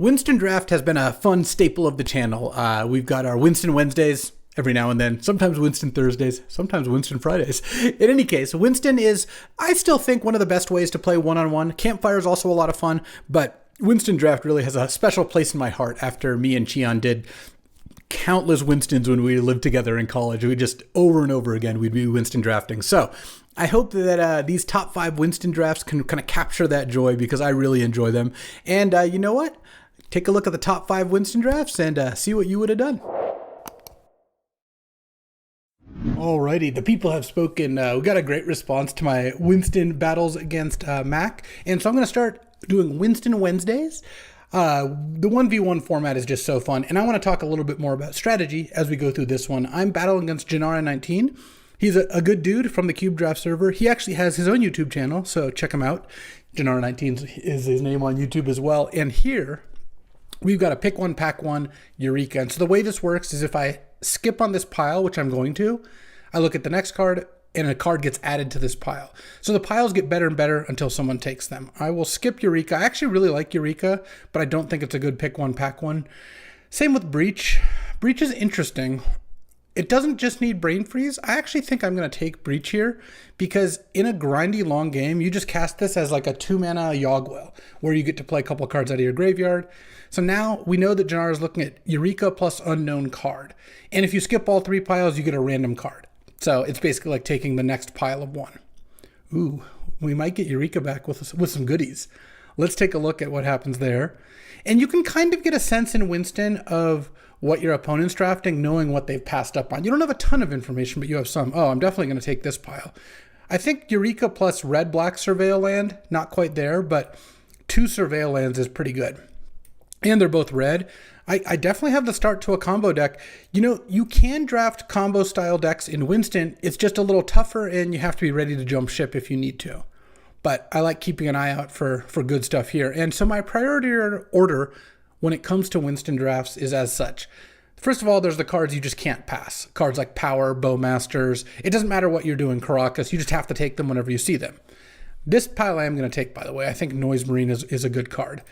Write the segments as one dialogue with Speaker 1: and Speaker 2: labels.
Speaker 1: Winston Draft has been a fun staple of the channel. We've got our Winston Wednesdays every now and then, sometimes Winston Thursdays, sometimes Winston Fridays. In any case, Winston is, I still think, one of the best ways to play one-on-one. Campfire is also a lot of fun, but Winston Draft really has a special place in my heart after me and Cheon did countless Winstons when we lived together in college. We just, over and over again, we'd be Winston drafting. So I hope that these top 5 Winston drafts can kind of capture that joy, because I really enjoy them. And you know what? Take a look at the top 5 Winston drafts and see what you would have done. Alrighty, the people have spoken. We got a great response to my Winston battles against Mac. And so I'm going to start doing Winston Wednesdays. The 1v1 format is just so fun. And I want to talk a little bit more about strategy as we go through this one. I'm battling against Janara19. He's a good dude from the Cube Draft server. He actually has his own YouTube channel, so check him out. Janara19 is his name on YouTube as well. And here we've got a pick one, pack one, Eureka. And so the way this works is if I skip on this pile, which I'm going to, I look at the next card and a card gets added to this pile. So the piles get better and better until someone takes them. I will skip Eureka. I actually really like Eureka, but I don't think it's a good pick one, pack one. Same with Breach. Breach is interesting. It doesn't just need Brain Freeze. I actually think I'm going to take Breach here, because in a grindy long game, you just cast this as like a 2-mana Yogwell, where you get to play a couple cards out of your graveyard. So now we know that Janara is looking at Eureka plus unknown card. And if you skip all 3 piles, you get a random card. So it's basically like taking the next pile of 1. Ooh, we might get Eureka back with some goodies. Let's take a look at what happens there. And you can kind of get a sense in Winston of what your opponent's drafting, knowing what they've passed up on. You don't have a ton of information, but you have some. Oh, I'm definitely going to take this pile. I think Eureka plus red-black Surveil land, not quite there, but 2 Surveil lands is pretty good. And they're both red. I definitely have the start to a combo deck. You know, you can draft combo style decks in Winston. It's just a little tougher, and you have to be ready to jump ship if you need to. But I like keeping an eye out for good stuff here. And so my priority order when it comes to Winston drafts is as such. First of all, there's the cards you just can't pass. Cards like Power, Bowmasters. It doesn't matter what you're doing, Caracas. You just have to take them whenever you see them. This pile I am going to take, by the way. I think Noise Marine is a good card.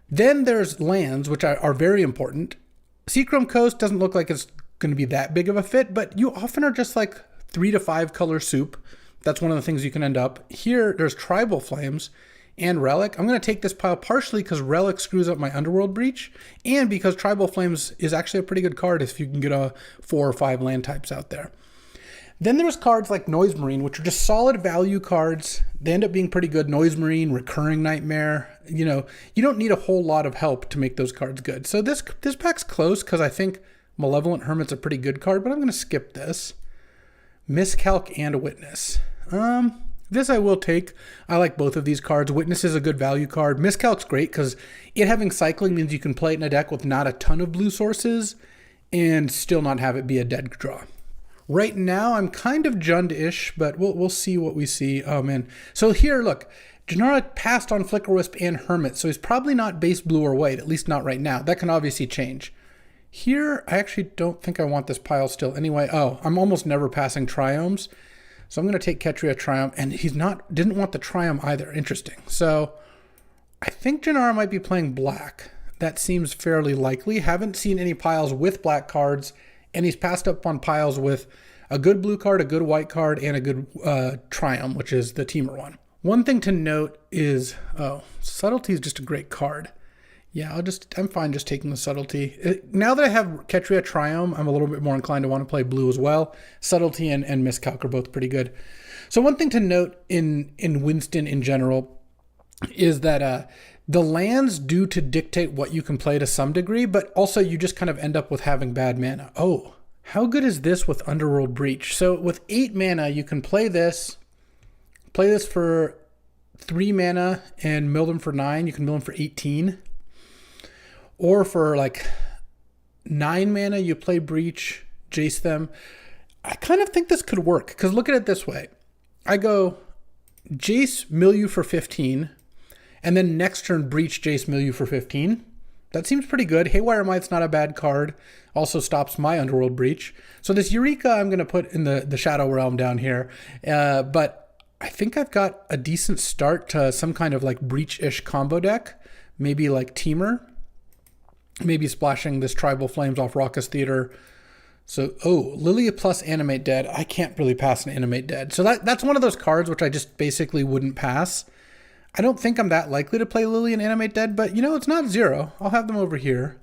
Speaker 1: Then there's lands, which are very important. Seachrome Coast doesn't look like it's going to be that big of a fit, but you often are just like 3 to 5 color soup. That's one of the things you can end up. Here, there's Tribal Flames and Relic. I'm going to take this pile partially because Relic screws up my Underworld Breach, and because Tribal Flames is actually a pretty good card if you can get a 4 or 5 land types out there. Then there's cards like Noise Marine, which are just solid value cards. They end up being pretty good. Noise Marine, Recurring Nightmare. You know, you don't need a whole lot of help to make those cards good. So this pack's close because I think Malevolent Hermit's a pretty good card, but I'm going to skip this. Miscalc and Witness. This I will take. I like both of these cards. Witness is a good value card. Miscalc's great because it having cycling means you can play it in a deck with not a ton of blue sources and still not have it be a dead draw. Right now, I'm kind of Jund-ish, but we'll see what we see. Oh, man. So here, look. Janara passed on Flicker Wisp and Hermit, so he's probably not base blue or white, at least not right now. That can obviously change. Here, I actually don't think I want this pile still anyway. Oh, I'm almost never passing Triomes. So I'm going to take Ketria Triumph, and didn't want the Triumph either. Interesting. So I think Janara might be playing black. That seems fairly likely. Haven't seen any piles with black cards, and he's passed up on piles with a good blue card, a good white card, and a good Triumph, which is the Teamer one. One thing to note is, Subtlety is just a great card. Yeah, I'm fine just taking the Subtlety. Now that I have Ketria Triumph, I'm a little bit more inclined to want to play blue as well. Subtlety and Miscalc are both pretty good. So one thing to note in Winston in general is that the lands do to dictate what you can play to some degree, but also you just kind of end up with having bad mana. Oh, how good is this with Underworld Breach? So with 8 mana, you can play this for 3 mana and mill them for 9. You can mill them for 18. Or for like 9 mana, you play Breach, Jace them. I kind of think this could work, because look at it this way. I go Jace, mill you for 15, and then next turn Breach, Jace, mill you for 15. That seems pretty good. Haywire Might's not a bad card. Also stops my Underworld Breach. So this Eureka I'm going to put in the Shadow Realm down here. But I think I've got a decent start to some kind of like Breach-ish combo deck. Maybe like Teamer. Maybe splashing this Tribal Flames off Raucous Theater. So, oh, Lily plus Animate Dead. I can't really pass an Animate Dead. So that's one of those cards which I just basically wouldn't pass. I don't think I'm that likely to play Lily and Animate Dead, but it's not zero. I'll have them over here.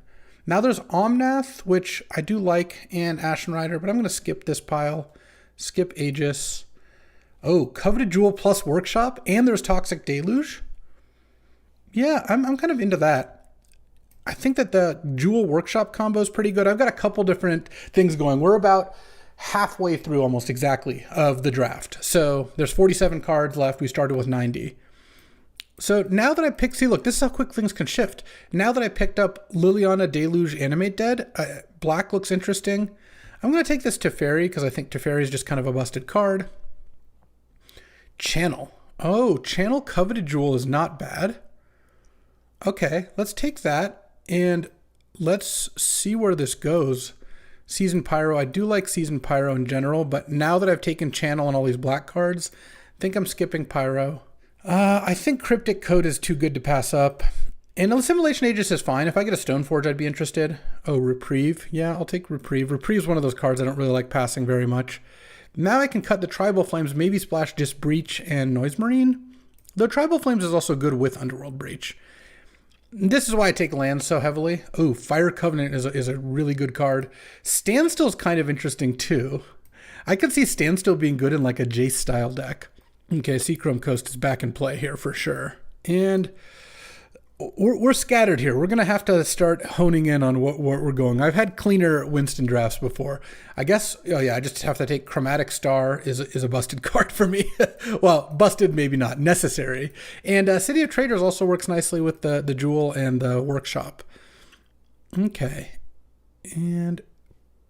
Speaker 1: Now there's Omnath, which I do like, and Ashen Rider, but I'm going to skip this pile. Skip Aegis. Oh, Coveted Jewel plus Workshop, and there's Toxic Deluge. Yeah, I'm kind of into that. I think that the Jewel Workshop combo is pretty good. I've got a couple different things going. We're about halfway through almost exactly of the draft. So there's 47 cards left. We started with 90. So now that I picked, see, look, this is how quick things can shift. Now that I picked up Liliana Deluge Animate Dead, black looks interesting. I'm going to take this Teferi because I think Teferi is just kind of a busted card. Channel. Oh, Channel Coveted Jewel is not bad. Okay, let's take that. And let's see where this goes. Season Pyro. I do like Season Pyro in general, but now that I've taken Channel and all these black cards, I think I'm skipping Pyro. I think Cryptic Code is too good to pass up. And Assimilation Aegis is fine. If I get a Stoneforge, I'd be interested. Oh, Reprieve. Yeah, I'll take Reprieve. Reprieve is one of those cards I don't really like passing very much. Now I can cut the Tribal Flames, maybe splash just Breach and Noise Marine. Though Tribal Flames is also good with Underworld Breach. This is why I take lands so heavily. Oh, Fire Covenant is a really good card. Standstill is kind of interesting too. I could see Standstill being good in like a Jace style deck. Okay, Seachrome Coast is back in play here for sure. And we're scattered here. We're going to have to start honing in on what we're going. I've had cleaner Winston drafts before. I guess, oh yeah, I just have to take Chromatic Star is a busted card for me. Well, busted, maybe not, necessary. And City of Traders also works nicely with the Jewel and the Workshop. Okay. And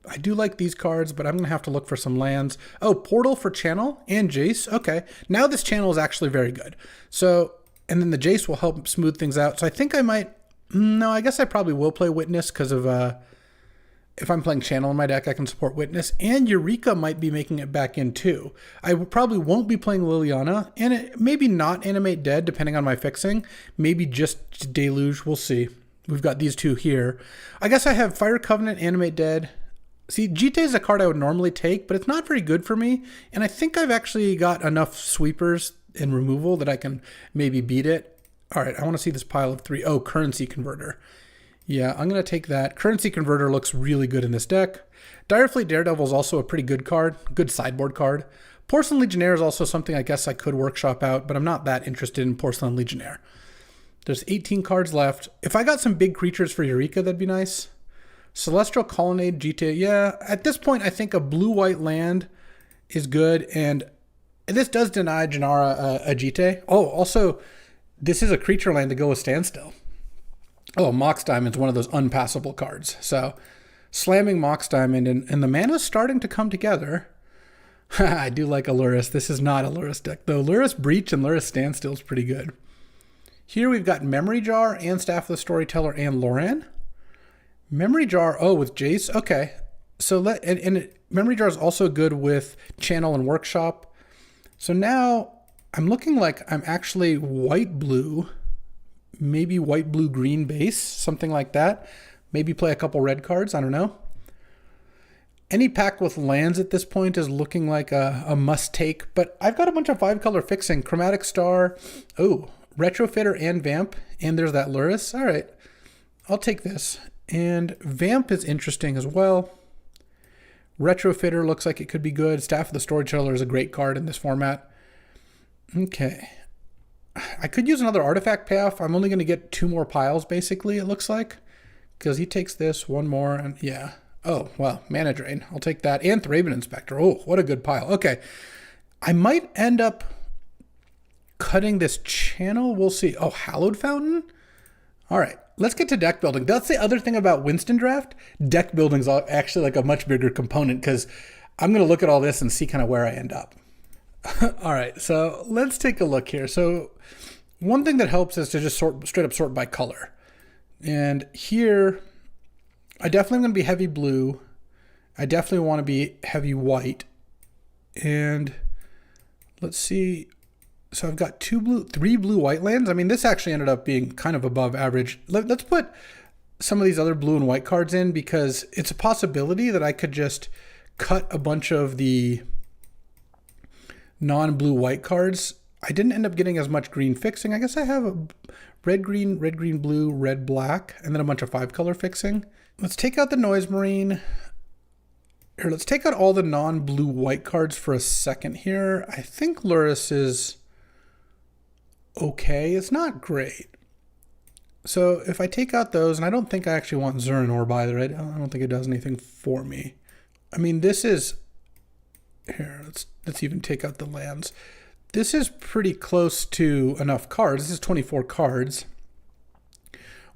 Speaker 1: I do like these cards, but I'm going to have to look for some lands. Oh, Portal for Channel and Jace. Okay. Now this Channel is actually very good. So, and then the Jace will help smooth things out. So I think I might, no, I guess I probably will play Witness because of, if I'm playing Channel in my deck, I can support Witness. And Eureka might be making it back in too. I probably won't be playing Liliana, and maybe not Animate Dead, depending on my fixing. Maybe just Deluge, we'll see. We've got these two here. I guess I have Fire Covenant, Animate Dead. See, Jite is a card I would normally take, but it's not very good for me. And I think I've actually got enough sweepers and removal that I can maybe beat it. All right, I want to see this pile of 3. Oh, Currency Converter. Yeah, I'm going to take that. Currency Converter looks really good in this deck. Direfleet Daredevil is also a pretty good card, good sideboard card. Porcelain Legionnaire is also something I guess I could workshop out, but I'm not that interested in Porcelain Legionnaire. There's 18 cards left. If I got some big creatures for Eureka, that'd be nice. Celestial Colonnade, GTA. Yeah, at this point, I think a blue-white land is good, and this does deny Janara a GTA. Oh, also, this is a creature land to go with Standstill. Oh, Mox Diamond's one of those unpassable cards. So, slamming Mox Diamond, and the mana's starting to come together. I do like Aluris. This is not a Aluris deck, though. Aluris Breach and Aluris Standstill is pretty good. Here we've got Memory Jar and Staff of the Storyteller and Loran. Memory Jar, oh, with Jace? Okay. So, Memory Jar is also good with Channel and Workshop. So now I'm looking like I'm actually white-blue, maybe white-blue-green base, something like that. Maybe play a couple red cards, I don't know. Any pack with lands at this point is looking like a must-take, but I've got a bunch of 5-color fixing. Chromatic Star, oh, Retrofitter and Vamp, and there's that Luris. All right, I'll take this. And Vamp is interesting as well. Retrofitter looks like it could be good. Staff of the Storyteller is a great card in this format. Okay. I could use another artifact payoff. I'm only going to get 2 more piles, basically, it looks like. Because he takes this, 1 more, and yeah. Oh, well, Mana Drain. I'll take that. And Thraben Inspector. Oh, what a good pile. Okay. I might end up cutting this Channel. We'll see. Oh, Hallowed Fountain? All right. Let's get to deck building. That's the other thing about Winston Draft. Deck building is actually like a much bigger component because I'm going to look at all this and see kind of where I end up. All right, so let's take a look here. So one thing that helps is to just straight up sort by color. And here, I definitely am going to be heavy blue. I definitely want to be heavy white. And let's see. So I've got 3 blue white lands. I mean, this actually ended up being kind of above average. Let's put some of these other blue and white cards in, because it's a possibility that I could just cut a bunch of the non-blue white cards. I didn't end up getting as much green fixing. I guess I have a red, green, blue, red, black, and then a bunch of 5-color fixing. Let's take out the Noise Marine. Here, let's take out all the non-blue white cards for a second here. I think Luris is okay. It's not great. So if I take out those, and I don't think I actually want Zurin Orb either. I don't think it does anything for me. I mean, this is... Here, let's even take out the lands. This is pretty close to enough cards. This is 24 cards.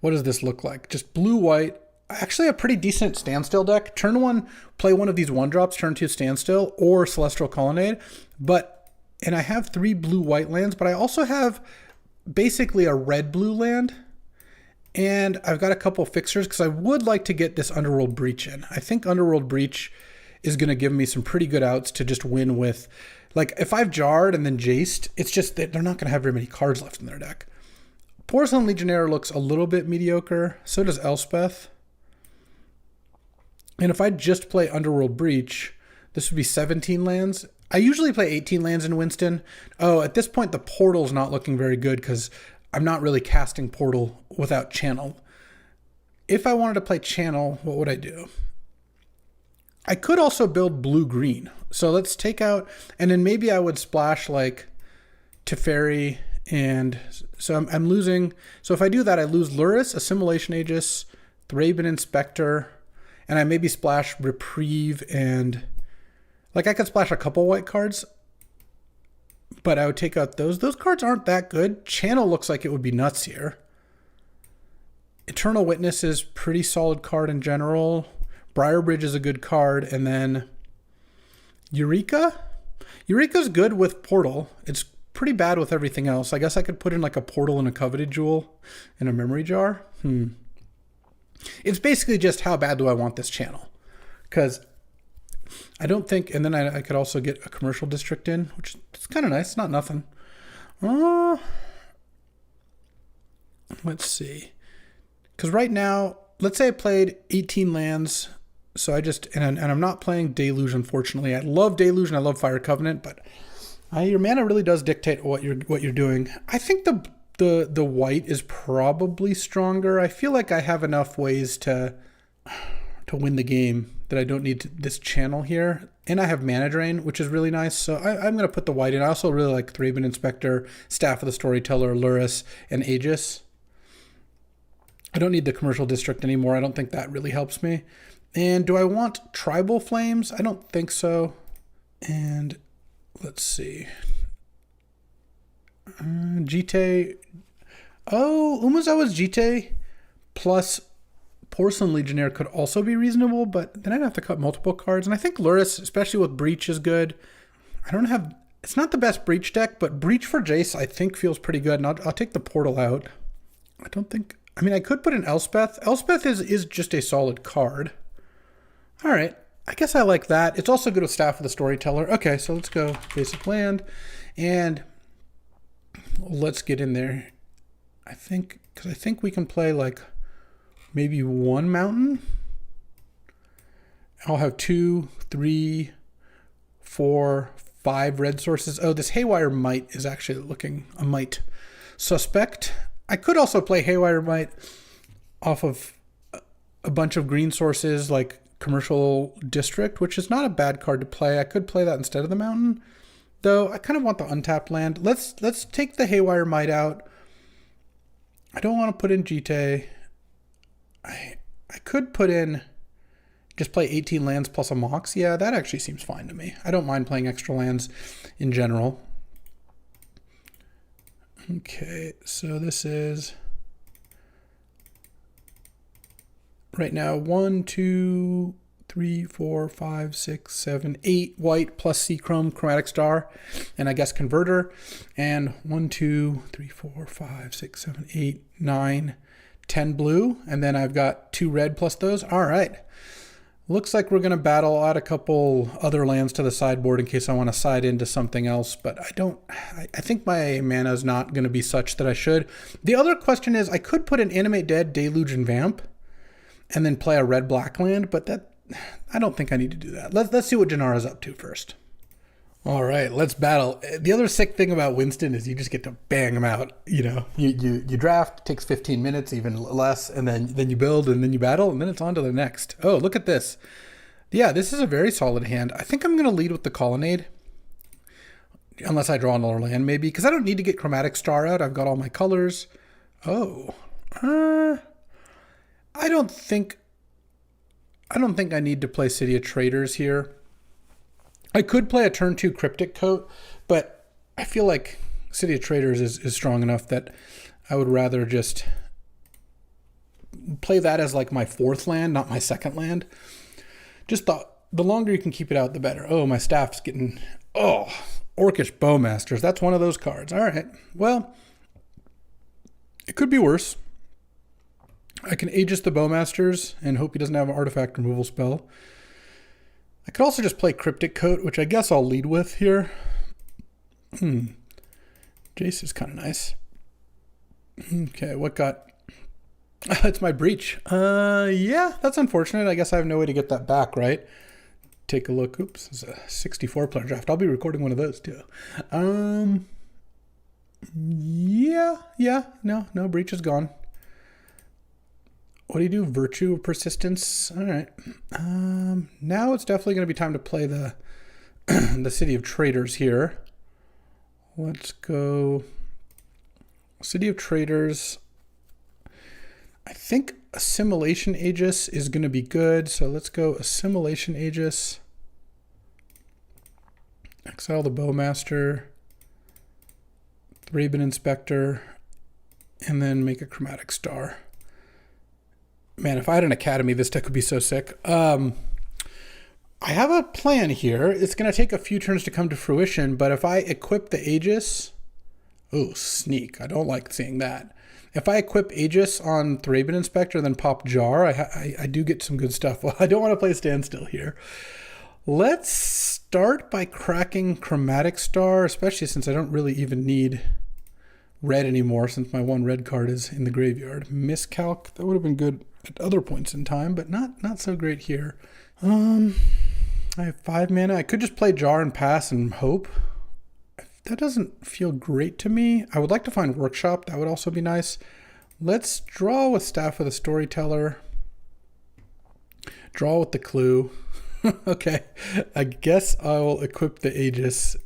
Speaker 1: What does this look like? Just blue-white. Actually a pretty decent standstill deck. Turn 1, play one of these 1-drops. Turn 2, standstill, or Celestial Colonnade. And I have 3 blue-white lands, but I also have basically a red-blue land. And I've got a couple fixers because I would like to get this Underworld Breach in. I think Underworld Breach is going to give me some pretty good outs to just win with. Like, if I've Jarred and then Jaced, it's just that they're not going to have very many cards left in their deck. Porcelain Legionnaire looks a little bit mediocre. So does Elspeth. And if I just play Underworld Breach, this would be 17 lands. I usually play 18 lands in Winston. Oh, at this point, the Portal's not looking very good because I'm not really casting Portal without Channel. If I wanted to play Channel, what would I do? I could also build blue-green. So let's take out, and then maybe I would splash like Teferi, and so I'm losing. So if I do that, I lose Luris, Assimilation Aegis, Thraben Inspector, and I maybe splash Reprieve, and like I could splash a couple white cards, but I would take out those. Those cards aren't that good. Channel looks like it would be nuts here. Eternal Witness is pretty solid card in general. Briarbridge is a good card, and then Eureka? Eureka's good with Portal. It's pretty bad with everything else. I guess I could put in like a Portal and a Coveted Jewel in a memory jar. It's basically just how bad do I want this channel? Because I don't think, and then I could also get a Commercial District in, which is kind of nice. It's not nothing. Let's see. Because right now, let's say I played 18 lands. So I just, and I'm not playing Deluge, unfortunately. I love Deluge and I love Fire Covenant, but your mana really does dictate what you're doing. I think the white is probably stronger. I feel like I have enough ways to win the game that I don't need this channel here. And I have Mana Drain, which is really nice. So I'm going to put the white in. I also really like Thraben Inspector, Staff of the Storyteller, Luris, and Aegis. I don't need the Commercial District anymore. I don't think that really helps me. And do I want Tribal Flames? I don't think so. And let's see. Jite. Oh, Umezawa's Jite plus Porcelain Legionnaire could also be reasonable, but then I'd have to cut multiple cards. And I think Luris, especially with Breach, is good. It's not the best Breach deck, but Breach for Jace I think feels pretty good. And I'll take the Portal out. I mean, I could put in Elspeth. Elspeth is just a solid card. All right, I guess I like that. It's also good with Staff of the Storyteller. Okay, so let's go basic land, and let's get in there. Because I think we can play like maybe 1 mountain. I'll have 2, 3, 4, 5 red sources. Oh, this Haywire Might is actually looking a might suspect. I could also play Haywire Might off of a bunch of green sources like Commercial District, which is not a bad card to play. I could play that instead of the mountain, though I kind of want the untapped land. Let's take the Haywire Might out. I don't want to put in Jite. I could put in, just play 18 lands plus a Mox. Yeah, that actually seems fine to me. I don't mind playing extra lands in general. Okay, so this is right now 1, 2, 3, 4, 5, 6, 7, 8 white plus C-Chrome, Chromatic Star, and I guess Converter. And 1, 2, 3, 4, 5, 6, 7, 8, 9, 10 blue. And then I've got 2 red plus those. All right. Looks like we're going to battle out a couple other lands to the sideboard in case I want to side into something else, but I think my mana is not going to be such that I should. The other question is I could put an Animate Dead, Deluge, and Vamp. and then play a red-black land, but I don't think I need to do that. Let's see what Janara's up to first. All right, let's battle. The other sick thing about Winston is you just get to bang him out. You draft, takes 15 minutes, even less, and then you build, and then you battle, and then it's on to the next. Oh, look at this. Yeah, this is a very solid hand. I think I'm going to lead with the Colonnade, unless I draw another land maybe, because I don't need to get Chromatic Star out. I've got all my colors. Oh, I don't think I need to play City of Traders here. I could play a turn 2 Cryptic Coat, but I feel like City of Traders is strong enough that I would rather just play that as like my 4th land, not my 2nd land. Just thought the longer you can keep it out, the better. Oh, my staff's getting... Oh, Orcish Bowmasters. That's one of those cards. All right. Well, it could be worse. I can Aegis the Bowmasters and hope he doesn't have an artifact removal spell. I could also just play Cryptic Coat, which I guess I'll lead with here. Jace is kind of nice. Okay, what got... It's my Breach. Yeah, that's unfortunate. I guess I have no way to get that back, right? Take a look. Oops, it's a 64-player draft. I'll be recording one of those, too. Yeah. No, Breach is gone. What do you do? Virtue of Persistence. All right. Now it's definitely going to be time to play the the City of Traders here. Let's go City of Traders. I think Assimilation Aegis is going to be good. So let's go Assimilation Aegis. Exile the Bowmaster. Thraben Inspector. And then make a Chromatic Star. Man, if I had an Academy, this deck would be so sick. I have a plan here. It's going to take a few turns to come to fruition, but if I equip the Aegis... Oh, sneak. I don't like seeing that. If I equip Aegis on Thraben Inspector, then pop Jar, I do get some good stuff. Well, I don't want to play Standstill here. Let's start by cracking Chromatic Star, especially since I don't really even need red anymore, since my one red card is in the graveyard. Miscalc, that would have been good at other points in time, but not so great here. I have 5 mana. I could just play Jar and pass and hope. That doesn't feel great to me. I would like to find Workshop. That would also be nice. Let's draw with Staff of the Storyteller. Draw with the Clue. Okay, I guess I'll equip the Aegis.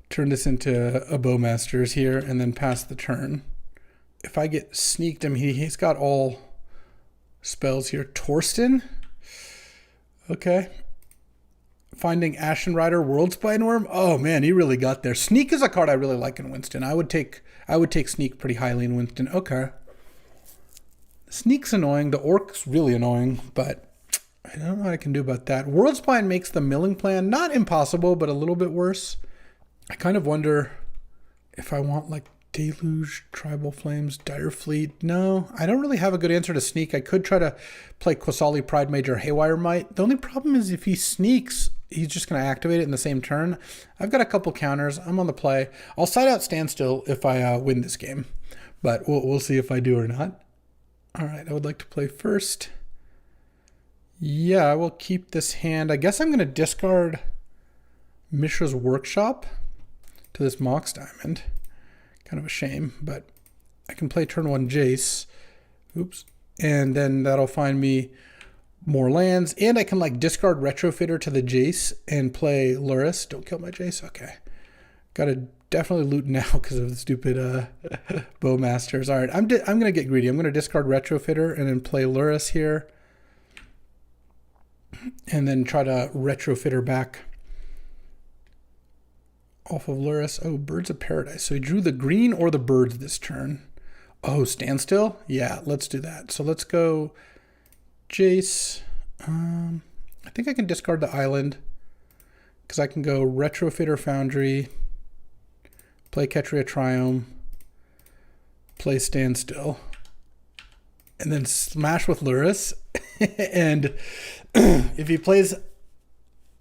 Speaker 1: Turn this into a Bowmasters here and then pass the turn. If I get sneaked, I mean, he's got all spells here. Torsten. Okay. Finding Ashen Rider, World Spine Worm. Oh man, he really got there. Sneak is a card I really like in Winston. I would take Sneak pretty highly in Winston. Okay. Sneak's annoying. The Orc's really annoying, but I don't know what I can do about that. World Spine makes the milling plan not impossible, but a little bit worse. I kind of wonder if I want like Deluge, Tribal Flames, Dire Fleet. No, I don't really have a good answer to Sneak. I could try to play Quasali, Pride Mage, or Haywire Might. The only problem is if he sneaks, he's just going to activate it in the same turn. I've got a couple counters. I'm on the play. I'll side out Standstill if I win this game, but we'll see if I do or not. All right, I would like to play first. Yeah, I will keep this hand. I guess I'm going to discard Mishra's Workshop to this Mox Diamond. Kind of a shame, but I can play turn 1 Jace. Oops. And then that'll find me more lands. And I can like discard Retrofitter to the Jace and play Luris. Don't kill my Jace. Okay. Gotta definitely loot now because of the stupid Bowmasters. All right, I'm going to get greedy. I'm going to discard Retrofitter and then play Luris here. And then try to Retrofitter back off of Luris. Oh, Birds of Paradise. So he drew the green or the birds this turn. Oh, Standstill? Yeah, let's do that. So let's go Jace. I think I can discard the island because I can go Retrofitter Foundry, play Ketria Triome, play Standstill, and then smash with Luris. And if he plays...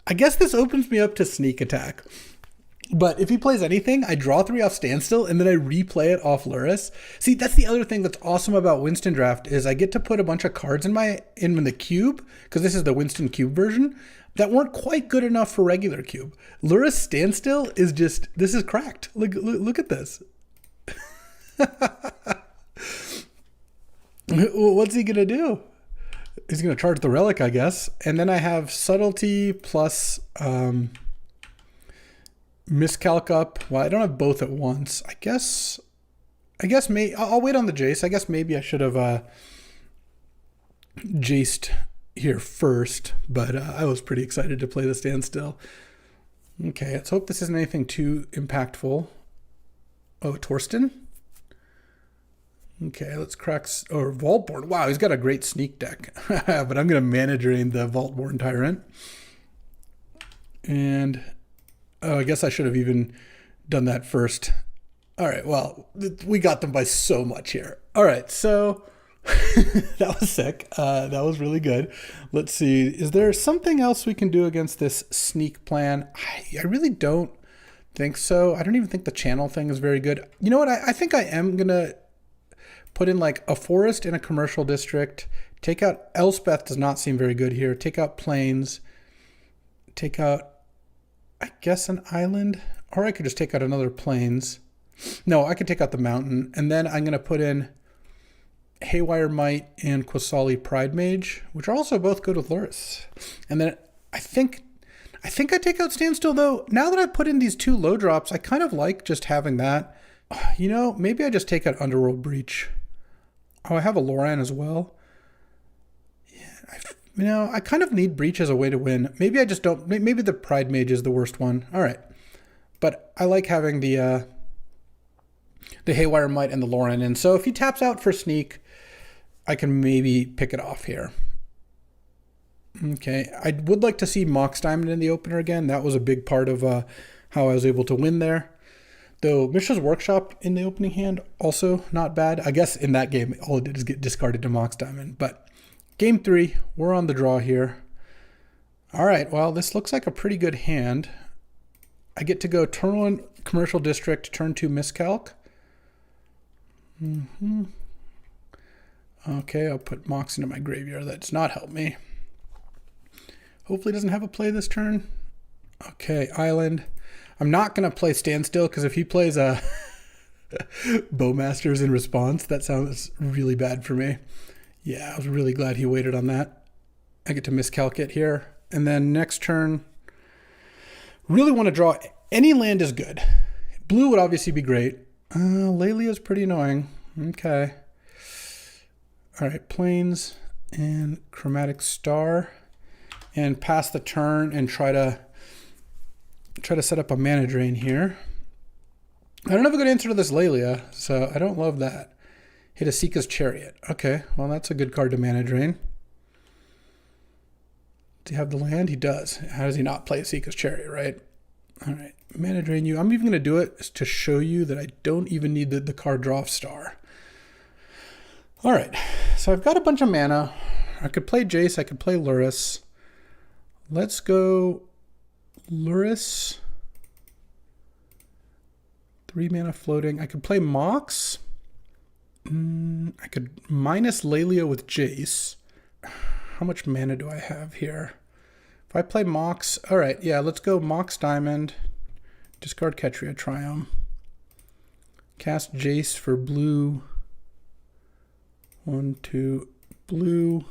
Speaker 1: I guess this opens me up to sneak attack. But if he plays anything, I draw 3 off Standstill, and then I replay it off Luris. See, that's the other thing that's awesome about Winston Draft is I get to put a bunch of cards in the cube, because this is the Winston Cube version, that weren't quite good enough for regular cube. Luris Standstill is just, this is cracked. Look at this. What's he going to do? He's going to charge the relic, I guess. And then I have Subtlety plus... Miscalc up. Well, I don't have both at once. I guess I'll wait on the Jace. I guess maybe I should have Jaced here first, but I was pretty excited to play the Standstill. Okay, let's hope this isn't anything too impactful. Oh, Torsten? Okay, let's crack... Or Vaultborn. Wow, he's got a great sneak deck. But I'm going to Mana Drain the Vaultborn Tyrant. And... Oh, I guess I should have even done that first. All right, well, we got them by so much here. All right, so that was sick. That was really good. Let's see. Is there something else we can do against this sneak plan? I really don't think so. I don't even think the channel thing is very good. You know what? I think I am going to put in like a forest in a commercial district. Take out... Elspeth does not seem very good here. Take out plains. Take out... I guess an island, or I could just take out another plains. No, I could take out the mountain, and then I'm going to put in Haywire Might and Quasali Pride Mage, which are also both good with Luris. And then I think I take out Standstill, though. Now that I've put in these 2 low drops, I kind of like just having that. You know, maybe I just take out Underworld Breach. Oh, I have a Loran as well. Yeah, I kind of need Breach as a way to win. Maybe I just don't... Maybe the Pride Mage is the worst one. All right. But I like having the Haywire Might and the Loran. And so if he taps out for Sneak, I can maybe pick it off here. Okay. I would like to see Mox Diamond in the opener again. That was a big part of how I was able to win there. Though Mishra's Workshop in the opening hand, also not bad. I guess in that game, all it did is get discarded to Mox Diamond. But... Game 3, we're on the draw here. All right, well, this looks like a pretty good hand. I get to go turn 1 Commercial District, turn 2 Miscalc. Okay, I'll put Mox into my graveyard. That does not help me. Hopefully it doesn't have a play this turn. Okay, Island. I'm not going to play Standstill, because if he plays a Bowmasters in response, that sounds really bad for me. Yeah, I was really glad he waited on that. I get to Miscalc it here. And then next turn, really want to draw... Any land is good. Blue would obviously be great. Lelia is pretty annoying. Okay. All right, Plains and Chromatic Star. And pass the turn and try to set up a Mana Drain here. I don't have a good answer to this Lelia, so I don't love that. Hit a Sika's Chariot. Okay, well, that's a good card to Mana Drain. Does he have the land? He does. How does he not play a Sika's Chariot, right? All right, Mana Drain you. I'm even going to do it to show you that I don't even need the card draw of Star. All right, so I've got a bunch of mana. I could play Jace. I could play Luris. Let's go Luris. 3 mana floating. I could play Mox. I could minus Lelia with Jace. How much mana do I have here? If I play Mox... All right, yeah, let's go Mox Diamond. Discard Ketria Triumph. Cast Jace for blue. 1, 2, blue.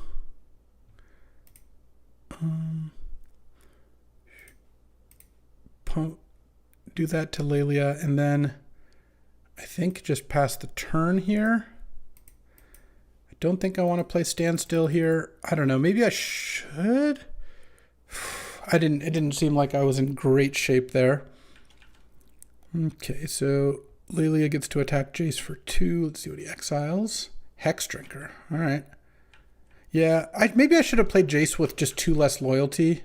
Speaker 1: Do that to Lelia, and then... I think just pass the turn here. I don't think I want to play Standstill here. I don't know. Maybe I should. It didn't seem like I was in great shape there. Okay, so Lelia gets to attack Jace for 2. Let's see what he exiles. Hex Drinker. All right. Yeah, maybe I should have played Jace with just 2 less loyalty.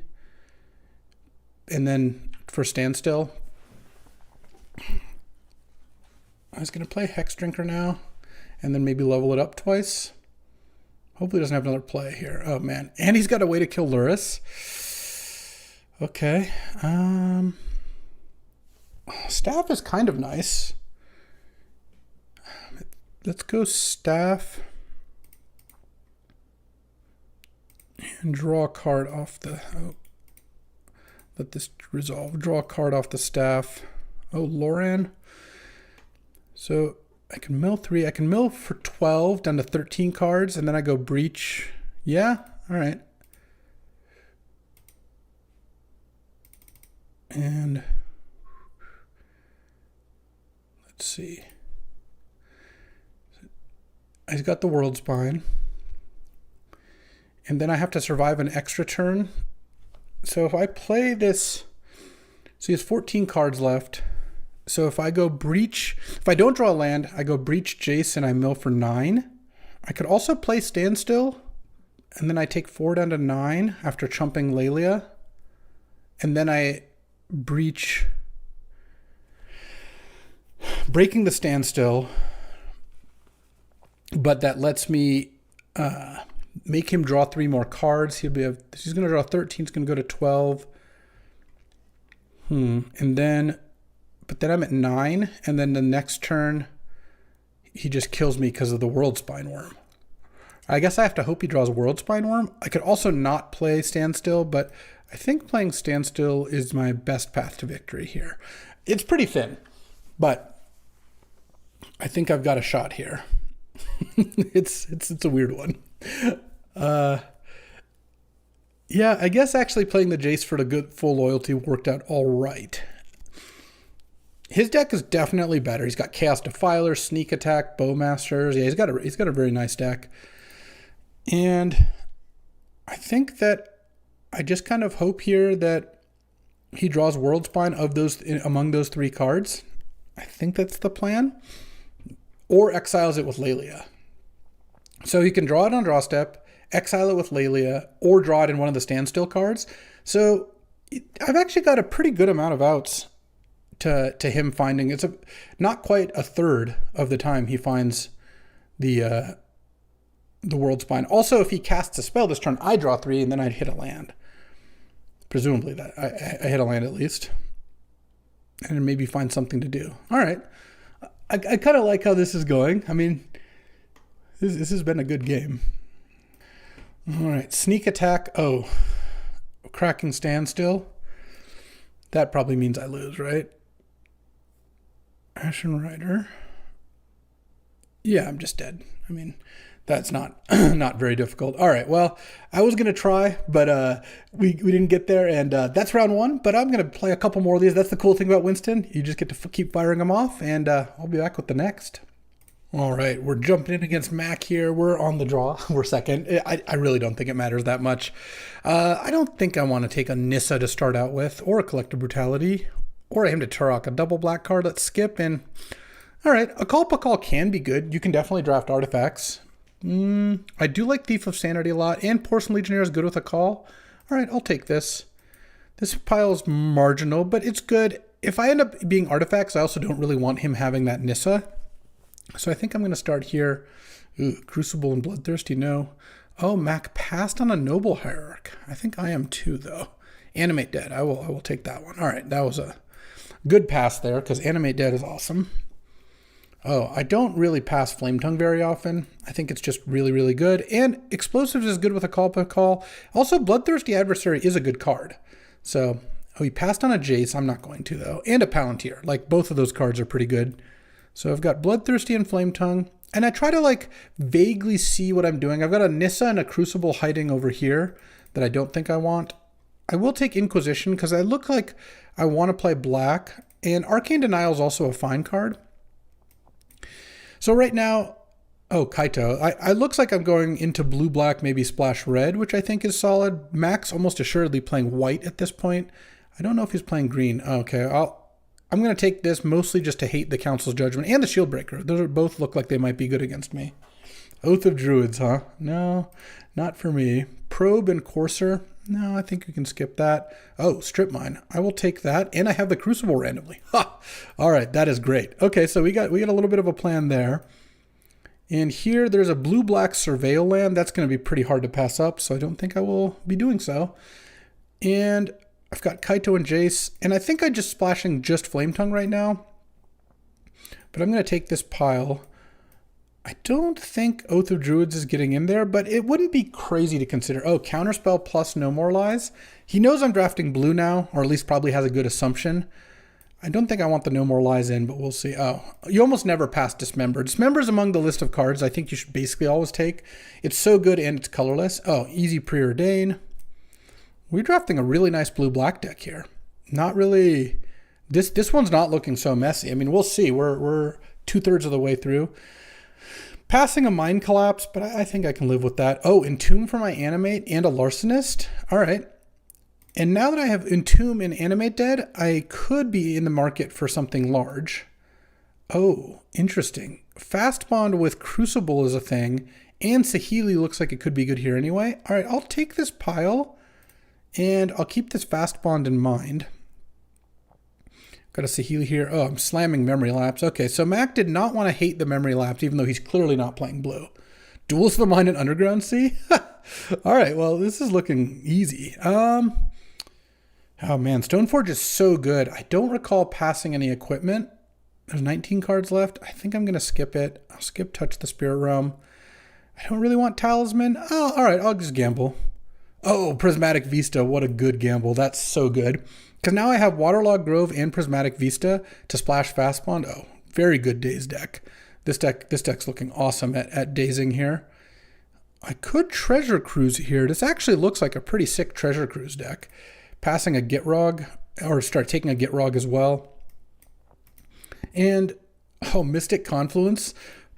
Speaker 1: And then for Standstill. I was going to play Hex Drinker now, and then maybe level it up twice. Hopefully he doesn't have another play here. Oh, man. And he's got a way to kill Luris. Okay. Staff is kind of nice. Let's go staff. And draw a card off the... Oh, let this resolve. Draw a card off the staff. Oh, Loran. So I can mill 3. I can mill for 12 down to 13 cards, and then I go breach. Yeah, all right. And let's see. He's got the World Spine. And then I have to survive an extra turn. So if I play this, so he has 14 cards left. So if I go breach, if I don't draw a land, I go breach Jace and I mill for 9. I could also play standstill, and then I take 4 down to 9 after chumping Lelia. And then I breach, breaking the standstill, but that lets me make him draw 3 more cards. He's going to draw 13. He's going to go to 12. And then, but then I'm at 9. And then the next turn, he just kills me because of the World Spine Worm. I guess I have to hope he draws World Spine Worm. I could also not play Standstill, but I think playing Standstill is my best path to victory here. It's pretty thin, but I think I've got a shot here. It's a weird one. Yeah, I guess actually playing the Jace for the good full loyalty worked out all right. His deck is definitely better. He's got Chaos Defiler, Sneak Attack, Bowmasters. Yeah, he's got a very nice deck. And I think that I just kind of hope here that he draws World Spine of those among those 3 cards. I think that's the plan. Or exiles it with Lelia. So he can draw it on draw step, exile it with Lelia, or draw it in one of the standstill cards. So I've actually got a pretty good amount of outs to him finding. It's not quite a third of the time he finds the World Spine. Also, if he casts a spell this turn, I draw 3 and then I'd hit a land. Presumably that I hit a land at least, and maybe find something to do. All right, I kind of like how this is going. I mean, this has been a good game. All right, Sneak Attack. Oh, cracking Standstill. That probably means I lose, right? Ashen Rider. Yeah, I'm just dead. I mean, that's not not very difficult. All right, well, I was going to try, but we didn't get there, and that's round 1, but I'm going to play a couple more of these. That's the cool thing about Winston. You just get to keep firing them off, and I'll be back with the next. All right, we're jumping in against Mac here. We're on the draw. We're second. I really don't think it matters that much. I don't think I want to take a Nissa to start out with, or a Collective Brutality, or a Hymn to Turok, a double black card. Let's skip, and all right, a Call can be good. You can definitely draft artifacts. I do like Thief of Sanity a lot, and Porcelain Legionnaire is good with a call. All right, I'll take this. This pile's marginal, but it's good. If I end up being artifacts, I also don't really want him having that Nissa. So I think I'm going to start here. Ooh, Crucible and Bloodthirsty, no. Oh, Mac passed on a Noble Hierarch. I think I am too, though. Animate Dead, I will take that one. All right, that was a good pass there, because Animate Dead is awesome. Oh, I don't really pass Flame Tongue very often. I think it's just really, really good. And Explosives is good with a call. Also, Bloodthirsty Adversary is a good card. So, oh, he passed on a Jace. I'm not going to, though. And a Palantir. Like, both of those cards are pretty good. So I've got Bloodthirsty and Flame Tongue. And I try to, like, vaguely see what I'm doing. I've got a Nissa and a Crucible hiding over here that I don't think I want. I will take Inquisition because I look like I want to play black. And Arcane Denial is also a fine card. So right now, oh, Kaito. I looks like I'm going into blue-black, maybe splash red, which I think is solid. Max almost assuredly playing white at this point. I don't know if he's playing green. Okay, I'm going to take this mostly just to hate the Council's Judgment and the Shieldbreaker. Those both look like they might be good against me. Oath of Druids, huh? No, not for me. Probe and Courser. No, I think we can skip that. Oh, Strip Mine. I will take that. And I have the Crucible randomly. Ha! All right, that is great. Okay, so we got a little bit of a plan there. And here there's a blue-black Surveil land. That's going to be pretty hard to pass up, so I don't think I will be doing so. And I've got Kaito and Jace, and I think I'm just splashing just Flame Tongue right now. But I'm going to take this pile. I don't think Oath of Druids is getting in there, but it wouldn't be crazy to consider. Oh, Counterspell plus No More Lies. He knows I'm drafting blue now, or at least probably has a good assumption. I don't think I want the No More Lies in, but we'll see. Oh, you almost never pass Dismember. Dismember is among the list of cards I think you should basically always take. It's so good and it's colorless. Oh, Easy Preordain. We're drafting a really nice blue-black deck here. Not really... This one's not looking so messy. I mean, we'll see. We're 2/3 of the way through. Passing a Mind Collapse, but I think I can live with that. Oh, Entomb for my Animate and a Larcenist. All right. And now that I have Entomb and Animate dead, I could be in the market for something large. Oh, interesting. Fast Bond with Crucible is a thing, and Saheeli looks like it could be good here anyway. All right, I'll take this pile, and I'll keep this Fast Bond in mind. Got a Saheeli here. Oh, I'm slamming Memory Lapse. Okay, so Mac did not want to hate the Memory Lapse, even though he's clearly not playing blue. Duels of the Mind and Underground Sea? All right, well, this is looking easy. Oh, man, Stoneforge is so good. I don't recall passing any equipment. There's 19 cards left. I think I'm going to skip it. I'll skip Touch the Spirit Realm. I don't really want Talisman. Oh, all right, I'll just gamble. Oh, Prismatic Vista. What a good gamble. That's so good. Because now I have Waterlogged Grove and Prismatic Vista to splash Fast Bond. Oh, very good Daze deck. This deck's looking awesome at dazing here. I could Treasure Cruise here. This actually looks like a pretty sick Treasure Cruise deck. Passing a Gitrog, or start taking a Gitrog as well. And, oh, Mystic Confluence,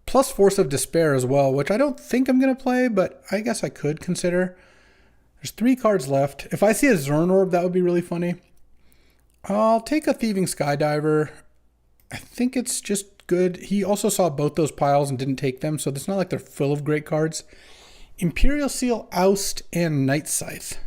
Speaker 1: plus Force of Despair as well, which I don't think I'm going to play, but I guess I could consider. There's 3 cards left. If I see a Zern Orb, that would be really funny. I'll take a Thieving Skydiver. I think it's just good. He also saw both those piles and didn't take them, so it's not like they're full of great cards. Imperial Seal, Oust, and Night Scythe.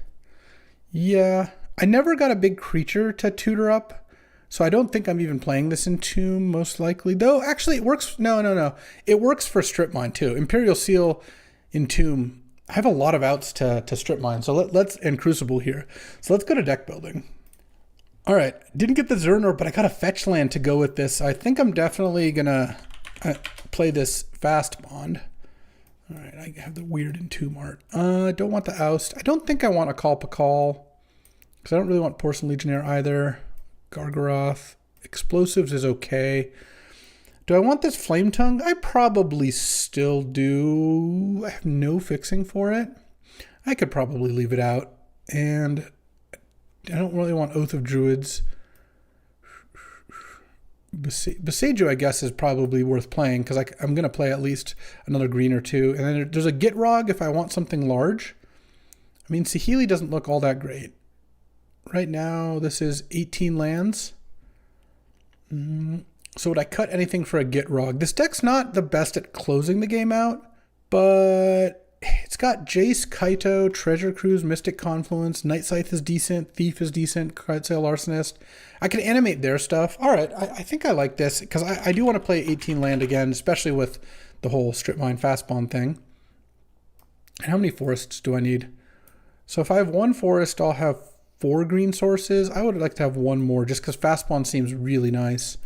Speaker 1: Yeah, I never got a big creature to tutor up, so I don't think I'm even playing this Entomb, most likely. Though, actually, it works. No. It works for Strip Mine, too. Imperial Seal, Entomb. I have a lot of outs to Strip Mine, so let's and Crucible here. So let's go to deck building. All right, didn't get the Zernor, but I got a fetch land to go with this. I think I'm definitely gonna play this Fast Bond. All right, I have the weird Entomb art. I don't want the Oust. I don't think I want a Call Pakal, because I don't really want Porcelain Legionnaire either. Gargaroth. Explosives is okay. Do I want this Flame Tongue? I probably still do. I have no fixing for it. I could probably leave it out. And I don't really want Oath of Druids. Beseiju, I guess, is probably worth playing because I'm going to play at least another green or two. And then there's a Gitrog if I want something large. I mean, Saheeli doesn't look all that great. Right now, this is 18 lands. So would I cut anything for a Gitrog? This deck's not the best at closing the game out, but it's got Jace, Kaito, Treasure Cruise, Mystic Confluence, Night Scythe is decent, Thief is decent, Cardsail Larcenist. I can animate their stuff. All right, I think I like this because I do want to play 18 land again, especially with the whole Strip Mine Fast Bond thing. And how many forests do I need? So if I have 1 forest, I'll have 4 green sources. I would like to have 1 more just because Fast Bond seems really nice.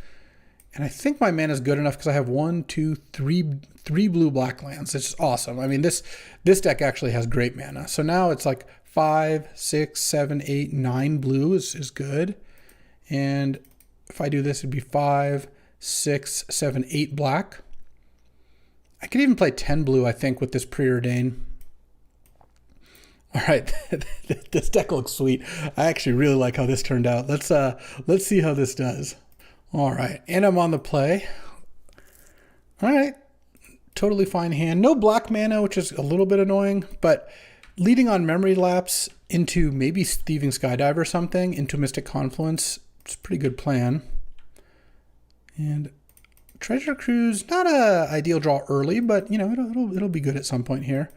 Speaker 1: And I think my mana is good enough because I have 1, 2, 3 blue-black lands. It's just awesome. I mean, this deck actually has great mana. So now it's like 5, 6, 7, 8, 9 blue is good. And if I do this, it'd be 5, 6, 7, 8 black. I could even play 10 blue, I think, with this Preordain. All right, this deck looks sweet. I actually really like how this turned out. Let's see how this does. All right, and I'm on the play. All right, totally fine hand. No black mana, which is a little bit annoying, but leading on Memory Lapse into maybe Thieving Skydive or something, into Mystic Confluence, it's a pretty good plan. And Treasure Cruise, not a ideal draw early, but you know it'll be good at some point here.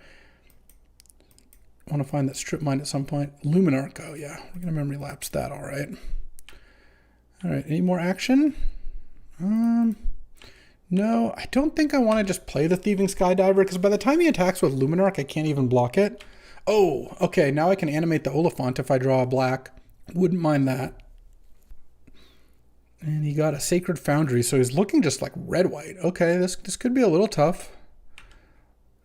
Speaker 1: I want to find that Strip Mine at some point. Luminarch, oh yeah, we're gonna Memory Lapse that, all right. All right, any more action? No, I don't think I want to just play the Thieving Skydiver because by the time he attacks with Luminarch, I can't even block it. Oh, okay, now I can animate the Oliphant if I draw a black. Wouldn't mind that. And he got a Sacred Foundry, so he's looking just like red-white. Okay, this could be a little tough.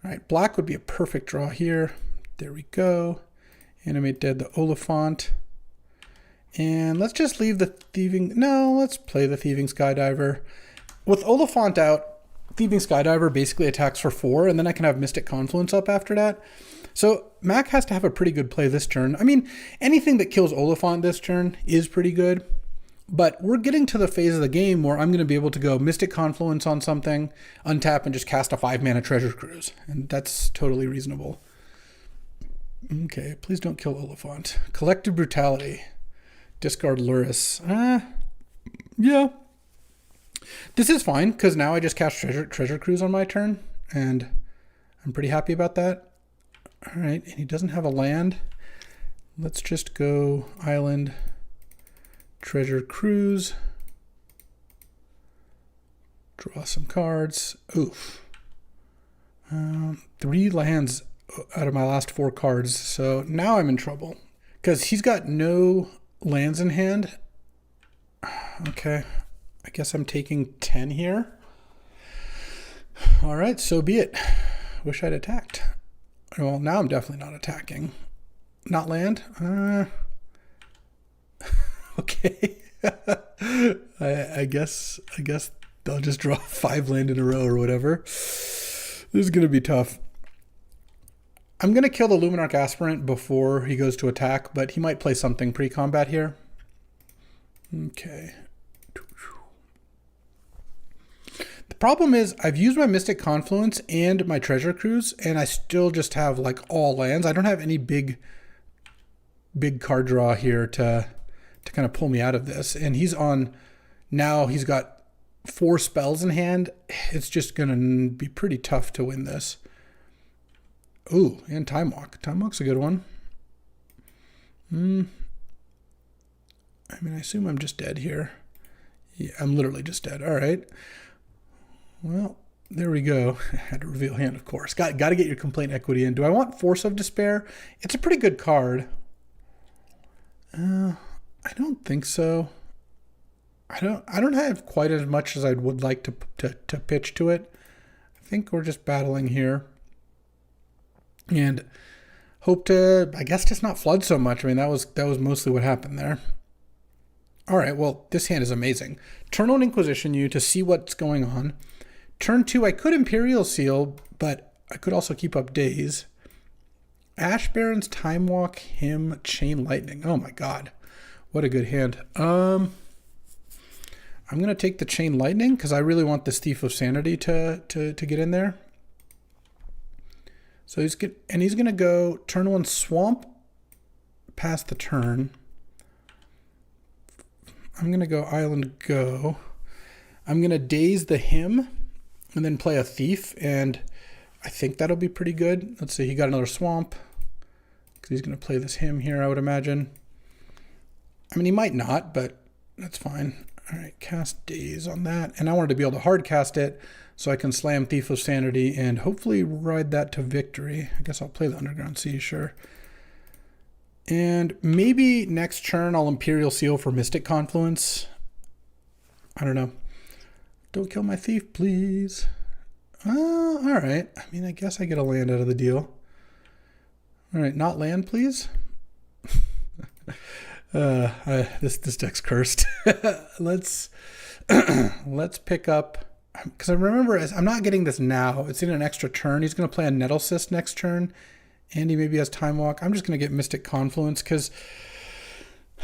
Speaker 1: All right, black would be a perfect draw here. There we go. Animate dead the Oliphant. And let's just leave the Thieving... No, let's play the Thieving Skydiver. With Oliphant out, Thieving Skydiver basically attacks for 4, and then I can have Mystic Confluence up after that. So Mac has to have a pretty good play this turn. I mean, anything that kills Oliphant this turn is pretty good. But we're getting to the phase of the game where I'm going to be able to go Mystic Confluence on something, untap, and just cast a 5-mana Treasure Cruise. And that's totally reasonable. Okay, please don't kill Oliphant. Collective Brutality. Discard Luris. Yeah. This is fine, because now I just cast Treasure Cruise on my turn, and I'm pretty happy about that. All right, and he doesn't have a land. Let's just go Island, Treasure Cruise. Draw some cards. Oof. 3 lands out of my last 4 cards, so now I'm in trouble. Because he's got no lands in hand. Okay. I guess I'm taking 10 here. All right, so be it. Wish I'd attacked. Well, now I'm definitely not attacking. Not land? Okay. I guess I'll just draw 5 land in a row or whatever. This is going to be tough. I'm going to kill the Luminarch Aspirant before he goes to attack, but he might play something pre-combat here. Okay. The problem is I've used my Mystic Confluence and my Treasure Cruise, and I still just have like all lands. I don't have any big card draw here to kind of pull me out of this. And he's on, now he's got 4 spells in hand. It's just going to be pretty tough to win this. Ooh, and Time Walk. Time Walk's a good one. I mean, I assume I'm just dead here. Yeah, I'm literally just dead. All right. Well, there we go. I had to reveal hand, of course. Got to get your Complaint Equity in. Do I want Force of Despair? It's a pretty good card. I don't think so. I don't have quite as much as I would like to pitch to it. I think we're just battling here. And hope to, I guess, just not flood so much. I mean, that was mostly what happened there. All right, well, this hand is amazing. Turn on Inquisition you to see what's going on. Turn 2, I could Imperial Seal, but I could also keep up Daze. Ash Baron's Time Walk, him, Chain Lightning. Oh my god. What a good hand. I'm going to take the Chain Lightning because I really want this Thief of Sanity to get in there. So he's going to go turn 1 Swamp past the turn. I'm going to go Island Go. I'm going to Daze the him and then play a Thief, and I think that'll be pretty good. Let's see, he got another Swamp because he's going to play this him here, I would imagine. I mean, he might not, but that's fine. All right, cast Daze on that. And I wanted to be able to hard cast it so I can slam Thief of Sanity and hopefully ride that to victory. I guess I'll play the Underground Sea, sure. And maybe next turn I'll Imperial Seal for Mystic Confluence. I don't know. Don't kill my thief, please. All right. I mean, I guess I get a land out of the deal. All right, not land, please. This deck's cursed. Let's pick up, because I remember I'm not getting this now. It's in an extra turn. He's going to play a Nettle Cyst next turn, and he maybe has Time Walk. I'm just going to get Mystic Confluence because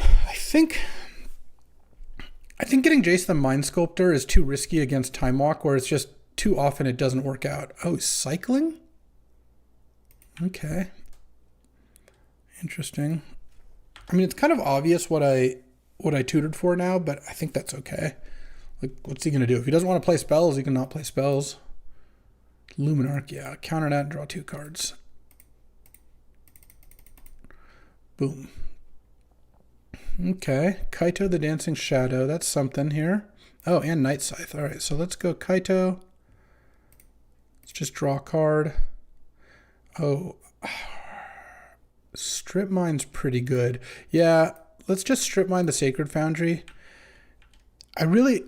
Speaker 1: I think getting Jace the Mind Sculptor is too risky against Time Walk, where it's just too often it doesn't work out. Oh, cycling? Okay. Interesting. I mean, it's kind of obvious what I tutored for now, but I think that's okay. Like, what's he going to do? If he doesn't want to play spells, he can not play spells. Luminarch, yeah. Counter that and draw 2 cards. Boom. Okay. Kaito the Dancing Shadow. That's something here. Oh, and Night Scythe. All right, so let's go Kaito. Let's just draw a card. Oh, Strip Mine's pretty good. Yeah, let's just strip mine the Sacred Foundry. I really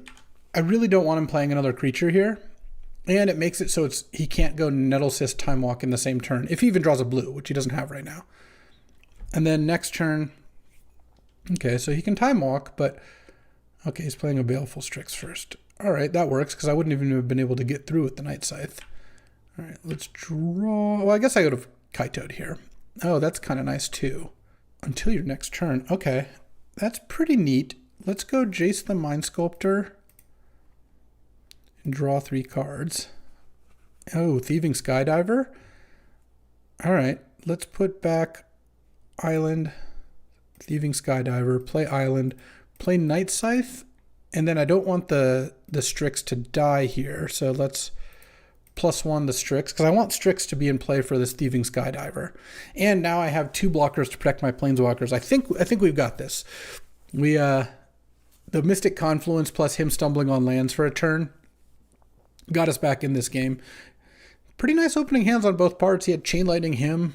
Speaker 1: don't want him playing another creature here. And it makes it so he can't go Nettlecyst Time Walk in the same turn, if he even draws a blue, which he doesn't have right now. And then next turn, okay, so he can Time Walk, but okay, he's playing a Baleful Strix first. All right, that works, because I wouldn't even have been able to get through with the Night Scythe. All right, let's draw. Well, I guess I would have Kaito'd here. Oh, that's kind of nice too. Until your next turn. Okay, that's pretty neat. Let's go Jace the Mind Sculptor and draw 3 cards. Oh, Thieving Skydiver. All right, let's put back Island, Thieving Skydiver, play Island, play Night Scythe, and then I don't want the Strix to die here, so let's +1 the Strix, because I want Strix to be in play for this Thieving Skydiver. And now I have 2 blockers to protect my Planeswalkers. I think we've got this. The Mystic Confluence plus him stumbling on lands for a turn got us back in this game. Pretty nice opening hands on both parts. He had Chain Lightning him,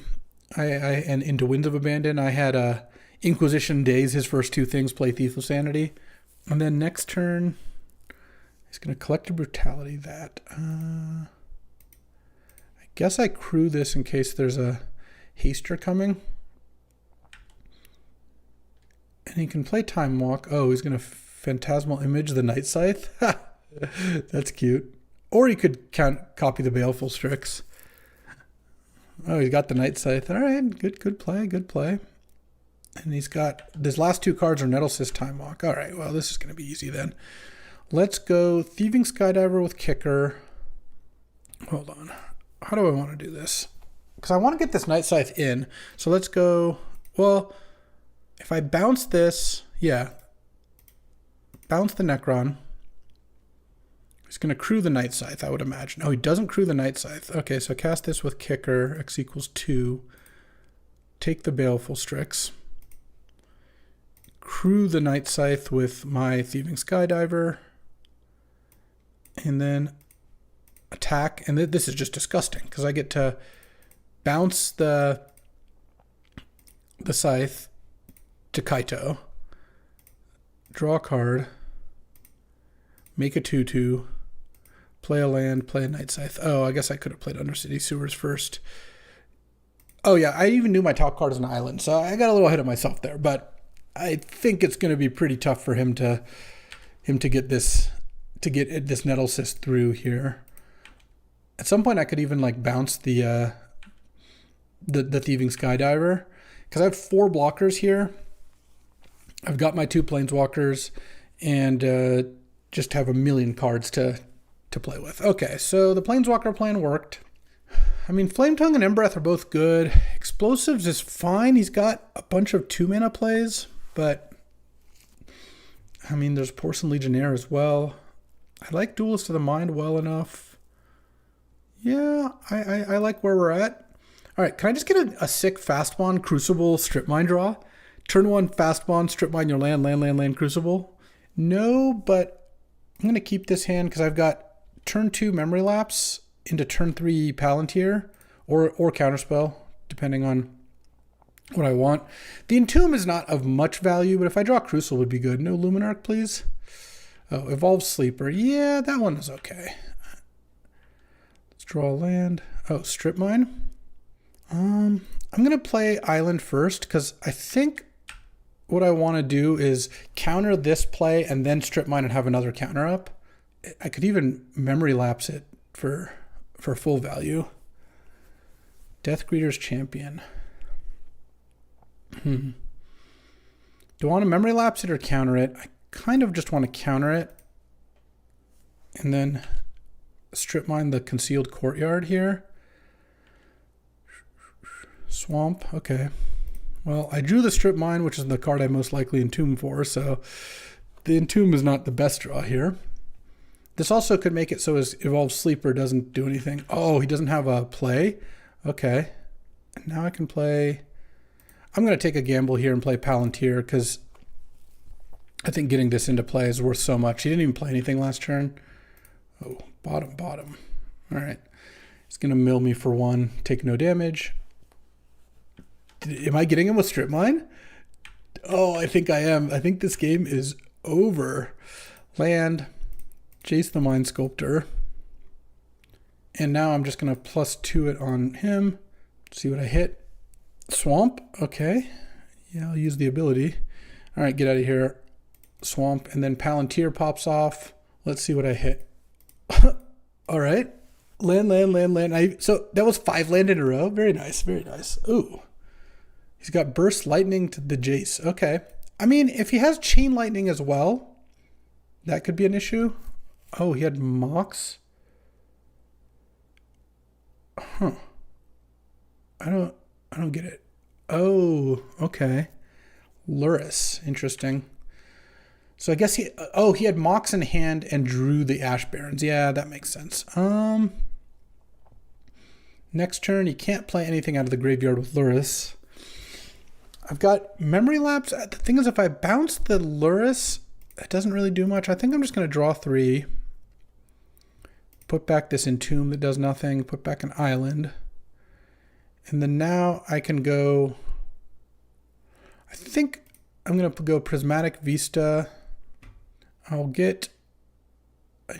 Speaker 1: and into Winds of Abandon. I had Inquisition Days, his first 2 things, play Thief of Sanity. And then next turn, he's going to Collective Brutality that. I guess I crew this in case there's a Haster coming. And he can play Time Walk. Oh, he's going to Phantasmal Image the Night Scythe. That's cute. Or he could copy the Baleful Strix. Oh, he's got the Night Scythe. All right, good play, good play. And he's got, his last 2 cards are Nettlecyst Time Walk. All right, well, this is going to be easy then. Let's go Thieving Skydiver with Kicker. Hold on. How do I want to do this? Because I want to get this Night Scythe in. So let's go, well, if I bounce this, yeah, bounce the Necron. He's going to crew the Night Scythe, I would imagine. Oh, he doesn't crew the Night Scythe. Okay, so cast this with Kicker, X equals 2. Take the Baleful Strix. Crew the Night Scythe with my Thieving Skydiver. And then attack. And this is just disgusting, because I get to bounce the Scythe to Kaito. Draw a card. Make a 2/2. Play a land, play a Night Scythe. Oh, I guess I could have played Undercity Sewers first. Oh yeah, I even knew my top card is an island, so I got a little ahead of myself there. But I think it's going to be pretty tough for him to get this Nettlecyst through here. At some point, I could even like bounce the Thieving Skydiver, because I have 4 blockers here. I've got my 2 Planeswalkers, and just have a million cards to play with. Okay, so the Planeswalker plan worked. I mean, Flame Tongue and Embereth are both good. Explosives is fine. He's got a bunch of 2-mana plays, but I mean, there's Porcelain Legionnaire as well. I like Duelist of the Mind well enough. Yeah, I like where we're at. All right, can I just get a sick Fast Bond Crucible Strip Mine draw? Turn 1 Fast Bond, Strip Mine your land, Crucible. No, but I'm going to keep this hand because I've got turn 2 Memory Lapse into turn 3 Palantir or Counterspell, depending on what I want. The Entomb is not of much value, but if I draw Crucible would be good. No Luminarch, please. Oh, Evolved Sleeper. Yeah, that one is okay. Let's draw a land. Oh, Strip Mine. I'm going to play Island first because I think what I want to do is counter this play and then Strip Mine and have another counter up. I could even Memory Lapse it for full value. Deathgreeter's Champion. Do I want to Memory Lapse it or counter it? I kind of just want to counter it. And then Strip Mine the Concealed Courtyard here. Swamp, okay. Well, I drew the Strip Mine, which is the card I most likely Entomb for, so the Entomb is not the best draw here. This also could make it so his Evolved Sleeper doesn't do anything. Oh, he doesn't have a play? Okay. Now I can play... I'm going to take a gamble here and play Palantir because I think getting this into play is worth so much. He didn't even play anything last turn. Oh, bottom. All right. He's going to mill me for 1, take no damage. Am I getting him with Strip Mine? Oh, I think I am. I think this game is over. Land, Jace the Mind Sculptor. And now I'm just going to +2 it on him. See what I hit. Swamp. Okay. Yeah, I'll use the ability. All right, get out of here. Swamp. And then Palantir pops off. Let's see what I hit. All right. Land. So that was 5 land in a row. Very nice. Very nice. Ooh. He's got Burst Lightning to the Jace. Okay. I mean, if he has Chain Lightning as well, that could be an issue. Oh, he had Mox. Huh. I don't get it. Oh, okay. Luris. Interesting. So I guess he had Mox in hand and drew the Ash Barrens. Yeah, that makes sense. Next turn, he can't play anything out of the graveyard with Luris. I've got Memory Lapse. The thing is, if I bounce the Luris, it doesn't really do much. I think I'm just going to draw 3. Put back this Entomb that does nothing. Put back an Island. And then now I can go... I think I'm going to go Prismatic Vista. I'll get... I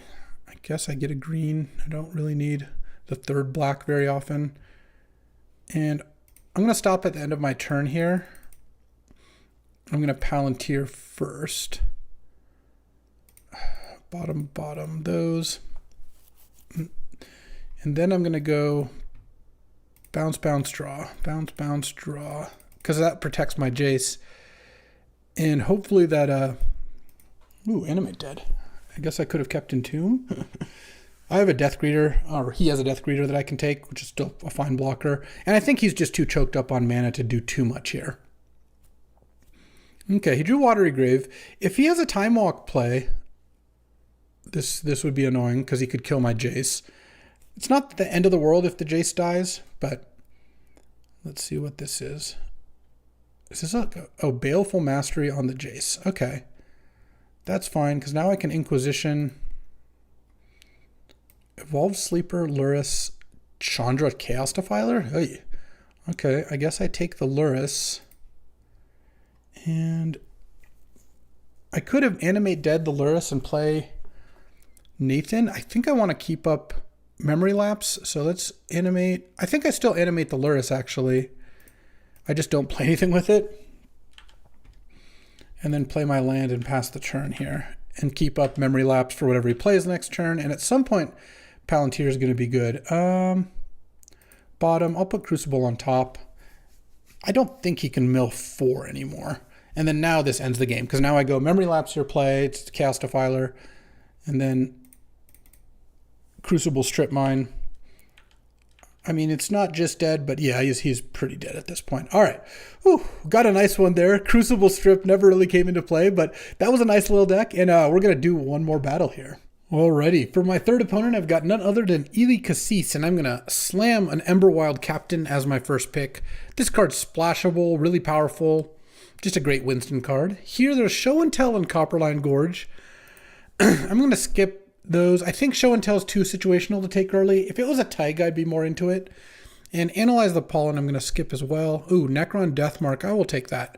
Speaker 1: guess I get a green. I don't really need the 3rd black very often. And I'm going to stop at the end of my turn here. I'm going to Palantir first. Bottom, those. And then I'm going to go bounce, draw. Bounce, draw. Because that protects my Jace. And hopefully that... Ooh, Animate Dead. I guess I could have kept Entomb. I have a Death Greeter, or he has a Death Greeter that I can take, which is still a fine blocker. And I think he's just too choked up on mana to do too much here. Okay, he drew Watery Grave. If he has a Time Walk play, this would be annoying because he could kill my Jace. It's not the end of the world if the Jace dies, but let's see what this is. Is this Baleful Mastery on the Jace? Okay. That's fine, because now I can Inquisition... Evolved Sleeper, Luris, Chandra, Chaos Defiler? Hey. Okay, I guess I take the Luris. And I could have Animate Dead the Luris and play Nathan. I think I want to keep up Memory Lapse, so let's animate. I think I still animate the Luris, actually. I just don't play anything with it. And then play my land and pass the turn here. And keep up Memory Lapse for whatever he plays next turn. And at some point... Palantir is going to be good. Bottom, I'll put Crucible on top. I don't think he can mill 4 anymore. And then now this ends the game, because now I go Memory Lapse your play, it's Chaos Defiler, and then Crucible Strip Mine. I mean, it's not just dead, but yeah, he's pretty dead at this point. All right. Whew, got a nice one there. Crucible Strip never really came into play, but that was a nice little deck, and we're going to do one more battle here. Alrighty, for my third opponent, I've got none other than Eli Cassis, and I'm going to slam an Emberwild Captain as my first pick. This card's splashable, really powerful, just a great Winston card. Here, there's Show and Tell and Copperline Gorge. I'm going to skip those. I think Show and Tell is too situational to take early. If it was a Taiga, I'd be more into it. And Analyze the Pollen, I'm going to skip as well. Ooh, Necron Deathmark, I will take that.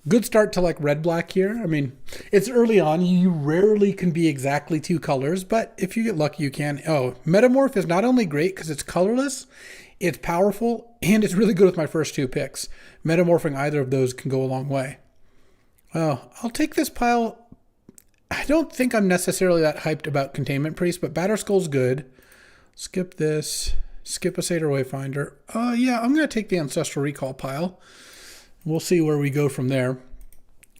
Speaker 1: Good start to like red-black here. I mean, it's early on. You rarely can be exactly 2 colors, but if you get lucky, you can. Oh, Metamorph is not only great because it's colorless, it's powerful, and it's really good with my first 2 picks. Metamorphing either of those can go a long way. Oh, I'll take this pile. I don't think I'm necessarily that hyped about Containment Priest, but Batterskull's good. Skip this. Skip a Satyr Wayfinder. Yeah, I'm going to take the Ancestral Recall pile. We'll see where we go from there.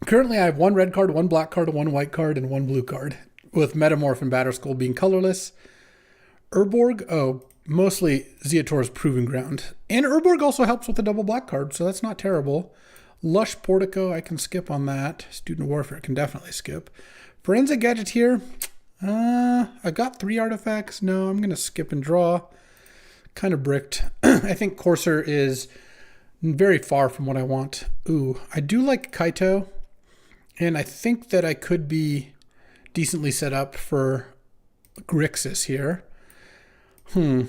Speaker 1: Currently, I have 1 red card, 1 black card, 1 white card, and 1 blue card, with Metamorph and Batterskull being colorless. Urborg, mostly Zeator's Proving Ground. And Urborg also helps with the double black card, so that's not terrible. Lush Portico, I can skip on that. Student Warfare can definitely skip. Forensic Gadgeteer, I got 3 artifacts. No, I'm going to skip and draw. Kind of bricked. I think Courser is... very far from what I want. Ooh, I do like Kaito, and I think that I could be decently set up for Grixis here. I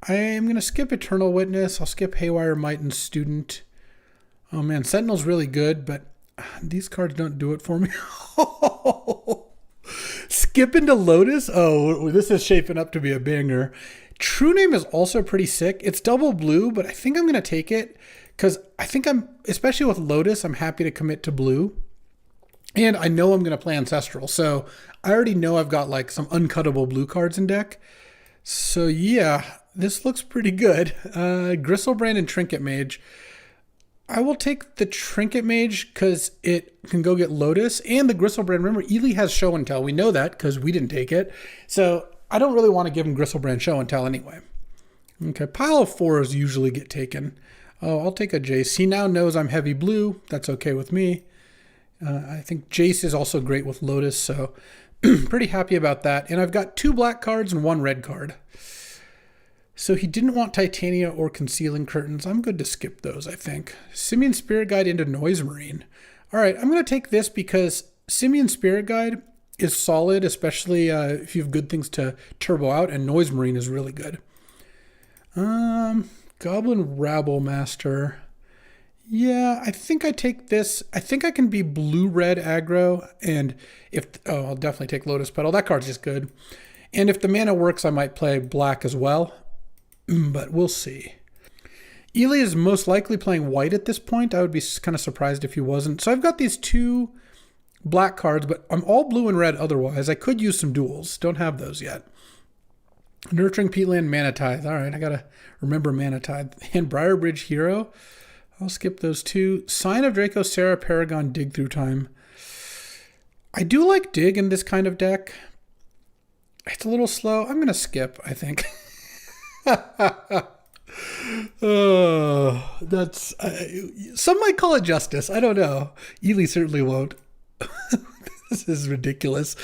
Speaker 1: am going to skip Eternal Witness. I'll skip Haywire Might and Student. Oh man, Sentinel's really good, but these cards don't do it for me. Skip into Lotus? Oh, this is shaping up to be a banger. True Name is also pretty sick. It's double blue, but I think I'm going to take it because I think especially with Lotus, I'm happy to commit to blue. And I know I'm going to play Ancestral, so I already know I've got like some uncuttable blue cards in deck. So yeah, this looks pretty good. Gristlebrand and Trinket Mage. I will take the Trinket Mage because it can go get Lotus and the Gristlebrand. Remember, Ely has Show and Tell. We know that because we didn't take it. So I don't really want to give him Gristlebrand Show and Tell anyway. Okay, pile of 4s usually get taken. Oh, I'll take a Jace. He now knows I'm heavy blue. That's okay with me. I think Jace is also great with Lotus, so pretty happy about that. And I've got 2 black cards and 1 red card. So he didn't want Titania or Concealing Curtains. I'm good to skip those, I think. Simian Spirit Guide into Noise Marine. All right, I'm going to take this because Simian Spirit Guide is solid, especially if you have good things to turbo out, and Noise Marine is really good. Goblin Rabble Master. Yeah, I think I take this. I think I can be blue-red aggro, and I'll definitely take Lotus Petal. That card's just good. And if the mana works, I might play black as well. But we'll see. Ely is most likely playing white at this point. I would be kind of surprised if he wasn't. So I've got these 2 black cards, but I'm all blue and red otherwise. I could use some duels. Don't have those yet. Nurturing Peatland, Mana Tithe. All right, I got to remember Mana Tithe. And Briarbridge Hero. I'll skip those 2. Sign of Draco, Sarah, Paragon, Dig Through Time. I do like Dig in this kind of deck. It's a little slow. I'm going to skip, I think. That's some might call it justice. I don't know. Ely certainly won't. This is ridiculous.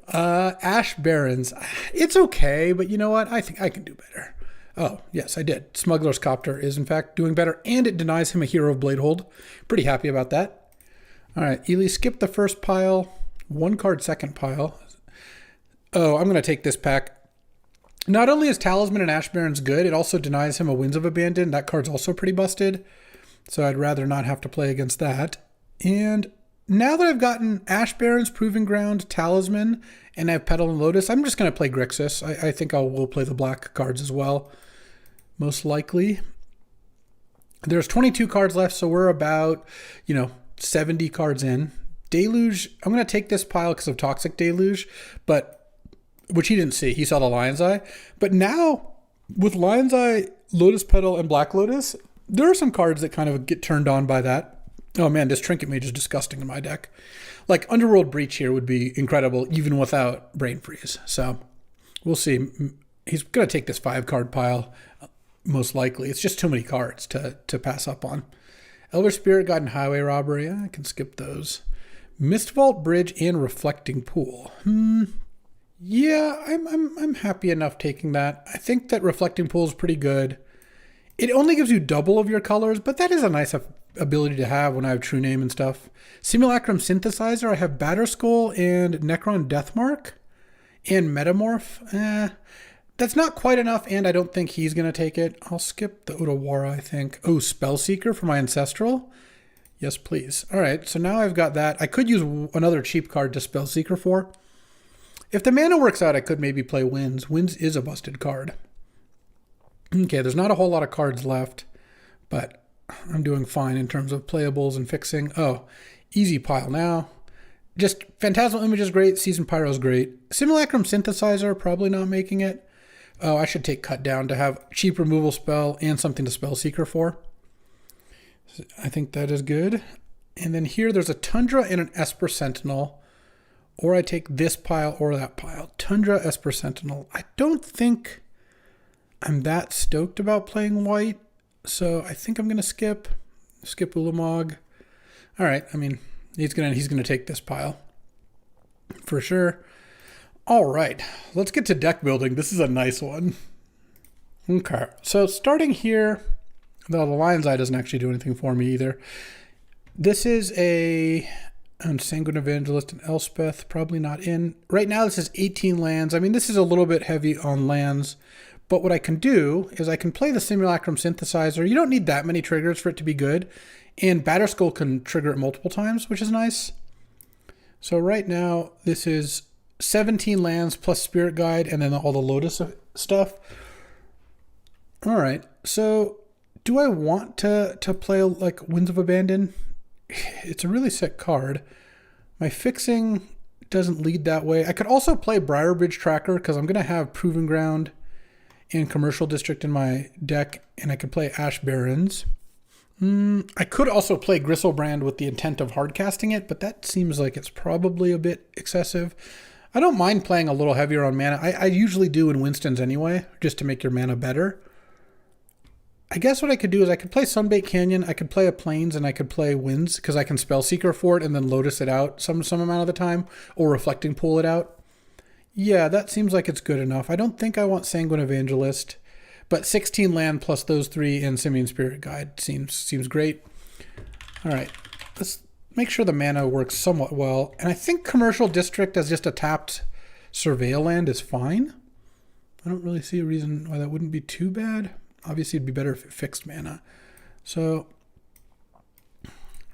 Speaker 1: Ash Barons. It's okay, but you know what? I think I can do better. Oh, yes, I did. Smuggler's Copter is in fact doing better, and it denies him a Hero of Bladehold. Pretty happy about that. All right, Ely, skip the first pile. 1 card second pile. Oh, I'm going to take this pack. Not only is Talisman and Ash Barons good, it also denies him a Winds of Abandon. That card's also pretty busted, so I'd rather not have to play against that. And now that I've gotten Ash Barons, Proving Ground, Talisman, and I have Petal and Lotus, I'm just going to play Grixis. I think will play the black cards as well, most likely. There's 22 cards left, so we're about, 70 cards in. Deluge, I'm going to take this pile because of Toxic Deluge, which he didn't see. He saw the Lion's Eye. But now, with Lion's Eye, Lotus Petal, and Black Lotus, there are some cards that kind of get turned on by that. Oh man, this Trinket Mage is disgusting in my deck. Like, Underworld Breach here would be incredible, even without Brain Freeze. So, we'll see. He's going to take this 5-card pile, most likely. It's just too many cards to pass up on. Elder Spirit Guide and Highway Robbery. I can skip those. Mistvault Bridge and Reflecting Pool. Yeah, I'm happy enough taking that. I think that Reflecting Pool is pretty good. It only gives you double of your colors, but that is a nice ability to have when I have True Name and stuff. Simulacrum Synthesizer, I have Batterskull and Necron Deathmark and Metamorph. That's not quite enough, and I don't think he's going to take it. I'll skip the Otawara, I think. Oh, Spellseeker for my Ancestral? Yes, please. All right, so now I've got that. I could use another cheap card to Spellseeker for. If the mana works out, I could maybe play Winds. Winds is a busted card. Okay, there's not a whole lot of cards left, but I'm doing fine in terms of playables and fixing. Oh, easy pile now. Just Phantasmal Image is great. Seasoned Pyro is great. Simulacrum Synthesizer, probably not making it. Oh, I should take Cut Down to have cheap removal spell and something to Spellseeker for. I think that is good. And then here there's a Tundra and an Esper Sentinel. Or I take this pile or that pile. Tundra, Esper Sentinel. I don't think I'm that stoked about playing white. So I think I'm going to skip Ulamog. All right. I mean, he's gonna take this pile for sure. All right. Let's get to deck building. This is a nice one. Okay. So starting here, though the Lion's Eye doesn't actually do anything for me either. This is a Sanguine Evangelist and Elspeth, probably not in. Right now this is 18 lands. I mean, this is a little bit heavy on lands, but what I can do is I can play the Simulacrum Synthesizer. You don't need that many triggers for it to be good. And Batterskull can trigger it multiple times, which is nice. So right now, this is 17 lands plus Spirit Guide and then all the Lotus stuff. All right, so do I want to play like Winds of Abandon? It's a really sick card. My fixing doesn't lead that way. I could also play Briarbridge Tracker because I'm going to have Proving Ground and Commercial District in my deck, and I could play Ash Barrens. I could also play Gristlebrand with the intent of hardcasting it, but that seems like it's probably a bit excessive. I don't mind playing a little heavier on mana. I usually do in Winston's anyway, just to make your mana better. I guess what I could do is I could play Sunbait Canyon, I could play a Plains, and I could play Winds, because I can Spellseeker for it and then Lotus it out some amount of the time, or Reflecting Pool it out. Yeah, that seems like it's good enough. I don't think I want Sanguine Evangelist, but 16 land plus those 3 and Simian Spirit Guide seems great. All right, let's make sure the mana works somewhat well. And I think Commercial District as just a tapped Surveil land is fine. I don't really see a reason why that wouldn't be too bad. Obviously, it'd be better if it fixed mana. So,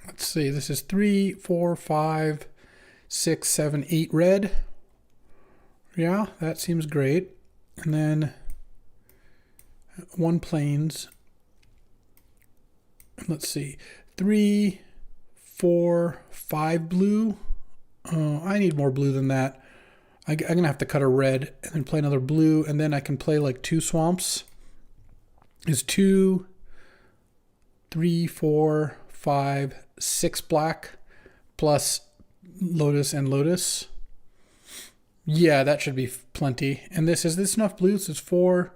Speaker 1: let's see. This is 3, 4, 5, 6, 7, 8 red. Yeah, that seems great. And then 1 Plains. Let's see. 3, 4, 5 blue. Oh, I need more blue than that. I'm going to have to cut a red and then play another blue. And then I can play like 2 swamps. Is 2, 3, 4, 5, 6 black plus Lotus and Lotus. Yeah, that should be plenty. And is this enough blue? So it's 4,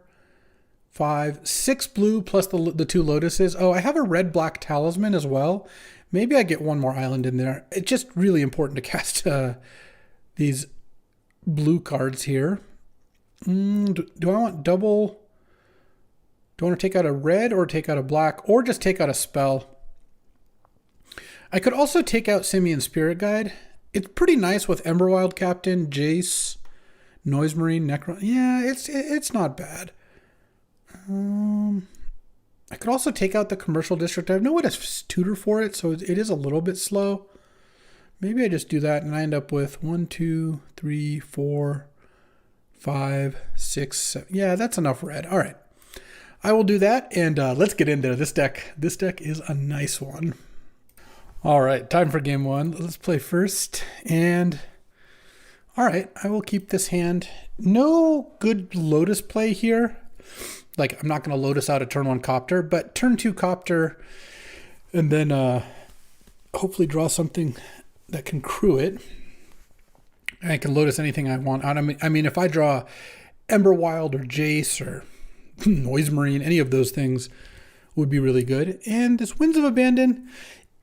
Speaker 1: 5, 6 blue plus the 2 Lotuses. Oh, I have a red-black Talisman as well. Maybe I get 1 more island in there. It's just really important to cast these blue cards here. Do I want double? Do I want to take out a red or take out a black or just take out a spell? I could also take out Simian Spirit Guide. It's pretty nice with Emberwild Captain, Jace, Noise Marine, Necron. Yeah, it's not bad. I could also take out the Commercial District. I have no way to tutor for it, so it is a little bit slow. Maybe I just do that and I end up with 1, 2, 3, 4, 5, 6, 7. Yeah, that's enough red. All right. I will do that, and let's get into this deck. This deck is a nice one. All right, time for game 1. Let's play first, and all right, I will keep this hand. No good Lotus play here. Like, I'm not going to Lotus out a turn 1 Copter, but turn 2 Copter, and then hopefully draw something that can crew it. I can Lotus anything I want out. I mean, if I draw Emberwild or Jace or Noise Marine, any of those things would be really good. And this Winds of Abandon,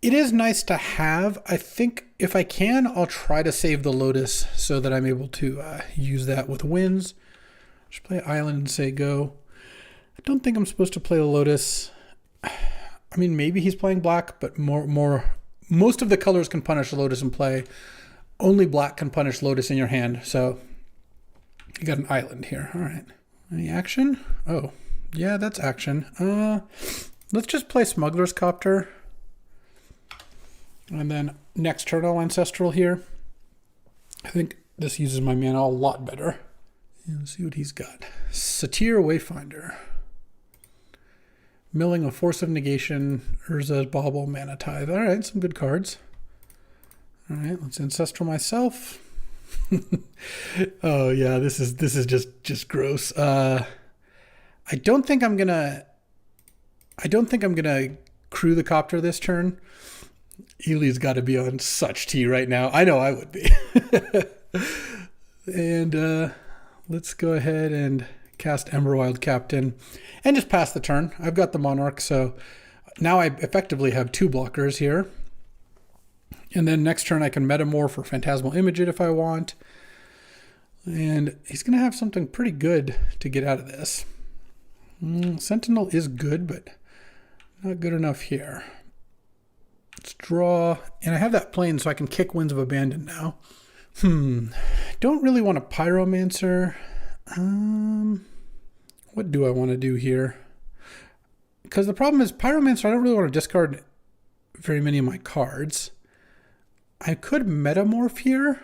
Speaker 1: it is nice to have. I think if I can, I'll try to save the Lotus so that I'm able to use that with Winds. Just play Island and say go. I don't think I'm supposed to play the Lotus. I mean, maybe he's playing black, but most of the colors can punish Lotus in play. Only black can punish Lotus in your hand. So you got an island here. All right. Any action? Oh, yeah, that's action. Let's just play Smuggler's Copter. And then next turn I'll Ancestral here. I think this uses my mana a lot better. Let's see what he's got. Satyr Wayfinder. Milling a Force of Negation. Urza's Bauble, Mana Tithe. All right, some good cards. All right, let's Ancestral myself. Oh yeah, this is just gross. I don't think I'm gonna crew the Copter this turn. Ely's got to be on such tea right now. I know I would be. And let's go ahead and cast Emberwild Captain and just pass the turn. I've got the Monarch, so now I effectively have 2 blockers here. And then next turn I can Metamorph or Phantasmal Image it if I want. And he's going to have something pretty good to get out of this. Sentinel is good, but not good enough here. Let's draw. And I have that plane so I can kick Winds of Abandon now. Don't really want a Pyromancer. What do I want to do here? Because the problem is Pyromancer, I don't really want to discard very many of my cards. I could Metamorph here.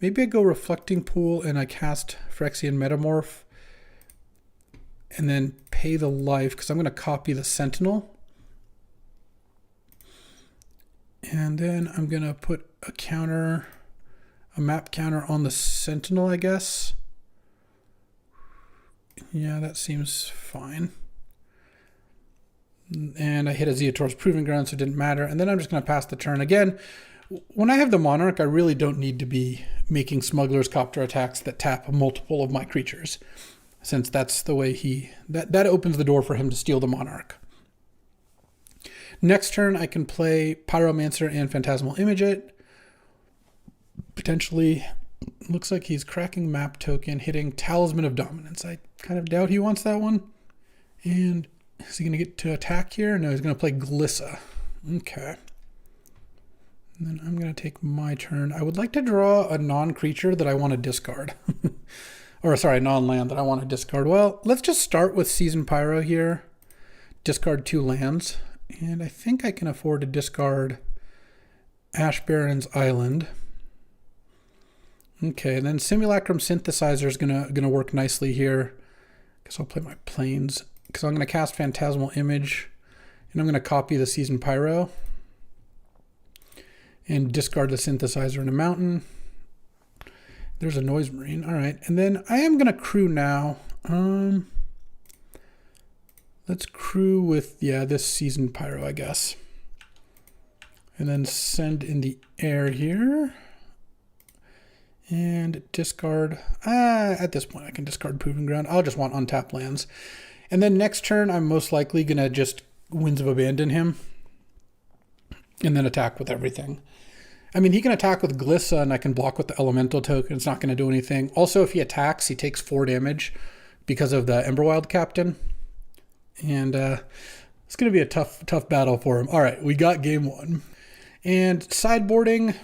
Speaker 1: Maybe I go Reflecting Pool and I cast Phyrexian Metamorph and then pay the life because I'm going to copy the Sentinel. And then I'm going to put a map counter on the Sentinel, I guess. Yeah, that seems fine. And I hit a Zeotor's Proving Ground, so it didn't matter. And then I'm just going to pass the turn. Again, when I have the Monarch, I really don't need to be making Smuggler's Copter attacks that tap multiple of my creatures, since that's the way that opens the door for him to steal the Monarch. Next turn, I can play Pyromancer and Phantasmal Image it. Potentially, looks like he's cracking Map Token, hitting Talisman of Dominance. I kind of doubt he wants that one. And is he going to get to attack here? No, he's going to play Glissa. Okay. And then I'm going to take my turn. I would like to draw a non-creature that I want to discard. Or sorry, non-land that I want to discard. Well, let's just start with Season Pyro here. Discard 2 lands. And I think I can afford to discard Ash Baron's Island. Okay, and then Simulacrum Synthesizer is gonna work nicely here. Guess I'll play my Plains because I'm gonna cast Phantasmal Image, and I'm gonna copy the Season Pyro and discard the Synthesizer in a mountain. There's a Noise Marine. All right, and then I am gonna crew now. Let's crew with, this Season Pyro, I guess. And then send in the air here. And discard. At this point, I can discard Proving Ground. I'll just want untapped lands. And then next turn, I'm most likely going to just Winds of Abandon him. And then attack with everything. I mean, he can attack with Glissa, and I can block with the Elemental token. It's not going to do anything. Also, if he attacks, he takes 4 damage because of the Emberwild Captain. And it's going to be a tough battle for him. All right, we got game 1. And sideboarding,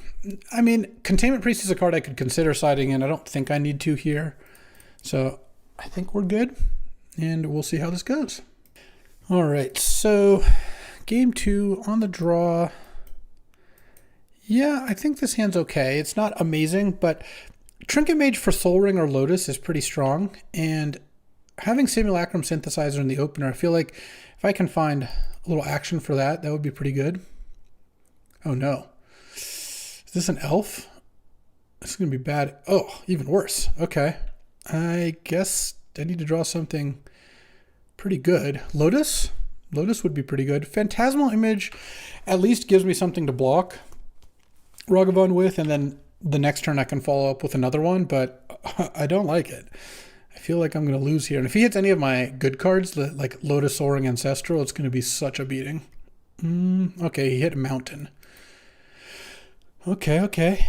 Speaker 1: I mean, Containment Priest is a card I could consider siding in. I don't think I need to here. So I think we're good. And we'll see how this goes. All right, so game 2 on the draw. Yeah, I think this hand's okay. It's not amazing, but Trinket Mage for Soul Ring or Lotus is pretty strong. And having Simulacrum Synthesizer in the opener, I feel like if I can find a little action for that, that would be pretty good. Oh no. Is this an elf? This is going to be bad. Oh, even worse. Okay. I guess I need to draw something pretty good. Lotus? Lotus would be pretty good. Phantasmal Image at least gives me something to block Ragavan with, and then the next turn I can follow up with another one, but I don't like it. I feel like I'm going to lose here. And if he hits any of my good cards, like Lotus, Soaring, Ancestral, it's going to be such a beating. Okay, he hit a mountain. Okay.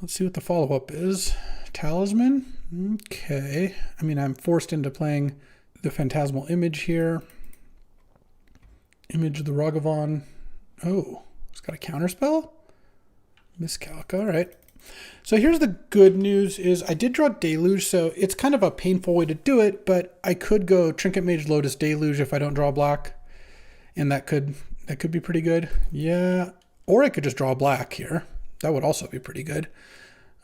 Speaker 1: Let's see what the follow-up is. Talisman? Okay. I mean, I'm forced into playing the Phantasmal Image here. Image of the Ragavan. Oh, it's got a counterspell? Miscalc, all right. So here's the good news is I did draw Deluge, so it's kind of a painful way to do it, but I could go Trinket Mage, Lotus, Deluge if I don't draw black. And that could be pretty good. Yeah. Or I could just draw black here. That would also be pretty good.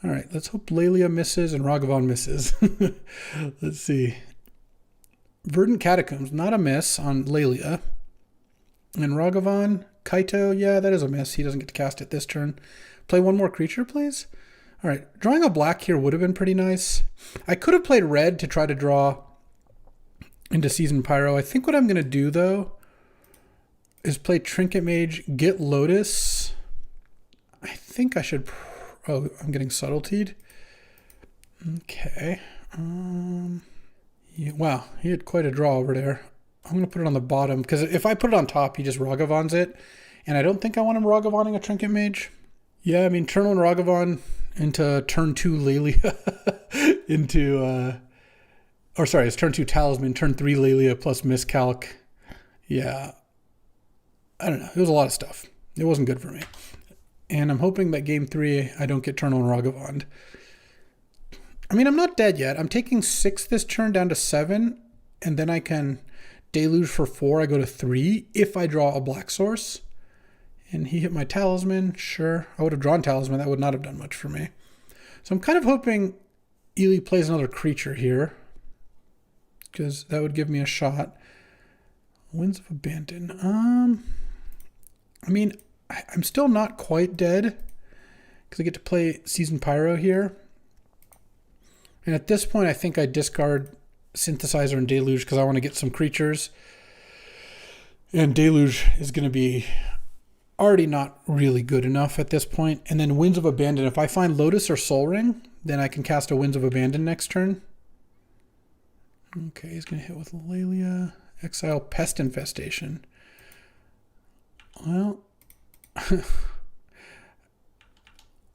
Speaker 1: All right, let's hope Lelia misses and Ragavan misses. Let's see. Verdant Catacombs, not a miss on Lelia. And Ragavan, Kaito, yeah, that is a miss. He doesn't get to cast it this turn. Play one more creature, please. All right, drawing a black here would have been pretty nice. I could have played red to try to draw into Season Pyro. I think what I'm going to do, though, is play Trinket Mage, get Lotus. I think I should... Oh, I'm getting Subtletied. Okay. Yeah, wow, he had quite a draw over there. I'm going to put it on the bottom, because if I put it on top, he just Ragavans it. And I don't think I want him Ragavaning a Trinket Mage. Yeah, I mean, turn 1 Ragavan into turn 2 Lelia into... Or sorry, it's turn 2 Talisman, turn 3 Lelia plus Miscalc. Yeah. I don't know. It was a lot of stuff. It wasn't good for me. And I'm hoping that game 3, I don't get turn 1 Ragavand. I mean, I'm not dead yet. I'm taking 6 this turn down to 7. And then I can Deluge for 4. I go to 3 if I draw a black source. And he hit my talisman. Sure. I would have drawn talisman. That would not have done much for me. So I'm kind of hoping Ely plays another creature here, because that would give me a shot. Winds of Abandon. I mean, I'm still not quite dead, because I get to play Seasoned Pyro here. And at this point, I think I discard Synthesizer and Deluge because I want to get some creatures. And Deluge is going to be already not really good enough at this point. And then Winds of Abandon. If I find Lotus or Soul Ring, then I can cast a Winds of Abandon next turn. Okay, he's going to hit with Lelia. Exile Pest Infestation. Well,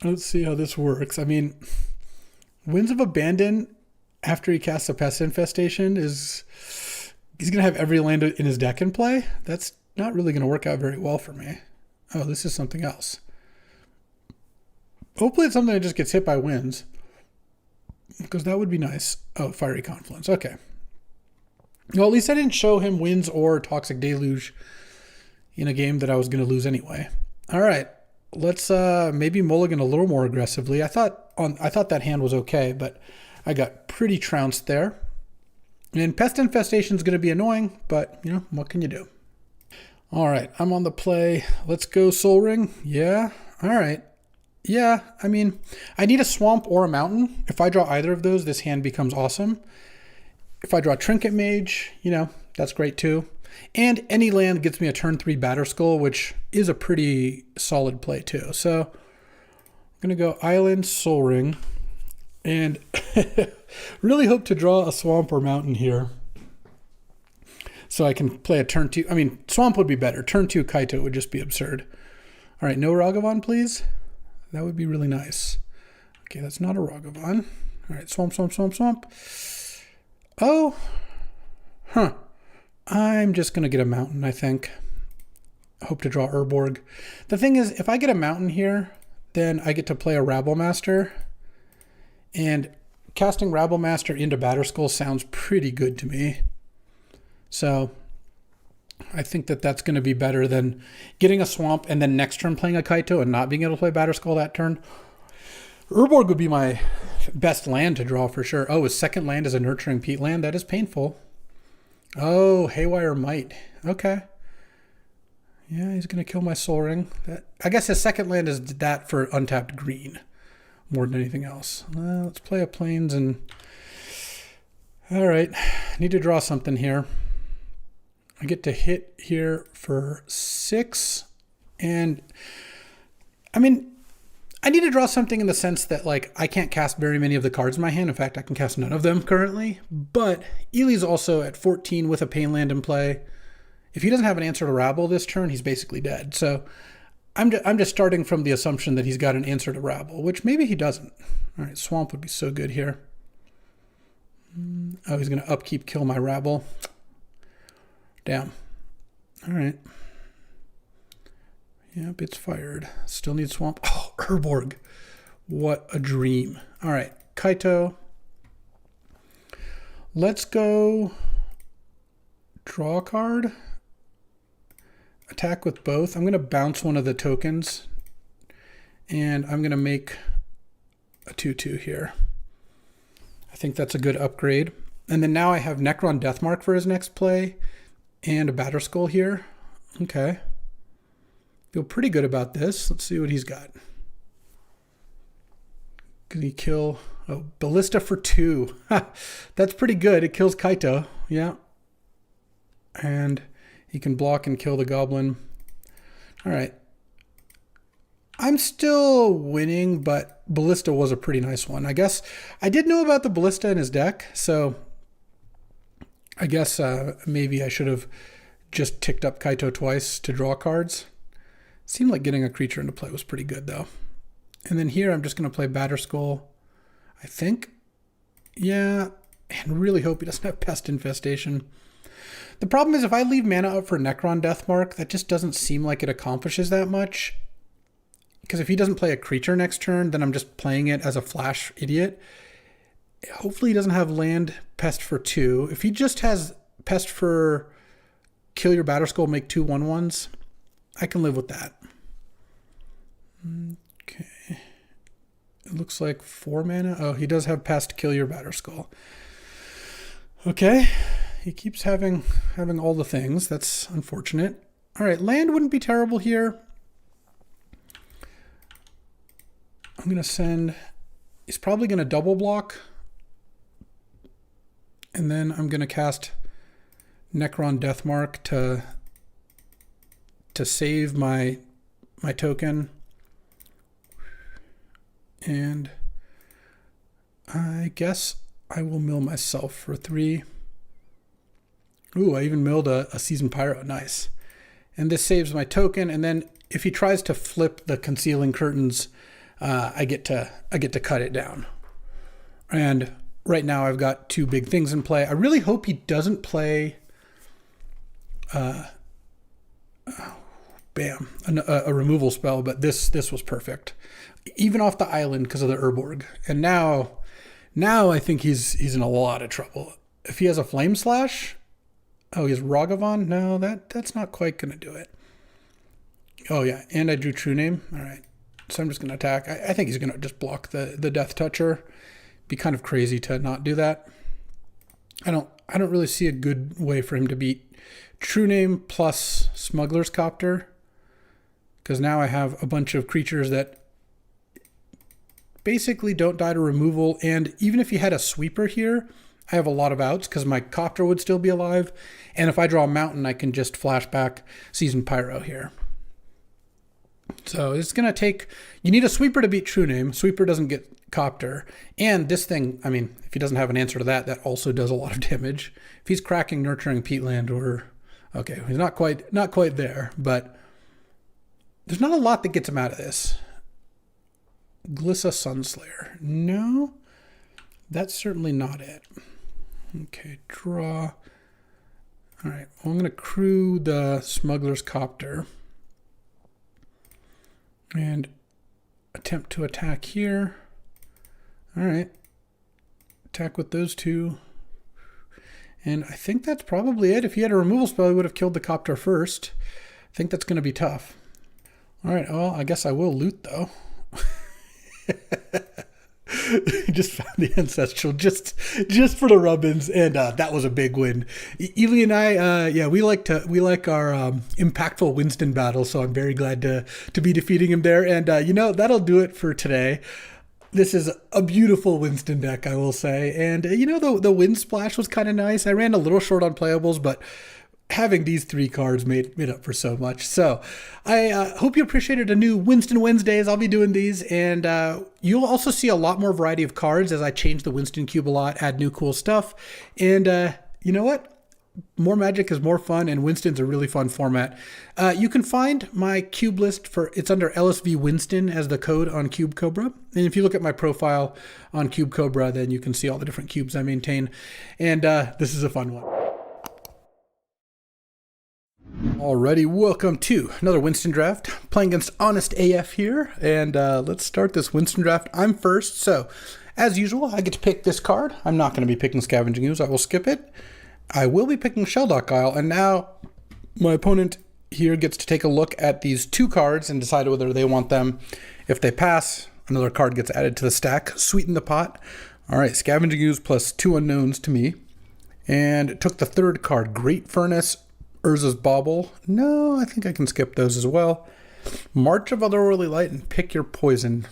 Speaker 1: let's see how this works. I mean, Winds of Abandon, after he casts a Pest Infestation, he's going to have every land in his deck in play. That's not really going to work out very well for me. Oh, this is something else. Hopefully it's something that just gets hit by winds, because that would be nice. Oh, Fiery Confluence. Okay. Well, at least I didn't show him winds or Toxic Deluge in a game that I was going to lose anyway. All right. Let's maybe mulligan a little more aggressively. I thought that hand was okay, but I got pretty trounced there. And Pest Infestation is going to be annoying, but, you know, what can you do? All right, I'm on the play. Let's go Soul Ring. Yeah, all right. Yeah, I mean, I need a Swamp or a Mountain. If I draw either of those, this hand becomes awesome. If I draw Trinket Mage, you know, that's great too. And any land gets me a turn 3 Batterskull, which is a pretty solid play too. So I'm going to go Island, Soul Ring, and really hope to draw a Swamp or Mountain here, so I can play a turn 2. I mean, Swamp would be better. Turn 2 Kaito would just be absurd. All right, no Ragavan, please. That would be really nice. Okay, that's not a Ragavan. All right, Swamp, Swamp, Swamp, Swamp. Oh, huh. I'm just going to get a Mountain, I think. I hope to draw Urborg. The thing is, if I get a Mountain here, then I get to play a Rabblemaster. And casting Rabblemaster into Batterskull sounds pretty good to me. So I think that that's going to be better than getting a Swamp and then next turn playing a Kaito and not being able to play Batterskull that turn. Urborg would be my best land to draw for sure. Oh, his second land is a Nurturing Peat land. That is painful. Oh, Haywire Might. Okay. Yeah, he's going to kill my Soul Ring. I guess his second land is that for untapped green more than anything else. Let's play a Plains and... All right. Need to draw something here. I get to hit here for 6. And, I mean, I need to draw something in the sense that, like, I can't cast very many of the cards in my hand. In fact, I can cast none of them currently. But Ely's also at 14 with a Pain land in play. If he doesn't have an Answer to Rabble this turn, he's basically dead. So I'm just starting from the assumption that he's got an Answer to Rabble, which maybe he doesn't. All right, Swamp would be so good here. Oh, he's going to upkeep, kill my Rabble. Damn. All right. Yep, it's fired. Still need Swamp. Oh, Urborg. What a dream. All right, Kaito. Let's go draw a card. Attack with both. I'm going to bounce one of the tokens. And I'm going to make a 2/2 here. I think that's a good upgrade. And then now I have Necron Deathmark for his next play. And a Batterskull here. Okay. Feel pretty good about this. Let's see what he's got. Can he kill... Oh, Ballista for 2. That's pretty good. It kills Kaito. Yeah. And he can block and kill the Goblin. All right. I'm still winning, but Ballista was a pretty nice one. I guess I did know about the Ballista in his deck, so... I guess maybe I should have just ticked up Kaito twice to draw cards. Seemed like getting a creature into play was pretty good, though. And then here I'm just going to play Batterskull, I think. Yeah, and really hope he doesn't have Pest Infestation. The problem is if I leave mana up for Necron Deathmark, that just doesn't seem like it accomplishes that much. Because if he doesn't play a creature next turn, then I'm just playing it as a flash idiot. Hopefully he doesn't have land Pest for 2. If he just has Pest for kill your Batterskull, make 2/1/1s, I can live with that. Okay. It looks like 4 mana. Oh, he does have Pass to Kill Your Batterskull. Okay. He keeps having all the things. That's unfortunate. All right, land wouldn't be terrible here. I'm going to send... He's probably going to double block. And then I'm going to cast Necron Deathmark to save my token. And I guess I will mill myself for 3. Ooh, I even milled a Seasoned Pyro. Nice. And this saves my token. And then if he tries to flip the Concealing Curtains, I get to cut it down. And right now I've got 2 big things in play. I really hope he doesn't play a removal spell, but this was perfect. Even off the island because of the Urborg. And now I think he's in a lot of trouble. If he has a Flame Slash, oh, he has Ragavan? No, that's not quite going to do it. Oh, yeah, and I drew True Name. All right, so I'm just going to attack. I think he's going to just block the Death Toucher. Be kind of crazy to not do that. I don't really see a good way for him to beat True Name plus Smuggler's Copter, because now I have a bunch of creatures that basically don't die to removal, and even if he had a Sweeper here, I have a lot of outs because my Copter would still be alive, and if I draw a Mountain, I can just flashback Seasoned Pyro here. So it's going to take... You need a Sweeper to beat True Name. Sweeper doesn't get Copter. And this thing, I mean, if he doesn't have an answer to that, that also does a lot of damage. If he's cracking Nurturing Peatland or... Okay, he's not quite there, but there's not a lot that gets him out of this. Glissa Sunslayer. No, that's certainly not it. Okay, draw. All right, well, I'm going to crew the Smuggler's Copter and attempt to attack here. All right, attack with those 2. And I think that's probably it. If he had a removal spell, he would have killed the Copter first. I think that's going to be tough. All right, well, I guess I will loot, though. Just found the Ancestral just for the rubbins, and that was a big win. Ely and I, yeah, we like our impactful Winston battle, so I'm very glad to be defeating him there. And that'll do it for today. This is a beautiful Winston deck, I will say. And the Wind Splash was kind of nice. I ran a little short on playables, but having these 3 cards made up for so much. So I hope you appreciated a new Winston Wednesdays. I'll be doing these, and you'll also see a lot more variety of cards as I change the Winston cube a lot, add new cool stuff. And you know what? More Magic is more fun, and Winston's a really fun format. You can find my cube list it's under LSV Winston as the code on Cube Cobra. And if you look at my profile on Cube Cobra, then you can see all the different cubes I maintain. And this is a fun one. Alrighty, welcome to another Winston draft. Playing against Honest AF here, and let's start this Winston draft. I'm first, so as usual, I get to pick this card. I'm not going to be picking Scavenging Ooze. I will skip it. I will be picking Shelldock Isle, and now my opponent here gets to take a look at these 2 cards and decide whether they want them. If they pass, another card gets added to the stack. Sweeten the pot. All right, Scavenging Ooze plus 2 unknowns to me, and took the 3rd card, Great Furnace. Urza's Bauble. No, I think I can skip those as well. March of Otherworldly Light and Pick Your Poison.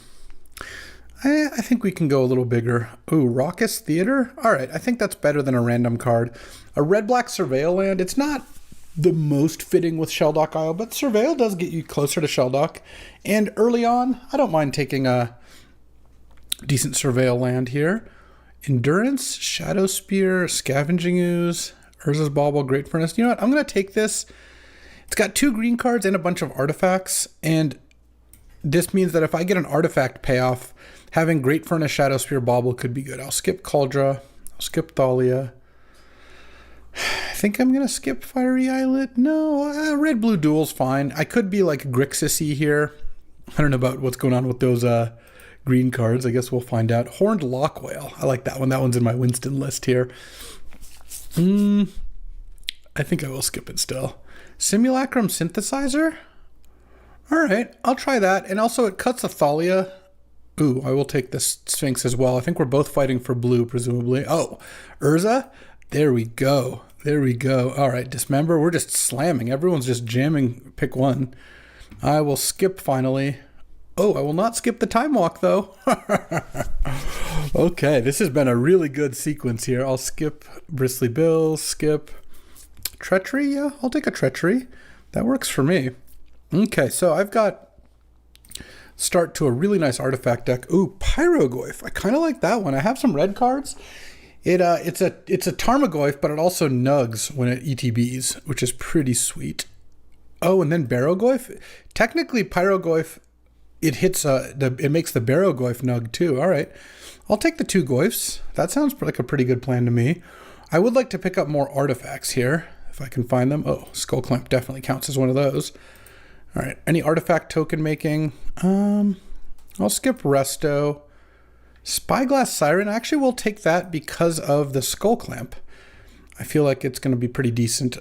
Speaker 1: I think we can go a little bigger. Ooh, Raucous Theater? All right, I think that's better than a random card. A red-black Surveil land. It's not the most fitting with Shelldock Isle, but Surveil does get you closer to Shelldock. And early on, I don't mind taking a decent Surveil land here. Endurance, Shadow Spear, Scavenging Ooze, Urza's Bauble, Great Furnace. You know what? I'm going to take this. It's got 2 green cards and a bunch of artifacts, and this means that if I get an artifact payoff, having Great Furnace, Shadow Spear, Bauble could be good. I'll skip Cauldra. I'll skip Thalia. I think I'm going to skip Fiery Islet. No, Red-Blue Duel's fine. I could be like Grixis-y here. I don't know about what's going on with those green cards. I guess we'll find out. Horned Lockwhale. I like that one. That one's in my Winston list here. I think I will skip it still. Simulacrum Synthesizer? All right, I'll try that. And also it cuts a Thalia. Ooh, I will take this Sphinx as well. I think we're both fighting for blue, presumably. Oh, Urza? There we go. There we go. All right, Dismember. We're just slamming. Everyone's just jamming. Pick one. I will skip finally. Oh, I will not skip the Time Walk, though. Okay, this has been a really good sequence here. I'll skip Bristly Bill, skip Treachery. Yeah, I'll take a Treachery. That works for me. Okay, so I've got start to a really nice artifact deck. Ooh, Pyrogoyf. I kind of like that one. I have some red cards. It's a Tarmogoyf, but it also nugs when it ETBs, which is pretty sweet. Oh, and then Barogoyf. Technically, Pyrogoyf, it hits it makes the Barogoyf nug too. All right, I'll take the 2 Goyfs. That sounds like a pretty good plan to me. I would like to pick up more artifacts here if I can find them. Oh, Skullclamp definitely counts as one of those. All right, any artifact token making? I'll skip Resto. Spyglass Siren, actually we'll take that because of the Skullclamp. I feel like it's going to be pretty decent.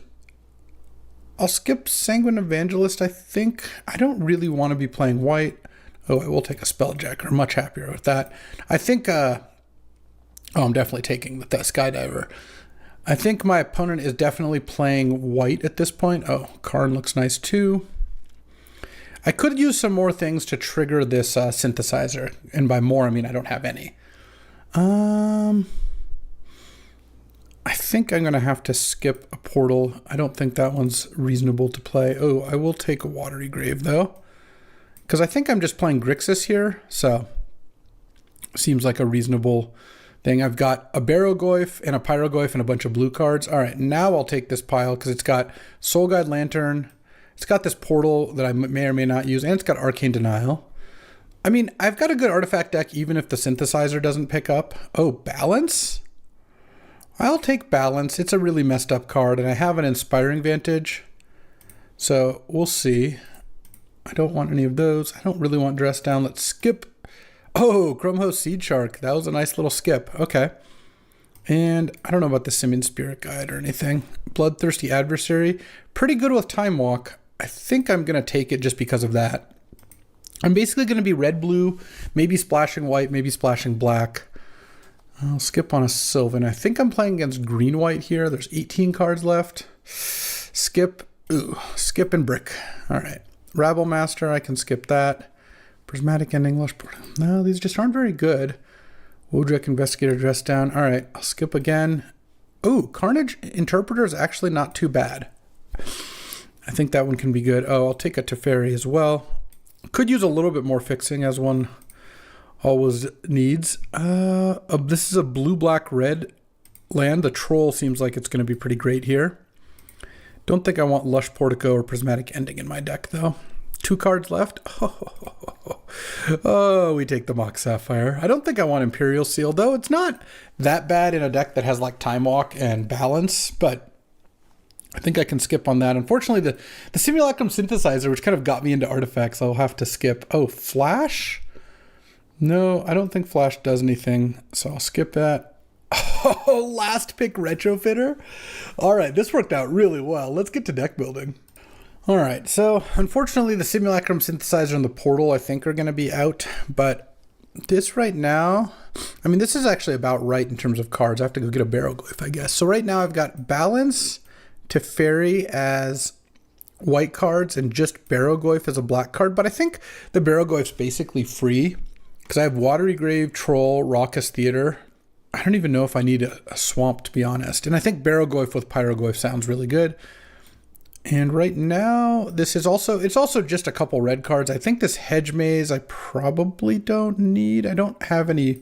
Speaker 1: I'll skip Sanguine Evangelist, I think. I don't really want to be playing white. Oh, I will take a Spelljacker. I'm much happier with that. I think, I'm definitely taking the Skydiver. I think my opponent is definitely playing white at this point. Oh, Karn looks nice too. I could use some more things to trigger this synthesizer. And by more, I mean I don't have any. I think I'm going to have to skip a portal. I don't think that one's reasonable to play. Oh, I will take a Watery Grave, though. Because I think I'm just playing Grixis here. So, seems like a reasonable thing. I've got a Barogoyf and a Pyrogoyf and a bunch of blue cards. All right, now I'll take this pile because it's got Soul Guide Lantern. It's got this portal that I may or may not use, and it's got Arcane Denial. I mean, I've got a good artifact deck even if the synthesizer doesn't pick up. Oh, Balance? I'll take Balance. It's a really messed up card, and I have an Inspiring Vantage. So, we'll see. I don't want any of those. I don't really want Dress Down. Let's skip. Oh, Chromho Seed Shark. That was a nice little skip. Okay. And I don't know about the Simian Spirit Guide or anything. Bloodthirsty Adversary. Pretty good with Time Walk. I think I'm going to take it just because of that. I'm basically going to be red-blue, maybe splashing white, maybe splashing black. I'll skip on a Sylvan. I think I'm playing against green-white here. There's 18 cards left. Skip. Ooh, skip and brick. All right. Rabble Master, I can skip that. Prismatic Ending, Lush. No, these just aren't very good. Wodrek Investigator, Dress Down. All right, I'll skip again. Ooh, Carnage Interpreter is actually not too bad. I think that one can be good. Oh, I'll take a Teferi as well. Could use a little bit more fixing as one always needs. This is a blue-black-red land. The Troll seems like it's going to be pretty great here. Don't think I want Lush Portico or Prismatic Ending in my deck, though. 2 cards left. Oh, we take the Mock Sapphire. I don't think I want Imperial Seal, though. It's not that bad in a deck that has like Time Walk and Balance, but I think I can skip on that. Unfortunately, the Simulacrum Synthesizer, which kind of got me into artifacts, I'll have to skip. Oh, Flash? No, I don't think Flash does anything, so I'll skip that. Oh, last pick Retrofitter? All right, this worked out really well. Let's get to deck building. All right, so unfortunately the Simulacrum Synthesizer and the Portal I think are going to be out, but this right now, I mean, this is actually about right in terms of cards. I have to go get a Barogoyf, I guess. So right now I've got Balance, Teferi as white cards, and just Barogoyf as a black card, but I think the Barogoyf's basically free because I have Watery Grave, Troll, Raucous Theater. I don't even know if I need a Swamp, to be honest. And I think Barogoyf with Pyrogoyf sounds really good. And right now, this is also, it's also just a couple red cards. I think this Hedge Maze I probably don't need. I don't have any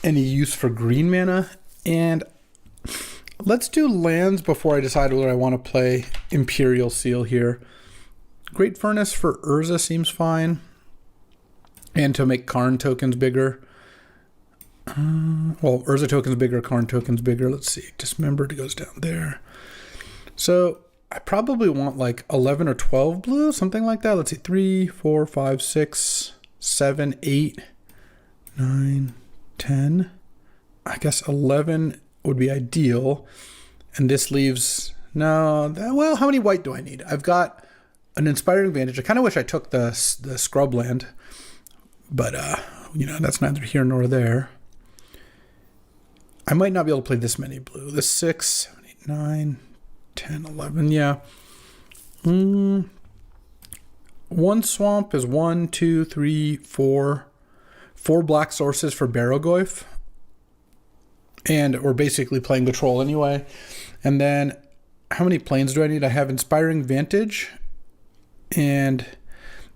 Speaker 1: use for green mana. And let's do lands before I decide whether I want to play Imperial Seal here. Great Furnace for Urza seems fine. And to make Karn tokens bigger. Well, Urza tokens bigger, Karn tokens bigger. Let's see. Dismembered goes down there. So I probably want like 11 or 12 blue, something like that. Let's see. 3, 4, 5, 6, 7, 8, 9, 10. I guess 11 would be ideal. And this leaves, no, well, how many white do I need? I've got an Inspiring Vantage. I kind of wish I took the scrub land, but that's neither here nor there. I might not be able to play this many blue. This 6, 7, 8, 9, 10, 11. Yeah. One swamp is 1, 2, 3, 4. 4 black sources for Barrogoyf. And we're basically playing the troll anyway. And then how many planes do I need? I have Inspiring Vantage. And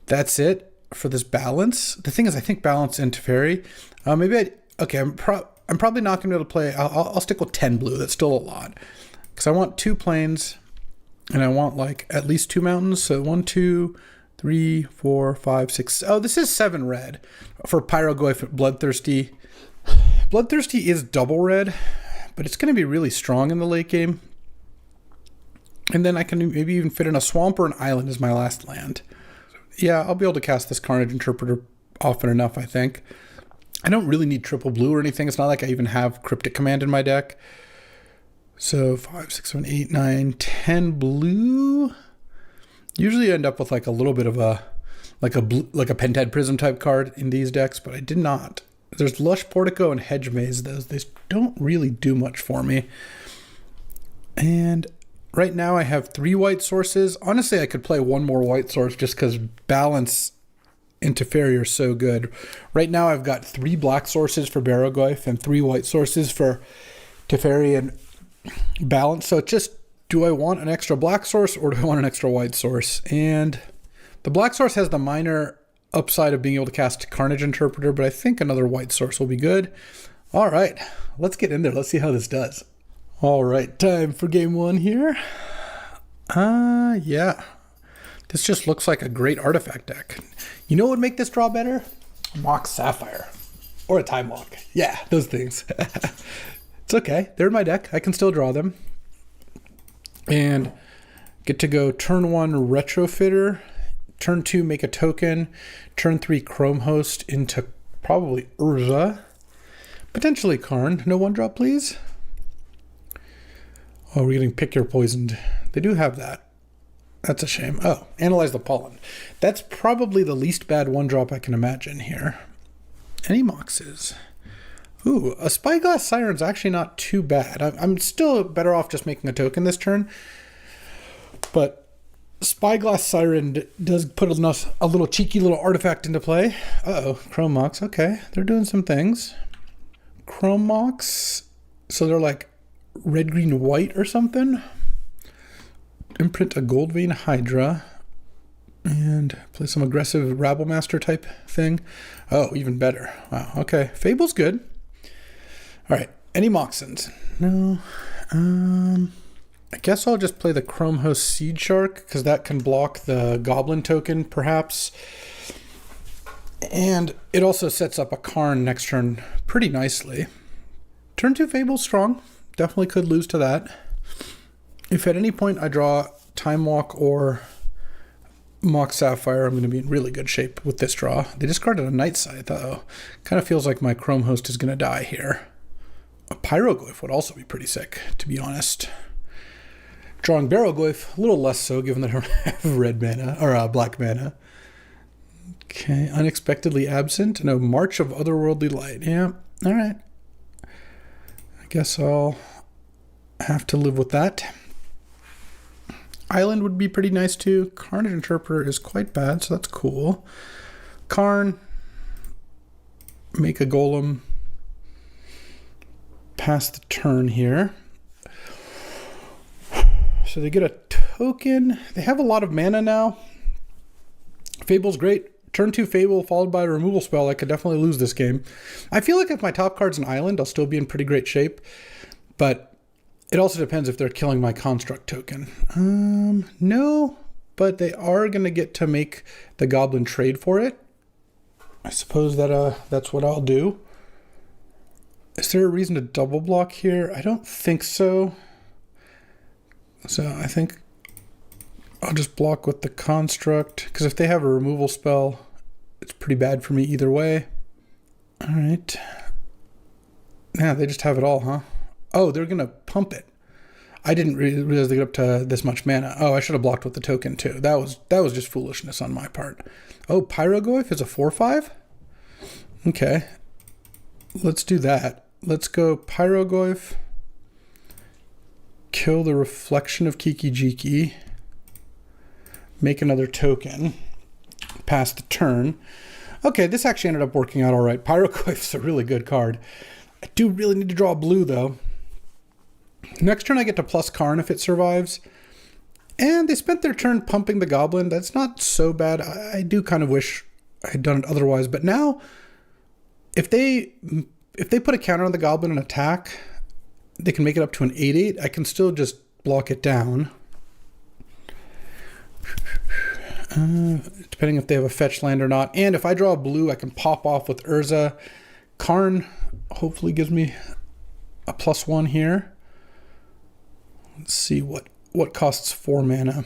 Speaker 1: that's it for this balance. The thing is, I think balance into Teferi. I'm probably not going to be able to play. I'll stick with 10 blue. That's still a lot. Because I want 2 planes. And I want like at least 2 mountains. So 1, 2, 3, 4, 5, 6. Oh, this is 7 red for Pyrogoyf Bloodthirsty. Bloodthirsty is double red, but it's going to be really strong in the late game. And then I can maybe even fit in a swamp or an island as my last land. Yeah, I'll be able to cast this Carnage Interpreter often enough, I think. I don't really need triple blue or anything. It's not like I even have Cryptic Command in my deck. So 5, 6, 7, 8, 9, 10 blue. Usually I end up with like a little bit of a Pentad Prism type card in these decks, but I did not. There's Lush Portico and Hedge Maze. They don't really do much for me. And right now I have 3 white sources. Honestly, I could play 1 more white source just because balance into Teferi are so good. Right now I've got 3 black sources for Barrogoyf and 3 white sources for Teferi and balance. So it's just, do I want an extra black source or do I want an extra white source? And the black source has the minor upside of being able to cast Carnage Interpreter, but I think another white source will be good. All right, let's get in there. Let's see how this does. All right, time for game 1 here. Yeah. This just looks like a great artifact deck. You know what would make this draw better? Mox Sapphire. Or a Time Walk. Yeah, those things. It's okay. They're in my deck. I can still draw them. And get to go turn 1 Retrofitter. Turn 2 make a token. Turn 3 Chrome Host into probably Urza. Potentially Karn. No 1-drop, please. Oh, we're getting Pick Your Poisoned. They do have that. That's a shame. Oh, Analyze the Pollen. That's probably the least bad 1-drop I can imagine here. Any Moxes? Ooh, a Spyglass Siren's actually not too bad. I'm still better off just making a token this turn. But Spyglass Siren does put a little cheeky little artifact into play. Uh-oh, Chrome Mox. Okay, they're doing some things. Chrome Mox. So they're like red, green, white or something. Imprint a Gold Vein Hydra. And play some aggressive Rabblemaster type thing. Oh, even better. Wow, okay. Fable's good. All right, any Moxens? No. I guess I'll just play the Chrome Host Seed Shark because that can block the Goblin token, perhaps. And it also sets up a Karn next turn pretty nicely. Turn 2 Fable's strong. Definitely could lose to that. If at any point I draw Time Walk or Mox Sapphire, I'm going to be in really good shape with this draw. They discarded a Night Scythe, though. Kind of feels like my Chrome Host is going to die here. A Pyroglyph would also be pretty sick, to be honest. Drawing Barrowglyph, a little less so, given that I have red mana, or black mana. Okay, Unexpectedly Absent. No, March of Otherworldly Light. Yeah, all right. I guess I'll have to live with that. Island would be pretty nice, too. Carnage Interpreter is quite bad, so that's cool. Karn. Make a Golem. Pass the turn here. So they get a token. They have a lot of mana now. Fable's great. Turn 2 Fable followed by a removal spell. I could definitely lose this game. I feel like if my top card's an island, I'll still be in pretty great shape. But it also depends if they're killing my construct token. No, but they are going to get to make the Goblin trade for it. I suppose that that's what I'll do. Is there a reason to double block here? I don't think so. So I think I'll just block with the construct, because if they have a removal spell, it's pretty bad for me either way. All right. Yeah, they just have it all, huh? Oh, they're going to pump it. I didn't realize they get up to this much mana. Oh, I should have blocked with the token too. That was just foolishness on my part. Oh, Pyrogoyf is a 4/5? Okay. Let's do that. Let's go Pyrogoyf. Kill the Reflection of Kiki-Jiki. Make another token. Pass the turn. Okay, this actually ended up working out all right. Pyrogoyf's a really good card. I do really need to draw blue, though. Next turn, I get to plus Karn if it survives. And they spent their turn pumping the Goblin. That's not so bad. I do kind of wish I had done it otherwise. But now, if they put a counter on the Goblin and attack, they can make it up to an 8/8. I can still just block it down. Depending if they have a fetch land or not. And if I draw a blue, I can pop off with Urza. Karn hopefully gives me a +1 here. Let's see what costs 4 mana.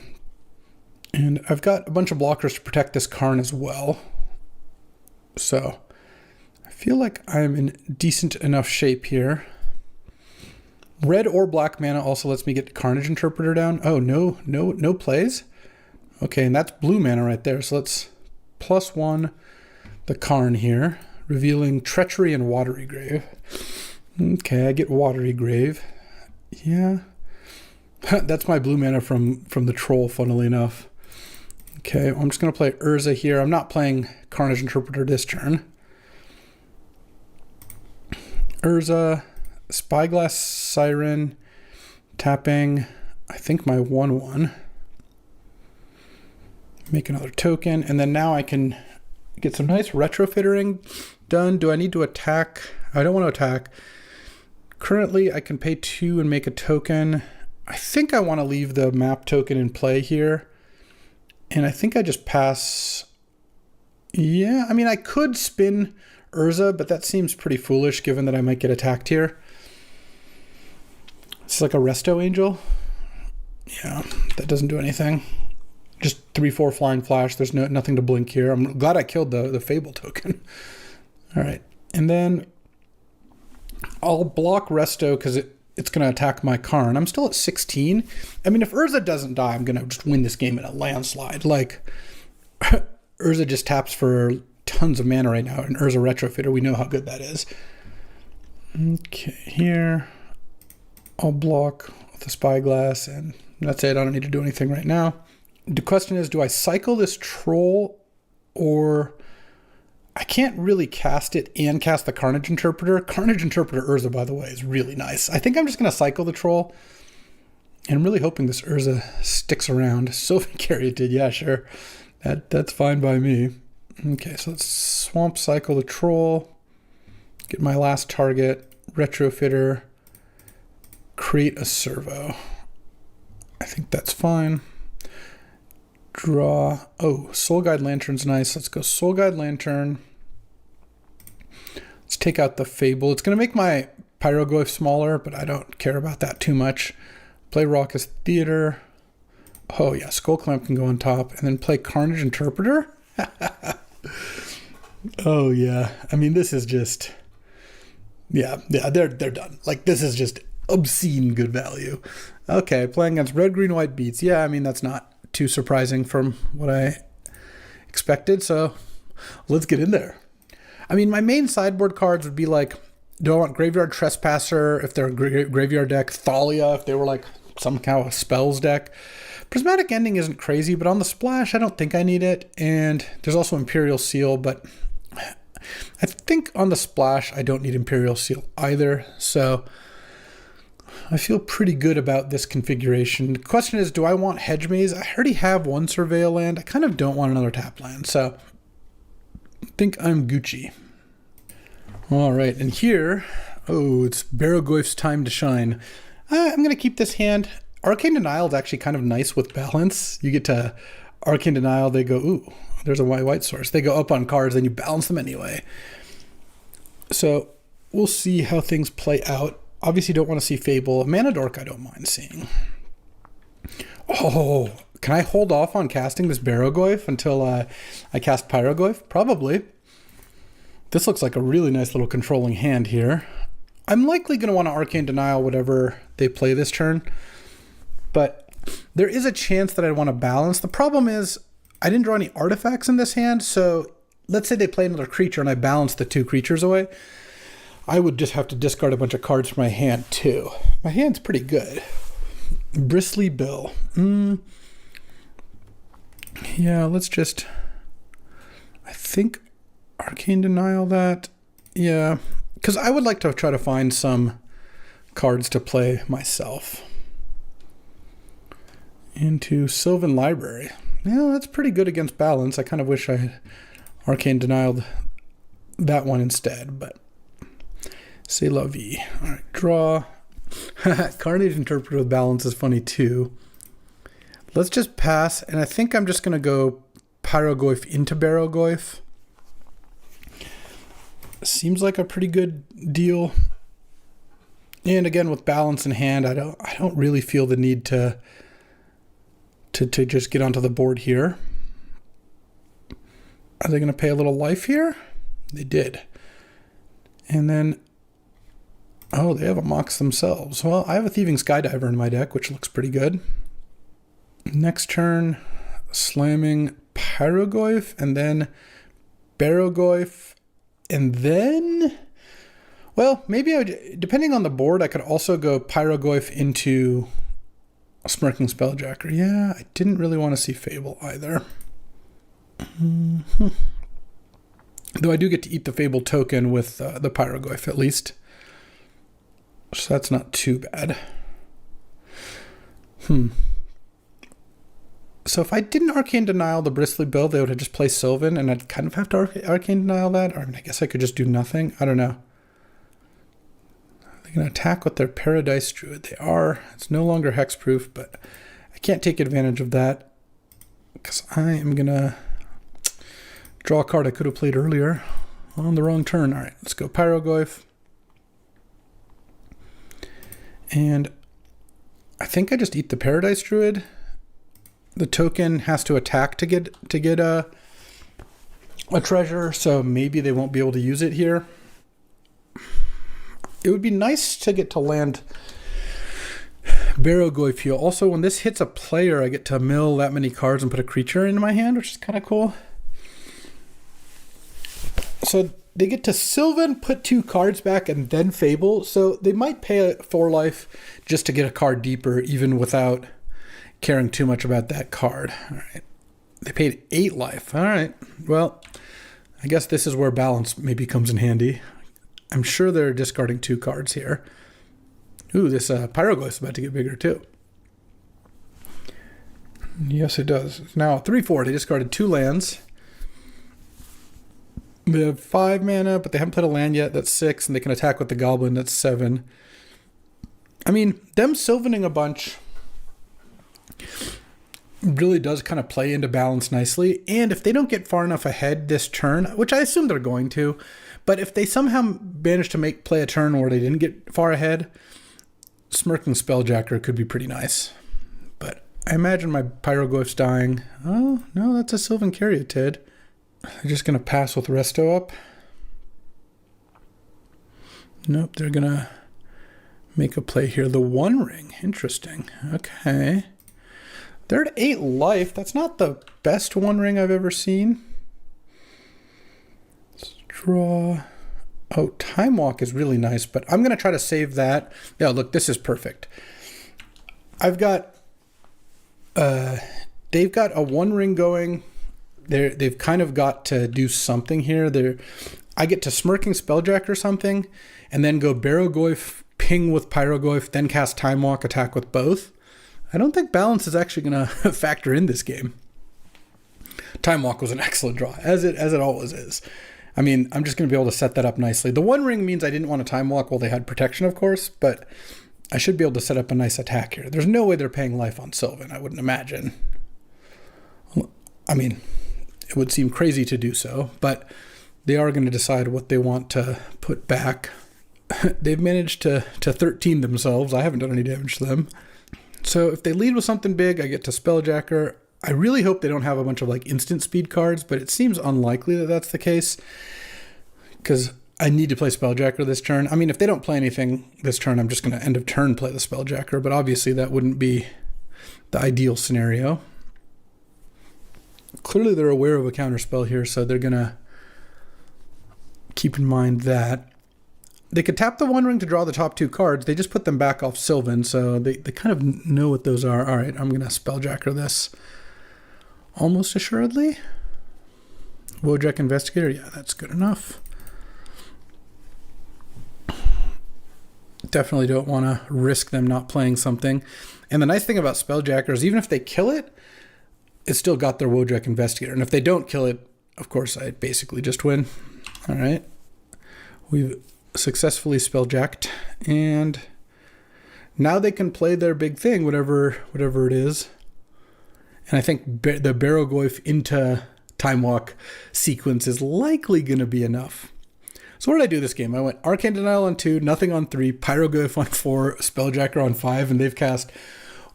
Speaker 1: And I've got a bunch of blockers to protect this Karn as well. So I feel like I'm in decent enough shape here. Red or black mana also lets me get Carnage Interpreter down. Oh, no plays? Okay, and that's blue mana right there. So let's +1 the Karn here, revealing Treachery and Watery Grave. Okay, I get Watery Grave. Yeah. That's my blue mana from the Troll, funnily enough. Okay, I'm just going to play Urza here. I'm not playing Carnage Interpreter this turn. Urza, Spyglass Siren, tapping, I think my 1/1. Make another token, and then now I can get some nice retrofittering done. Do I need to attack? I don't want to attack. Currently, I can pay 2 and make a token. I think I want to leave the map token in play here. And I think I just pass. Yeah, I mean, I could spin Urza, but that seems pretty foolish given that I might get attacked here. It's like a Resto Angel. Yeah, that doesn't do anything. Just 3/4 Flying Flash. There's nothing to blink here. I'm glad I killed the Fable token. All right. And then I'll block Resto because it's going to attack my Karn. I'm still at 16. I mean, if Urza doesn't die, I'm going to just win this game in a landslide. Like, Urza just taps for tons of mana right now. And Urza Retrofitter, we know how good that is. Okay, here. I'll block with the Spyglass, and that's it. I don't need to do anything right now. The question is, do I cycle this Troll, or I can't really cast it and cast the Carnage Interpreter. Carnage Interpreter Urza, by the way, is really nice. I think I'm just going to cycle the Troll, and I'm really hoping this Urza sticks around. Sophie Carrieted, yeah, sure. That's fine by me. Okay, so let's Swamp Cycle the Troll, get my last target, Retrofitter, create a Servo. I think that's fine. Draw. Oh, Soul Guide Lantern's nice. Let's go Soul Guide Lantern. Let's take out the Fable. It's going to make my Pyrogoyf smaller, but I don't care about that too much. Play Raucous Theater. Oh yeah, Skull Clamp can go on top. And then play Carnage Interpreter. Oh yeah. I mean, this is just... Yeah, they're done. Like, this is just obscene good value. Okay, playing against Red, Green, White Beats. Yeah, I mean, that's not too surprising from what I expected, so let's get in there. I mean, my main sideboard cards would be like, do I want Graveyard Trespasser if they're a graveyard deck, Thalia if they were like somehow a spells deck. Prismatic Ending isn't crazy, but on the splash, I don't think I need it, and there's also Imperial Seal, but I think on the splash, I don't need Imperial Seal either, so I feel pretty good about this configuration. The question is, do I want Hedge Maze? I already have one Surveil land. I kind of don't want another tap land, so I think I'm Gucci. All right, and here, oh, it's Barogoyf's time to shine. I'm going to keep this hand. Arcane Denial is actually kind of nice with balance. You get to Arcane Denial, they go, ooh, there's a white source. They go up on cards, then you balance them anyway. So we'll see how things play out. Obviously don't want to see Fable. Mana Dork I don't mind seeing. Oh, can I hold off on casting this Barogoyf until I cast Pyrogoyf? Probably. This looks like a really nice little controlling hand here. I'm likely going to want to Arcane Denial whatever they play this turn. but there is a chance that I'd want to balance. The problem is I didn't draw any artifacts in this hand, so let's say they play another creature and I balance the 2 creatures away. I would just have to discard a bunch of cards from my hand too. My hand's pretty good. Bristly Bill. Yeah, let's just... I think Arcane Denial that. Yeah, because I would like to try to find some cards to play myself. Into Sylvan Library. Yeah, that's pretty good against balance. I kind of wish I had Arcane Denialed that one instead, but... C'est la vie. All right, draw. Carnage Interpreter with balance is funny too. Let's just pass, and I think I'm just going to go Pyrogoyf into Barogoyf. Seems like a pretty good deal. And again, with balance in hand, I don't really feel the need to just get onto the board here. Are they going to pay a little life here? They did. And then... oh, they have a Mox themselves. Well, I have a Thieving Skydiver in my deck, which looks pretty good. Next turn, slamming Pyrogoyf, and then Barogoyf, and then... well, maybe depending on the board, I could also go Pyrogoyf into Smirking Spelljacker. Yeah, I didn't really want to see Fable either. Though I do get to eat the Fable token with the Pyrogoyf at least. So that's not too bad. So if I didn't Arcane Denial the Bristly Bill, they would have just played Sylvan, and I'd kind of have to Arcane Denial that. Or I guess I could just do nothing. I don't know. They're going to attack with their Paradise Druid. They are. It's no longer hexproof, but I can't take advantage of that because I am going to draw a card I could have played earlier on the wrong turn. All right, let's go Pyrogoyf. And I think I just eat the Paradise Druid. The token has to attack to get a treasure, so maybe they won't be able to use it here. It would be nice to get to land Barogoyf here. Also, when this hits a player, I get to mill that many cards and put a creature into my hand, which is kind of cool. So they get to Sylvan, put 2 cards back, and then Fable. So they might pay 4 life just to get a card deeper, even without caring too much about that card. All right. They paid 8 life. All right. Well, I guess this is where balance maybe comes in handy. I'm sure they're discarding 2 cards here. Ooh, this Pyrogoyf is about to get bigger too. Yes, it does. It's now 3/4. They discarded 2 lands. They have 5 mana, but they haven't played a land yet. That's 6, and they can attack with the Goblin. That's 7. I mean, them Sylvaning a bunch really does kind of play into balance nicely. And if they don't get far enough ahead this turn, which I assume they're going to, but if they somehow manage to play a turn where they didn't get far ahead, Smirking Spelljacker could be pretty nice. But I imagine my Pyrogoyf's dying. Oh, no, that's a Sylvan Caryatid. They're just going to pass with Resto up. Nope, they're going to make a play here. The One Ring. Interesting. Okay. They're at 8 life. That's not the best One Ring I've ever seen. Let's draw. Oh, Time Walk is really nice, but I'm going to try to save that. Yeah, look, this is perfect. I've got... they've got a One Ring going. They've kind of got to do something here. I get to Smirking Spelljack or something, and then go Barogoyf, ping with Pyrogoyf, then cast Time Walk, attack with both. I don't think balance is actually going to factor in this game. Time Walk was an excellent draw, as it always is. I mean, I'm just going to be able to set that up nicely. The One Ring means I didn't want to Time Walk while they had protection, of course, but I should be able to set up a nice attack here. There's no way they're paying life on Sylvan, I wouldn't imagine. I mean, it would seem crazy to do so, but they are going to decide what they want to put back. They've managed to 13 themselves. I haven't done any damage to them. So if they lead with something big, I get to Spelljacker. I really hope they don't have a bunch of like instant speed cards, but it seems unlikely that that's the case because I need to play Spelljacker this turn. I mean, if they don't play anything this turn, I'm just going to end of turn play the Spelljacker, but obviously that wouldn't be the ideal scenario. Clearly they're aware of a counterspell here, so they're going to keep in mind that. They could tap the One Ring to draw the top 2 cards. They just put them back off Sylvan, so they kind of know what those are. All right, I'm going to Spelljacker this almost assuredly. Wojak Investigator, yeah, that's good enough. Definitely don't want to risk them not playing something. And the nice thing about Spelljacker is even if they kill it, it's still got their Wojak Investigator. And if they don't kill it, of course, I basically just win. All right. We've successfully Spelljacked. And now they can play their big thing, whatever it is. And I think the Barrow-goyf into Time Walk sequence is likely going to be enough. So what did I do this game? I went Arcane Denial on 2, Nothing on 3, Pyrogoyf on 4, Spelljacker on 5, and they've cast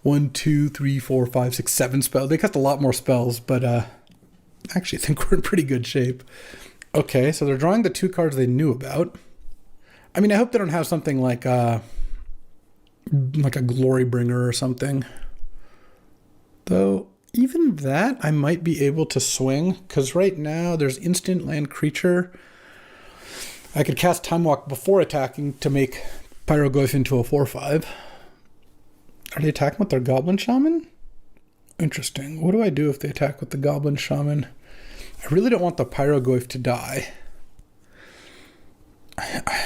Speaker 1: 1, 2, 3, 4, 5, 6, 7 spells. They cast a lot more spells, but I actually think we're in pretty good shape. Okay, so they're drawing the 2 cards they knew about. I mean, I hope they don't have something like a Glory Bringer or something. Though, even that I might be able to swing, because right now there's instant land creature. I could cast Time Walk before attacking to make Pyrogoyf into a 4/5. Are they attacking with their Goblin Shaman? Interesting. What do I do if they attack with the Goblin Shaman? I really don't want the Pyrogoyf to die.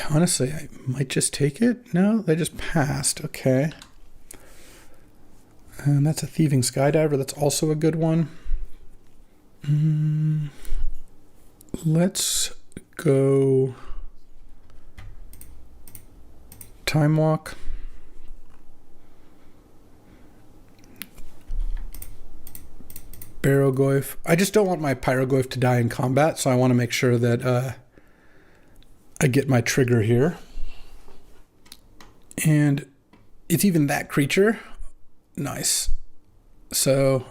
Speaker 1: Honestly, I might just take it. No, they just passed. Okay. And that's a Thieving Skydiver. That's also a good one. Let's go Time Walk. Barrow-goyf. I just don't want my Pyrogoyf to die in combat, so I want to make sure that I get my trigger here. And it's even that creature. Nice. So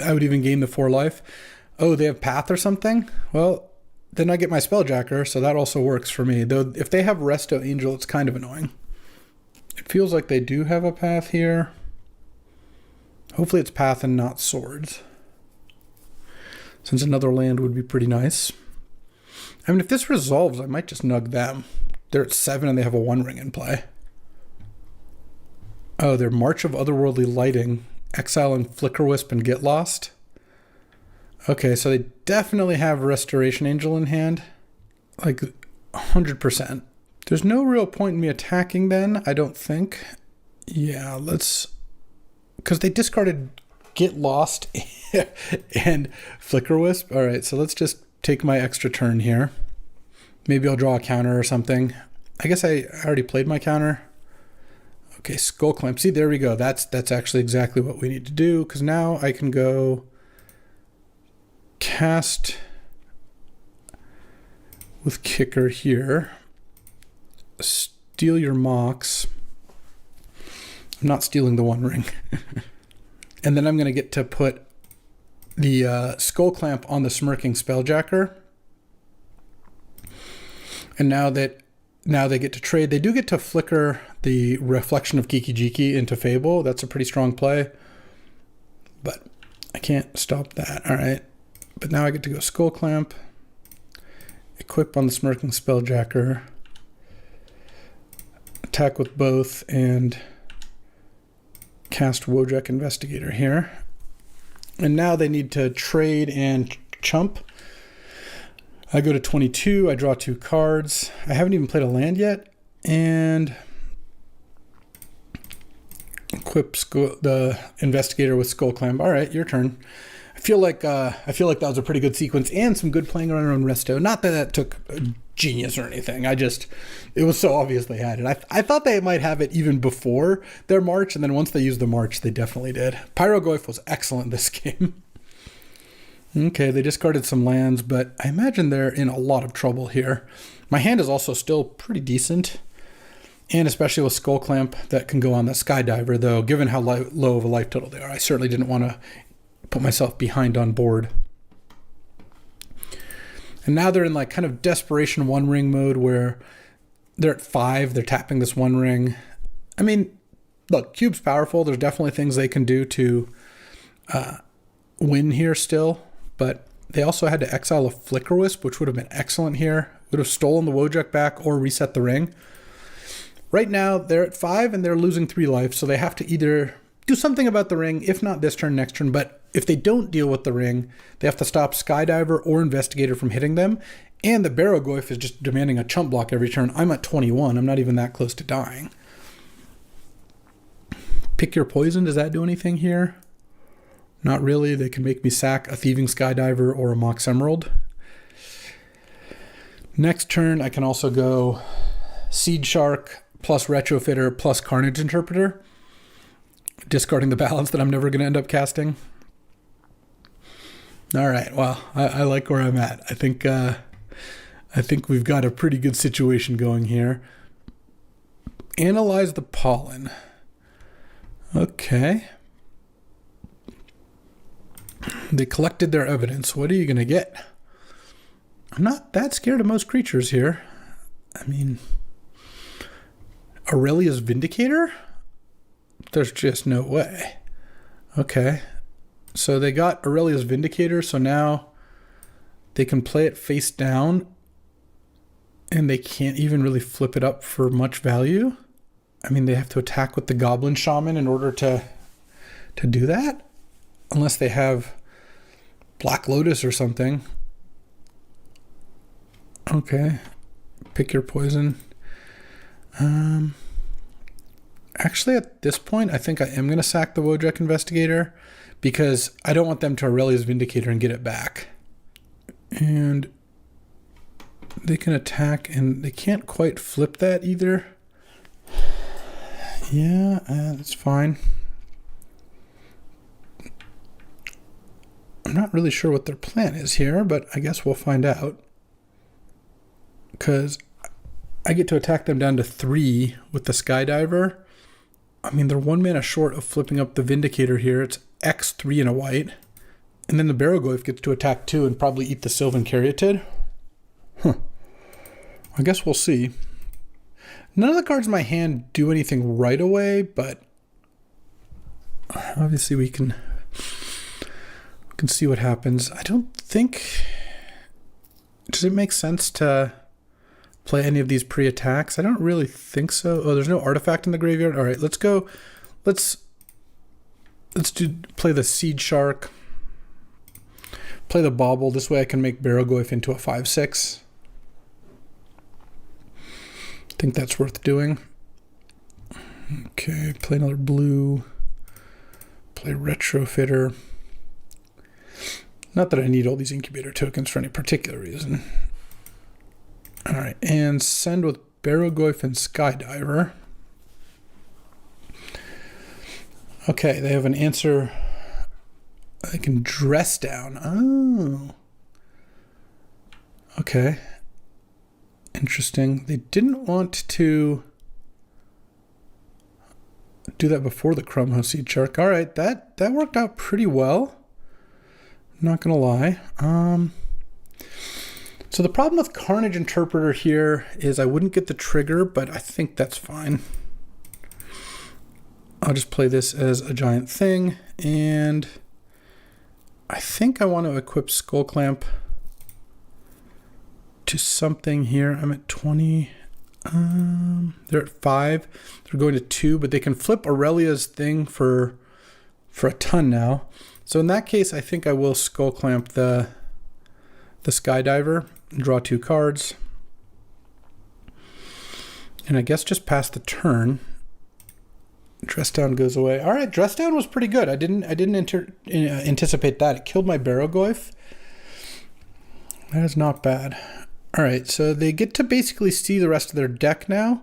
Speaker 1: I would even gain the 4 life. Oh, they have Path or something? Well, then I get my Spelljacker, so that also works for me. Though if they have Resto Angel, it's kind of annoying. It feels like they do have a Path here. Hopefully it's Path and not Swords, since another land would be pretty nice. I mean, if this resolves, I might just nug them. They're at 7 and they have a 1 ring in play. Oh, they're March of Otherworldly Lighting, Exile and Flicker Wisp and Get Lost. Okay, so they definitely have Restoration Angel in hand. Like 100%. There's no real point in me attacking then, I don't think. Yeah, let's... Because they discarded Get Lost and Flicker Wisp. All right, so let's just take my extra turn here. Maybe I'll draw a counter or something. I guess I already played my counter. Okay, Skull Clamp. See, there we go. That's actually exactly what we need to do, because now I can go cast with Kicker here. Steal your Mox. I'm not stealing the 1 ring. And then I'm going to get to put the Skull Clamp on the Smirking Spelljacker. And now they get to trade. They do get to flicker the Reflection of Kiki Jiki into Fable. That's a pretty strong play. But I can't stop that. All right. But now I get to go Skull Clamp. Equip on the Smirking Spelljacker. Attack with both and cast Wojak Investigator here. And now they need to trade and chump. I go to 22. I draw 2 cards. I haven't even played a land yet. And equip the Investigator with Skull Clamp. All right, your turn. I feel like that was a pretty good sequence and some good playing around on Resto. Not that took genius or anything. It was so obvious they had it. I thought they might have it even before their March, and then once they used the March, they definitely did. Pyrogoyf was excellent this game. Okay, they discarded some lands, but I imagine they're in a lot of trouble here. My hand is also still pretty decent, and especially with Skull Clamp, that can go on the Skydiver, though, given how low of a life total they are, I certainly didn't want to put myself behind on board. And now they're in like kind of desperation 1 ring mode where they're at 5, they're tapping this 1 ring. I mean, look, cube's powerful. There's definitely things they can do to win here still, but they also had to exile a Flicker Wisp, which would have been excellent here. Would have stolen the Wojak back or reset the ring. Right now, they're at 5 and they're losing 3 life, so they have to either do something about the ring, if not this turn, next turn, but if they don't deal with the ring, they have to stop Skydiver or Investigator from hitting them, and the Barrogoyf is just demanding a chump block every turn. I'm at 21. I'm not even that close to dying. Pick your poison. Does that do anything here? Not really. They can make me sack a Thieving Skydiver or a Mox Emerald. Next turn, I can also go Seed Shark plus Retrofitter plus Carnage Interpreter, discarding the balance that I'm never going to end up casting. All right. Well, I like where I'm at. I think we've got a pretty good situation going here. Analyze the pollen. Okay. They collected their evidence. What are you going to get? I'm not that scared of most creatures here. I mean, Aurelia's Vindicator? There's just no way. Okay. So they got Aurelia's Vindicator, so now they can play it face down and they can't even really flip it up for much value. I mean, they have to attack with the Goblin Shaman in order to do that, unless they have Black Lotus or something. Okay, pick your poison. Actually, at this point, I think I am going to sack the Wojak Investigator because I don't want them to Aurelia's Vindicator and get it back. And they can attack, and they can't quite flip that either. Yeah, that's fine. I'm not really sure what their plan is here, but I guess we'll find out. Because I get to attack them down to 3 with the Skydiver. I mean, they're 1 mana short of flipping up the Vindicator here. It's X3 and a white. And then the Barrogoyf gets to attack 2 and probably eat the Sylvan Caryatid. Huh. I guess we'll see. None of the cards in my hand do anything right away, but obviously we can see what happens. I don't think... Does it make sense to play any of these pre-attacks? I don't really think so. Oh, there's no artifact in the graveyard. All right, let's go. Let's play the Seed Shark. Play the Bauble. This way I can make Barrogoyf into a 5/6. I think that's worth doing. Okay, play another blue. Play Retrofitter. Not that I need all these incubator tokens for any particular reason. All right, and send with Barrogoyf and Skydiver. Okay, they have an answer. They can dress down. Oh. Okay. Interesting. They didn't want to do that before the Crumho Seed Shark. All right, that worked out pretty well. Not gonna lie. So the problem with Carnage Interpreter here is I wouldn't get the trigger, but I think that's fine. I'll just play this as a giant thing, and I think I want to equip Skull Clamp to something here. I'm at 20. They're at 5. They're going to 2, but they can flip Aurelia's thing for a ton now. So in that case, I think I will Skull Clamp the Skydiver and draw 2 cards. And I guess just pass the turn. Dress Down goes away. All right, Dress Down was pretty good. I didn't anticipate that. It killed my Barrogoyf. That is not bad. All right, so they get to basically see the rest of their deck now.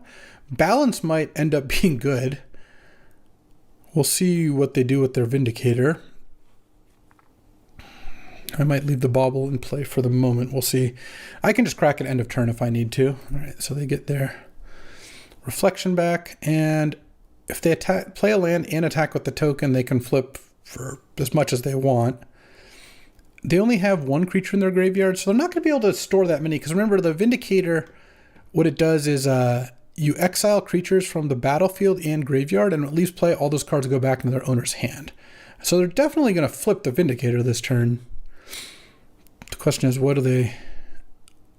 Speaker 1: Balance might end up being good. We'll see what they do with their Vindicator. I might leave the Bauble in play for the moment. We'll see. I can just crack an end of turn if I need to. All right, so they get their Reflection back, and if they play a land and attack with the token, they can flip for as much as they want. They only have 1 creature in their graveyard, so they're not going to be able to store that many. Because remember, the Vindicator, what it does is you exile creatures from the battlefield and graveyard, and at least play all those cards go back into their owner's hand. So they're definitely going to flip the Vindicator this turn. The question is, what do they...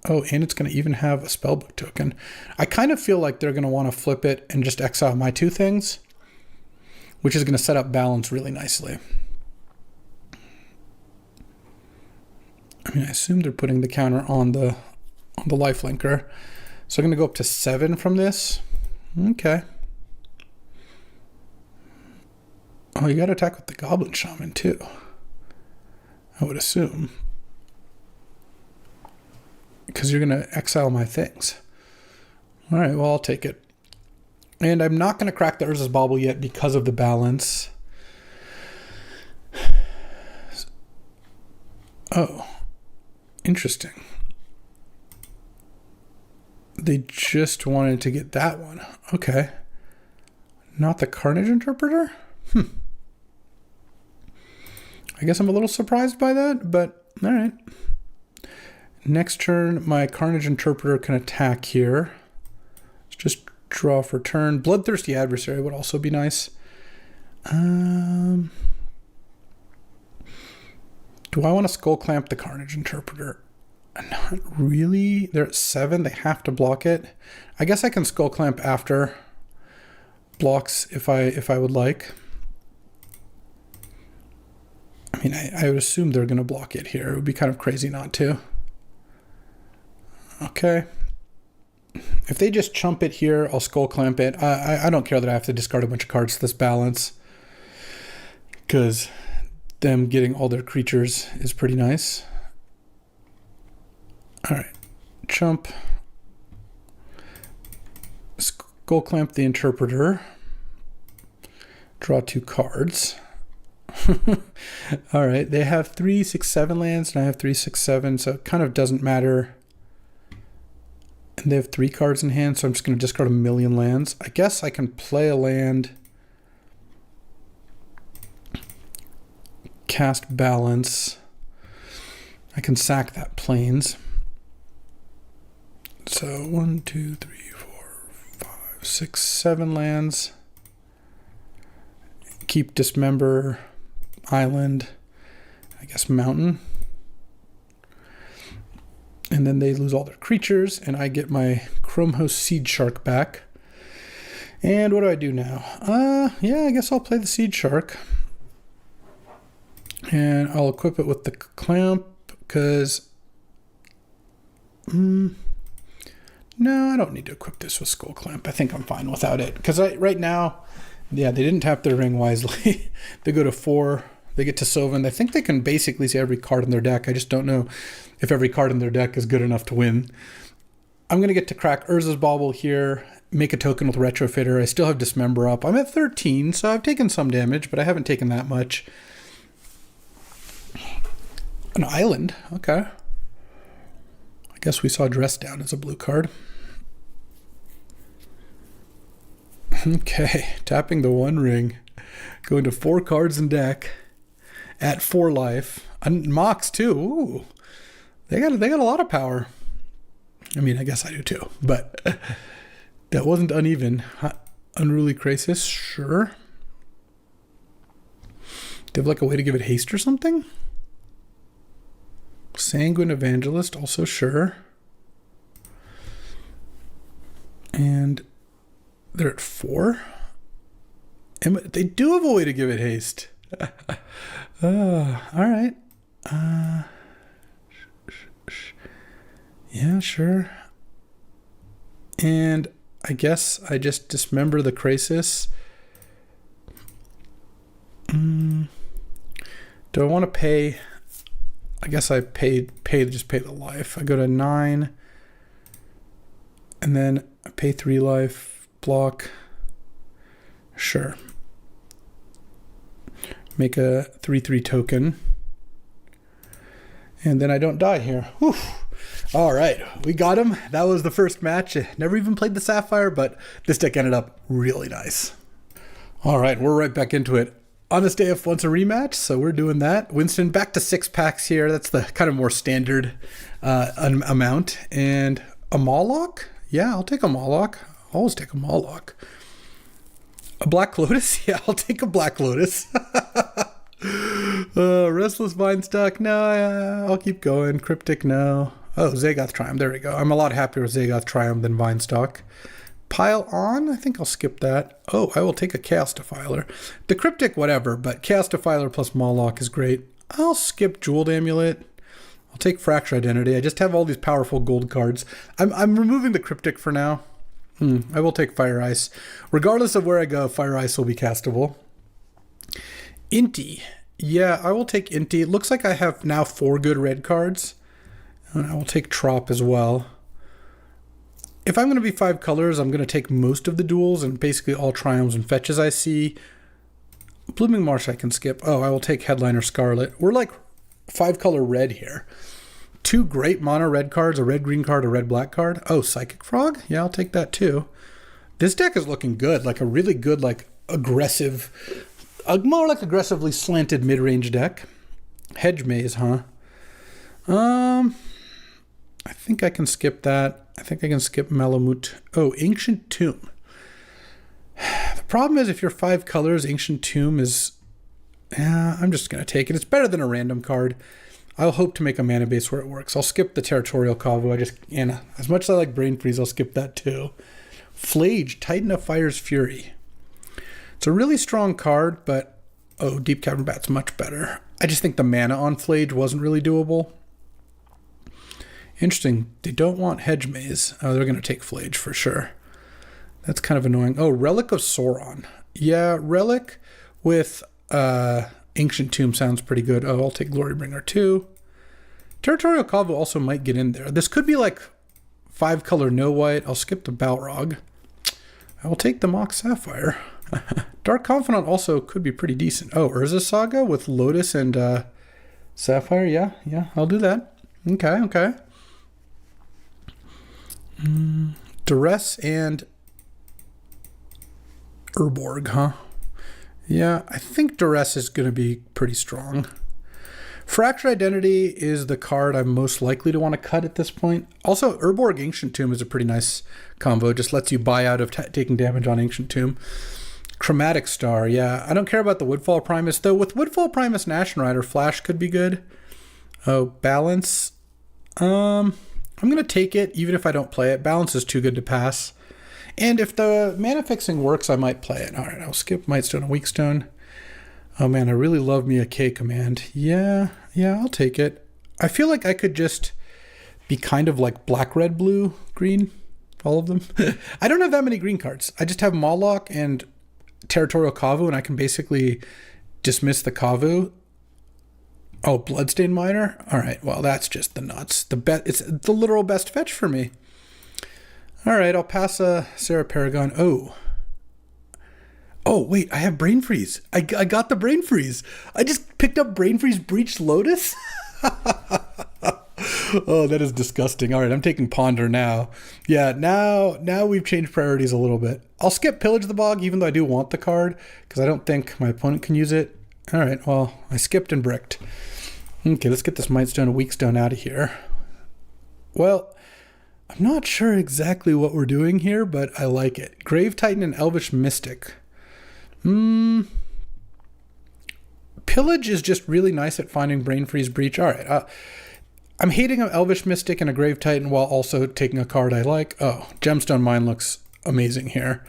Speaker 1: Oh, and it's going to even have a spellbook token. I kind of feel like they're going to want to flip it and just exile my 2 things, which is going to set up balance really nicely. I mean, I assume they're putting the counter on the lifelinker. So I'm going to go up to 7 from this. Okay. Oh, you got to attack with the Goblin Shaman too, I would assume. Because you're going to exile my things. All right, well, I'll take it. And I'm not going to crack the Urza's Bauble yet because of the balance. Oh, interesting. They just wanted to get that one. Okay. Not the Carnage Interpreter? I guess I'm a little surprised by that, but all right. Next turn, my Carnage Interpreter can attack here. Let's just draw for turn. Bloodthirsty Adversary would also be nice. Do I want to Skull Clamp the Carnage Interpreter? Not really. They're at 7. They have to block it. I guess I can Skull Clamp after blocks if I would like. I mean, I would assume they're going to block it here. It would be kind of crazy not to. Okay. If they just chump it here, I'll Skull Clamp it. I don't care that I have to discard a bunch of cards to this balance, because them getting all their creatures is pretty nice. All right. Chump. Skull Clamp the Interpreter. Draw 2 cards. All right. They have 3, 6, 7 lands, and I have 3, 6, 7, so it kind of doesn't matter. And they have 3 cards in hand, so I'm just going to discard a million lands. I guess I can play a land, cast Balance. I can sack that Plains. So 1, 2, 3, 4, 5, 6, 7 lands. Keep Dismember, Island, I guess Mountain. And then they lose all their creatures, and I get my Chromehost Seed Shark back. And what do I do now? Yeah, I guess I'll play the Seed Shark. And I'll equip it with the Clamp, because... no, I don't need to equip this with Skull Clamp. I think I'm fine without it. Because right now, yeah, they didn't tap their ring wisely. They go to 4. They get to Sylvan. I think they can basically see every card in their deck. I just don't know if every card in their deck is good enough to win. I'm going to get to crack Urza's Bauble here, make a token with Retrofitter. I still have Dismember up. I'm at 13, so I've taken some damage, but I haven't taken that much. An Island, okay. I guess we saw Dress Down as a blue card. Okay, tapping the One Ring. Going to 4 cards in deck at 4 life. And Mox too. Ooh. They got a lot of power. I mean, I guess I do too, but that wasn't uneven. Unruly Crisis, sure. Do you have like a way to give it haste or something? Sanguine Evangelist, also sure. And they're at 4. They do have a way to give it haste. All right. Yeah, sure. And I guess I just Dismember the Crisis. Do I want to pay? I guess I just pay the life. I go to 9. And then I pay 3 life, block. Sure. Make a 3/3 token. And then I don't die here. Whew. All right, we got him. That was the first match. Never even played the Sapphire, but this deck ended up really nice. All right, we're right back into it. On this day of wants a rematch, so we're doing that. Winston, back to 6 packs here. That's the kind of more standard amount. And a Mawloc? Yeah, I'll take a Mawloc. always take a Moloch. A Black Lotus? Yeah, I'll take a Black Lotus. Restless Vinestock? No, I'll keep going. Cryptic? No. Oh, Zagoth Triumph. There we go. I'm a lot happier with Zagoth Triumph than Vinestock. Pile on? I think I'll skip that. Oh, I will take a Chaos Defiler. The Cryptic, whatever, but Chaos Defiler plus Moloch is great. I'll skip Jeweled Amulet. I'll take Fracture Identity. I just have all these powerful gold cards. I'm removing the Cryptic for now. I will take Fire Ice. Regardless of where I go, Fire Ice will be castable. Inti. Yeah, I will take Inti. It looks like I have now 4 good red cards. And I will take Trop as well. If I'm going to be 5 colors, I'm going to take most of the duels and basically all Triumphs and Fetches I see. Blooming Marsh I can skip. Oh, I will take Headliner Scarlet. We're like 5-color red here. 2 great mono red cards, a red-green card, a red-black card. Oh, Psychic Frog? Yeah, I'll take that too. This deck is looking good, like a really good, like aggressive, more like aggressively slanted mid-range deck. Hedge Maze, huh? I think I can skip that. I think I can skip Malamute. Oh, Ancient Tomb. The problem is if you're 5 colors, Ancient Tomb is... Yeah, I'm just going to take it. It's better than a random card. I'll hope to make a mana base where it works. I'll skip the Territorial Kavu. As much as I like Brain Freeze, I'll skip that too. Flage, Titan of Fire's Fury. It's a really strong card, but Deep Cavern Bat's much better. I just think the mana on Flage wasn't really doable. Interesting. They don't want Hedge Maze. Oh, they're going to take Flage for sure. That's kind of annoying. Oh, Relic of Sauron. Yeah, Relic with Ancient Tomb sounds pretty good. Oh, I'll take Glorybringer too. Territorial Kavu also might get in there. This could be like 5-color no white. I'll skip the Balrog. I will take the Mox Sapphire. Dark Confidant also could be pretty decent. Oh, Urza Saga with Lotus and Sapphire. Yeah, I'll do that. Okay. Duress and Urborg, huh? Yeah, I think Duress is going to be pretty strong. Fracture Identity is the card I'm most likely to want to cut at this point. Also, Urborg Ancient Tomb is a pretty nice combo. Just lets you buy out of taking damage on Ancient Tomb. Chromatic Star, yeah. I don't care about the Woodfall Primus, though. With Woodfall Primus and Ashen Rider, Flash could be good. Oh, Balance. I'm going to take it, even if I don't play it. Balance is too good to pass. And if the mana fixing works, I might play it. All right, I'll skip Mightstone and Weakstone. Oh man, I really love me a K command. Yeah, I'll take it. I feel like I could just be kind of like black, red, blue, green, all of them. I don't have that many green cards. I just have Moloch and Territorial Kavu, and I can basically dismiss the Kavu. Oh, Bloodstained Miner? All right, well, that's just the nuts. It's the literal best fetch for me. All right, I'll pass a Sarah Paragon. Oh, wait, I have Brain Freeze. I got the Brain Freeze. I just picked up Brain Freeze Breached Lotus. Oh, that is disgusting. All right, I'm taking Ponder now. Yeah, now we've changed priorities a little bit. I'll skip Pillage the Bog, even though I do want the card, because I don't think my opponent can use it. All right, well, I skipped and bricked. Okay, let's get this Mightstone and Weakstone out of here. Well, I'm not sure exactly what we're doing here, but I like it. Grave Titan and Elvish Mystic. Pillage is just really nice at finding Brain Freeze Breach. All right, I'm hating an Elvish Mystic and a Grave Titan while also taking a card I like. Oh, Gemstone Mine looks amazing here.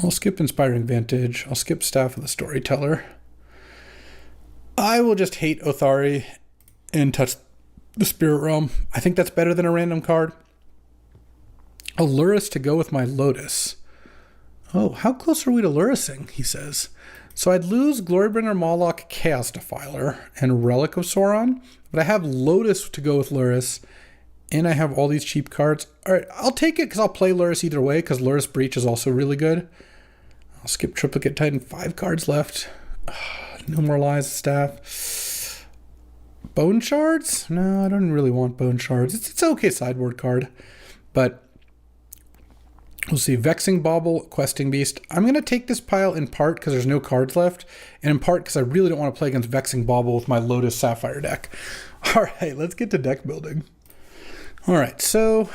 Speaker 1: I'll skip Inspiring Vantage. I'll skip Staff of the Storyteller. I will just hate Othari and touch the Spirit Realm. I think that's better than a random card. Luris to go with my Lotus. Oh, how close are we to Lurising, he says. So I'd lose Glorybringer, Moloch, Chaos Defiler, and Relic of Sauron, but I have Lotus to go with Luris, and I have all these cheap cards. All right, I'll take it because I'll play Luris either way, because Luris Breach is also really good. I'll skip Triplicate Titan, 5 cards left. No more Lies, Staff. Bone Shards? No, I don't really want Bone Shards. It's an okay sideboard card, but we'll see. Vexing Bauble, Questing Beast. I'm going to take this pile in part because there's no cards left, and in part because I really don't want to play against Vexing Bauble with my Lotus Sapphire deck. All right, let's get to deck building. All right, so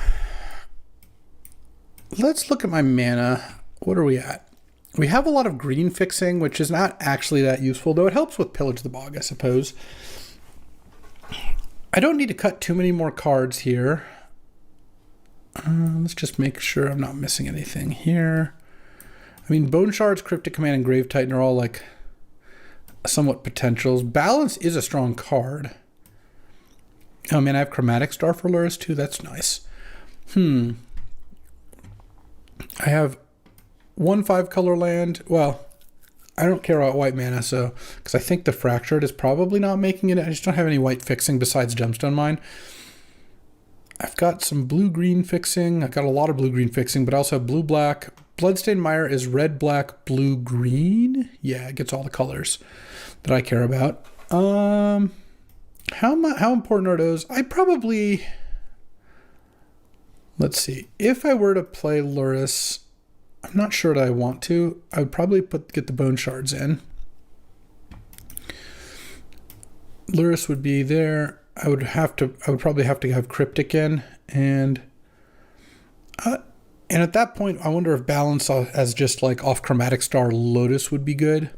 Speaker 1: let's look at my mana. What are we at? We have a lot of green fixing, which is not actually that useful, though it helps with Pillage the Bog, I suppose. I don't need to cut too many more cards here. Let's just make sure I'm not missing anything here. I mean, Bone Shards, Cryptic Command, and Grave Titan are all like somewhat potentials. Balance is a strong card. Oh man, I have Chromatic Star for Lurrus too. That's nice. I have 1 5-color land. Well, I don't care about white mana, so because I think the Fractured is probably not making it. I just don't have any white fixing besides Gemstone Mine. I've got some blue-green fixing. I've got a lot of blue-green fixing, but I also have blue-black. Bloodstained Mire is red, black, blue, green. Yeah, it gets all the colors that I care about. How important are those? I probably... Let's see. If I were to play Lurrus, I'm not sure that I want to. I would probably get the Bone Shards in. Lurrus would be there. I would probably have to have Cryptic in, and at that point, I wonder if Balance as just like off Chromatic Star Lotus would be good.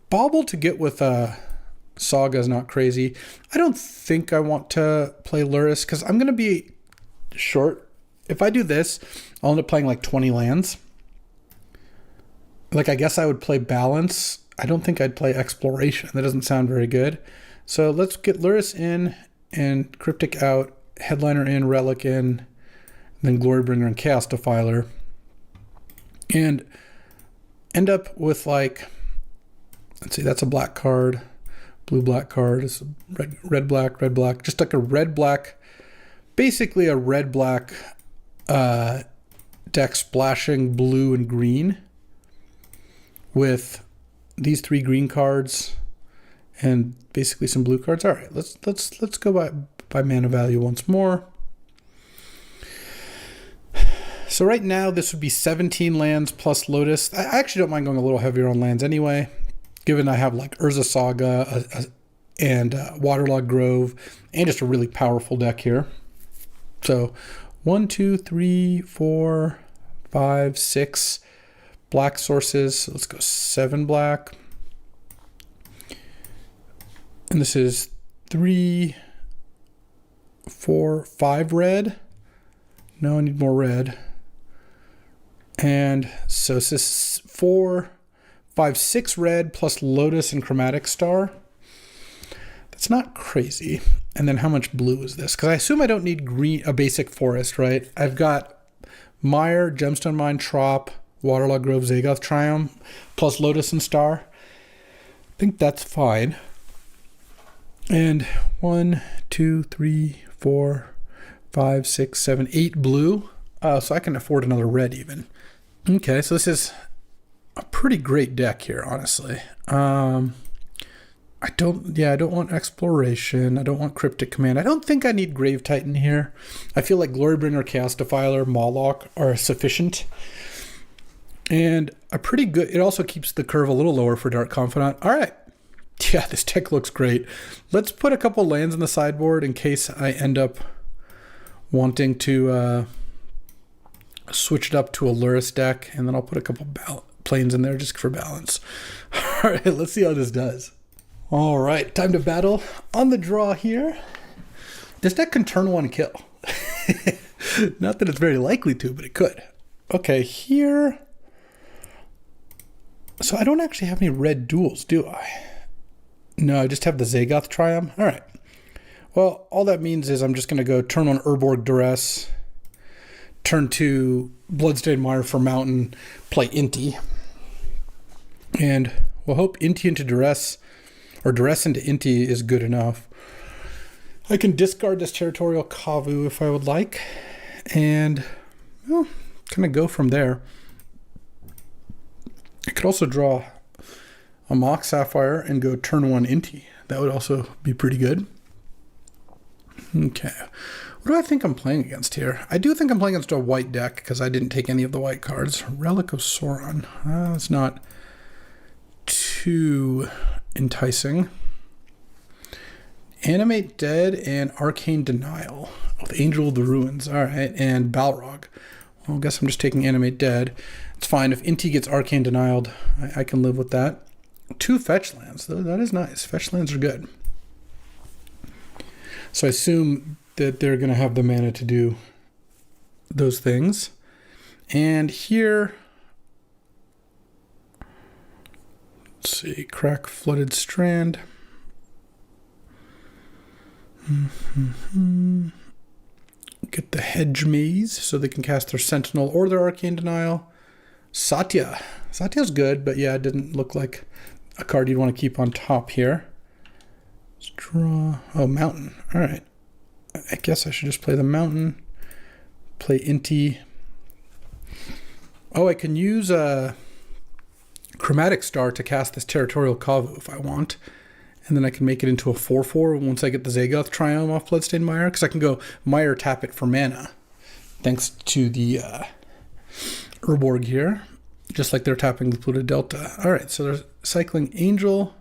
Speaker 1: Bauble to get with Saga is not crazy. I don't think I want to play Lurrus because I'm going to be short. If I do this, I'll end up playing like 20 lands. Like, I guess I would play Balance. I don't think I'd play Exploration. That doesn't sound very good. So let's get Lurrus in and Cryptic out, Headliner in, Relic in, and then Glorybringer and Chaos Defiler. And end up with like, let's see, that's a black card. Blue-black card is red-black, red-black. Just like a red-black, basically a red-black deck splashing blue and green with these 3 green cards and basically some blue cards. All right, let's go by mana value once more. So right now this would be 17 lands plus Lotus. I actually don't mind going a little heavier on lands anyway, given I have like Urza Saga and Waterlogged Grove and just a really powerful deck here. So 1, 2, 3, 4, 5, 6 black sources. So let's go 7 black. And this is 3, 4, 5 red. No, I need more red. And so this is 4, 5, 6 red plus Lotus and Chromatic Star. That's not crazy. And then how much blue is this? Because I assume I don't need green, a basic forest, right? I've got Mire, Gemstone Mine, Trop, Waterlogged Grove, Zagoth Triumph, plus Lotus and Star. I think that's fine. And 1, 2, 3, 4, 5, 6, 7, 8 blue. So I can afford another red even. Okay, so this is a pretty great deck here, honestly. I don't want Exploration. I don't want Cryptic Command. I don't think I need Grave Titan here. I feel like Glorybringer, Chaos Defiler, Mawloc are sufficient. And a pretty good, it also keeps the curve a little lower for Dark Confidant. All right. Yeah, this deck looks great. Let's put a couple lands in the sideboard in case I end up wanting to switch it up to a Lurrus deck, and then I'll put a couple planes in there just for balance. All right, let's see how this does. All right, time to battle. On the draw here, this deck can turn 1 kill. Not that it's very likely to, but it could. Okay, here. So I don't actually have any red duels, do I? No, I just have the Zagoth Triumph. All right. Well, all that means is I'm just going to go turn 1 Urborg Duress, turn 2 Bloodstained Mire for Mountain, play Inti. And we'll hope Inti into Duress, or Duress into Inti is good enough. I can discard this Territorial Kavu if I would like, and well, kind of go from there. I could also draw a Mox Sapphire and go turn 1 Inti. That would also be pretty good. Okay. What do I think I'm playing against here? I do think I'm playing against a white deck because I didn't take any of the white cards. Relic of Sauron. That's not too enticing. Animate Dead and Arcane Denial with Angel of the Ruins. All right. And Balrog. Well, I guess I'm just taking Animate Dead. It's fine. If Inti gets Arcane Denialed, I can live with that. 2 fetch lands, though. That is nice. Fetch lands are good. So I assume that they're going to have the mana to do those things. And here, let's see, crack Flooded Strand. Get the Hedge Maze so they can cast their Sentinel or their Arcane Denial. Satya. Satya's good, but yeah, it didn't look like a card you'd want to keep on top here. Let's draw. Oh, Mountain. All right. I guess I should just play the Mountain. Play Inti. Oh, I can use a Chromatic Star to cast this Territorial Kavu if I want. And then I can make it into a 4/4 once I get the Zagoth Triome off Bloodstained Mire. Because I can go Mire tap it for mana. Thanks to the Urborg here. Just like they're tapping the Polluted Delta. Alright, so they're cycling Angel.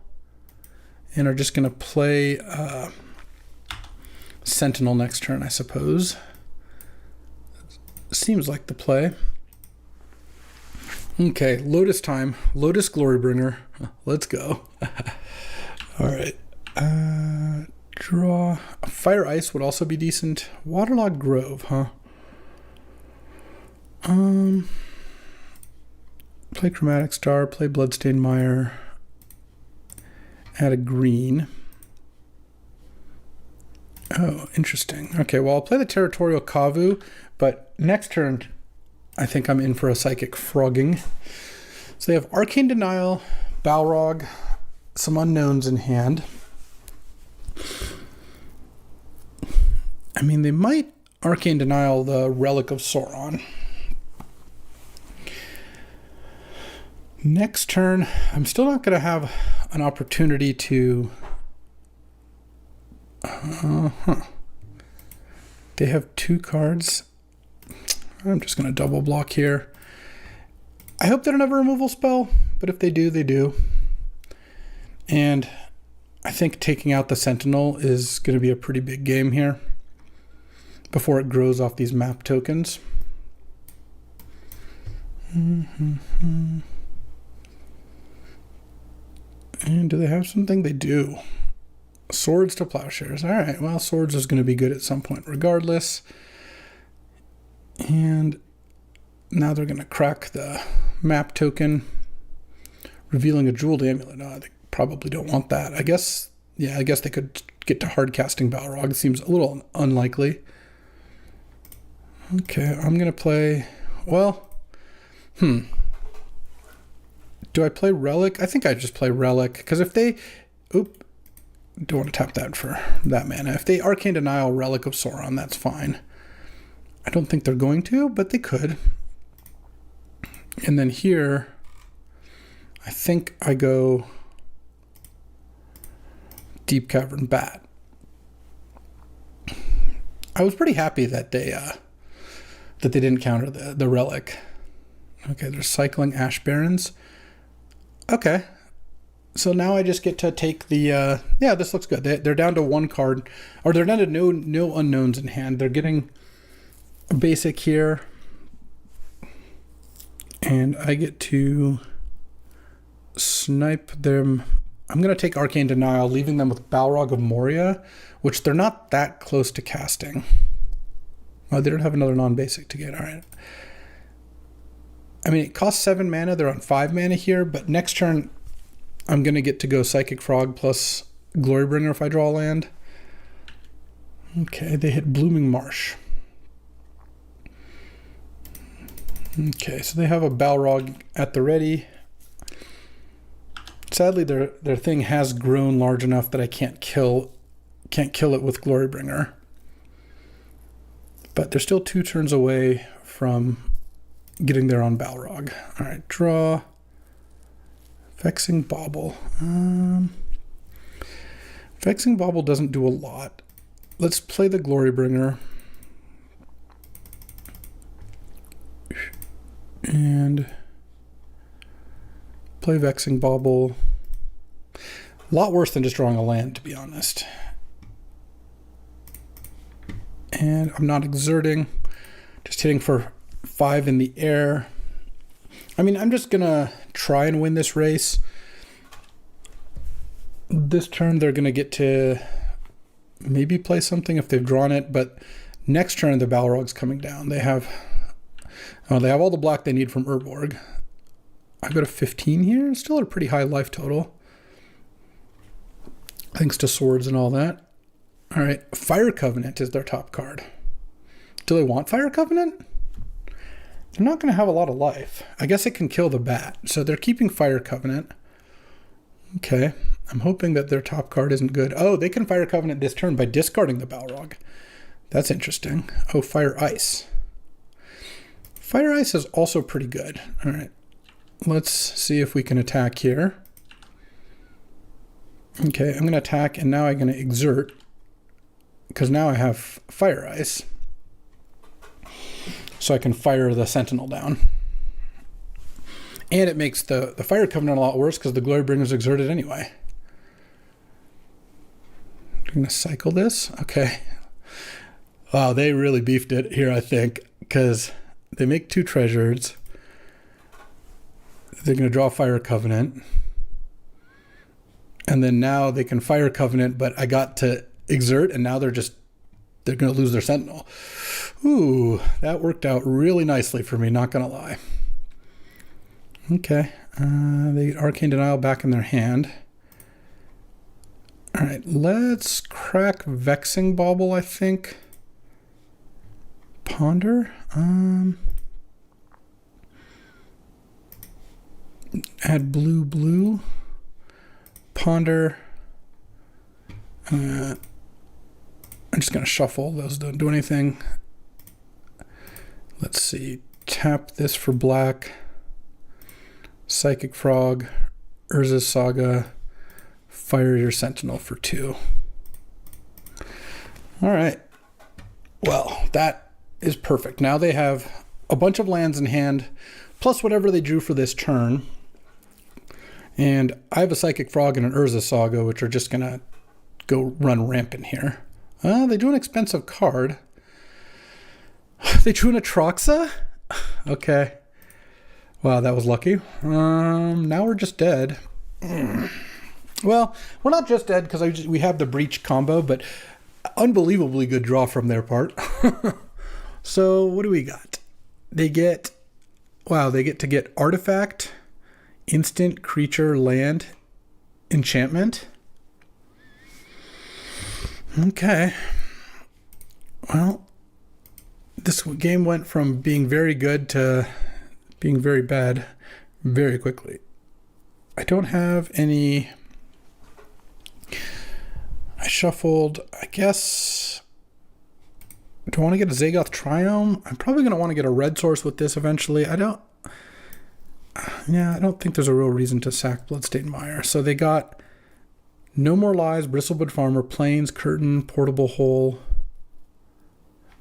Speaker 1: And are just going to play Sentinel next turn, I suppose. Seems like the play. Okay, Lotus time. Lotus Glorybringer. Let's go. All right. Draw. Fire Ice would also be decent. Waterlogged Grove, huh? Play Chromatic Star. Play Bloodstained Mire. Add a green. Oh, interesting. Okay, well, I'll play the Territorial Kavu, but next turn, I think I'm in for a Psychic Frogging. So they have Arcane Denial, Balrog, some unknowns in hand. I mean, they might Arcane Denial the Relic of Sauron. Next turn, I'm still not going to have an opportunity to... They have 2 cards. I'm just going to double block here. I hope they don't have a removal spell, but if they do, they do. And I think taking out the Sentinel is going to be a pretty big game here before it grows off these map tokens. And do they have something? They do. Swords to Plowshares. All right, well, Swords is going to be good at some point regardless. And now they're going to crack the map token, revealing a Jeweled Amulet. No, they probably don't want that. I guess they could get to hard casting Balrog. It seems a little unlikely. Okay, I'm going to play, well, do I play Relic? I think I just play Relic, because if they, don't want to tap that for that mana. If they Arcane Denial Relic of Sauron, that's fine. I don't think they're going to, but they could. And then here, I think I go Deep Cavern Bat. I was pretty happy that they didn't counter the Relic. Okay, they're cycling Ash Barrens. Okay. So now I just get to take the... yeah, this looks good. They're down to 1 card. Or they're down to no unknowns in hand. They're getting a basic here. And I get to snipe them. I'm going to take Arcane Denial, leaving them with Balrog of Moria, which they're not that close to casting. Oh, they don't have another non-basic to get. All right. I mean, it costs 7 mana. They're on 5 mana here, but next turn, I'm going to get to go Psychic Frog plus Glorybringer if I draw a land. Okay, they hit Blooming Marsh. Okay, so they have a Balrog at the ready. Sadly, their thing has grown large enough that I can't kill it with Glorybringer. But they're still 2 turns away from getting there on Balrog. All right, draw. Vexing Bauble. Vexing Bauble doesn't do a lot. Let's play the Glorybringer. And play Vexing Bauble. A lot worse than just drawing a land, to be honest. And I'm not exerting. Just hitting for 5 in the air. I mean, I'm just going to try and win this race. This turn, they're going to get to maybe play something if they've drawn it, but next turn, the Balrog's coming down. They have all the black they need from Urborg. I go to 15 here. Still at a pretty high life total, thanks to swords and all that. All right, Fire Covenant is their top card. Do they want Fire Covenant? They're not going to have a lot of life. I guess it can kill the bat, so they're keeping Fire Covenant. Okay, I'm hoping that their top card isn't good. Oh, they can Fire Covenant this turn by discarding the Balrog. That's interesting. Oh, Fire Ice. Fire Ice is also pretty good. All right, let's see if we can attack here. Okay, I'm going to attack, and now I'm going to exert, because now I have Fire Ice. So I can fire the Sentinel down. And it makes the Fire Covenant a lot worse because the Glorybringer's exerted anyway. I'm going to cycle this. Okay. Wow, they really beefed it here, I think, because they make 2 treasures. They're going to draw Fire Covenant. And then now they can Fire Covenant, but I got to exert, and now they're going to lose their Sentinel. Ooh, that worked out really nicely for me, not going to lie. Okay, they get Arcane Denial back in their hand. All right, let's crack Vexing Bauble, I think. Ponder. Add blue. Ponder. I'm just going to shuffle. Those don't do anything. Let's see. Tap this for black. Psychic Frog. Urza's Saga. Fire your Sentinel for 2. All right. Well, that is perfect. Now they have a bunch of lands in hand, plus whatever they drew for this turn. And I have a Psychic Frog and an Urza's Saga, which are just going to go run rampant here. They drew an expensive card. They drew an Atroxa? Okay. Wow, that was lucky. Now we're just dead. Well, we're not just dead because we have the Breach combo, but unbelievably good draw from their part. So what do we got? They get to get Artifact, Instant, Creature, Land, Enchantment. Okay. Well, this game went from being very good to being very bad very quickly. I don't have any. I shuffled, I guess. Do I want to get a Zagoth Triome? I'm probably going to want to get a red source with this eventually. I don't think there's a real reason to sack Bloodstained Mire. So they got No More Lies, Bristlebud Farmer, Plains, Curtain, Portable Hole.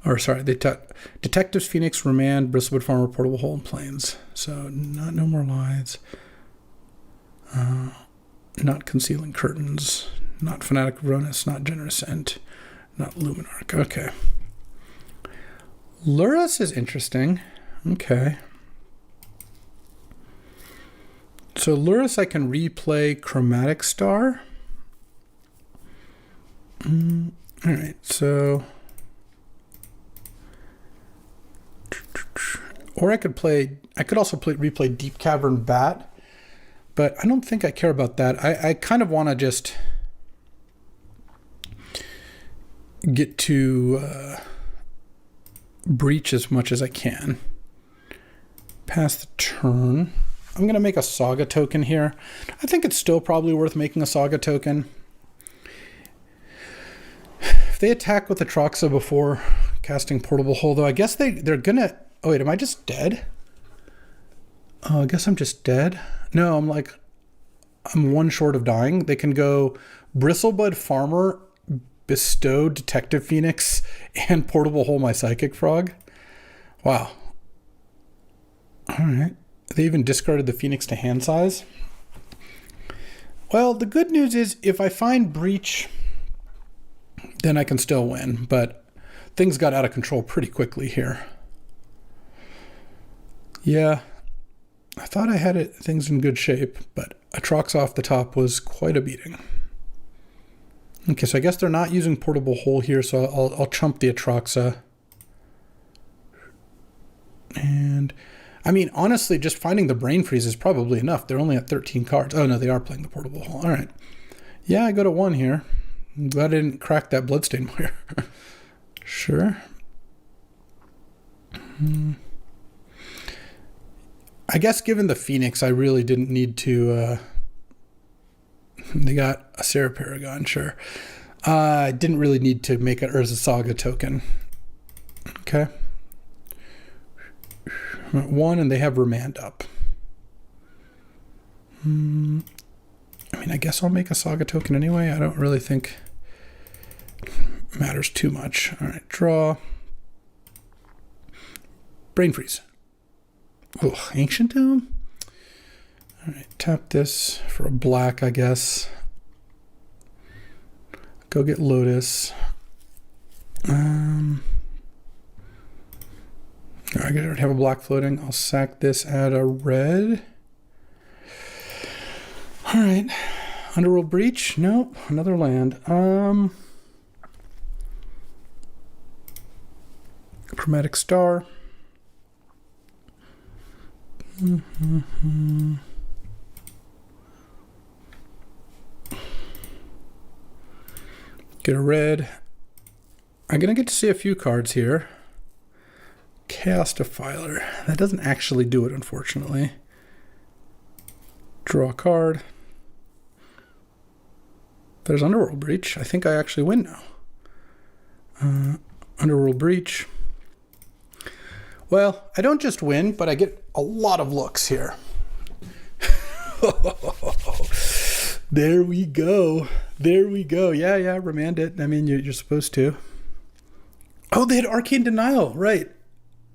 Speaker 1: Or sorry, Detectives, Phoenix, Remand, Bristlebud Farmer, Portable Hole, and Plains. So not No More Lies. Not Concealing Curtains. Not Fanatic Ronus. Not Generous Ent. Not Luminarch. Okay. Lurrus is interesting. Okay. So Lurrus, I can replay Chromatic Star. All right, so... Or I could also replay Deep Cavern Bat, but I don't think I care about that. I kind of want to just get to Breach as much as I can. Pass the turn. I'm going to make a Saga token here. I think it's still probably worth making a Saga token. If they attack with Atroxa before casting Portable Hole, though, I guess they're going to... Oh, wait, am I just dead? Oh, I guess I'm just dead. No, I'm one short of dying. They can go Bristlebud Farmer, Bestow, Detective Phoenix, and Portable Hole my Psychic Frog. Wow. All right. They even discarded the Phoenix to hand size. Well, the good news is if I find Breach, then I can still win, but things got out of control pretty quickly here. Yeah, I thought I had things in good shape, but Atrox off the top was quite a beating. Okay, so I guess they're not using Portable Hole here, so I'll chump the Atroxa. And, I mean, honestly, just finding the Brain Freeze is probably enough. They're only at 13 cards. Oh, no, they are playing the Portable Hole. All right. Yeah, I go to 1 here. I'm glad I didn't crack that Bloodstain Warrior. Sure. I guess given the Phoenix, I really didn't need to... they got a Sarah Paragon, sure. I didn't really need to make an Urza Saga token. Okay. I'm at 1, and they have Remand up. I mean, I guess I'll make a Saga token anyway. I don't really think it matters too much. All right, draw. Brain Freeze. Oh, Ancient Tome? All right, tap this for a black, I guess. Go get Lotus. I already have a black floating. I'll sack this, add a red. All right. Underworld Breach? Nope. Another land. Chromatic Star. Get a red. I'm going to get to see a few cards here. Chaos Defiler. That doesn't actually do it, unfortunately. Draw a card. There's Underworld Breach. I think I actually win now. Underworld Breach. Well, I don't just win, but I get a lot of looks here. There we go. There we go. Yeah, remand it. I mean, you're supposed to. Oh, they had Arcane Denial, right.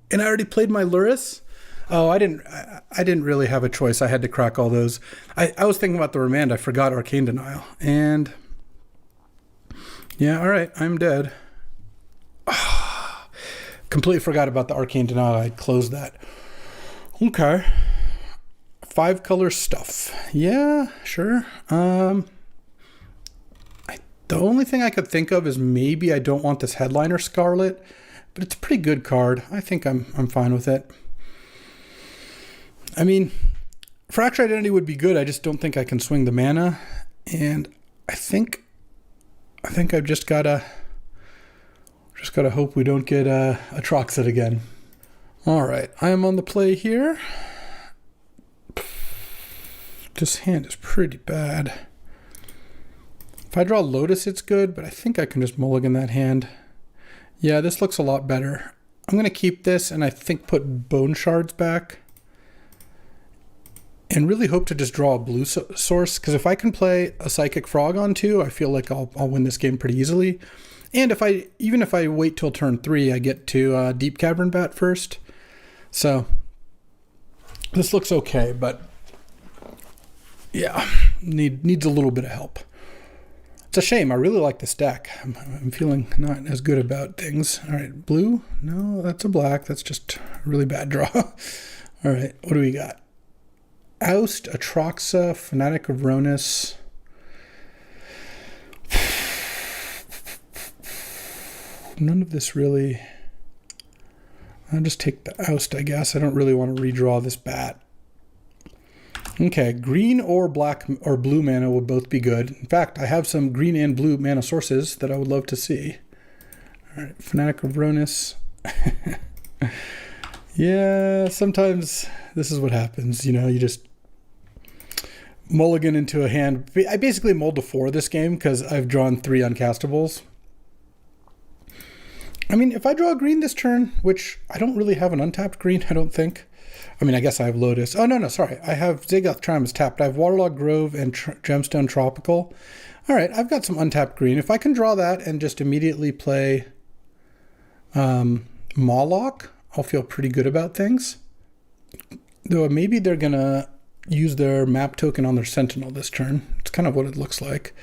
Speaker 1: And I already played my Luris. Oh, I didn't really have a choice. I had to crack all those. I was thinking about the remand. I forgot Arcane Denial. And yeah, all right, I'm dead. Completely forgot about the Arcane Denial. I closed that. Okay. 5-color stuff. Yeah, sure. The only thing I could think of is maybe I don't want this Headliner Scarlet, but it's a pretty good card. I think I'm fine with it. I mean, Fracture Identity would be good. I just don't think I can swing the mana, and I think I've just gotta hope we don't get a Troxit again. All right, I am on the play here. This hand is pretty bad. If I draw Lotus, it's good, but I think I can just mulligan that hand. Yeah, this looks a lot better. I'm going to keep this and I think put Bone Shards back. And really hope to just draw a blue source, because if I can play a Psychic Frog on 2, I feel like I'll win this game pretty easily. And even if I wait till turn 3, I get to Deep Cavern Bat first. So this looks okay, but yeah, needs a little bit of help. It's a shame. I really like this deck. I'm feeling not as good about things. All right, blue? No, that's a black. That's just a really bad draw. All right, what do we got? Oust, Atroxa, Fanatic of Ronus. None of this really... I'll just take the Oust, I guess. I don't really want to redraw this bat. Okay, green or black or blue mana would both be good. In fact, I have some green and blue mana sources that I would love to see. All right, Fanatic of Ronus. Yeah, sometimes this is what happens. You know, you just mulligan into a hand. I basically mulled to 4 this game because I've drawn 3 uncastables. I mean, if I draw a green this turn, which I don't really have an untapped green, I don't think. I mean, I guess I have Lotus. Oh, no, sorry. I have Zagoth Triumph tapped. I have Waterlogged Grove and Gemstone Tropical. All right, I've got some untapped green. If I can draw that and just immediately play Mawlock, I'll feel pretty good about things. Though maybe they're going to use their map token on their Sentinel this turn. It's kind of what it looks like.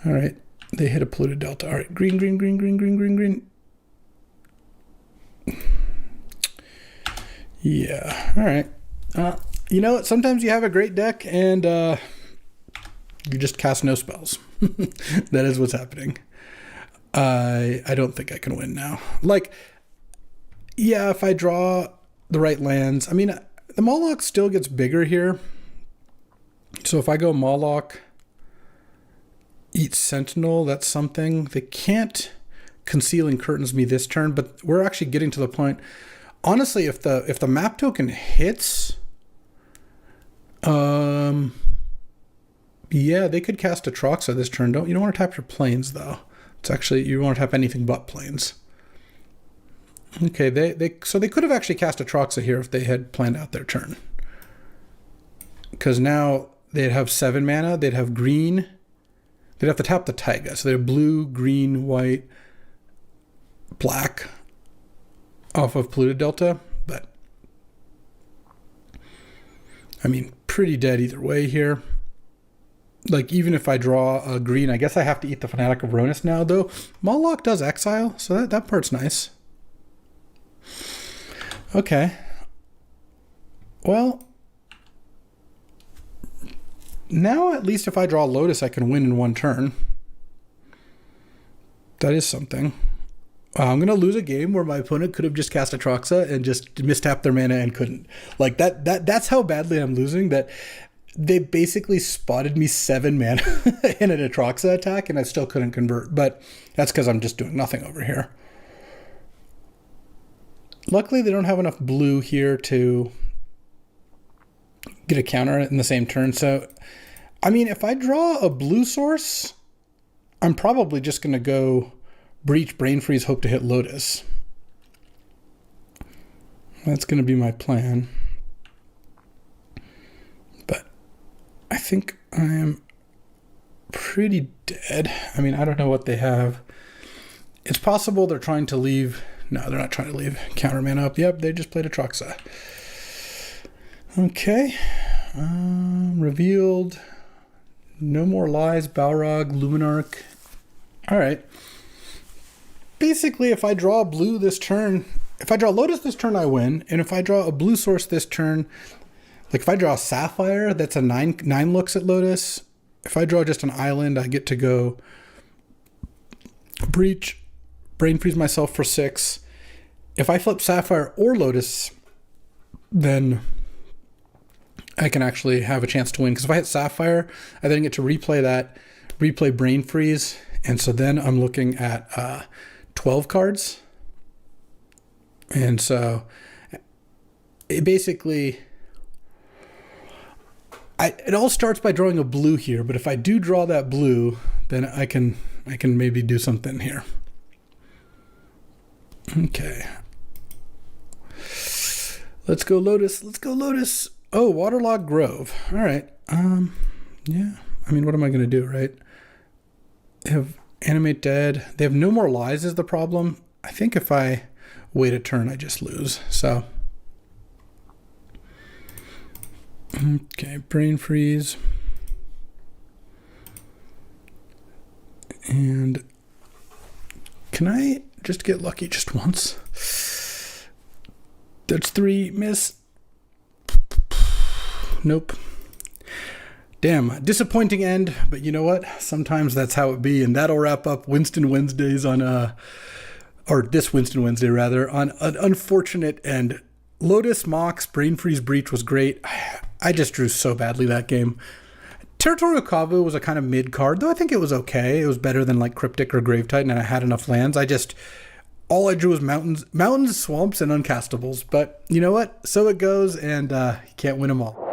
Speaker 1: All right, they hit a Polluted Delta. All right, green. Yeah. All right. You know what? Sometimes you have a great deck and you just cast no spells. That is what's happening. I don't think I can win now. Like, yeah, if I draw the right lands. I mean, the Moloch still gets bigger here. So if I go Moloch, eat Sentinel, that's something. They can't Concealing Curtains me this turn, but we're actually getting to the point. Honestly, if the map token hits, yeah, they could cast Atroxa this turn. You don't want to tap your planes though. It's actually, you want to tap anything but planes. Okay, so they could have actually cast Atroxa here if they had planned out their turn. Because now they'd have 7 mana, they'd have green, they'd have to tap the Taiga. So they're blue, green, white, black off of Polluted Delta. But, I mean, pretty dead either way here. Like, even if I draw a green, I guess I have to eat the Fanatic of Ronus now, though. Moloch does exile, so that part's nice. Okay. Well, now at least if I draw Lotus, I can win in one turn. That is something. I'm going to lose a game where my opponent could have just cast Atroxa and just mistapped their mana and couldn't. Like, that's how badly I'm losing, that they basically spotted me 7 mana in an Atroxa attack, and I still couldn't convert. But that's because I'm just doing nothing over here. Luckily, they don't have enough blue here to get a counter in the same turn. So, I mean, if I draw a blue source, I'm probably just going to go Breach, Brain Freeze, hope to hit Lotus. That's going to be my plan. But I think I am pretty dead. I mean, I don't know what they have. It's possible they're trying to leave. No, they're not trying to leave counter mana up. Yep, they just played Atroxa. Okay. Revealed. No More Lies, Balrog, Luminarch. All right. Basically, if I draw blue this turn, if I draw Lotus this turn, I win. And if I draw a blue source this turn, like if I draw a Sapphire, that's a 9 looks at Lotus. If I draw just an island, I get to go Breach, Brain Freeze myself for 6. If I flip Sapphire or Lotus, then I can actually have a chance to win. Because if I hit Sapphire, I then get to replay that, replay Brain Freeze. And so then I'm looking at 12 cards. And so it basically, it all starts by drawing a blue here. But if I do draw that blue, then I can maybe do something here. Okay. Let's go Lotus. Let's go Lotus. Oh, Waterlogged Grove. All right. Yeah. I mean, what am I going to do, right? They have Animate Dead. They have No More Lies is the problem. I think if I wait a turn, I just lose. So. Okay. Brain Freeze. And can I just get lucky just once? That's 3, miss. Nope. Damn, disappointing end, but you know what? Sometimes that's how it be, and that'll wrap up Winston Wednesdays on, or this Winston Wednesday rather, on an unfortunate end. Lotus, Mox, Brain Freeze, Breach was great. I just drew so badly that game. Territorial Kavu was a kind of mid card, though I think it was okay. It was better than like Cryptic or Grave Titan, and I had enough lands. All I drew was mountains, swamps, and uncastables. But you know what? So it goes, and you can't win them all.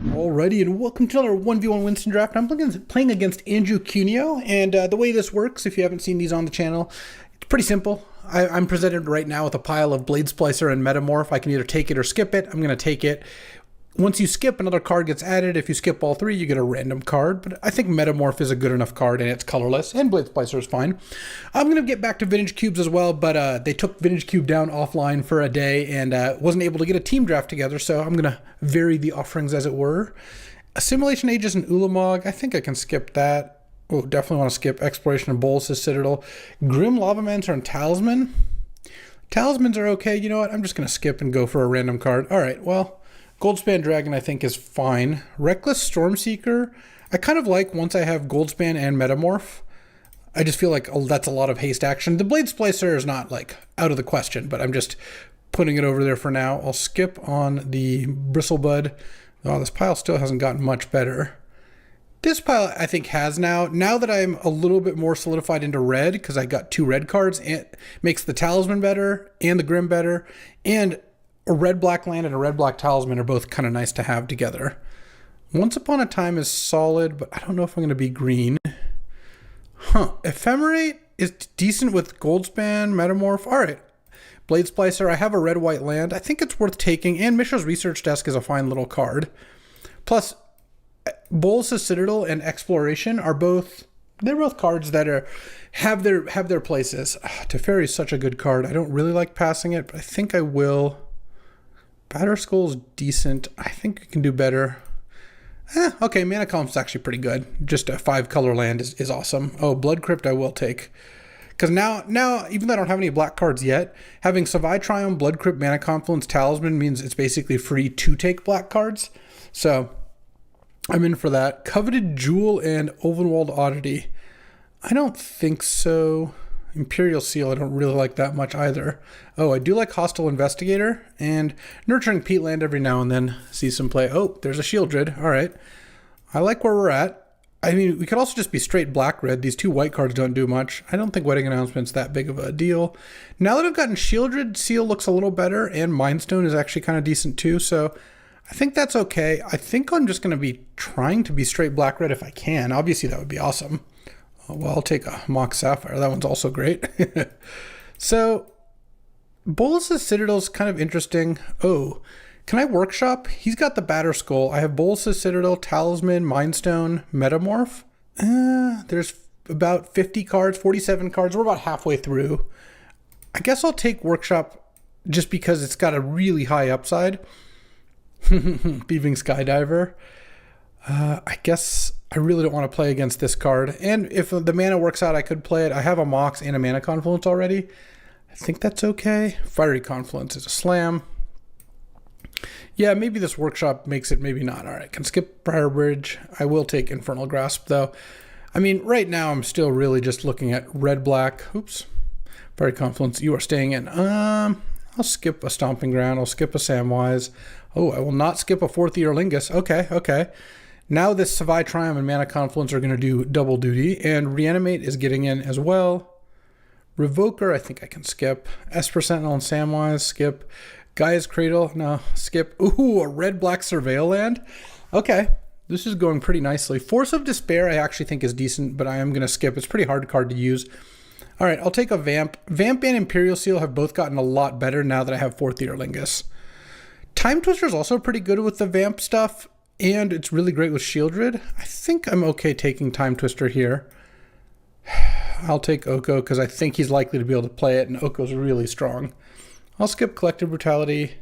Speaker 1: Alrighty, and welcome to another 1v1 Winston Draft. I'm playing against Andrew Cuneo, and the way this works, if you haven't seen these on the channel, it's pretty simple. I'm presented right now with a pile of Blade Splicer and Metamorph. I can either take it or skip it. I'm going to take it. Once you skip, another card gets added. If you skip all 3, you get a random card. But I think Metamorph is a good enough card, and it's colorless. And Blade Splicer is fine. I'm going to get back to Vintage Cubes as well, but they took Vintage Cube down offline for a day and wasn't able to get a team draft together, so I'm going to vary the offerings as it were. Assimilation Aegis and Ulamog, I think I can skip that. Oh, definitely want to skip Exploration of Bolas' Citadel. Grim Lavamancer and Talisman. Talismans are okay. You know what? I'm just going to skip and go for a random card. All right, well, Goldspan Dragon I think is fine. Reckless Stormseeker, I kind of like once I have Goldspan and Metamorph. I just feel like that's a lot of haste action. The Blade Splicer is not like out of the question, but I'm just putting it over there for now. I'll skip on the Bristlebud. Oh, this pile still hasn't gotten much better. This pile I think has now that I'm a little bit more solidified into red, because I got 2 red cards, it makes the Talisman better and the Grim better, and a red-black land and a red-black Talisman are both kind of nice to have together. Once Upon a Time is solid, but I don't know if I'm going to be green. Ephemerate is decent with Goldspan, Metamorph. All right. Blade Splicer, I have a red-white land. I think it's worth taking, and Mishra's Research Desk is a fine little card. Plus, Bolas' Citadel and Exploration are both cards that have their places. Teferi is such a good card. I don't really like passing it, but I think I will. Batterskull's decent. I think we can do better. Okay, Mana Comp's actually pretty good. Just a 5-color land is awesome. Oh, Blood Crypt I will take. Because now, even though I don't have any black cards yet, having Savai Triumph, Blood Crypt, Mana Confluence, Talisman means it's basically free to take black cards. So I'm in for that. Coveted Jewel and Ulvenwald Oddity. I don't think so. Imperial Seal I don't really like that much either. Oh, I do like Hostile Investigator and Nurturing Peatland every now and then. See some play. Oh, there's a Shieldred. All right. I like where we're at. I mean, we could also just be straight black-red. These 2 white cards don't do much. I don't think Wedding Announcement's that big of a deal. Now that I've gotten Shieldred, Seal looks a little better, and Mindstone is actually kind of decent too, so I think that's okay. I think I'm just going to be trying to be straight black-red if I can. Obviously, that would be awesome. Well, I'll take a Mox Sapphire. That one's also great. So, Bolas' Citadel's kind of interesting. Oh, can I workshop? He's got the Batterskull. I have Bolas' Citadel, Talisman, Mindstone, Metamorph. There's about 50 cards, 47 cards. We're about halfway through. I guess I'll take workshop just because it's got a really high upside. Thieving Skydiver. I guess I really don't want to play against this card. And if the mana works out, I could play it. I have a Mox and a Mana Confluence already. I think that's okay. Fiery Confluence is a slam. Yeah, maybe this workshop makes it, maybe not. All right, can skip Briar Bridge. I will take Infernal Grasp, though. I mean, right now I'm still really just looking at red-black. Oops. Fiery Confluence, you are staying in. I'll skip a Stomping Ground. I'll skip a Samwise. Oh, I will not skip a 4th Eorlingus. Okay. Now this Savai Triumph and Mana Confluence are going to do double duty, and Reanimate is getting in as well. Revoker, I think I can skip. Esper Sentinel and Samwise, skip. Gaia's Cradle, no, skip. Ooh, a red-black Surveil land. Okay, this is going pretty nicely. Force of Despair I actually think is decent, but I am going to skip. It's a pretty hard card to use. All right, I'll take a Vamp. Vamp and Imperial Seal have both gotten a lot better now that I have 4th Eorlingus. Time Twister is also pretty good with the Vamp stuff, and it's really great with Shieldred. I think I'm okay taking Time Twister here. I'll take Oko because I think he's likely to be able to play it, and Oko's really strong. I'll skip Collective Brutality.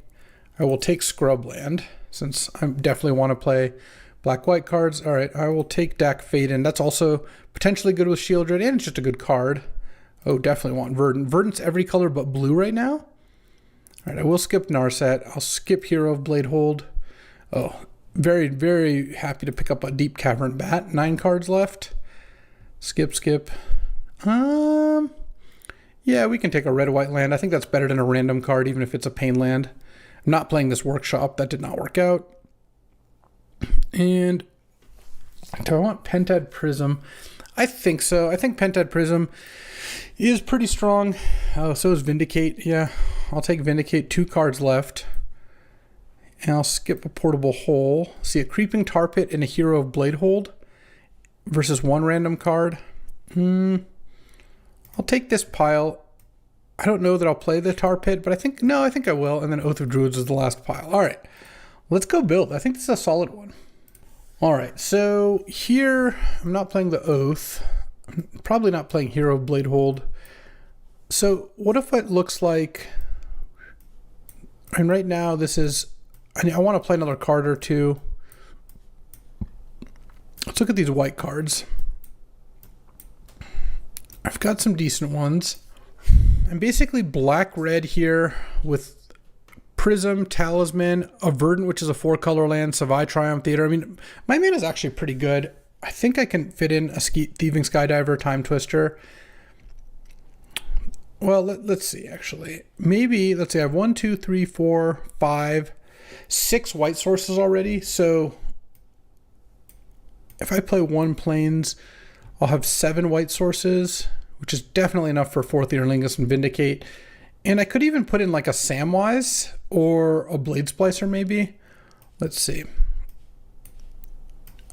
Speaker 1: I will take Scrubland since I definitely want to play black-white cards. All right, I will take Dak Faden. That's also potentially good with Shieldred, and it's just a good card. Oh, definitely want Verdant. Verdant's every color but blue right now. All right, I will skip Narset. I'll skip Hero of Bladehold. Oh, very, very happy to pick up a Deep Cavern Bat. 9 cards left. Skip. Yeah, we can take a red-white land. I think that's better than a random card, even if it's a pain land. I'm not playing this workshop. That did not work out. And do I want Pentad Prism? I think so. I think Pentad Prism is pretty strong. Oh, so is Vindicate. Yeah, I'll take Vindicate. 2 cards left. And I'll skip a Portable Hole. See, a Creeping Tar Pit and a Hero of Bladehold versus 1 random card. I'll take this pile. I don't know that I'll play the Tar Pit, but I think I will. And then Oath of Druids is the last pile. All right, let's go build. I think this is a solid one. All right, so here I'm not playing the Oath. I'm probably not playing Hero of Bladehold. So what if it looks like, and right now this is, I want to play another card or two. Let's look at these white cards. I've got some decent ones. I'm basically black-red here with Prism, Talisman, a Verdant, which is a 4-color land, Savai, Triumph, Theater. I mean, my mana is actually pretty good. I think I can fit in a Thieving Skydiver, Time Twister. Well, let's see, actually. Maybe, let's see, I have 1, 2, 3, 4, 5, 6 white sources already. So if I play 1 Plains, I'll have 7 white sources, which is definitely enough for 4th Earlingus and Vindicate. And I could even put in like a Samwise or a Blade Splicer maybe. Let's see.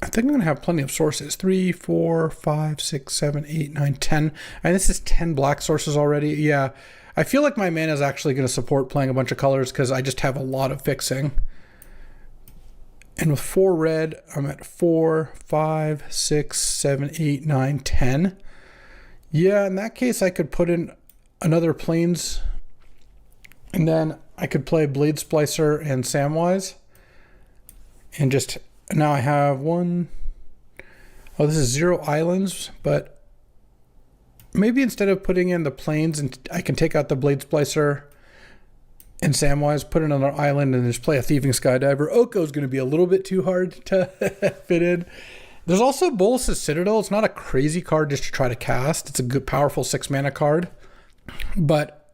Speaker 1: I think I'm going to have plenty of sources. 3, 4, 5, 6, 7, 8, 9, 10. And this is 10 black sources already. Yeah, I feel like my mana is actually going to support playing a bunch of colors because I just have a lot of fixing. And with 4 red, I'm at 4, 5, 6, 7, 8, 9, 10. Yeah, in that case, I could put in another Plains. And then I could play Blade Splicer and Samwise. And just, now I have 1. Oh, this is 0 islands, but maybe instead of putting in the Plains, and I can take out the Blade Splicer and Samwise, put in another island, and just play a Thieving Skydiver. Oko is going to be a little bit too hard to fit in. There's also Bolus's Citadel. It's not a crazy card just to try to cast. It's a good, powerful 6-mana card. But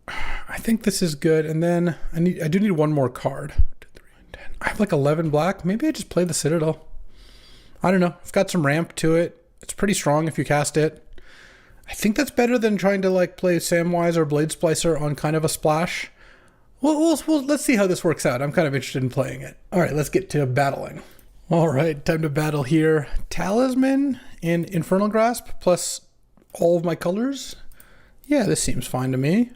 Speaker 1: I think this is good. And then I do need one more card. 2, 3, 10. I have like 11 black. Maybe I just play the Citadel. I don't know. It's got some ramp to it. It's pretty strong if you cast it. I think that's better than trying to like play Samwise or Blade Splicer on kind of a splash. Well, let's see how this works out. I'm kind of interested in playing it. All right, let's get to battling. All right, time to battle here. Talisman and Infernal Grasp plus all of my colors. Yeah, this seems fine to me.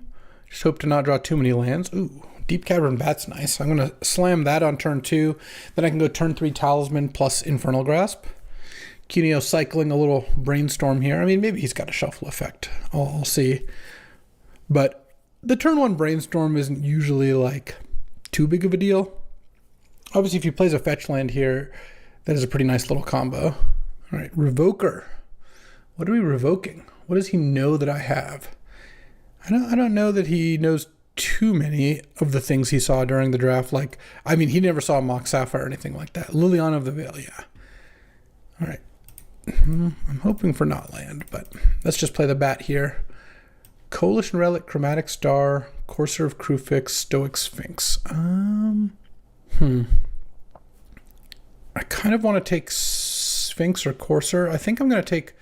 Speaker 1: Just hope to not draw too many lands. Ooh, Deep Cavern Bat's nice. I'm going to slam that on turn 2. Then I can go turn 3 Talisman plus Infernal Grasp. Cuneo cycling a little Brainstorm here. I mean, maybe he's got a shuffle effect. I'll see. But the turn 1 Brainstorm isn't usually like too big of a deal. Obviously, if he plays a fetch land here, that is a pretty nice little combo. All right, Revoker. What are we revoking? What does he know that I have? I don't know that he knows too many of the things he saw during the draft. Like, I mean, he never saw Mox Sapphire or anything like that. Liliana of the Veil, yeah. All right. I'm hoping for not land, but let's just play the bat here. Coalition Relic, Chromatic Star, Courser of Crufix, Stoic Sphinx. I kind of want to take Sphinx or Courser. I think I'm going to take...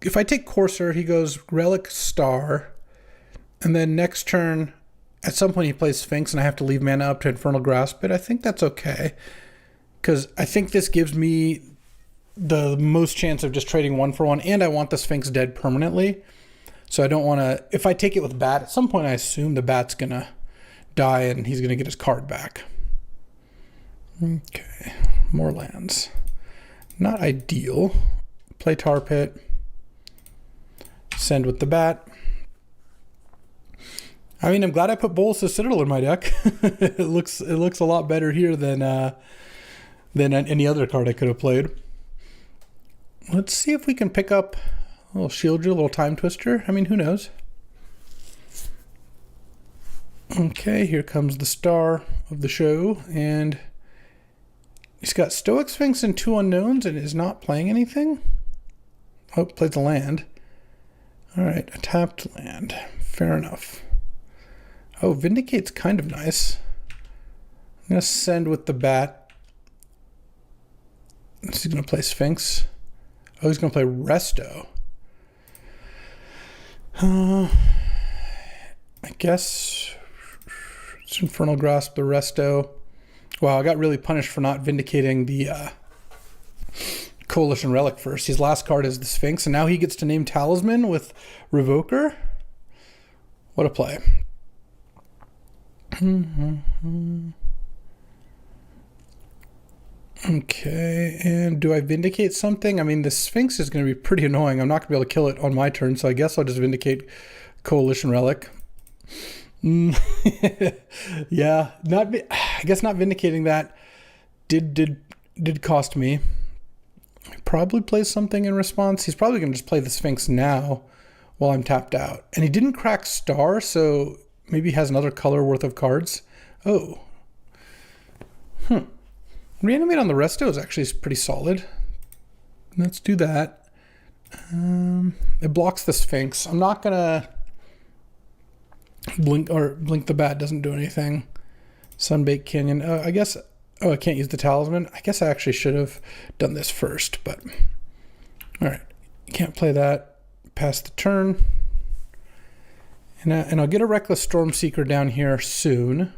Speaker 1: If I take Courser, he goes Relic, Star, and then next turn, at some point he plays Sphinx, and I have to leave mana up to Infernal Grasp, but I think that's okay, because I think this gives me the most chance of just trading 1 for 1, and I want the Sphinx dead permanently, so I don't want to... If I take it with Bat, at some point I assume the Bat's going to die, and he's going to get his card back. Okay, more lands. Not ideal. Play Tar Pit. Send with the bat. I mean, I'm glad I put Bolus's Citadel in my deck. it looks a lot better here than any other card I could have played. Let's see if we can pick up a little Shield Drill, a little Time Twister. I mean, who knows? Okay, here comes the star of the show, and he's got Stoic Sphinx and 2 unknowns and is not playing anything. Oh, played the land. All right, a tapped land. Fair enough. Oh, Vindicate's kind of nice. I'm going to send with the bat. Is he going to play Sphinx? Oh, he's going to play Resto. I guess it's Infernal Grasp, the Resto. Wow, I got really punished for not vindicating the Coalition Relic first. His last card is the Sphinx, and now he gets to name Talisman with Revoker. What a play. Okay, and do I vindicate something? I mean, the Sphinx is going to be pretty annoying. I'm not going to be able to kill it on my turn, so I guess I'll just vindicate Coalition Relic. Yeah, I guess not vindicating that did cost me. He probably plays something in response. He's probably going to just play the Sphinx now, while I'm tapped out. And he didn't crack star, so maybe he has another color worth of cards. Oh. Reanimate on the resto is actually pretty solid. Let's do that. It blocks the Sphinx. I'm not gonna blink the bat, doesn't do anything. Sunbaked Canyon. I guess, I can't use the talisman. I guess I actually should have done this first, but all right. Can't play that. Pass the turn. And I'll get a Reckless Stormseeker down here soon.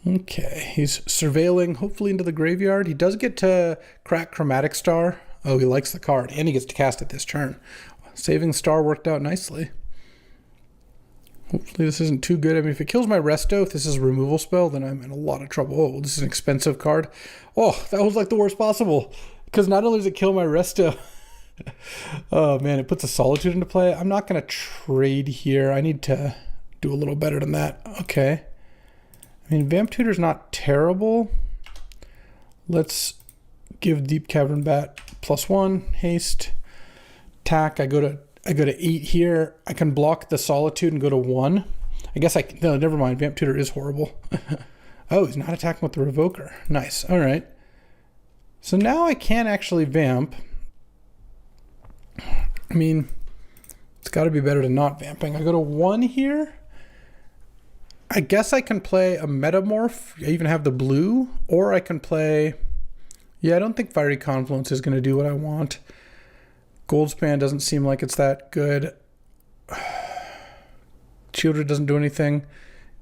Speaker 1: Okay, he's surveilling, hopefully into the graveyard. He does get to crack Chromatic Star. Oh, he likes the card, and he gets to cast it this turn. Saving Star worked out nicely. Hopefully this isn't too good. I mean, if it kills my resto, if this is a removal spell, then I'm in a lot of trouble. Oh, this is an expensive card. Oh, that was like the worst possible. Because not only does it kill my resto, oh man, it puts a Solitude into play. I'm not going to trade here. I need to do a little better than that. Okay. I mean, Vamp Tutor's not terrible. Let's give Deep Cavern Bat +1, haste, attack. I go to 8 here. I can block the Solitude and go to 1. I guess no, never mind. Vamp Tutor is horrible. Oh, he's not attacking with the Revoker. Nice. All right. So now I can actually vamp. I mean, it's got to be better than not vamping. I go to 1 here. I guess I can play a Metamorph. I even have the blue. Or I can play... Yeah, I don't think Fiery Confluence is going to do what I want. Goldspan doesn't seem like it's that good. Shieldred doesn't do anything.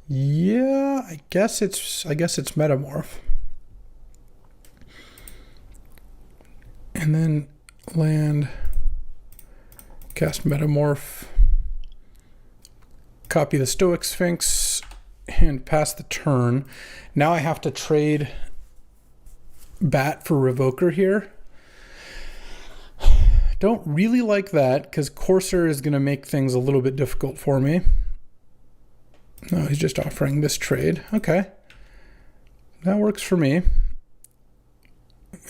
Speaker 1: Yeah, I guess it's Metamorph. And then land, cast Metamorph, copy the Stoic Sphinx, and pass the turn. Now I have to trade Bat for Revoker here. Don't really like that because Courser is going to make things a little bit difficult for me. No, he's just offering this trade. Okay. That works for me.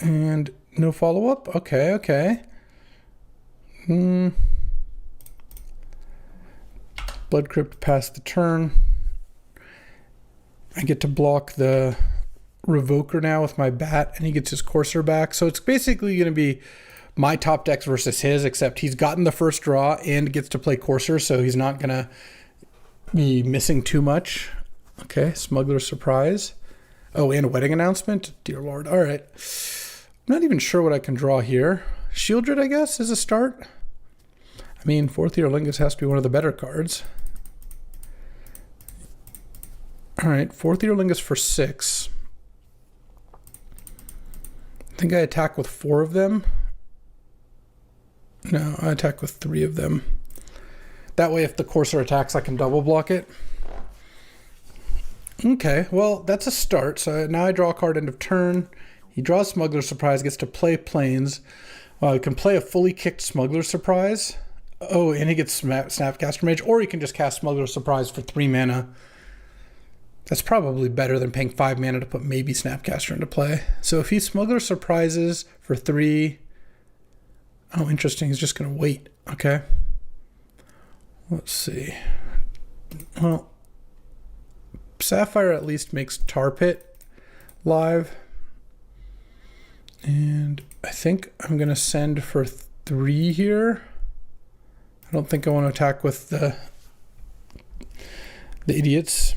Speaker 1: And no follow-up? Okay. Blood Crypt pass the turn. I get to block the Revoker now with my Bat, and he gets his Courser back. So it's basically going to be my top decks versus his, except he's gotten the first draw and gets to play Courser, so he's not going to be missing too much. Okay, Smuggler's Surprise. Oh, and a Wedding Announcement? Dear Lord. All right. I'm not even sure what I can draw here. Shieldred, I guess, is a start. I mean, Fourth Year Lingus has to be one of the better cards. All right, Fourth Year Lingus for 6. I think I attack with 4 of them. No, I attack with 3 of them. That way, if the Courser attacks, I can double block it. Okay, well, that's a start. So now I draw a card end of turn. He draws Smuggler's Surprise, gets to play Plains. He can play a fully kicked Smuggler's Surprise. Oh, and he gets Snapcaster Mage, or he can just cast Smuggler's Surprise for 3 mana. That's probably better than paying 5 mana to put maybe Snapcaster into play. So if he Smuggler's Surprises for 3... Oh, interesting. He's just going to wait. Okay. Let's see. Well, Sapphire at least makes Tar Pit live. And I think I'm going to send for 3 here. I don't think I want to attack with the idiots.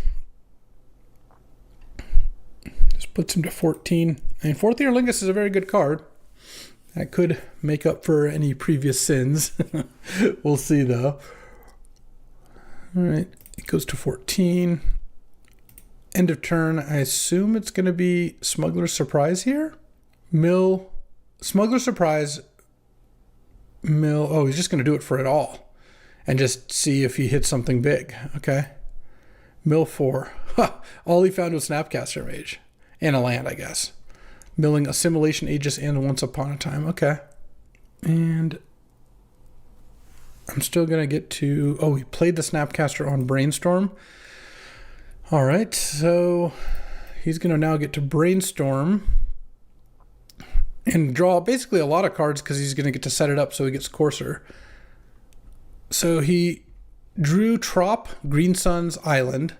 Speaker 1: Just puts him to 14. I mean, Fourth Year Lingus is a very good card. That could make up for any previous sins. We'll see, though. All right, it goes to 14. End of turn. I assume it's going to be Smuggler's Surprise here. Smuggler's Surprise. Oh, he's just going to do it for it all. And just see if he hits something big. Okay. Mill 4. All he found was Snapcaster Mage. And a land, I guess. Milling Assimilation Aegis and Once Upon a Time. Okay. And I'm still going to get to... Oh, he played the Snapcaster on Brainstorm. All right. So he's going to now get to Brainstorm and draw basically a lot of cards because he's going to get to set it up so he gets Courser. So he drew Trop, Green Sun's Island,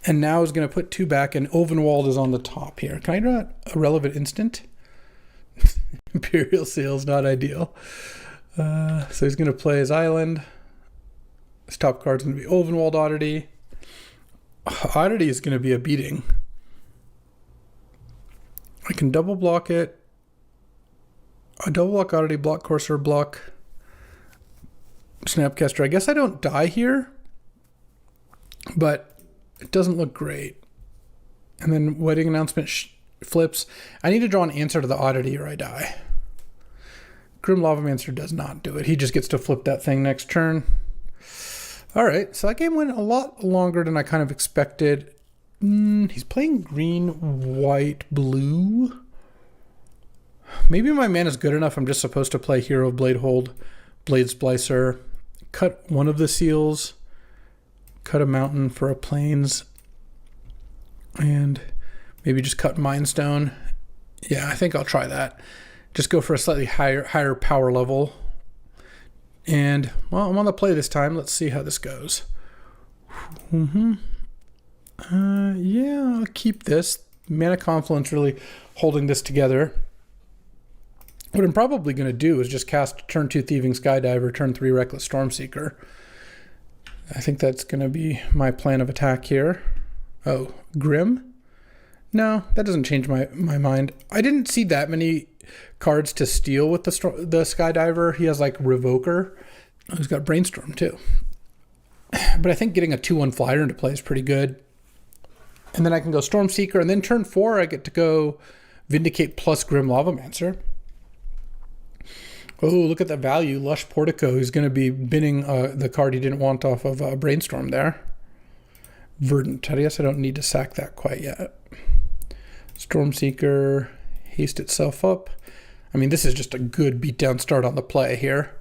Speaker 1: and now is going to put 2 back, and Ovenwald is on the top here. Can I draw a relevant instant? Imperial Seal's not ideal. So he's going to play his Island. His top card's going to be Ovenwald Oddity. Oddity is going to be a beating. I can double block it. I double block Oddity, block Courser, block Snapcaster. I guess I don't die here, but it doesn't look great. And then Wedding Announcement flips. I need to draw an answer to the Oddity or I die. Grim Lavamancer does not do it. He just gets to flip that thing next turn. All right, so that game went a lot longer than I kind of expected. He's playing green, white, blue. Maybe my mana is good enough. I'm just supposed to play Hero of Blade Hold, Blade Splicer, cut one of the seals, cut a mountain for a plains, and maybe just cut Mindstone. Yeah, I think I'll try that. Just go for a slightly higher power level. And, well, I'm on the play this time. Let's see how this goes. Yeah, I'll keep this. Mana Confluence really holding this together. What I'm probably going to do is just cast turn 2 Thieving Skydiver, turn 3 Reckless Stormseeker. I think that's going to be my plan of attack here. Oh, Grim? No, that doesn't change my mind. I didn't see that many cards to steal with the Skydiver. He has like Revoker. Oh, he's got Brainstorm too. But I think getting a 2/1 flyer into play is pretty good. And then I can go Stormseeker, and then turn 4 I get to go Vindicate plus Grim Lavamancer. Oh, look at that value. Lush Portico. He's going to be binning the card he didn't want off of Brainstorm there. Verdant. I guess I don't need to sack that quite yet. Stormseeker. Haste itself up. I mean, this is just a good beatdown start on the play here.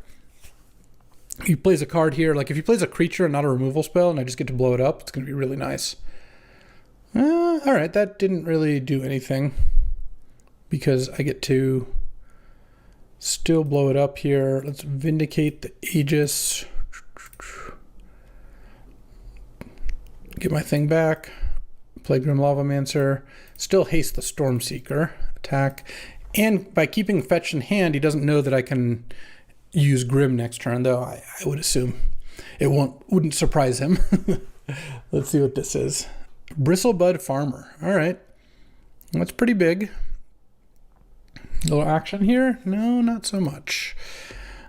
Speaker 1: He plays a card here. Like, if he plays a creature and not a removal spell, and I just get to blow it up, it's going to be really nice. All right, that didn't really do anything, because I get to still blow it up here. Let's Vindicate the Aegis. Get my thing back. Play Grim Lavamancer. Still haste the Stormseeker. Attack. And by keeping fetch in hand, he doesn't know that I can use Grim next turn, though I would assume it wouldn't surprise him. Let's see what this is. Bristlebud Farmer. All right. That's pretty big. A little action here? No, not so much.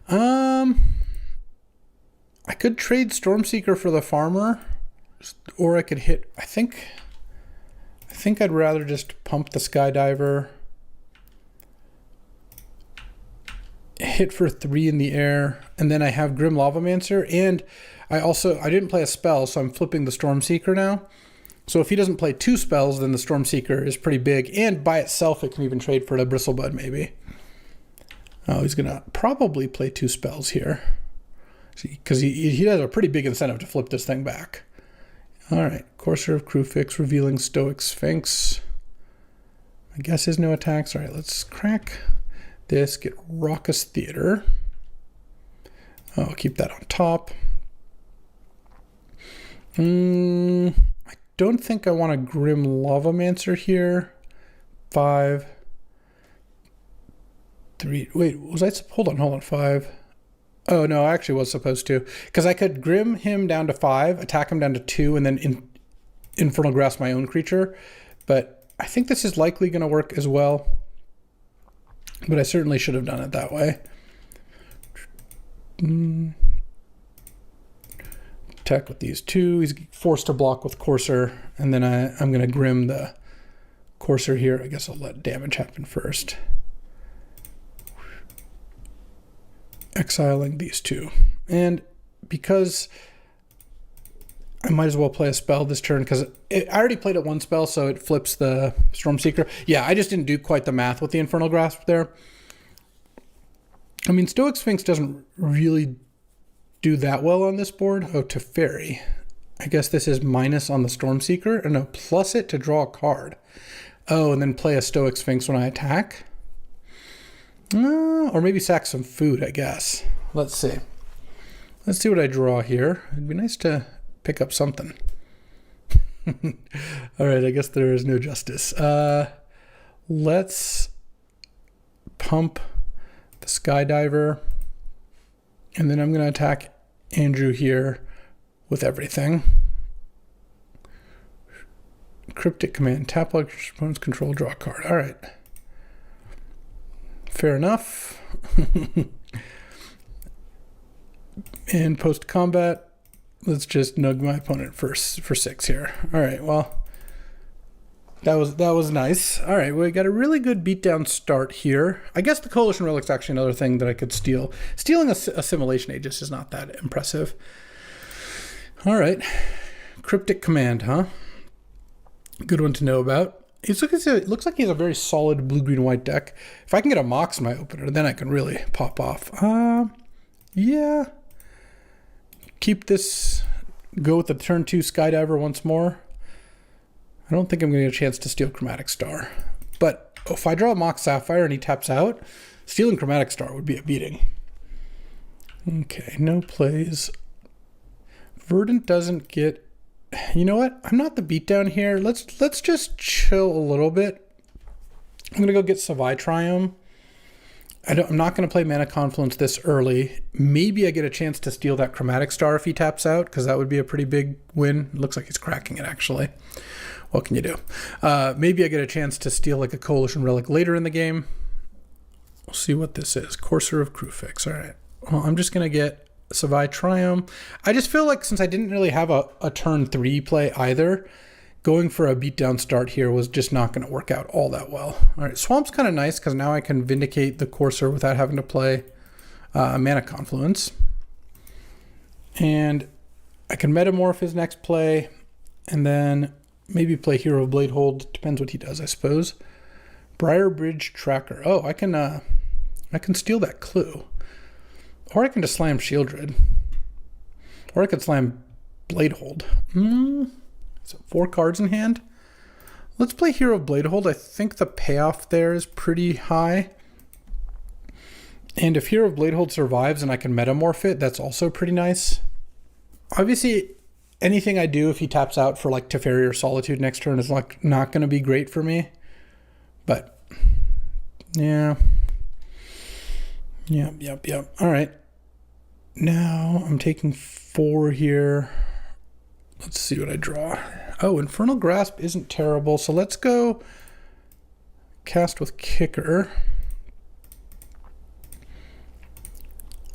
Speaker 1: I could trade Stormseeker for the Farmer, or I could hit, I think I'd rather just pump the Skydiver, hit for 3 in the air, and then I have Grim Lavamancer, and I didn't play a spell, so I'm flipping the Stormseeker now. So if he doesn't play 2 spells, then the Stormseeker is pretty big, and by itself it can even trade for the Bristlebud maybe. Oh, he's going to probably play 2 spells here, because he has a pretty big incentive to flip this thing back. All right, Courser of Crewfix, Revealing Stoic Sphinx. I guess there's no attacks. All right, let's crack this, get Raucous Theater. I'll keep that on top. I don't think I want a Grim Lavamancer here. 5, 3. Wait, was I? Hold on. 5. Oh, no, I actually was supposed to. Because I could Grim him down to 5, attack him down to 2, and then Infernal Grasp my own creature. But I think this is likely going to work as well. But I certainly should have done it that way. Attack with these 2. He's forced to block with Courser. And then I'm going to Grim the Courser here. I guess I'll let damage happen first. Exiling these 2. And because I might as well play a spell this turn, because I already played it 1 spell, so it flips the Stormseeker. Yeah, I just didn't do quite the math with the Infernal Grasp there. I mean, Stoic Sphinx doesn't really do that well on this board. Oh, Teferi. I guess this is minus on the Stormseeker, and no, plus it to draw a card. Oh, and then play a Stoic Sphinx when I attack. Or maybe sack some food, I guess. Let's see. Let's see what I draw here. It'd be nice to pick up something. All right, I guess there is no justice. Let's pump the Skydiver, and then I'm going to attack Andrew here with everything. Cryptic command, tap like your opponent's control, draw a card. All right. Fair enough. And post-combat, let's just nug my opponent for 6 here. All right, well, that was nice. All right, we got a really good beatdown start here. I guess the Coalition Relic's actually another thing that I could steal. Stealing Assimilation Aegis is not that impressive. All right, Cryptic Command, huh? Good one to know about. It looks like he has a very solid blue-green-white deck. If I can get a Mox in my opener, then I can really pop off. Yeah. Keep this, go with the turn 2 Skydiver once more. I don't think I'm going to get a chance to steal Chromatic Star. But if I draw a Mox Sapphire and he taps out, stealing Chromatic Star would be a beating. Okay, no plays. Verdant doesn't get... You know what? I'm not the beatdown here. Let's just chill a little bit. I'm going to go get Savai Triome. I'm not going to play Mana Confluence this early. Maybe I get a chance to steal that Chromatic Star if he taps out, because that would be a pretty big win. It looks like he's cracking it, actually. What can you do? Maybe I get a chance to steal like a Coalition Relic later in the game. We'll see what this is. Courser of Crewfix. All right. Well, I'm just going to get Savai Triome. I just feel like since I didn't really have a turn 3 play either, going for a beatdown start here was just not going to work out all that well. All right, Swamp's kind of nice because now I can Vindicate the Courser without having to play Mana Confluence. And I can Metamorph his next play, and then maybe play Hero of Bladehold. Depends what he does, I suppose. Briar Bridge Tracker. Oh, I can steal that clue. Or I can just slam Shieldred. Or I could slam Bladehold. So 4 cards in hand. Let's play Hero of Bladehold. I think the payoff there is pretty high. And if Hero of Bladehold survives and I can Metamorph it, that's also pretty nice. Obviously, anything I do if he taps out for like Teferi or Solitude next turn is like not going to be great for me. But, yeah. Yep. All right. Now I'm taking 4 here. Let's see what I draw. Oh, Infernal Grasp isn't terrible. So let's go cast with Kicker.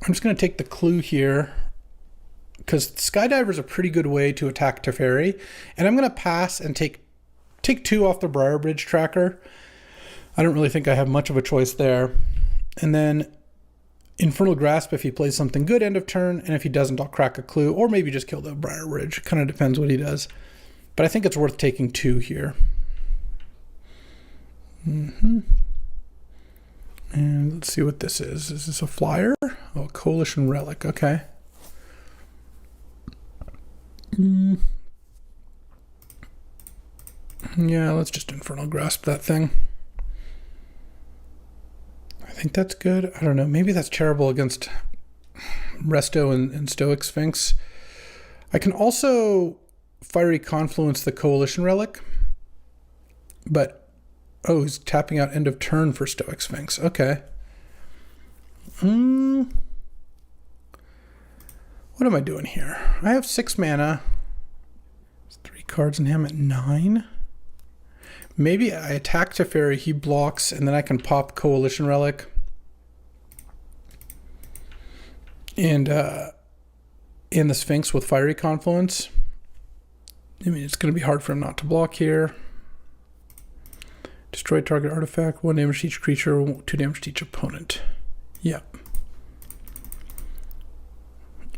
Speaker 1: I'm just going to take the clue here because Skydiver is a pretty good way to attack Teferi. And I'm going to pass and take 2 off the Briar Bridge Tracker. I don't really think I have much of a choice there. And then Infernal Grasp if he plays something good end of turn, and if he doesn't, I'll crack a clue, or maybe just kill the Briar Bridge. It kind of depends what he does. But I think it's worth taking 2 here. And let's see what this is. Is this a flyer? Oh, a Coalition Relic. Okay. Yeah, let's just Infernal Grasp that thing. I think that's good. I don't know. Maybe that's terrible against Resto and Stoic Sphinx. I can also Fiery Confluence the Coalition Relic. But, oh, he's tapping out end of turn for Stoic Sphinx. Okay. What am I doing here? I have 6 mana. 3 cards in hand at 9. Maybe I attack Teferi, he blocks, and then I can pop Coalition Relic. And the Sphinx with Fiery Confluence. I mean, it's going to be hard for him not to block here. Destroy target artifact, 1 damage to each creature, 2 damage to each opponent. Yep.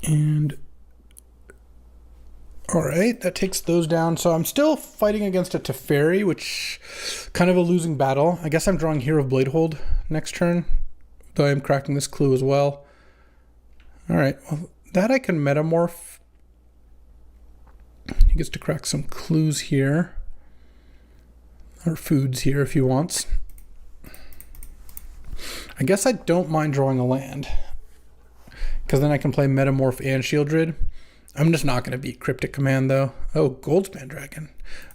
Speaker 1: And all right, that takes those down. So I'm still fighting against a Teferi, which kind of a losing battle. I guess I'm drawing Hero of Bladehold next turn, though I am cracking this clue as well. All right, well, that I can Metamorph. He gets to crack some clues here, or foods here if he wants. I guess I don't mind drawing a land. because then I can play Metamorph and Shieldred. I'm just not going to beat Cryptic Command, though. Oh, Goldspan Dragon.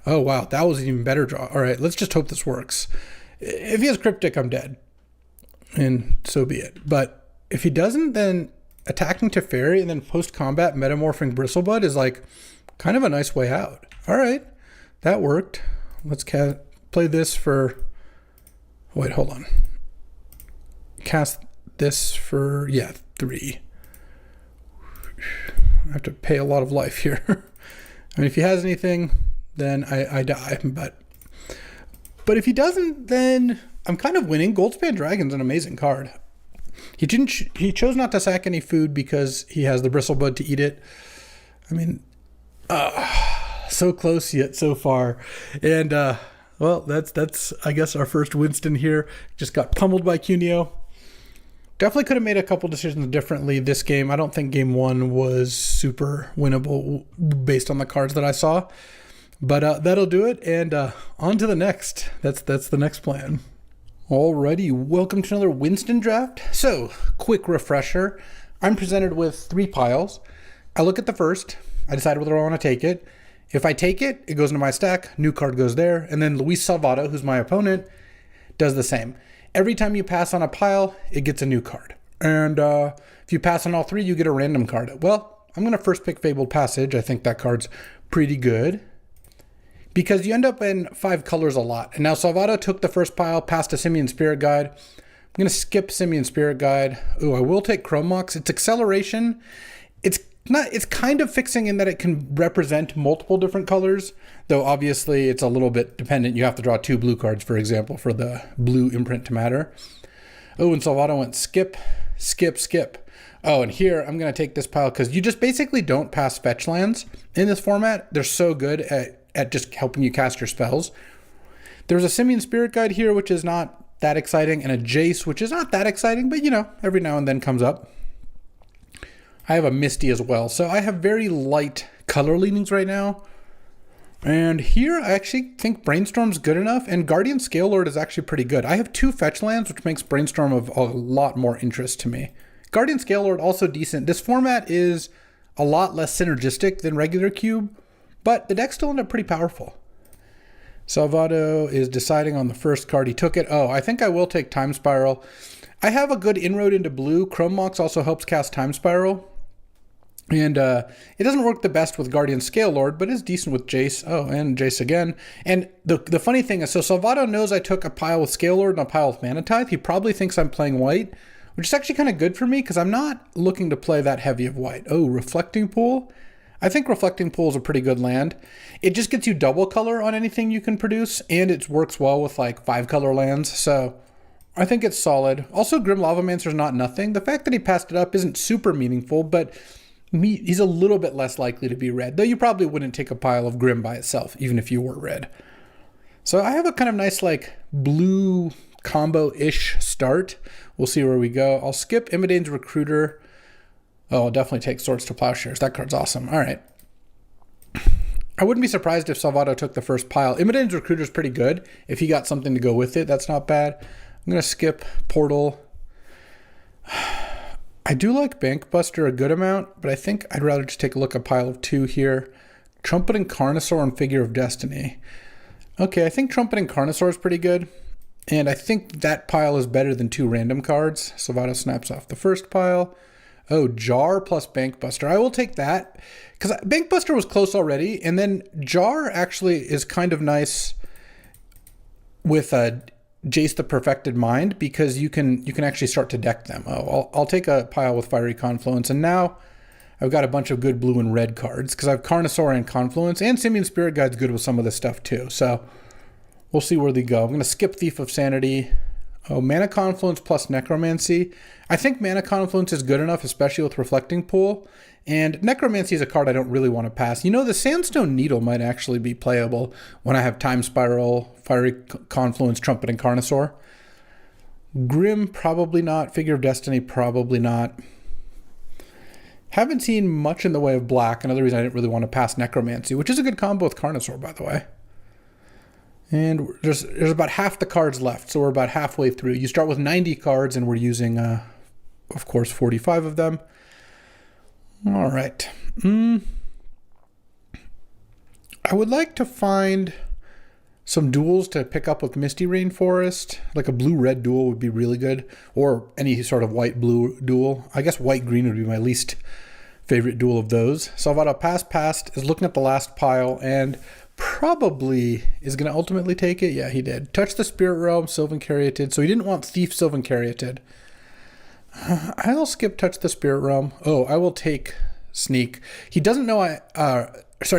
Speaker 1: Oh, wow. That was an even better draw. All right, let's just hope this works. If he has Cryptic, I'm dead. And so be it. But if he doesn't, then attacking Teferi and then post-combat Metamorphing Bristlebud is like kind of a nice way out. All right, that worked. Let's play this for... Wait, hold on. Cast this for, 3. I have to pay a lot of life here. I mean, if he has anything, then I die. But if he doesn't, then I'm kind of winning. Goldspan Dragon's an amazing card. He chose not to sack any food because he has the Bristlebud to eat it. I mean, so close yet so far. And well, that's I guess our first Winston here. Just got pummeled by Cuneo. Definitely could have made a couple decisions differently this game. I don't think game 1 was super winnable based on the cards that I saw. But that'll do it, and on to the next. That's the next plan. Alrighty, welcome to another Winston draft. So, quick refresher. I'm presented with 3 piles. I look at the first. I decide whether I want to take it. If I take it, it goes into my stack. New card goes there. And then Luis Salvato, who's my opponent, does the same. Every time you pass on a pile, it gets a new card. And if you pass on all 3, you get a random card. Well, I'm going to first pick Fabled Passage. I think that card's pretty good, because you end up in 5 colors a lot. And now Salvato took the first pile, passed a Simian Spirit Guide. I'm going to skip Simian Spirit Guide. Ooh, I will take Chrome Mox. It's acceleration. It's kind of fixing in that it can represent multiple different colors, though obviously it's a little bit dependent. You have to draw 2 blue cards, for example, for the blue imprint to matter. Oh, and Salvato went skip, skip, skip. Oh, and here I'm going to take this pile because you just basically don't pass fetch lands in this format. They're so good at just helping you cast your spells. There's a Simian Spirit Guide here, which is not that exciting, and a Jace, which is not that exciting, but you know, every now and then comes up. I have a Misty as well, so I have very light color leanings right now. And here I actually think Brainstorm's good enough, and Guardian Scalelord is actually pretty good. I have 2 fetch lands, which makes Brainstorm of a lot more interest to me. Guardian Scalelord also decent. This format is a lot less synergistic than regular Cube, but the deck still ended up pretty powerful. Salvato is deciding on the first card. He took it. Oh, I think I will take Time Spiral. I have a good inroad into blue. Chrome Mox also helps cast Time Spiral. And it doesn't work the best with Guardian Scalelord, but is decent with Jace. Oh, and Jace again. And the funny thing is, so Salvato knows I took a pile with Scalelord and a pile with Mana Tithe. He probably thinks I'm playing white, which is actually kind of good for me because I'm not looking to play that heavy of white. Oh, Reflecting Pool. I think Reflecting Pool is a pretty good land. It just gets you double color on anything you can produce, and it works well with like 5 color lands. So I think it's solid. Also, Grim Lavamancer is not nothing. The fact that he passed it up isn't super meaningful, but he's a little bit less likely to be red, though you probably wouldn't take a pile of Grim by itself, even if you were red. So I have a kind of nice like blue combo-ish start. We'll see where we go. I'll skip Imidane's Recruiter. Oh, I'll definitely take Swords to Plowshares. That card's awesome. All right. I wouldn't be surprised if Salvato took the first pile. Imidane's Recruiter is pretty good. If he got something to go with it, that's not bad. I'm going to skip Portal. I do like Bankbuster a good amount, but I think I'd rather just take a look at a pile of 2 here. Trumpeting Carnosaur and Figure of Destiny. Okay, I think Trumpeting Carnosaur is pretty good, and I think that pile is better than 2 random cards. Salvato snaps off the first pile. Oh, Jar plus Bankbuster. I will take that, because Bankbuster was close already, and then Jar actually is kind of nice with Jace the Perfected Mind, because you can actually start to deck them. Oh, I'll take a pile with Fiery Confluence, and now I've got a bunch of good blue and red cards, because I have Carnosaur and Confluence, and Simian Spirit Guide's good with some of this stuff too, so we'll see where they go. I'm going to skip Thief of Sanity. Oh, Mana Confluence plus Necromancy. I think Mana Confluence is good enough, especially with Reflecting Pool, and Necromancy is a card I don't really want to pass. You know, the Sandstone Needle might actually be playable when I have Time Spiral, Fiery Confluence, Trumpet, and Carnosaur. Grim, probably not. Figure of Destiny, probably not. Haven't seen much in the way of black. Another reason I didn't really want to pass Necromancy, which is a good combo with Carnosaur, by the way. And there's about half the cards left, so we're about halfway through. You start with 90 cards, and we're using, of course, 45 of them. All right. I would like to find some duels to pick up with Misty Rainforest. Like a blue-red duel would be really good. Or any sort of white-blue duel. I guess white-green would be my least favorite duel of those. Salvado past is looking at the last pile and probably is going to ultimately take it. Yeah, he did. Touch the Spirit Realm, Sylvan Caryatid. So he didn't want Thief Sylvan Caryatid. I'll skip Touch the Spirit Realm. Oh, I will take Sneak. He doesn't know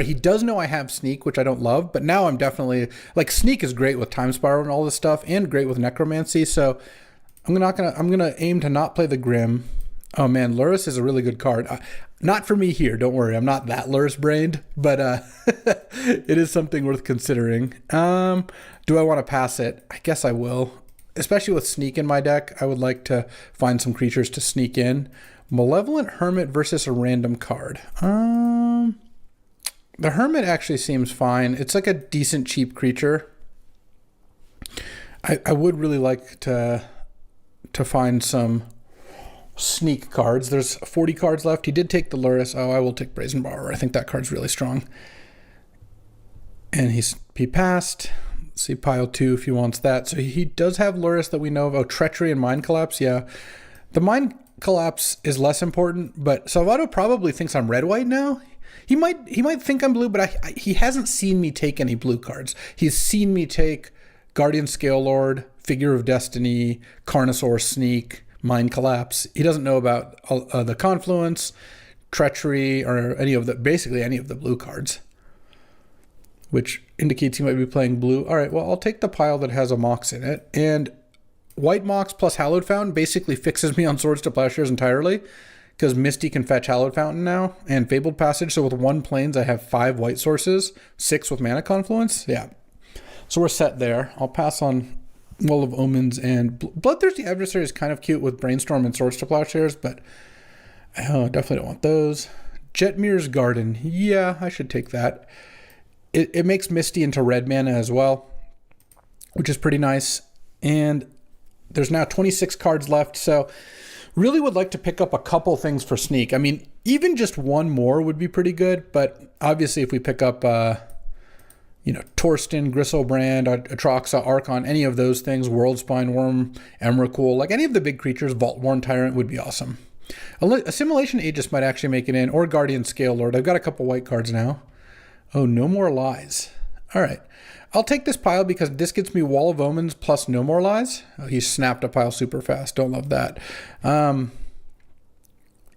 Speaker 1: he does know I have Sneak, which I don't love, but now I'm definitely, like, Sneak is great with Time Spiral and all this stuff, and great with Necromancy, so I'm gonna aim to not play the Grim. Oh man, Lurrus is a really good card. Not for me here, don't worry, I'm not that Lurrus-brained, but it is something worth considering. Do I want to pass it? I guess I will. Especially with Sneak in my deck, I would like to find some creatures to sneak in. Malevolent Hermit versus a random card. The Hermit actually seems fine. It's like a decent cheap creature. I would really like to find some Sneak cards. There's 40 cards left. He did take the Lurrus. Oh, I will take Brazen Borrower. I think that card's really strong. And he passed. Let's see, pile 2 if he wants that. So he does have Lurrus that we know of. Oh, Treachery and Mind Collapse. Yeah. The Mind Collapse is less important, but Salvado probably thinks I'm red-white now. He might think I'm blue, but he hasn't seen me take any blue cards. He's seen me take Guardian Scale Lord, Figure of Destiny, Carnosaur Sneak, Mind Collapse. He doesn't know about the Confluence, Treachery, or basically any of the blue cards, which indicates he might be playing blue. All right, well, I'll take the pile that has a Mox in it, and White Mox plus Hallowed Fountain basically fixes me on Swords to Plowshares entirely, because Misty can fetch Hallowed Fountain now, and Fabled Passage, so with 1 Plains I have 5 white sources, 6 with Mana Confluence. Yeah, so we're set there. I'll pass on Wall of Omens, and Bloodthirsty Adversary is kind of cute with Brainstorm and Swords to Plowshares, but I definitely don't want those. Jetmir's Garden, yeah, I should take that. It makes Misty into red mana as well, which is pretty nice, and there's now 26 cards left, so really would like to pick up a couple things for Sneak. I mean, even just one more would be pretty good, but obviously if we pick up, Torsten, Gristlebrand, Atraxa, Archon, any of those things, Worldspine Worm, Emrakul, like any of the big creatures, Vault-Worn Tyrant would be awesome. Assimilation Aegis might actually make it in, or Guardian Scale Lord. I've got a couple white cards now. Oh, No More Lies. All right. I'll take this pile because this gets me Wall of Omens plus No More Lies. Oh, he snapped a pile super fast. Don't love that. And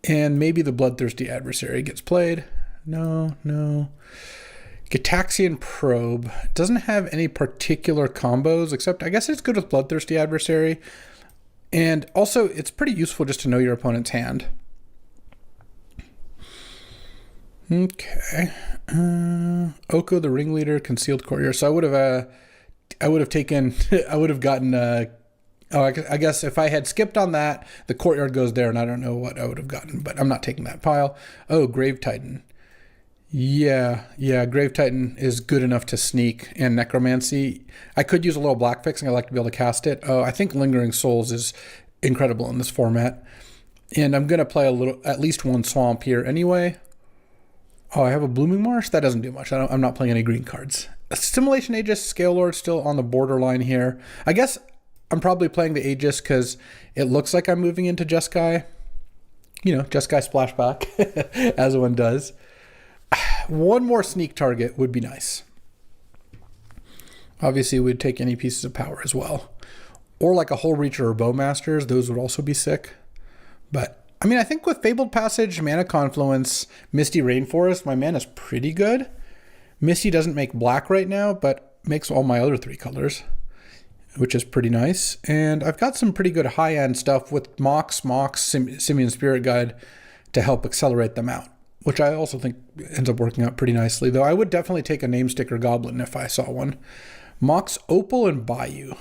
Speaker 1: maybe the Bloodthirsty Adversary gets played. No. Gitaxian Probe. Doesn't have any particular combos, except I guess it's good with Bloodthirsty Adversary. And also, it's pretty useful just to know your opponent's hand. Okay. Oko the Ringleader, Concealed Courier. So I would have gotten I guess if I had skipped on that, the Courtyard goes there, and I don't know what I would have gotten, but I'm not taking that pile. Oh, Grave Titan. Yeah, Grave Titan is good enough to Sneak and Necromancy. I could use a little black fixing. I like to be able to cast it. Oh, I think Lingering Souls is incredible in this format. And I'm going to play at least 1 Swamp here anyway. Oh, I have a Blooming Marsh? That doesn't do much. I'm not playing any green cards. Assimilation Aegis, Scale Lord still on the borderline here. I guess I'm probably playing the Aegis because it looks like I'm moving into Jeskai. Jeskai Splashback, as one does. One more Sneak target would be nice. Obviously, we'd take any pieces of power as well. Or like a Hull Reacher or Bowmasters. Those would also be sick. But I mean, I think with Fabled Passage, Mana Confluence, Misty Rainforest, my mana's pretty good. Misty doesn't make black right now, but makes all my other 3 colors, which is pretty nice. And I've got some pretty good high-end stuff with Mox, Simian Spirit Guide to help accelerate them out, which I also think ends up working out pretty nicely, though I would definitely take a Name Sticker Goblin if I saw one. Mox, Opal, and Bayou.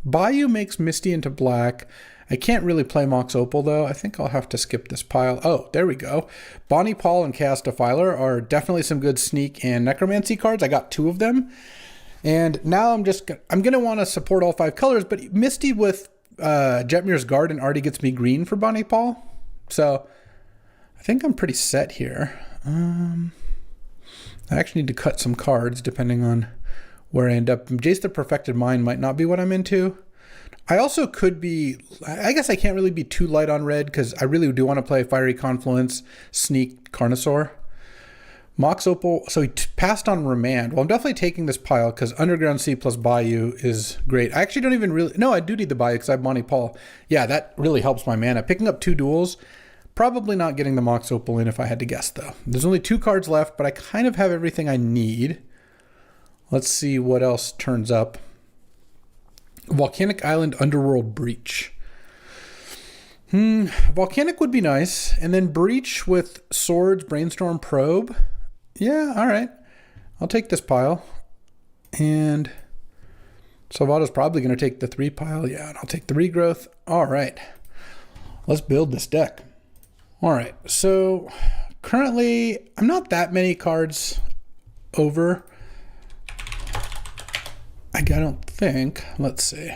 Speaker 1: Bayou makes Misty into black. I can't really play Mox Opal, though. I think I'll have to skip this pile. Oh, there we go. Bonnie Paul and Chaos Defiler are definitely some good Sneak and Necromancy cards. I got 2 of them. And now I'm going to want to support all 5 colors, but Misty with Jetmir's Garden already gets me green for Bonnie Paul. So I think I'm pretty set here. I actually need to cut some cards depending on where I end up. Jace the Perfected Mind might not be what I'm into. I also could be, I guess I can't really be too light on red because I really do want to play Fiery Confluence, Sneak, Carnosaur. Mox Opal, so he passed on Remand. Well, I'm definitely taking this pile because Underground Sea plus Bayou is great. I actually don't even really, no, I do need the Bayou because I have Monty Paul. Yeah, that really helps my mana. Picking up 2 duels, probably not getting the Mox Opal in if I had to guess though. There's only 2 cards left, but I kind of have everything I need. Let's see what else turns up. Volcanic Island Underworld Breach. Volcanic would be nice. And then Breach with Swords, Brainstorm, Probe. Yeah, all right. I'll take this pile. And Salvato's probably going to take the 3 pile. Yeah, and I'll take the Regrowth. All right. Let's build this deck. All right. So currently, I'm not that many cards over. I don't think. Let's see.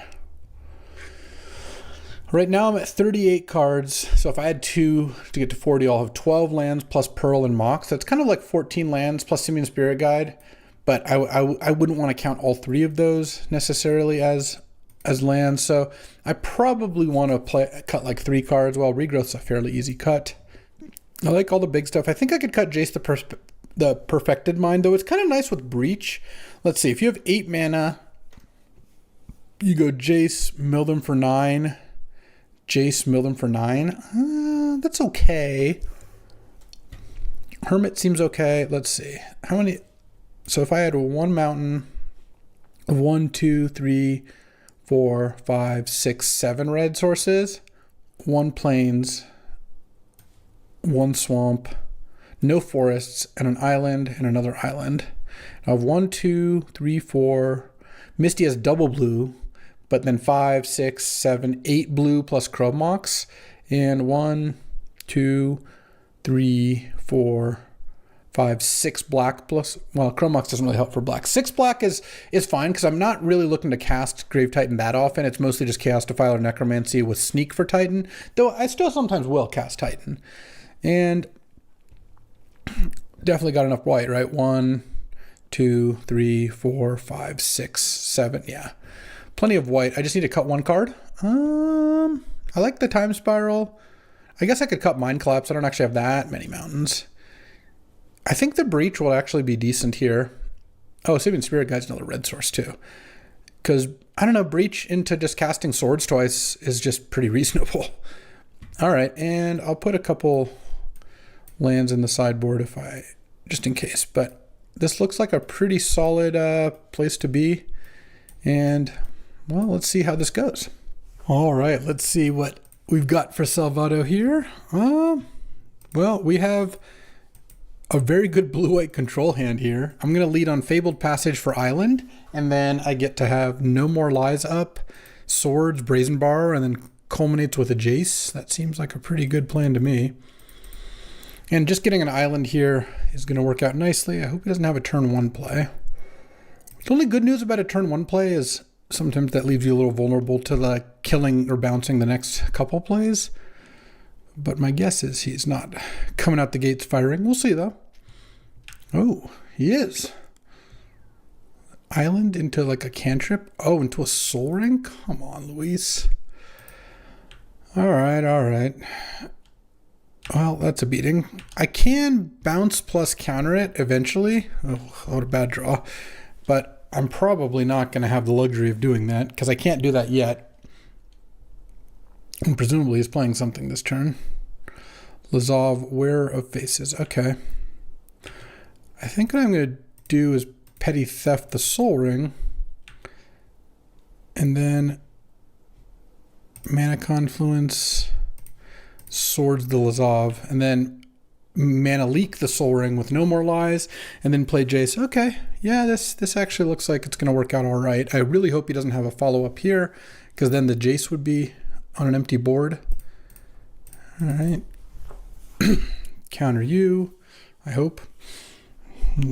Speaker 1: Right now I'm at 38 cards. So if I had 2 to get to 40, I'll have 12 lands plus Pearl and Mox. That's kind of like 14 lands plus Simian Spirit Guide. But I wouldn't want to count all 3 of those necessarily as lands. So I probably want to cut like 3 cards. Well, Regrowth's a fairly easy cut. I like all the big stuff. I think I could cut Jace the Perfected Mind, though. It's kind of nice with Breach. Let's see. If you have 8 mana, you go Jace, mill them for 9. Jace, mill them for 9. That's okay. Hermit seems okay. Let's see. How many? So if I had 1 mountain, 1, 2, 3, 4, 5, 6, 7 red sources, 1 plains, 1 swamp, no forests, and an island and another island. I have 1, 2, 3, 4. Misty has double blue, but then 5, 6, 7, 8 blue plus Chrome Mox, and 1, 2, 3, 4, 5, 6 black plus, well, Chrome Mox doesn't really help for black. 6 black is fine because I'm not really looking to cast Grave Titan that often. It's mostly just Chaos Defiler, Necromancy with Sneak for Titan, though I still sometimes will cast Titan. And definitely got enough white, right? 1, 2, 3, 4, 5, 6, 7. Yeah, plenty of white. I just need to cut 1 card. I like the Time Spiral. I guess I could cut Mind Collapse. I don't actually have that many mountains. I think the Breach will actually be decent here. Oh, Simian Spirit Guide's another red source too. Because, I don't know, Breach into just casting swords twice is just pretty reasonable. All right, and I'll put a couple lands in the sideboard just in case. But this looks like a pretty solid place to be. And, well, let's see how this goes. All right, let's see what we've got for Salvato here. Well, we have a very good blue-white control hand here. I'm going to lead on Fabled Passage for Island, and then I get to have No More Lies up, Swords, Brazen Bar, and then culminates with a Jace. That seems like a pretty good plan to me. And just getting an island here is going to work out nicely. I hope he doesn't have a turn 1 play. The only good news about a turn 1 play is sometimes that leaves you a little vulnerable to the killing or bouncing the next couple plays. But my guess is he's not coming out the gates firing. We'll see, though. Oh, he is. Island into like a cantrip? Oh, into a Soul Ring? Come on, Luis. All right, all right. Well, that's a beating. I can bounce plus counter it eventually. Oh, what a bad draw. But I'm probably not going to have the luxury of doing that because I can't do that yet. And presumably he's playing something this turn. Lazov, Wearer of Faces. Okay. I think what I'm going to do is Petty Theft the Soul Ring. And then Mana Confluence, Swords the Lazov. And then Mana Leak the Soul Ring with No More Lies. And then play Jace. Okay. Yeah, this actually looks like it's going to work out all right. I really hope he doesn't have a follow-up here because then the Jace would be on an empty board. All right. Counter you, I hope.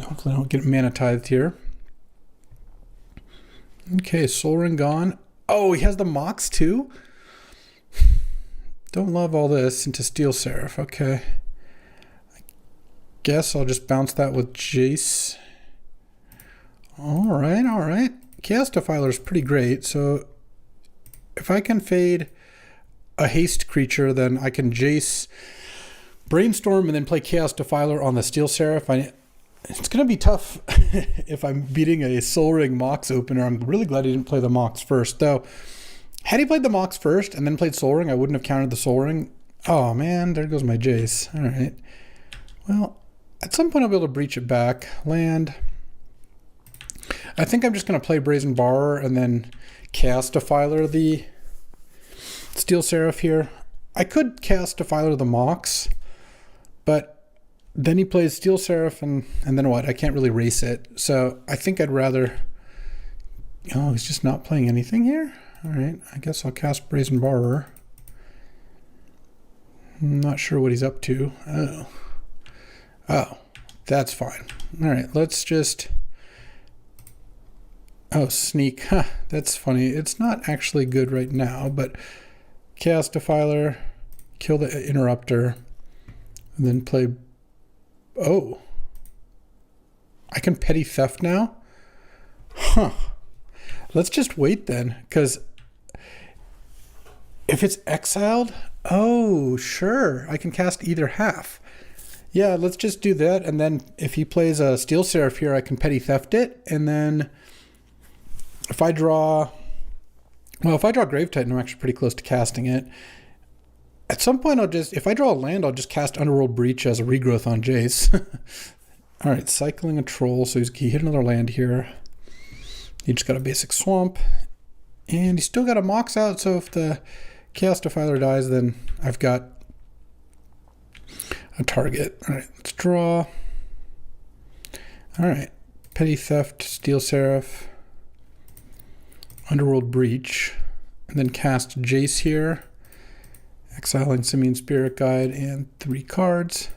Speaker 1: Hopefully I don't get mana tithed here. Okay, Soul Ring gone. Oh, he has the Mox too? Don't love all this into Steel Seraph. Okay. guess I'll just bounce that with Jace. All right. Chaos Defiler is pretty great. So if I can fade a haste creature, then I can Jace, Brainstorm, and then play Chaos Defiler on the Steel Seraph. It's going to be tough if I'm beating a Soul Ring Mox opener. I'm really glad he didn't play the Mox first, though. Had he played the Mox first and then played Soul Ring, I wouldn't have countered the Soul Ring. Oh, man, there goes my Jace. All right. Well, at some point I'll be able to breach it back. Land. I think I'm just going to play Brazen Borrower and then Chaos Defiler the Steel Seraph here. I could Chaos Defiler the Mox, but then he plays Steel Seraph and then what? I can't really race it. So I think I'd rather... Oh, he's just not playing anything here? All right, I guess I'll cast Brazen Borrower. I'm not sure what he's up to. Oh, that's fine. All right, let's just... Oh, sneak. Huh, that's funny. It's not actually good right now, but Chaos Defiler, kill the Interrupter, and then play... Oh. I can Petty Theft now? Huh. Let's just wait then, because if it's exiled... Oh, sure. I can cast either half. Yeah, let's just do that, and then if he plays a Steel Seraph here, I can Petty Theft it, and then... If I draw Grave Titan, I'm actually pretty close to casting it. At some point, if I draw a land, I'll just cast Underworld Breach as a regrowth on Jace. All right, cycling a troll, so he hit another land here. He just got a basic swamp, and he's still got a Mox out, so if the Chaos Defiler dies, then I've got a target. All right, let's draw. All right, Petty Theft, Steel Seraph, Underworld Breach, and then cast Jace here, exiling Simian Spirit Guide and 3 cards.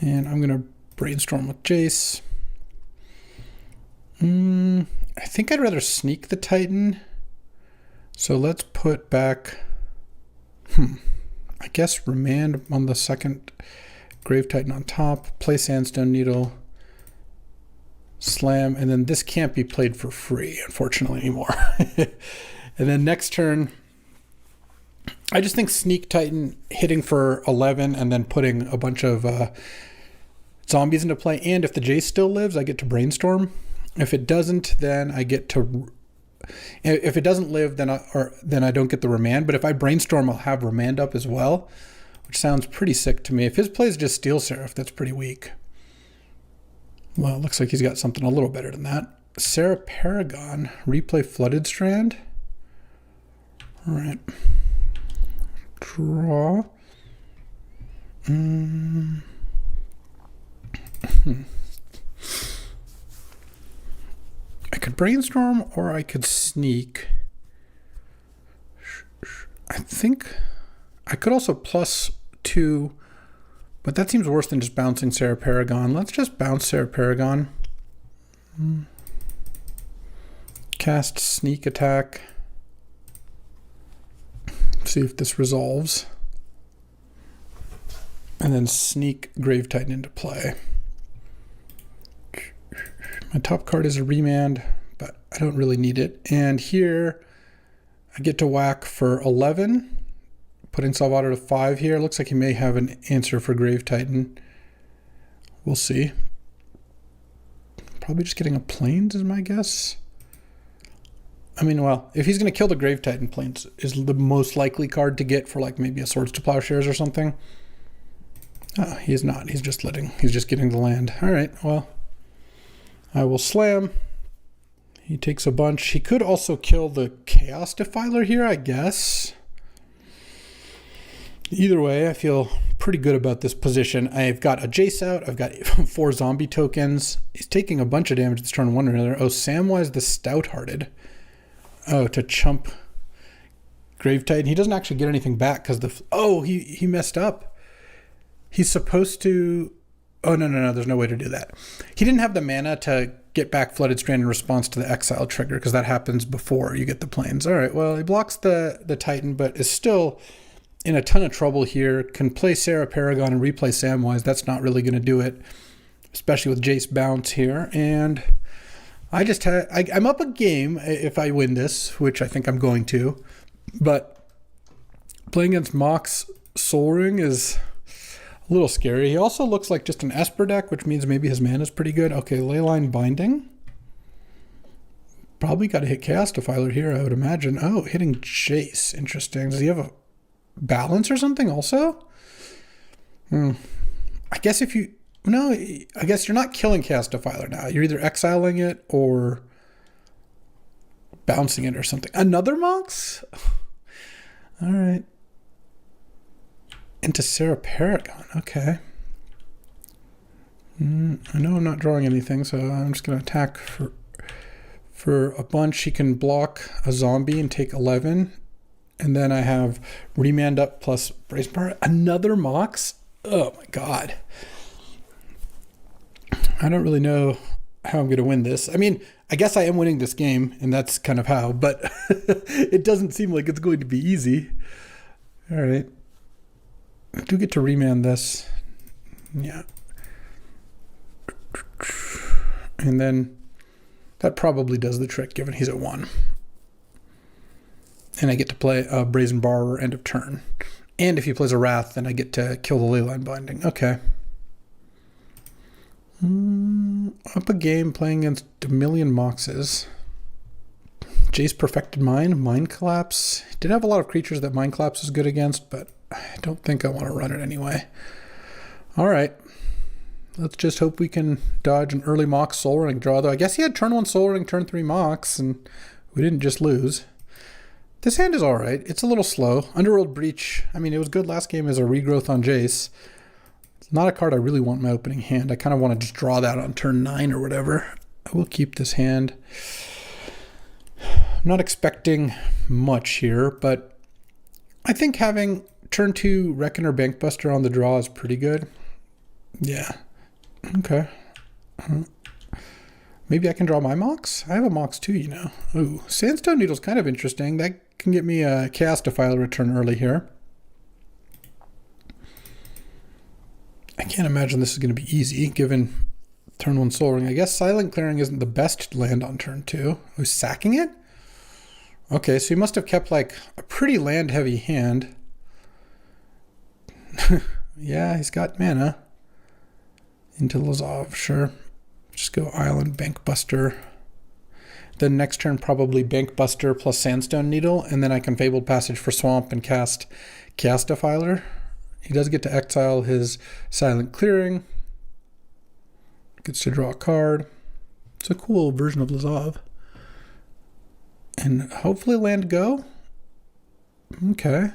Speaker 1: And I'm going to Brainstorm with Jace. I think I'd rather sneak the Titan. So let's put back, I guess Remand on the second Grave Titan on top, play Sandstone Needle, slam, and then this can't be played for free, unfortunately, anymore. And then next turn, I just think Sneak Titan hitting for 11 and then putting a bunch of zombies into play. And if the Jace still lives, I get to Brainstorm. If it doesn't, then I get to... If it doesn't live, then I don't get the Remand. But if I Brainstorm, I'll have Remand up as well, which sounds pretty sick to me. If his play is just Steel Seraph, that's pretty weak. Well, it looks like he's got something a little better than that. Sarah Paragon, replay Flooded Strand. All right. Draw. I could Brainstorm or I could Sneak. I think I could also +2, but that seems worse than just bouncing Sarah Paragon. Let's just bounce Sarah Paragon. Cast Sneak Attack. See if this resolves. And then sneak Grave Titan into play. My top card is a Remand, but I don't really need it. And here I get to whack for 11. Putting Salvador to 5 here. Looks like he may have an answer for Grave Titan. We'll see. Probably just getting a Plains is my guess. I mean, well, if he's going to kill the Grave Titan, Plains is the most likely card to get for like maybe a Swords to Plowshares or something. Oh, he is not. He's just getting the land. All right, well, I will slam. He takes a bunch. He could also kill the Chaos Defiler here, I guess. Either way, I feel pretty good about this position. I've got a Jace out. I've got 4 zombie tokens. He's taking a bunch of damage this turn, one or another. Oh, Samwise the Stout-Hearted. Oh, to chump Grave Titan. He doesn't actually get anything back because he messed up. He's supposed to... Oh, no. There's no way to do that. He didn't have the mana to get back Flooded Strand in response to the Exile trigger because that happens before you get the Plains. All right, well, he blocks the Titan, but is still in a ton of trouble here. Can play Sarah Paragon and replay Samwise. That's not really going to do it, especially with Jace Bounce here. And I just had, I'm up a game if I win this, which I think I'm going to. But playing against Mox Soul Ring is a little scary. He also looks like just an Esper deck, which means maybe his mana is pretty good. Okay, Leyline Binding. Probably got to hit Chaos Defiler here, I would imagine. Oh, hitting Jace. Interesting. Does he have a balance or something also? I guess if you... No, I guess you're not killing Chaos Defiler now. You're either exiling it or bouncing it or something. Another Mox? All right. Into Sarah Paragon. Okay. I know I'm not drawing anything, so I'm just going to attack for a bunch. He can block a zombie and take 11. And then I have Remand Up plus Brazen Power. Another Mox? Oh my god. I don't really know how I'm going to win this. I mean, I guess I am winning this game, and that's kind of how, but it doesn't seem like it's going to be easy. All right. I do get to remand this. Yeah. And then that probably does the trick, given he's at 1. And I get to play a Brazen Borrower end of turn. And if he plays a Wrath, then I get to kill the Leyline Binding. Okay. Up a game playing against a million Moxes. Jace Perfected Mind Collapse. Did have a lot of creatures that Mind Collapse is good against, but I don't think I want to run it anyway. All right. Let's just hope we can dodge an early Mox Soul Ring draw, though. I guess he had turn 1 Soul Ring, turn 3 Mox, and we didn't just lose. This hand is all right. It's a little slow. Underworld Breach, I mean, it was good last game as a regrowth on Jace. It's not a card I really want in my opening hand. I kind of want to just draw that on turn 9 or whatever. I will keep this hand. I'm not expecting much here, but I think having turn 2 Reckoner Bankbuster on the draw is pretty good. Yeah. Okay. Maybe I can draw my Mox? I have a Mox too, you know. Ooh, Sandstone Needle's kind of interesting. That can get me a Chaos Defiler return early here. I can't imagine this is going to be easy, given turn 1 Soul Ring. I guess Silent Clearing isn't the best land on turn 2. Who's sacking it? Okay, so he must have kept like a pretty land-heavy hand. Yeah, he's got mana. Into Lazov, sure. Just go Island, Bankbuster. Then next turn probably Bankbuster plus Sandstone Needle, and then I can Fabled Passage for Swamp and cast Chaos Defiler. He does get to exile his Silent Clearing. Gets to draw a card. It's a cool version of Lazov. And hopefully land go. Okay.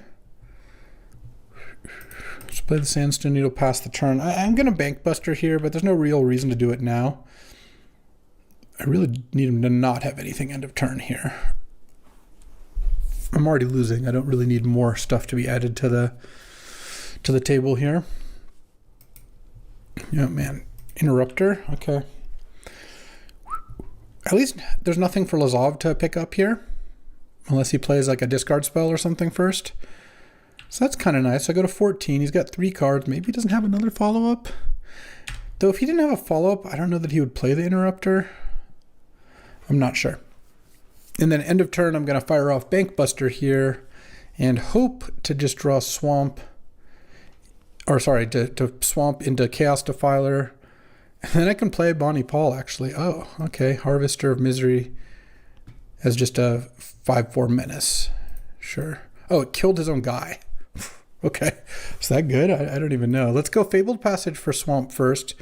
Speaker 1: Let's play the Sandstone Needle past the turn. I'm going to Bankbuster here, but there's no real reason to do it now. I really need him to not have anything end of turn here. I'm already losing. I don't really need more stuff to be added to the table here. Oh man, Interrupter. Okay. At least there's nothing for Lazov to pick up here, unless he plays like a discard spell or something first. So that's kind of nice. I go to 14. He's got 3 cards. Maybe he doesn't have another follow-up. Though if he didn't have a follow-up, I don't know that he would play the Interrupter. I'm not sure. And then end of turn, I'm going to fire off Bankbuster here and hope to just draw Swamp. Or sorry, to Swamp into Chaos Defiler. And then I can play Bonnie Paul, actually. Oh, okay. Harvester of Misery as just a 5/4 menace. Sure. Oh, it killed his own guy. Okay. Is that good? I don't even know. Let's go Fabled Passage for Swamp first,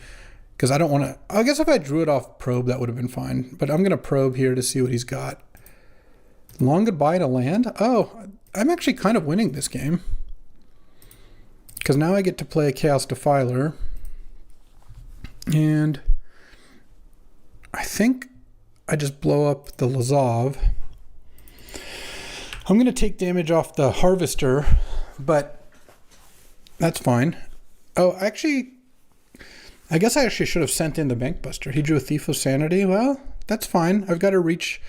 Speaker 1: because I don't want to... I guess if I drew it off Probe, that would have been fine. But I'm going to Probe here to see what he's got. Long Goodbye to land? Oh, I'm actually kind of winning this game. Because now I get to play Chaos Defiler. And I think I just blow up the Lazov. I'm going to take damage off the Harvester, but that's fine. Oh, actually, I guess I actually should have sent in the Bankbuster. He drew a Thief of Sanity. Well, that's fine. I've got to reach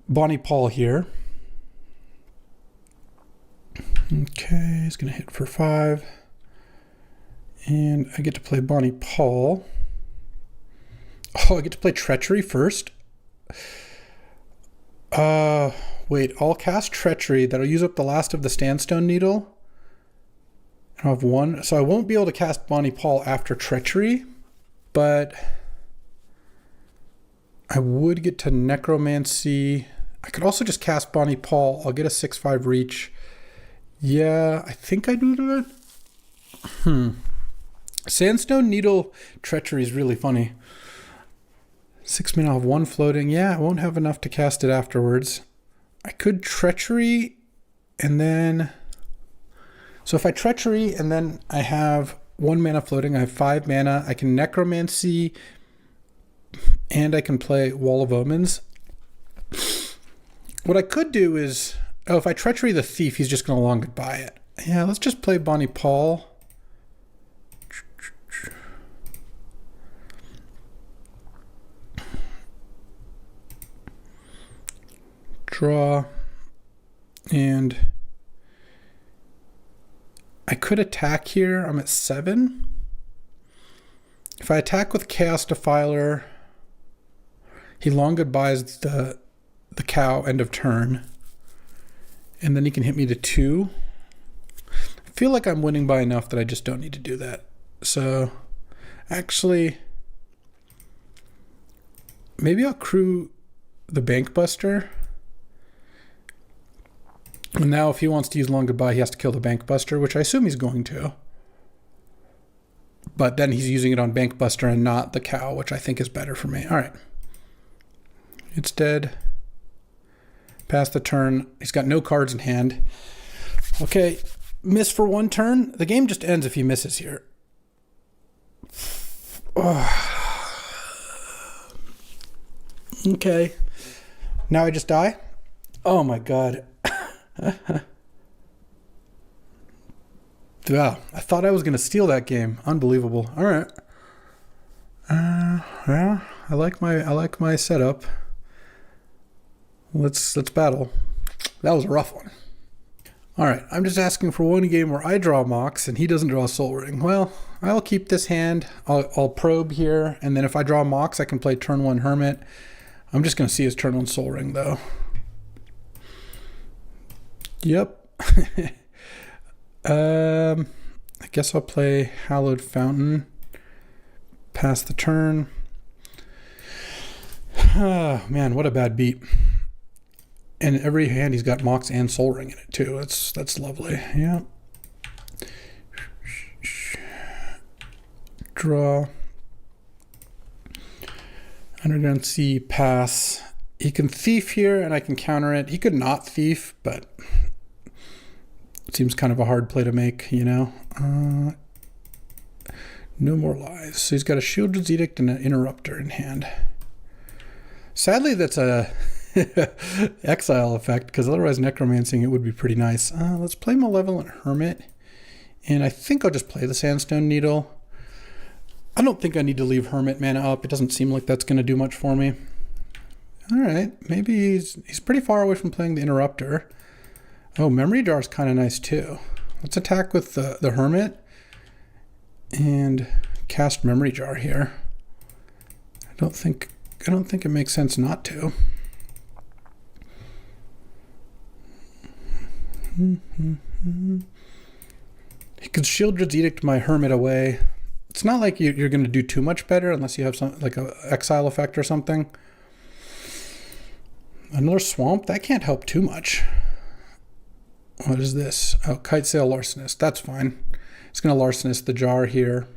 Speaker 1: Bonnie Paul here. Okay, he's going to hit for 5. And I get to play Bonnie Paul. Oh, I get to play Treachery first? Wait, I'll cast Treachery. That'll use up the last of the Sandstone Needle. I'll have 1. So I won't be able to cast Bonnie Paul after Treachery, but I would get to Necromancy. I could also just cast Bonnie Paul. I'll get a 6/5 reach. Yeah, I think I do that. Sandstone Needle Treachery is really funny. 6 mana, I'll have 1 floating. Yeah, I won't have enough to cast it afterwards. I could Treachery and then... So if I Treachery and then I have 1 mana floating, I have 5 mana. I can Necromancy and I can play Wall of Omens. What I could do is... Oh, if I Treachery the Thief, he's just going to long goodbye it. Yeah, let's just play Bonnie Paul. Draw. And I could attack here. I'm at 7. If I attack with Chaos Defiler, he long goodbyes the cow end of turn. And then he can hit me to 2. I feel like I'm winning by enough that I just don't need to do that. So, actually, maybe I'll crew the Bank Buster. And now if he wants to use Long Goodbye, he has to kill the Bank Buster, which I assume he's going to. But then he's using it on Bank Buster and not the cow, which I think is better for me. All right. It's dead. Pass the turn. He's got no cards in hand. Okay, miss for 1 turn. The game just ends if he misses here. Okay. Now I just die? Oh my god. Wow, I thought I was going to steal that game. Unbelievable. All right. Yeah, I like my setup. Let's battle. That was a rough one. All right, I'm just asking for 1 game where I draw Mox and he doesn't draw a Soul Ring. Well, I'll keep this hand. I'll probe here, and then if I draw Mox, I can play turn 1 Hermit. I'm just going to see his turn 1 Soul Ring, though. Yep. I guess I'll play Hallowed Fountain. Pass the turn. Oh, man, what a bad beat. And every hand he's got Mox and Soul Ring in it too. That's lovely. Yeah. Draw. Underground Sea, pass. He can Thief here and I can counter it. He could not Thief, but it seems kind of a hard play to make, you know. No More Lies. So he's got a Shieldred's Edict and an Interrupter in hand. Sadly, that's a exile effect, because otherwise necromancing it would be pretty nice. Let's play Malevolent Hermit, and I think I'll just play the Sandstone Needle. I don't think I need to leave Hermit mana up. It doesn't seem like that's going to do much for me. All right, maybe he's pretty far away from playing the Interrupter. Oh, Memory Jar is kind of nice too. Let's attack with the Hermit and cast Memory Jar here. I don't think it makes sense not to. He could Shieldred's Edict my Hermit away. It's not like you're going to do too much better unless you have some like a exile effect or something. Another Swamp, that can't help too much. What is this? Oh, Kite Sail Larcenist. That's fine. It's going to Larcenist the jar here.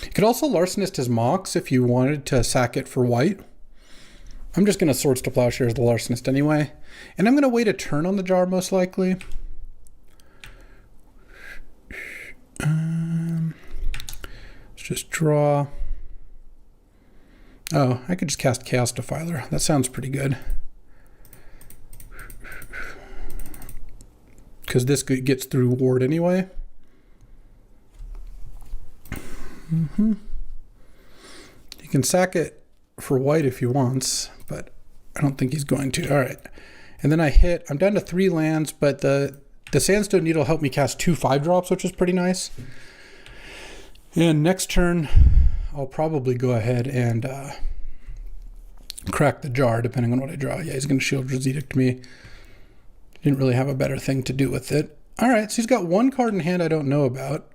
Speaker 1: You could also Larcenist his Mox if you wanted to sack it for white. I'm just going to Swords to Plowshares the Larcenist anyway. And I'm going to wait a turn on the jar most likely. Let's just draw. Oh, I could just cast Chaos Defiler. That sounds pretty good. Because this gets through Ward anyway. You can sack it for white if he wants, but I don't think he's going to. All right. And then I hit. I'm down to 3 lands, but the The Sandstone Needle helped me cast 2 5-drops, which is pretty nice. And next turn, I'll probably go ahead and crack the jar, depending on what I draw. Yeah, he's going to Shield Edict me. Didn't really have a better thing to do with it. All right, so he's got 1 card in hand I don't know about.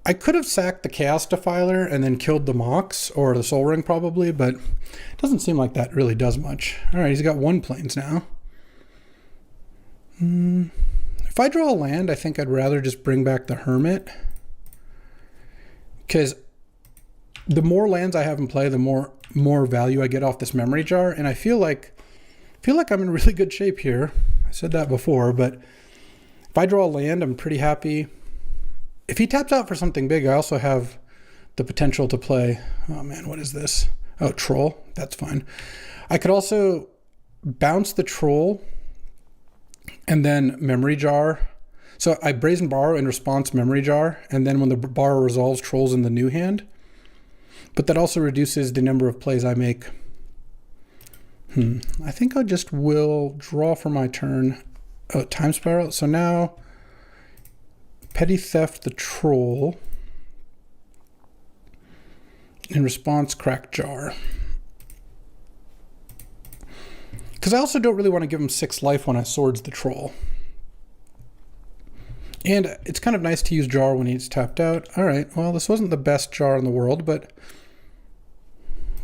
Speaker 1: I could have sacked the Chaos Defiler and then killed the Mox, or the Soul Ring probably, but it doesn't seem like that really does much. All right, he's got 1 Plains now. If I draw a land, I think I'd rather just bring back the Hermit, because the more lands I have in play, the more value I get off this Memory Jar, and I feel like I'm in really good shape here. I said that before, but if I draw a land, I'm pretty happy. If he taps out for something big, I also have the potential to play, oh man, what is this? Oh, Troll, that's fine. I could also bounce the Troll and then Memory Jar. So I Brazen Borrow in response Memory Jar, and then when the borrow resolves, Troll's in the new hand. But that also reduces the number of plays I make. I think I just will draw for my turn. Oh, Time Spiral. So now Petty Theft the Troll. In response, Crack Jar. Because I also don't really want to give him 6 life when I Swords the Troll. And it's kind of nice to use Jar when he's tapped out. All right, well, this wasn't the best Jar in the world, but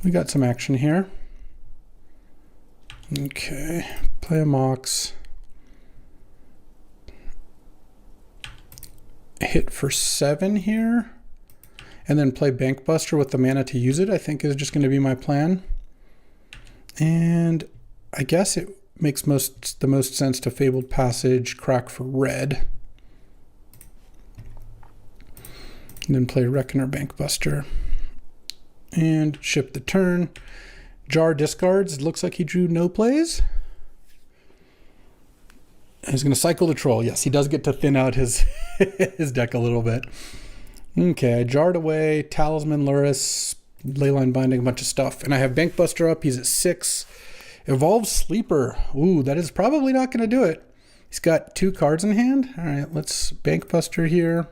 Speaker 1: we got some action here. Okay, play a Mox. Hit for 7 here, and then play Bank Buster with the mana to use it, I think is just going to be my plan. And I guess it makes the most sense to Fabled Passage, crack for red. And then play Reckoner, Bank Buster. And ship the turn. Jar discards. Looks like he drew no plays. He's going to cycle the Troll. Yes, he does get to thin out his his deck a little bit. Okay, I jarred away Talisman, Luris, Leyline Binding, a bunch of stuff. And I have Bank Buster up. He's at 6. Evolve Sleeper. Ooh, that is probably not going to do it. He's got 2 cards in hand. All right, let's Bank Buster here.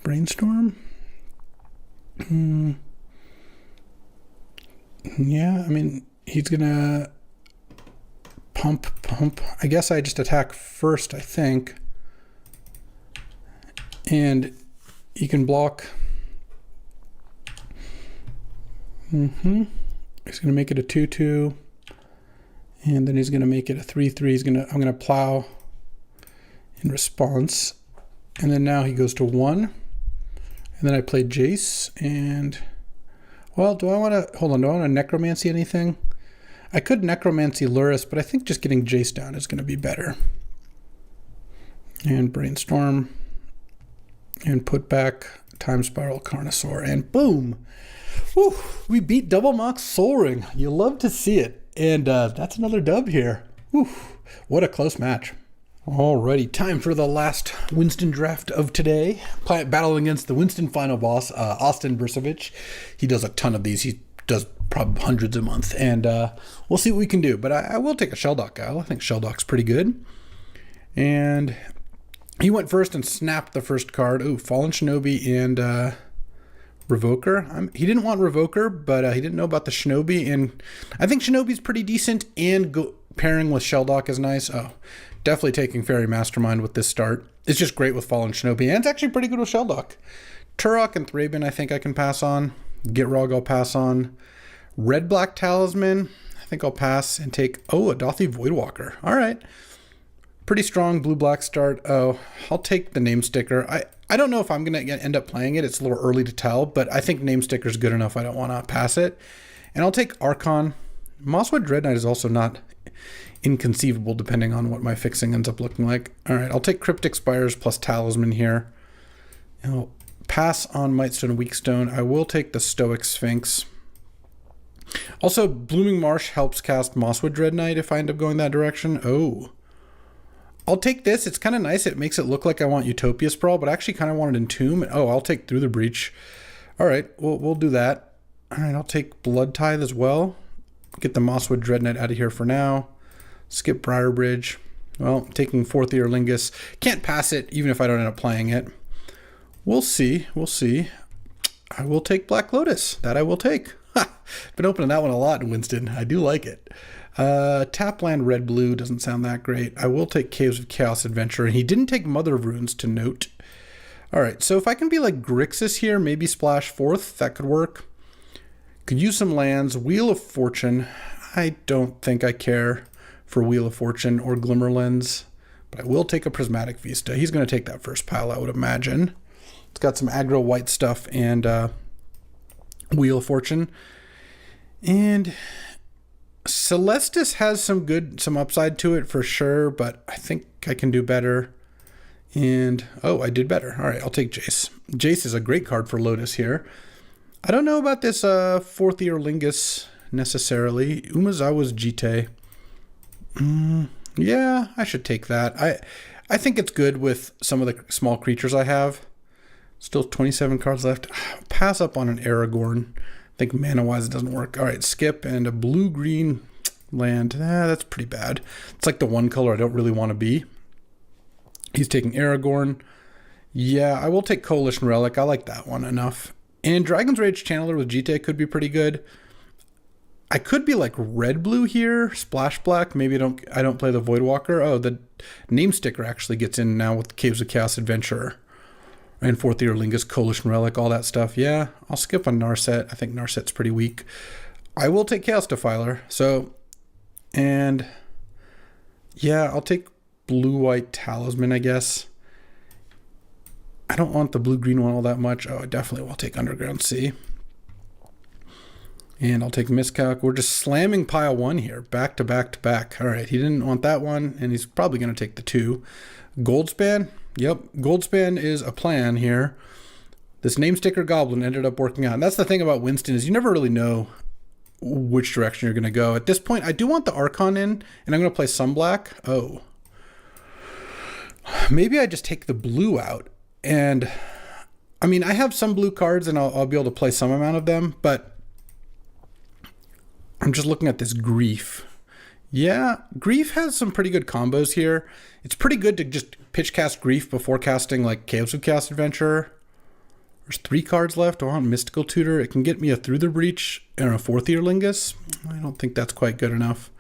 Speaker 1: Brainstorm. Yeah, I mean, he's going to pump. I guess I just attack first, I think. And you can block. He's going to make it a 2/2. And then he's going to make it a 3/3. I'm going to plow in response. And then now he goes to 1. And then I play Jace. And, well, do I want to Necromancy anything? I could Necromancy Luris, but I think just getting Jace down is going to be better. And Brainstorm. And put back Time Spiral Carnosaur. And boom! Whew, we beat Double Mox Soul Ring. You love to see it. And that's another dub here. Whew, what a close match. Alrighty, time for the last Winston draft of today. Battling against the Winston final boss, Austin Bursavich. He does a ton of these. He does probably hundreds a month. And we'll see what we can do. But I will take a Shelldock Guile. I think Shelldock's pretty good. And he went first and snapped the first card. Ooh, Fallen Shinobi and Revoker. He didn't want Revoker, but he didn't know about the Shinobi. And I think Shinobi's pretty decent, and pairing with Shelldock is nice. Oh, definitely taking Fairy Mastermind with this start. It's just great with Fallen Shinobi, and it's actually pretty good with Shelldock. Turok and Thraben I think I can pass on. Gitrog I'll pass on. Red-Black Talisman, I think I'll pass and take, a Dothi Voidwalker. All right. Pretty strong blue-black start. Oh, I'll take the Name Sticker. I don't know if I'm going to end up playing it. It's a little early to tell, but I think Name Sticker's good enough. I don't want to pass it. And I'll take Archon. Mosswood Dread Knight is also not inconceivable depending on what my fixing ends up looking like. All right, I'll take Cryptic Spires plus Talisman here. And I'll pass on Mightstone and Weakstone. I will take the Stoic Sphinx. Also, Blooming Marsh helps cast Mosswood Dread Knight if I end up going that direction. Oh. I'll take this. It's kind of nice. It makes it look like I want Utopia Sprawl, but I actually kind of want it Entomb. Oh, I'll take Through the Breach. All right, we'll do that. All right, I'll take Blood Tithe as well. Get the Mosswood Dread Knight out of here for now. Skip Briar Bridge. Well, taking Fourth Ear Lingus. Can't pass it even if I don't end up playing it. We'll see. We'll see. I will take Black Lotus. That I will take. Ha! Been opening that one a lot in Winston. I do like it. Tapland Red Blue doesn't sound that great. I will take Caves of Chaos Adventure. And he didn't take Mother of Runes to note. All right, so if I can be like Grixis here, maybe splash fourth, that could work. Could use some lands. Wheel of Fortune. I don't think I care for Wheel of Fortune or Glimmerlens, but I will take a Prismatic Vista. He's going to take that first pile, I would imagine. It's got some aggro white stuff and Wheel of Fortune. And Celestis has some upside to it for sure, but I think I can do better. And, oh, I did better. All right, I'll take Jace. Jace is a great card for Lotus here. I don't know about this Fourth Ear Lingus necessarily. Umezawa's Jite. Yeah, I should take that. I think it's good with some of the small creatures I have. Still 27 cards left. Pass up on an Aragorn. I think mana-wise it doesn't work. All right, skip and a blue-green land. That's pretty bad. It's like the one color I don't really want to be. He's taking Aragorn. Yeah, I will take Coalition Relic. I like that one enough. And Dragon's Rage Channeler with Jite could be pretty good. I could be like red-blue here, splash black. Maybe I don't play the Voidwalker. Oh, the name sticker actually gets in now with Caves of Chaos Adventurer. And Fourth Ear Lingus, Coalition Relic, all that stuff. Yeah, I'll skip on Narset. I think Narset's pretty weak. I will take Chaos Defiler. So, and yeah, I'll take Blue-White Talisman, I guess. I don't want the blue-green one all that much. Oh, I definitely will take Underground Sea. And I'll take Miscalc. We're just slamming pile one here, back to back to back. All right, he didn't want that one, and he's probably going to take the two. Goldspan. Yep, Goldspan is a plan here. This name sticker goblin ended up working out. And that's the thing about Winston is you never really know which direction you're going to go. At this point, I do want the Archon in, and I'm going to play Sunblack. Oh. Maybe I just take the blue out. And, I mean, I have some blue cards, and I'll be able to play some amount of them, but I'm just looking at this Grief. Yeah, Grief has some pretty good combos here. It's pretty good to just pitch cast Grief before casting like Caves of Chaos Adventurer. There's 3 cards left. I want Mystical Tutor. It can get me a Through the Breach and a Fourth Ear Lingus. I don't think that's quite good enough.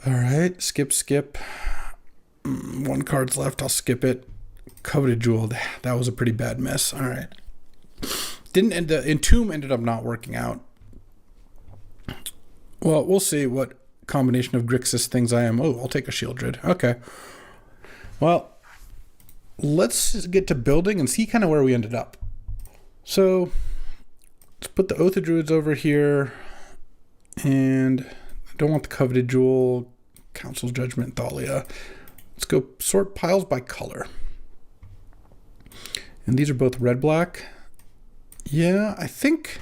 Speaker 1: All right, skip. 1 card's left. I'll skip it. Coveted Jewel. That was a pretty bad miss. All right. Entomb ended up not working out. Well, we'll see what combination of Grixis things I am. Oh, I'll take a Shieldred. Okay. Well, let's get to building and see kind of where we ended up. So, let's put the Oath of Druids over here. And I don't want the Coveted Jewel, Council's Judgment, Thalia. Let's go sort piles by color. And these are both red-black. Yeah, I think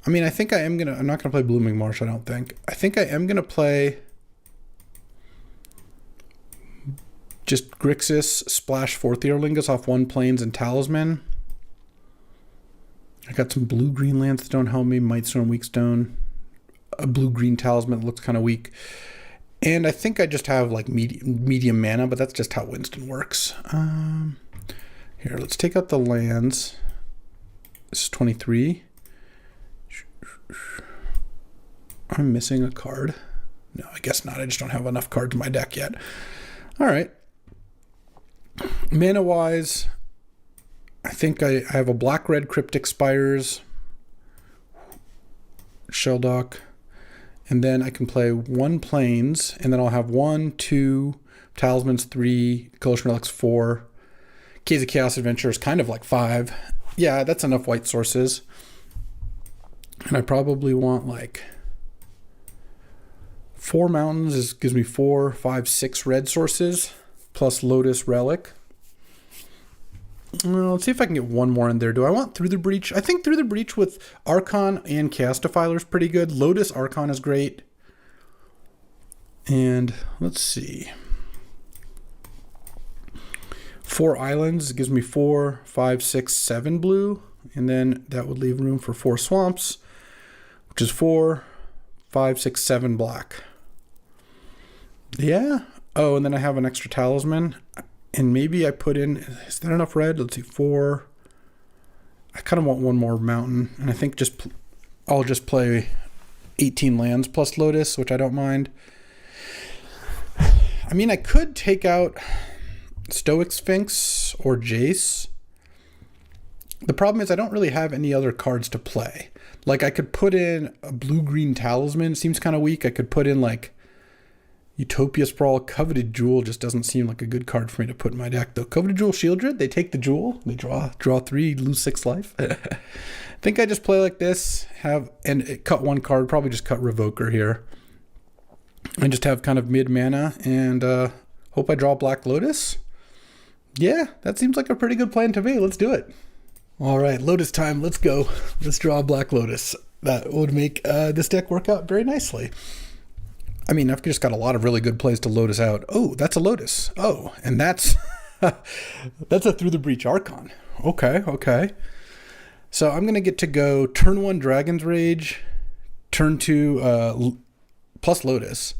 Speaker 1: I am going to... I'm not going to play Blooming Marsh, I don't think. I think I am going to play just Grixis, splash Fourth Ear Lingus off 1 Plains and Talisman. I got some blue-green lands that don't help me. Mightstone, Weakstone. A blue-green Talisman that looks kind of weak. And I think I just have like medium mana, but that's just how Winston works. Here, let's take out the lands. This is 23. I'm missing a card. No, I guess not. I just don't have enough cards in my deck yet. All right. Mana-wise, I think I have a black-red Cryptic Spires, Sheldock, and then I can play 1 Plains, and then I'll have 1, 2, Talismans 3, Coalition Relics 4, Caves of Chaos Adventure is kind of like 5. Yeah, that's enough white sources. And I probably want like 4 mountains gives me 4, 5, 6 red sources plus Lotus Relic. Well, let's see if I can get 1 more in there. Do I want Through the Breach? I think Through the Breach with Archon and Chaos Defiler is pretty good. Lotus Archon is great. And let's see. 4 islands gives me 4, 5, 6, 7 blue. And then that would leave room for 4 swamps, which is 4, 5, 6, 7 black. Yeah. Oh, and then I have an extra talisman. And maybe I put in, is that enough red? Let's see, 4. I kind of want one more mountain. And I think I'll just play 18 lands plus Lotus, which I don't mind. I mean, I could take out Stoic Sphinx or Jace. The problem is I don't really have any other cards to play. Like, I could put in a blue-green talisman. Seems kind of weak. I could put in, like, Utopia Sprawl. Coveted Jewel just doesn't seem like a good card for me to put in my deck, though. Coveted Jewel, Shieldred, they take the jewel. They draw 3, lose 6 life. I think I just play like this, cut one card, probably just cut Revoker here. And just have kind of mid-mana, and hope I draw Black Lotus. Yeah, that seems like a pretty good plan to me. Let's do it. All right, Lotus time. Let's go. Let's draw Black Lotus. That would make this deck work out very nicely. I mean, I've just got a lot of really good plays to Lotus out. Oh, that's a Lotus. Oh, and that's that's a Through the Breach Archon. Okay. So I'm going to get to go turn 1 Dragon's Rage, turn 2 plus Lotus.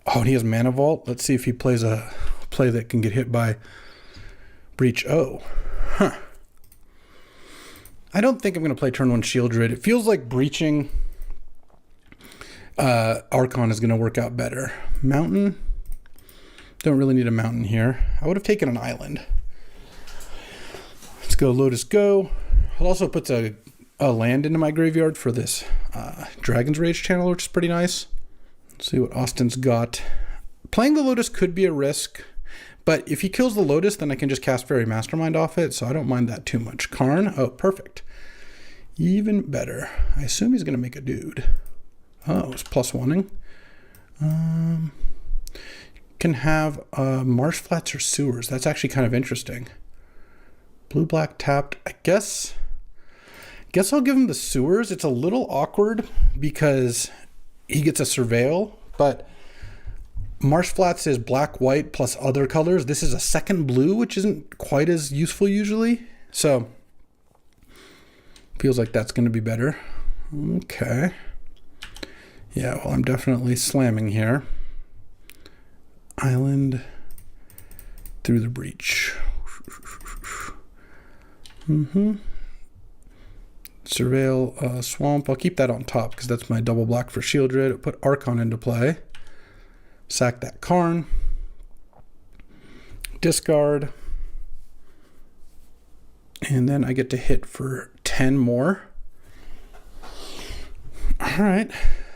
Speaker 1: Oh, and he has Mana Vault. Let's see if he plays a play that can get hit by Breach. Oh, huh. I don't think I'm going to play turn 1 Shieldred. It feels like breaching Archon is going to work out better. Mountain. Don't really need a mountain here. I would have taken an island. Let's go Lotus Go. It also puts a land into my graveyard for this Dragon's Rage channel, which is pretty nice. Let's see what Austin's got. Playing the Lotus could be a risk, but if he kills the Lotus, then I can just cast Fairy Mastermind off it, so I don't mind that too much. Karn. Oh, perfect. Even better. I assume he's going to make a dude. Oh, it's +1ing. Can have Marsh Flats or Sewers. That's actually kind of interesting. Blue-black tapped. I guess I'll give him the Sewers. It's a little awkward because he gets a Surveil, but Marsh Flats is black-white plus other colors. This is a second blue, which isn't quite as useful usually. So, feels like that's going to be better. Okay. Yeah, well, I'm definitely slamming here. Island, Through the Breach. Surveil Swamp. I'll keep that on top because that's my double black for Shieldred. Put Archon into play. Sack that Karn. Discard. And then I get to hit for 10 more. All right.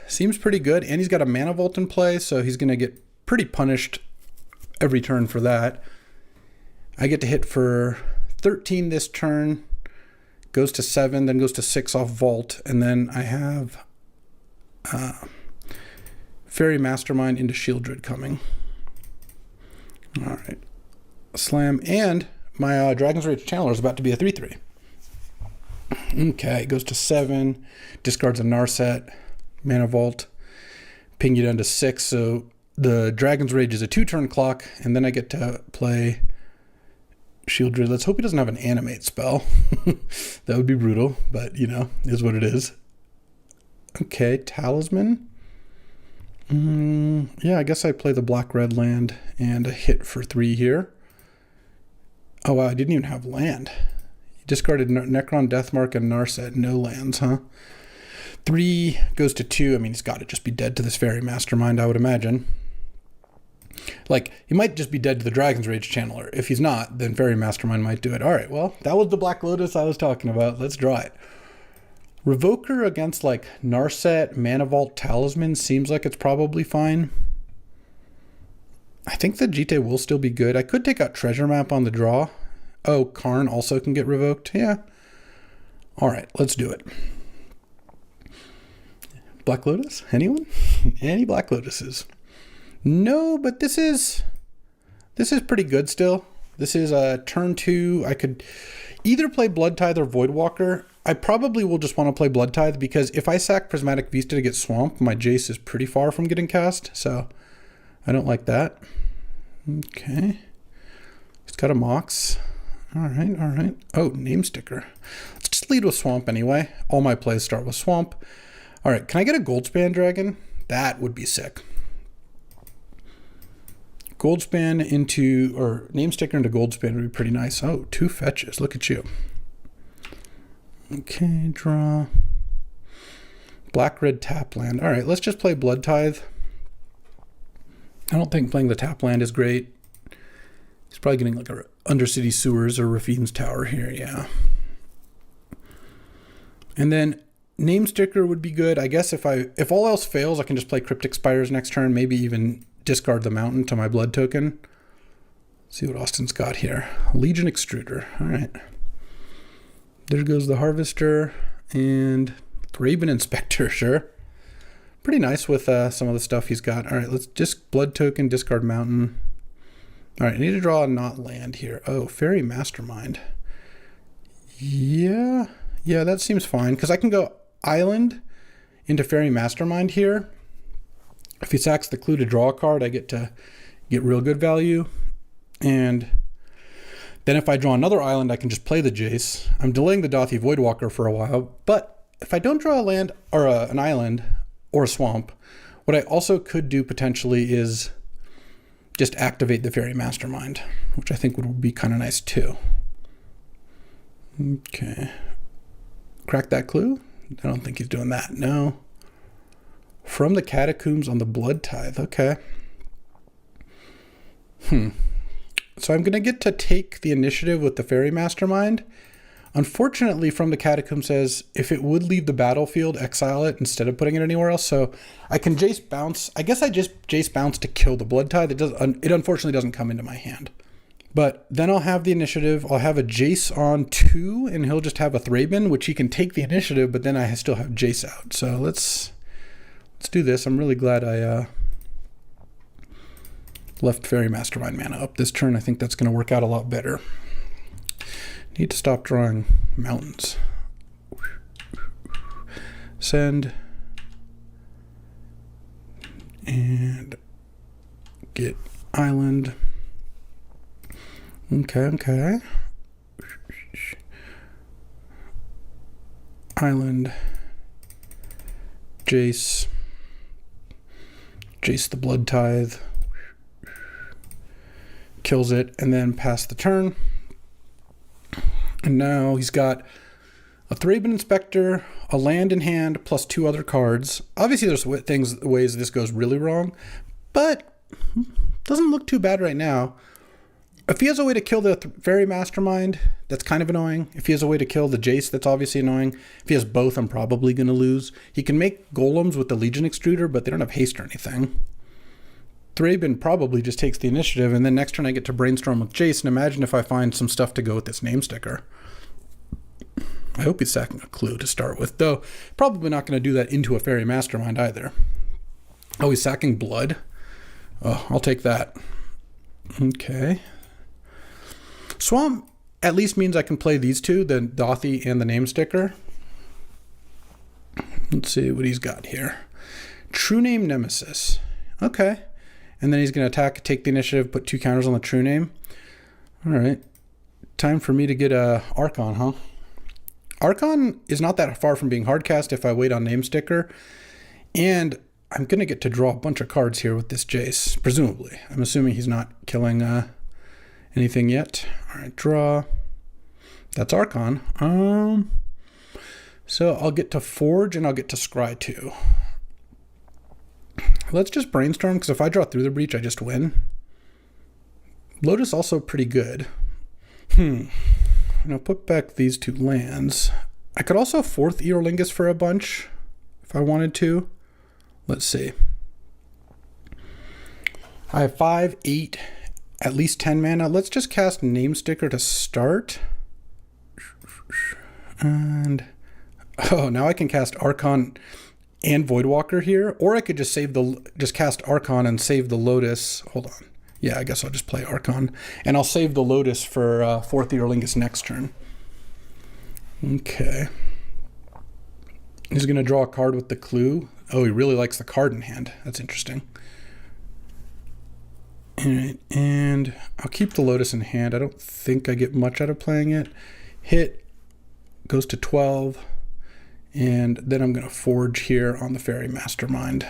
Speaker 1: Seems pretty good. And he's got a Mana Vault in play, so he's going to get pretty punished every turn for that. I get to hit for 13 this turn. Goes to 7, then goes to 6 off Vault. And then I have Fairy Mastermind into Shieldred coming. All right. Slam. And my Dragon's Rage Channeler is about to be a 3/3. Okay, goes to 7. Discards a Narset. Mana Vault. Ping you down to 6. So the Dragon's Rage is a 2-turn clock. And then I get to play Shieldred. Let's hope he doesn't have an Animate spell. That would be brutal, but, you know, is what it is. Okay, Talisman. Yeah, I guess I play the black-red land and a hit for 3 here. Oh, wow, I didn't even have land. He discarded Necron, Deathmark, and Narset. No lands, huh? 3 goes to 2. I mean, he's got to just be dead to this Fairy Mastermind, I would imagine. Like, he might just be dead to the Dragon's Rage Channeler. If he's not, then Fairy Mastermind might do it. All right, well, that was the Black Lotus I was talking about. Let's draw it. Revoker against, like, Narset, Mana Vault, Talisman seems like it's probably fine. I think the Jite will still be good. I could take out Treasure Map on the draw. Oh, Karn also can get revoked. Yeah. All right, let's do it. Black Lotus? Anyone? Any Black Lotuses? No, but this is pretty good still. This is a turn 2. I could either play Blood Tithe or Voidwalker. I probably will just want to play Blood Tithe because if I sack Prismatic Vista to get Swamp, my Jace is pretty far from getting cast, so I don't like that. Okay. He's got a Mox. All right. Oh, Name Sticker. Let's just lead with Swamp anyway. All my plays start with Swamp. All right, can I get a Goldspan Dragon? That would be sick. Goldspan into, or name sticker into Goldspan would be pretty nice. Oh, 2 fetches. Look at you. Okay, draw. Black-red tap land. All right, let's just play Blood Tithe. I don't think playing the tap land is great. He's probably getting like a Undercity Sewers or Rafine's Tower here, yeah. And then name sticker would be good. I guess if all else fails, I can just play Cryptic Spires next turn, maybe even discard the mountain to my blood token. See what Austin's got here. Legion Extruder. All right. There goes the Harvester and Thraben Inspector, sure. Pretty nice with some of the stuff he's got. All right, let's just blood token, discard mountain. All right, I need to draw a not land here. Oh, Fairy Mastermind. Yeah, that seems fine because I can go island into Fairy Mastermind here. If he sacks the clue to draw a card, I get to get real good value. And then if I draw another island, I can just play the Jace. I'm delaying the Dothy Voidwalker for a while, but if I don't draw a land or an island or a swamp, what I also could do potentially is just activate the Fairy Mastermind, which I think would be kind of nice too. Okay. Crack that clue? I don't think he's doing that. No. From the Catacombs on the Blood Tithe. Okay. So I'm going to get to take the initiative with the Fairy Mastermind. Unfortunately, From the Catacomb says if it would leave the battlefield, exile it instead of putting it anywhere else. So I can Jace bounce. I guess I just Jace bounce to kill the Blood Tithe. It unfortunately doesn't come into my hand. But then I'll have the initiative. I'll have a Jace on 2, and he'll just have a Thraben, which he can take the initiative, but then I still have Jace out. So let's do this. I'm really glad I left Fairy Mastermind mana up this turn. I think that's going to work out a lot better. Need to stop drawing mountains. Send. And get island. Okay. Island. Jace the Blood Tithe. Kills it, and then pass the turn. And now he's got a Thraben Inspector, a land in hand, plus 2 other cards. Obviously, there's ways this goes really wrong, but doesn't look too bad right now. If he has a way to kill the Fairy Mastermind, that's kind of annoying. If he has a way to kill the Jace, that's obviously annoying. If he has both, I'm probably going to lose. He can make golems with the Legion Extruder, but they don't have haste or anything. Thraben probably just takes the initiative, and then next turn I get to brainstorm with Jace, and imagine if I find some stuff to go with this name sticker. I hope he's sacking a clue to start with, though probably not going to do that into a Fairy Mastermind either. Oh, he's sacking blood? Oh, I'll take that. Okay. Swamp at least means I can play these two, the Dothy and the name sticker. Let's see what he's got here. True Name Nemesis. Okay. And then he's going to attack, take the initiative, put 2 counters on the True Name. All right. Time for me to get a Archon, huh? Archon is not that far from being hardcast if I wait on name sticker. And I'm going to get to draw a bunch of cards here with this Jace, presumably. I'm assuming he's not killing anything yet. All right, draw. That's Archon. So I'll get to Forge and I'll get to Scry too. Let's just brainstorm, because if I draw through the breach, I just win. Lotus also pretty good. And I'll put back these 2 lands. I could also 4th Eorlingus for a bunch if I wanted to. Let's see. I have 5, 8, at least 10 mana. Let's just cast Name Sticker to start. And now I can cast Archon and Voidwalker here, or I could just cast Archon and save the Lotus. Hold on. Yeah, I guess I'll just play Archon, and I'll save the Lotus for 4th Eorlingus next turn. Okay. He's going to draw a card with the clue. Oh, he really likes the card in hand. That's interesting. All right, and I'll keep the Lotus in hand. I don't think I get much out of playing it. Hit goes to 12. And then I'm going to Forge here on the Fairy Mastermind.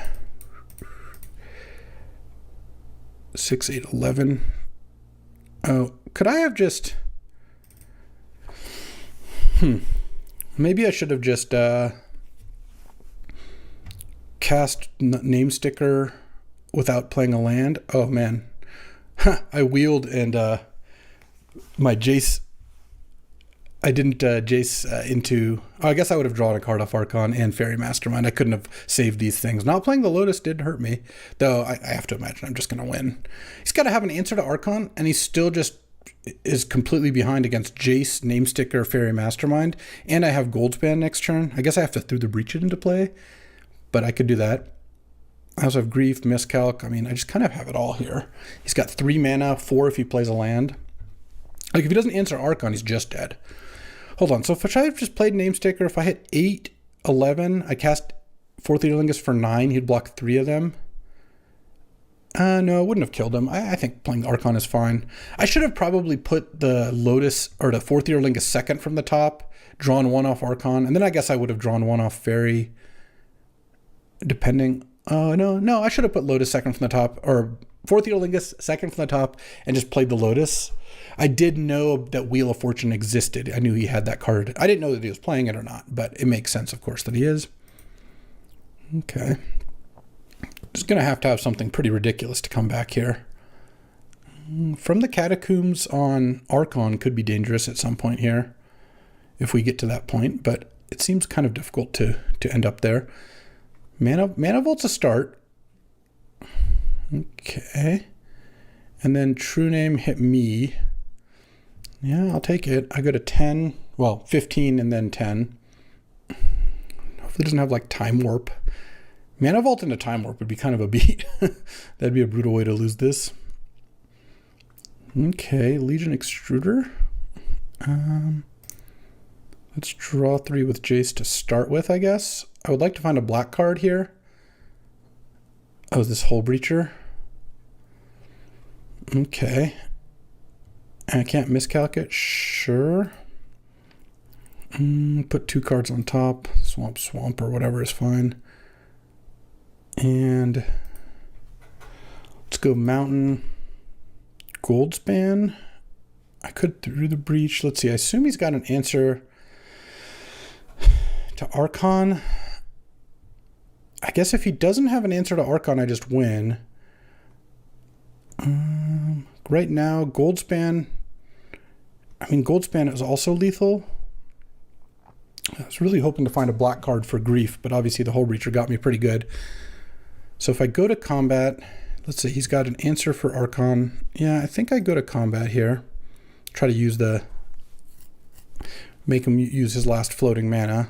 Speaker 1: 6, 8, 11. Oh, could I have just... Maybe I should have just cast name sticker without playing a land. Oh, man. I wheeled and my Jace... I didn't Jace into... Oh, I guess I would have drawn a card off Archon and Fairy Mastermind. I couldn't have saved these things. Not playing the Lotus did hurt me, though I have to imagine I'm just going to win. He's got to have an answer to Archon, and he still just is completely behind against Jace, Namesticker, Fairy Mastermind, and I have Goldspan next turn. I guess I have to Through the Breach it into play, but I could do that. I also have Grief, Miscalc. I mean, I just kind of have it all here. He's got 3 mana, 4 if he plays a land. Like, if he doesn't answer Archon, he's just dead. Hold on, so if I just played Namesticker, if I hit 8, 11, I cast Fourth Earlingus for 9, he'd block 3 of them. No, it wouldn't have killed him. I think playing Archon is fine. I should have probably put the Lotus, or the Fourth Earlingus second from the top, drawn 1 off Archon, and then I guess I would have drawn 1 off Fairy, depending... Oh, no, I should have put Lotus second from the top, or Fourth Earlingus second from the top, and just played the Lotus. I did know that Wheel of Fortune existed. I knew he had that card. I didn't know that he was playing it or not, but it makes sense, of course, that he is. Okay. Just going to have something pretty ridiculous to come back here. From the Catacombs on Archon could be dangerous at some point here, if we get to that point, but it seems kind of difficult to end up there. Mana Vault's a start. Okay. And then True Name hit me. Yeah, I'll take it. I go to 10. Well, 15 and then 10. Hopefully it doesn't have like Time Warp. Mana Vault into Time Warp would be kind of a beat. That'd be a brutal way to lose this. Okay, Legion Extruder. Let's draw 3 with Jace to start with, I guess. I would like to find a black card here. Oh, this Hull Breacher. Okay. I can't miscalc it. Sure. Put 2 cards on top. Swamp, or whatever is fine. And let's go Mountain. Goldspan. I could Through the Breach. Let's see. I assume he's got an answer to Archon. I guess if he doesn't have an answer to Archon, I just win. Right now, Goldspan. I mean, Goldspan is also lethal. I was really hoping to find a black card for Grief, but obviously the Hull Breacher got me pretty good. So if I go to combat, let's see, he's got an answer for Archon. Yeah, I think I go to combat here. Try to use make him use his last floating mana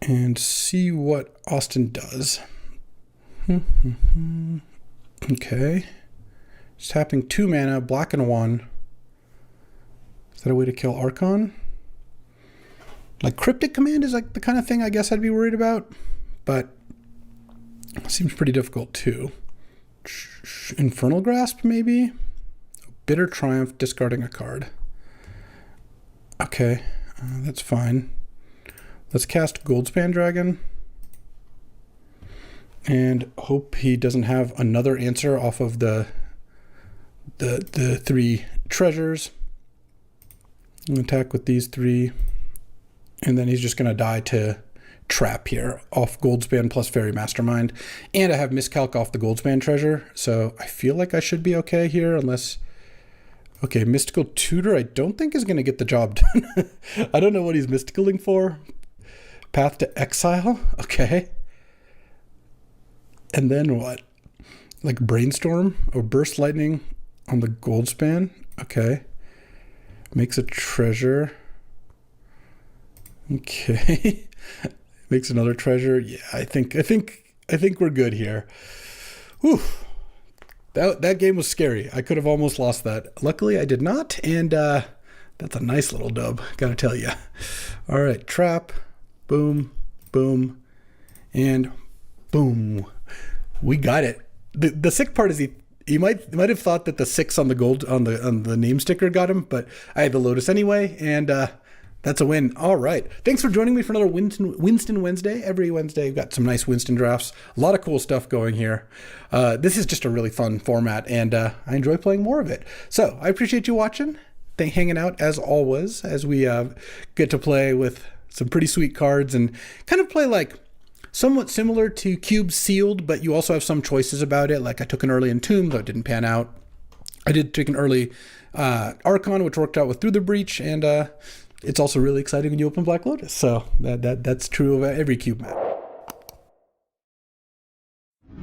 Speaker 1: and see what Austin does. Okay. Just tapping 2 mana, black and 1. Is that a way to kill Archon? Like Cryptic Command is like the kind of thing I guess I'd be worried about, but it seems pretty difficult too. Infernal Grasp maybe? Bitter Triumph, discarding a card. Okay, that's fine. Let's cast Goldspan Dragon and hope he doesn't have another answer off of the 3 treasures. Attack with these 3, and then he's just going to die to Trap here off Goldspan plus Fairy Mastermind, and I have Miscalc off the Goldspan treasure, so I feel like I should be okay here unless... Okay, Mystical Tutor I don't think is going to get the job done. I don't know what he's mysticaling for. Path to Exile? Okay. And then what? Like Brainstorm or Burst Lightning on the Goldspan? Okay. Makes a treasure. Okay. Makes another treasure. Yeah, I think we're good here. Whew. That game was scary. I could have almost lost that. Luckily, I did not, and that's a nice little dub, gotta tell you. All right, Trap, boom, boom, and boom. We got it. The sick part is he might have thought that the 6 on the gold on the name sticker got him, but I had the Lotus anyway, and That's a win. All right. Thanks for joining me for another Winston Wednesday. Every Wednesday, we've got some nice Winston drafts. A lot of cool stuff going here. This is just a really fun format, and I enjoy playing more of it. So I appreciate you watching. Hanging out as always, as we get to play with some pretty sweet cards and kind of play like somewhat similar to Cube Sealed, but you also have some choices about it. Like I took an early Entomb, though it didn't pan out. I did take an early Archon, which worked out with Through the Breach, and it's also really exciting when you open Black Lotus. So that's true of every cube map.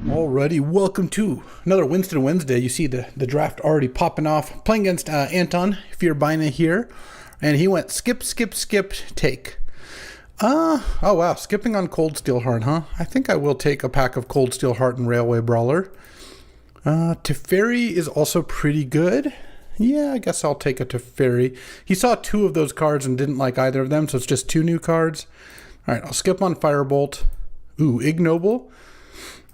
Speaker 1: Alrighty, welcome to another Winston Wednesday. You see the draft already popping off. Playing against Anton Fierbina here, and he went skip, take. Oh wow, skipping on Cold Steel Heart, huh? I think I will take a pack of Cold Steel Heart and Railway Brawler. Teferi is also pretty good. Yeah, I guess I'll take a Teferi. He saw two of those cards and didn't like either of them, so it's just two new cards. All right, I'll skip on Firebolt. Ooh, Ignoble.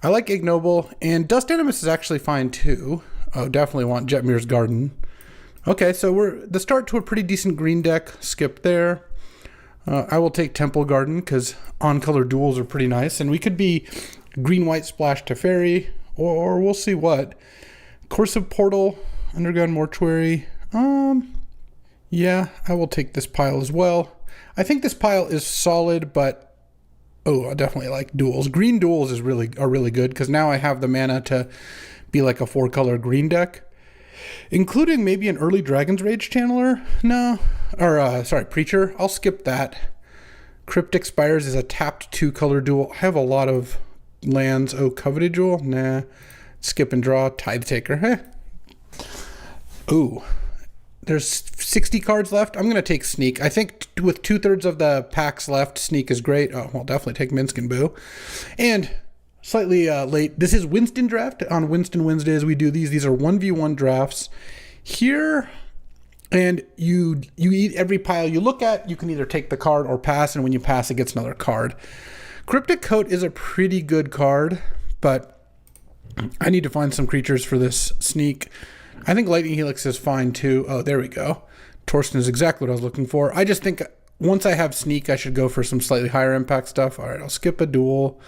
Speaker 1: I like Ignoble, and Dust Animus is actually fine too. Oh, definitely want Jetmir's Garden. Okay, so we're the start to a pretty decent green deck. Skip there. I will take Temple Garden because on-color duels are pretty nice, and we could be green-white splash Teferi, or we'll see what. Cursive Portal. Underground Mortuary. Yeah, I will take this pile as well. I think this pile is solid, but I definitely like duels. Green duels are really good because now I have the mana to be like a 4-color green deck, including maybe an early Dragon's Rage Channeler. No, or sorry, Preacher. I'll skip that. Cryptic Spires is a tapped 2-color duel. I have a lot of lands. Oh, Coveted Jewel. Nah. Skip and draw. Tithe Taker. Ooh, there's 60 cards left. I'm going to take Sneak. I think with 2/3 of the packs left, Sneak is great. Oh, I'll definitely take Minskin Boo. And slightly late, this is Winston Draft. On Winston Wednesdays, we do these. These are 1v1 drafts. Here, and you eat every pile you look at. You can either take the card or pass, and when you pass, it gets another card. Cryptic Coat is a pretty good card, but I need to find some creatures for this Sneak. I think Lightning Helix is fine too. Oh, there we go. Torsten is exactly what I was looking for. I just think once I have Sneak, I should go for some slightly higher impact stuff. All right, I'll skip a duel,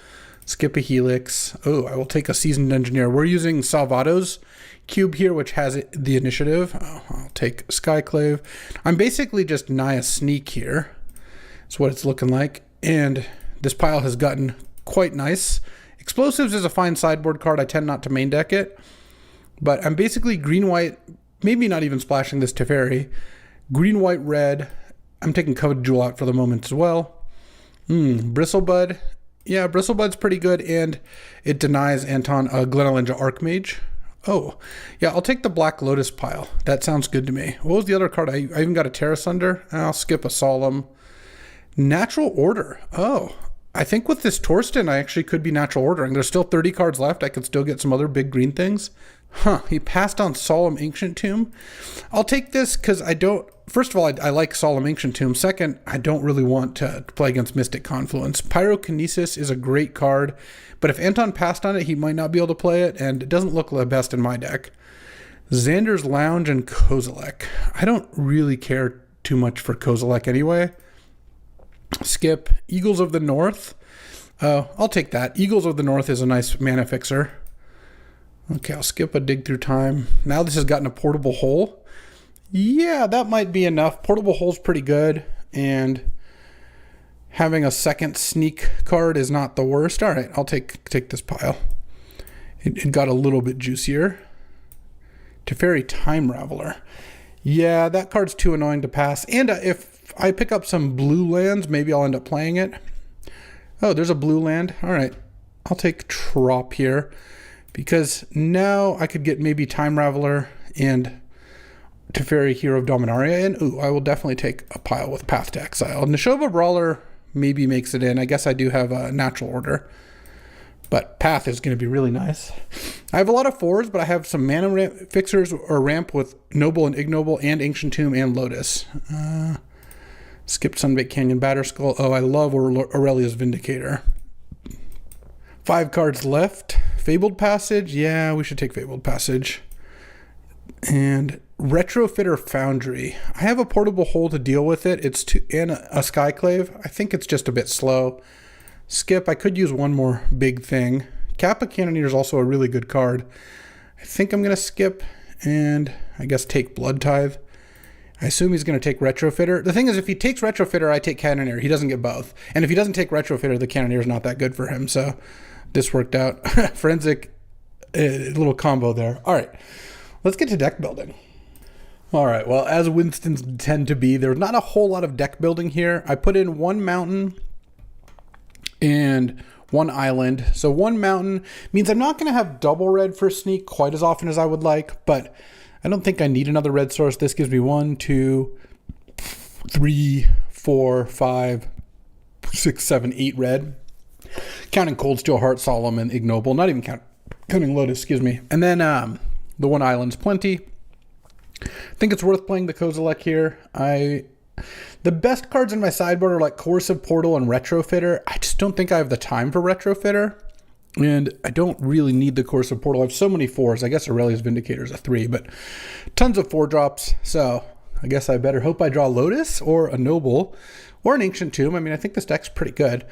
Speaker 1: skip a Helix. Oh, I will take a Seasoned Engineer. We're using Salvato's cube here, which has the initiative. Oh, I'll take Skyclave. I'm basically just Naya Sneak here. That's what it's looking like. And this pile has gotten quite nice. Explosives is a fine sideboard card. I tend not to main deck it. But I'm basically green-white, maybe not even splashing this Teferi. Green-white-red. I'm taking Coveted Jewel out for the moment as well. Bristlebud. Yeah, Bristlebud's pretty good, and it denies Anton a Glenalinja Archmage. Oh, yeah, I'll take the Black Lotus pile. That sounds good to me. What was the other card? I even got a Terra Sunder. I'll skip a Solemn. Natural Order. Oh, I think with this Torsten, I actually could be natural ordering. There's still 30 cards left. I could still get some other big green things. He passed on Solemn Ancient Tomb. I'll take this because I don't... First of all, I like Solemn Ancient Tomb. Second, I don't really want to play against Mystic Confluence. Pyrokinesis is a great card, but if Anton passed on it, he might not be able to play it, and it doesn't look the best in my deck. Xander's Lounge and Kozilek. I don't really care too much for Kozilek anyway. Skip. Eagles of the North. I'll take that. Eagles of the North is a nice mana fixer. Okay, I'll skip a Dig Through Time. Now this has gotten a Portable Hole. Yeah, that might be enough. Portable Hole's pretty good, and having a second Sneak card is not the worst. All right, I'll take this pile. It got a little bit juicier. Teferi Time Raveler. Yeah, that card's too annoying to pass. And if I pick up some blue lands, maybe I'll end up playing it. Oh, there's a blue land. All right, I'll take Trop here. Because now I could get maybe Time Raveler and Teferi Hero of Dominaria in. Ooh, I will definitely take a pile with Path to Exile. Nashova Brawler maybe makes it in. I guess I do have a Natural Order. But Path is going to be really nice. I have a lot of 4s, but I have some mana fixers or ramp with Noble and Ignoble and Ancient Tomb and Lotus. Skipped Sunbaked Canyon Batterskull. Oh, I love Aurelia's Vindicator. 5 cards left. Fabled Passage. Yeah, we should take Fabled Passage. And Retrofitter Foundry. I have a portable hole to deal with it. It's in a Skyclave. I think it's just a bit slow. Skip. I could use one more big thing. Kappa Cannoneer is also a really good card. I think I'm going to skip and I guess take Blood Tithe. I assume he's going to take Retrofitter. The thing is, if he takes Retrofitter, I take Cannoneer. He doesn't get both. And if he doesn't take Retrofitter, the Cannoneer is not that good for him. So this worked out. Forensic little combo there. All right, let's get to deck building. All right, well, as Winston's tend to be, there's not a whole lot of deck building here. I put in one mountain and one island. So one mountain means I'm not going to have double red for sneak quite as often as I would like, but I don't think I need another red source. This gives me 1, 2, 3, 4, 5, 6, 7, 8 red. Counting Cold Steel Heart, Solemn, and Ignoble. Not even counting Lotus, excuse me. And then the one island's plenty. I think it's worth playing the Kozilek here. The best cards in my sideboard are like Coercive Portal and Retrofitter. I just don't think I have the time for Retrofitter. And I don't really need the Coercive Portal. I have so many 4s. I guess Aurelia's Vindicator is a 3, but tons of 4-drops. So I guess I better hope I draw Lotus or a Noble or an Ancient Tomb. I mean, I think this deck's pretty good.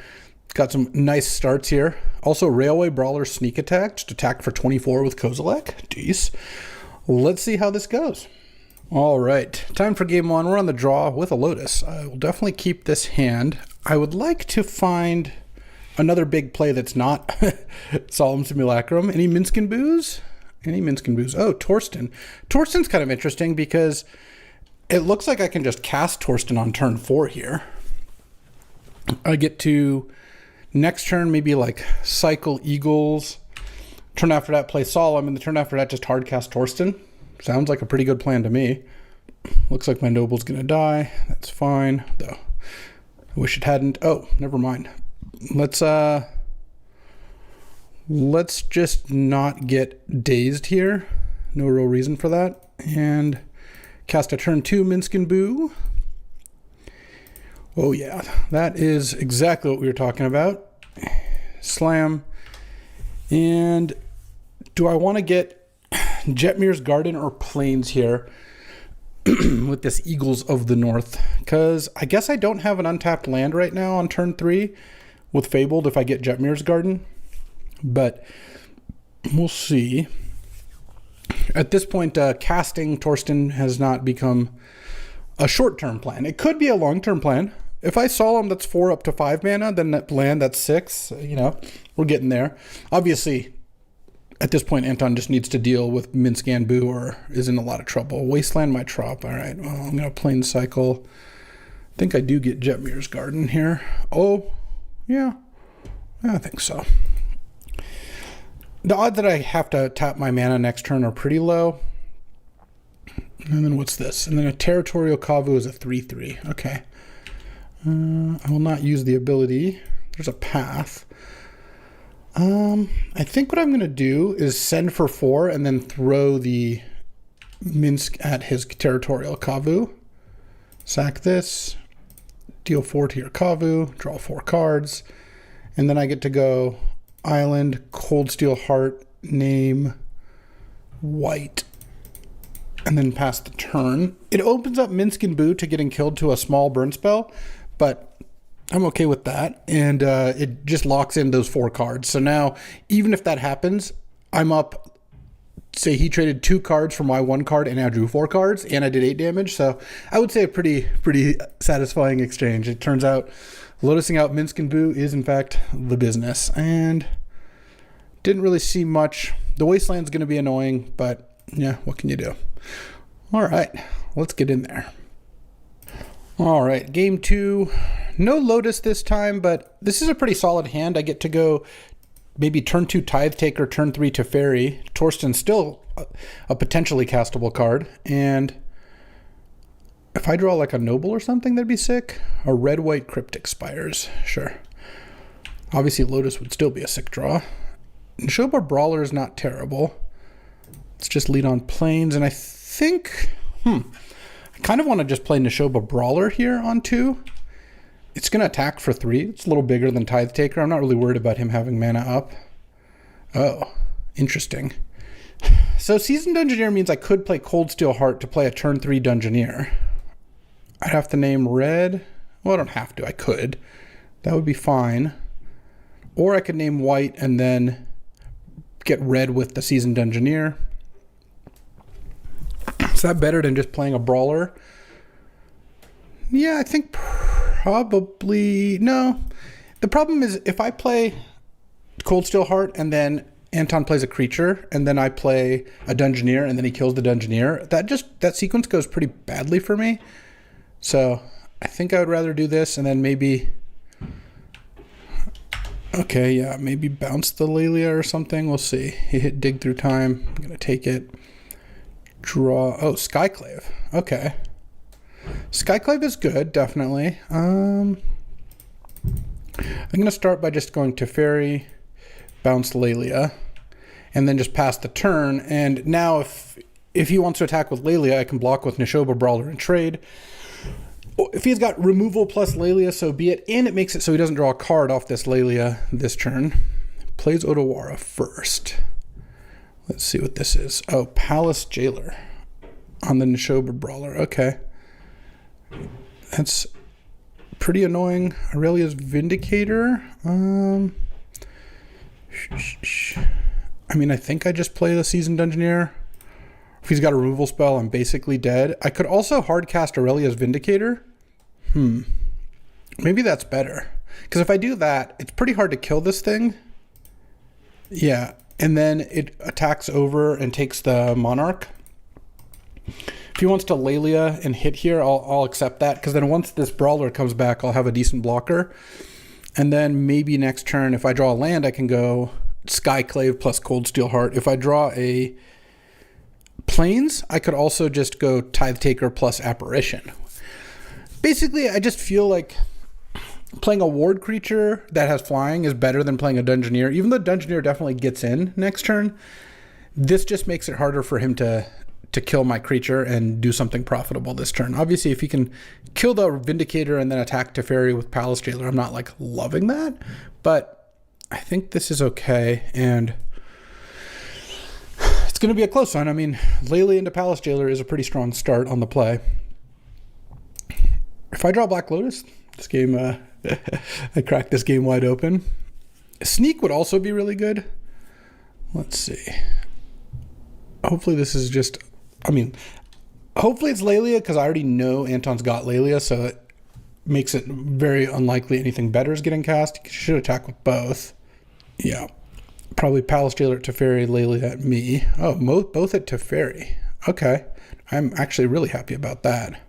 Speaker 1: It's got some nice starts here. Also, Railway Brawler Sneak Attack. Just attack for 24 with Kozilek. Jeez. Let's see how this goes. All right, time for game 1. We're on the draw with a Lotus. I will definitely keep this hand. I would like to find another big play that's not Solemn Simulacrum. Any Minskin Boos? Any Minskin Boos? Oh, Torsten. Torsten's kind of interesting because it looks like I can just cast Torsten on turn 4 here. I get to next turn maybe like cycle Eagles. Turn after that play Solemn, and the turn after that just hard cast Torsten. Sounds like a pretty good plan to me. Looks like my Noble's gonna die. That's fine, though. I wish it hadn't. Oh, never mind. Let's just not get dazed here. No real reason for that. And cast a turn 2 Minskin Boo. Oh yeah, that is exactly what we were talking about. Slam. And do I want to get Jetmir's Garden or Plains here with this Eagles of the North? Because I guess I don't have an untapped land right now on turn 3 with Fabled if I get Jetmir's Garden. But we'll see. At this point, casting Torsten has not become a short-term plan. It could be a long-term plan. If I Solemn that's 4 up to 5 mana, then that land that's 6, you know, we're getting there. Obviously, at this point, Anton just needs to deal with Minscan Boo or is in a lot of trouble. Wasteland my Trop. All right, well, I'm going to Plains Cycle. I think I do get Jetmir's Garden here. Oh, yeah, I think so. The odds that I have to tap my mana next turn are pretty low. And then what's this? And then a Territorial Kavu is a 3/3. Okay. I will not use the ability. There's a path. I think what I'm going to do is send for 4 and then throw the Minsk at his Territorial Kavu. Sack this. Deal 4 to your Kavu. Draw 4 cards. And then I get to go Island, Cold Steel Heart, name, white. And then pass the turn. It opens up Minskin Boo to getting killed to a small burn spell, but I'm okay with that. And it just locks in those 4 cards. So now, even if that happens, I'm up, say he traded 2 cards for my 1 card and I drew 4 cards and I did 8 damage. So I would say a pretty satisfying exchange. It turns out Lotusing out Minskin Boo is in fact the business. And didn't really see much. The Wasteland's going to be annoying, but yeah, what can you do? All right, let's get in there. All right, game 2. No Lotus this time, but this is a pretty solid hand. I get to go maybe turn 2 Tithe Taker, turn 3 Teferi. Torsten's still a potentially castable card. And if I draw like a Noble or something, that'd be sick. A red-white Cryptic Spires, sure. Obviously, Lotus would still be a sick draw. Neshoba Brawler is not terrible. Let's just lead on Plains, and I think, I kind of want to just play Neshoba Brawler here on 2. It's going to attack for 3. It's a little bigger than Tithe Taker. I'm not really worried about him having mana up. Oh, interesting. So Seasoned Dungeoneer means I could play Cold Steel Heart to play a turn 3 Dungeoneer. I'd have to name red. Well, I don't have to. I could. That would be fine. Or I could name white and then get red with the Seasoned Dungeoneer. Is that better than just playing a brawler? Yeah, I think probably... No. The problem is if I play Cold Steel Heart and then Anton plays a creature and then I play a Dungeoneer and then he kills the Dungeoneer, that sequence goes pretty badly for me. So I think I would rather do this and then maybe... Okay, yeah, maybe bounce the Lelia or something. We'll see. He hit dig through time. I'm going to take it. Draw. Oh, Skyclave. Okay. Skyclave is good, definitely. I'm going to start by just going to Fairy, bounce Lelia, and then just pass the turn. And now if he wants to attack with Lelia, I can block with Nishoba Brawler and trade. If he's got removal plus Lelia, so be it. And it makes it so he doesn't draw a card off this Lelia this turn. Plays Otawara first. Let's see what this is. Oh, Palace Jailer on the Nishoba Brawler. Okay. That's pretty annoying. Aurelia's Vindicator. I mean, I think I just play the Seasoned Dungeoneer. If he's got a removal spell, I'm basically dead. I could also hard cast Aurelia's Vindicator. Maybe that's better. Because if I do that, it's pretty hard to kill this thing. Yeah. And then it attacks over and takes the Monarch. If he wants to Lelia and hit here, I'll accept that. Because then once this Brawler comes back, I'll have a decent blocker. And then maybe next turn, if I draw a land, I can go Skyclave plus Cold Steel Heart. If I draw a Plains, I could also just go Tithe Taker plus Apparition. Basically, I just feel like playing a ward creature that has flying is better than playing a Dungeoneer. Even though Dungeoneer definitely gets in next turn, this just makes it harder for him to kill my creature and do something profitable this turn. Obviously, if he can kill the Vindicator and then attack Teferi with Palace Jailer, I'm not like loving that, but I think this is okay, and it's going to be a close one. I mean, Lelia into Palace Jailer is a pretty strong start on the play. If I draw Black Lotus, this game, I cracked this game wide open. Sneak would also be really good. Let's see. Hopefully this is just, I mean, hopefully it's Lelia because I already know Anton's got Lelia, so it makes it very unlikely anything better is getting cast. You should attack with both. Yeah. Probably Palace Jailer at Teferi, Lelia at me. Oh, both at Teferi. Okay. I'm actually really happy about that.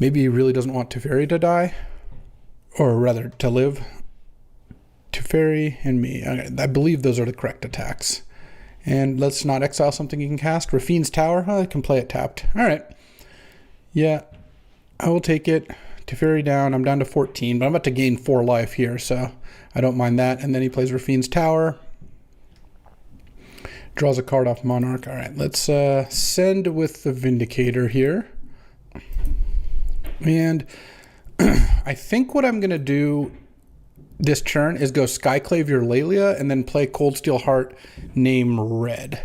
Speaker 1: Maybe he really doesn't want Teferi to die. Or rather, to live. Teferi and me. I believe those are the correct attacks. And let's not exile something you can cast. Rafine's Tower. Oh, I can play it tapped. All right. Yeah. I will take it. Teferi down. I'm down to 14, but I'm about to gain 4 life here, so I don't mind that. And then he plays Rafine's Tower. Draws a card off Monarch. All right, let's send with the Vindicator here. And I think what I'm going to do this turn is go Skyclave your Lelia and then play Cold Steel Heart, name red.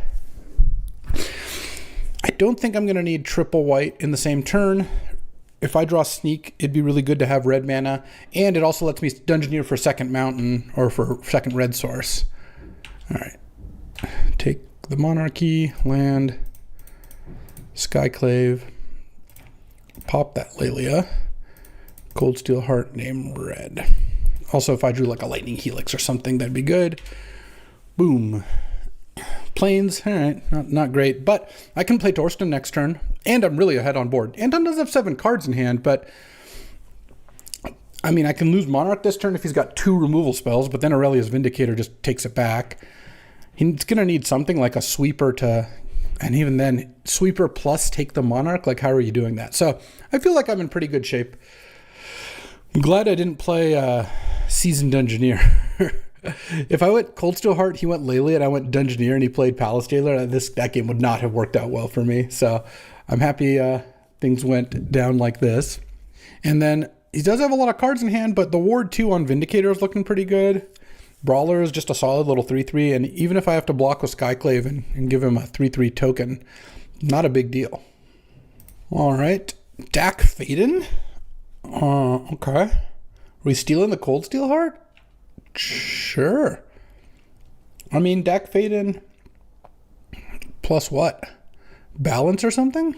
Speaker 1: I don't think I'm going to need triple white in the same turn. If I draw Sneak, it'd be really good to have red mana. And it also lets me Dungeoneer for second mountain or for second red source. All right. Take the Monarchy, land, Skyclave, pop that Lelia, Cold Steel Heart, name red. Also, if I drew like a Lightning Helix or something, that'd be good. Boom. Plains, all right, not great, but I can play Torsten next turn, and I'm really ahead on board. Anton does have 7 cards in hand, but I mean, I can lose Monarch this turn if he's got 2 removal spells, but then Aurelia's Vindicator just takes it back. He's going to need something like a sweeper to, and even then, sweeper plus take the Monarch. Like, how are you doing that? So I feel like I'm in pretty good shape. I'm glad I didn't play Seasoned Dungeoneer. If I went Cold Steel Heart, he went Lelia, and I went Dungeoneer, and he played Palace Jailer, that game would not have worked out well for me. So I'm happy things went down like this. And then he does have a lot of cards in hand, but the Ward 2 on Vindicator is looking pretty good. Brawler is just a solid little 3/3, and even if I have to block with Skyclave and give him a 3/3 token, not a big deal. All right, Dak Faden. Okay. Are we stealing the Cold Steel Heart? Sure. I mean, Dak Faden plus what? Balance or something?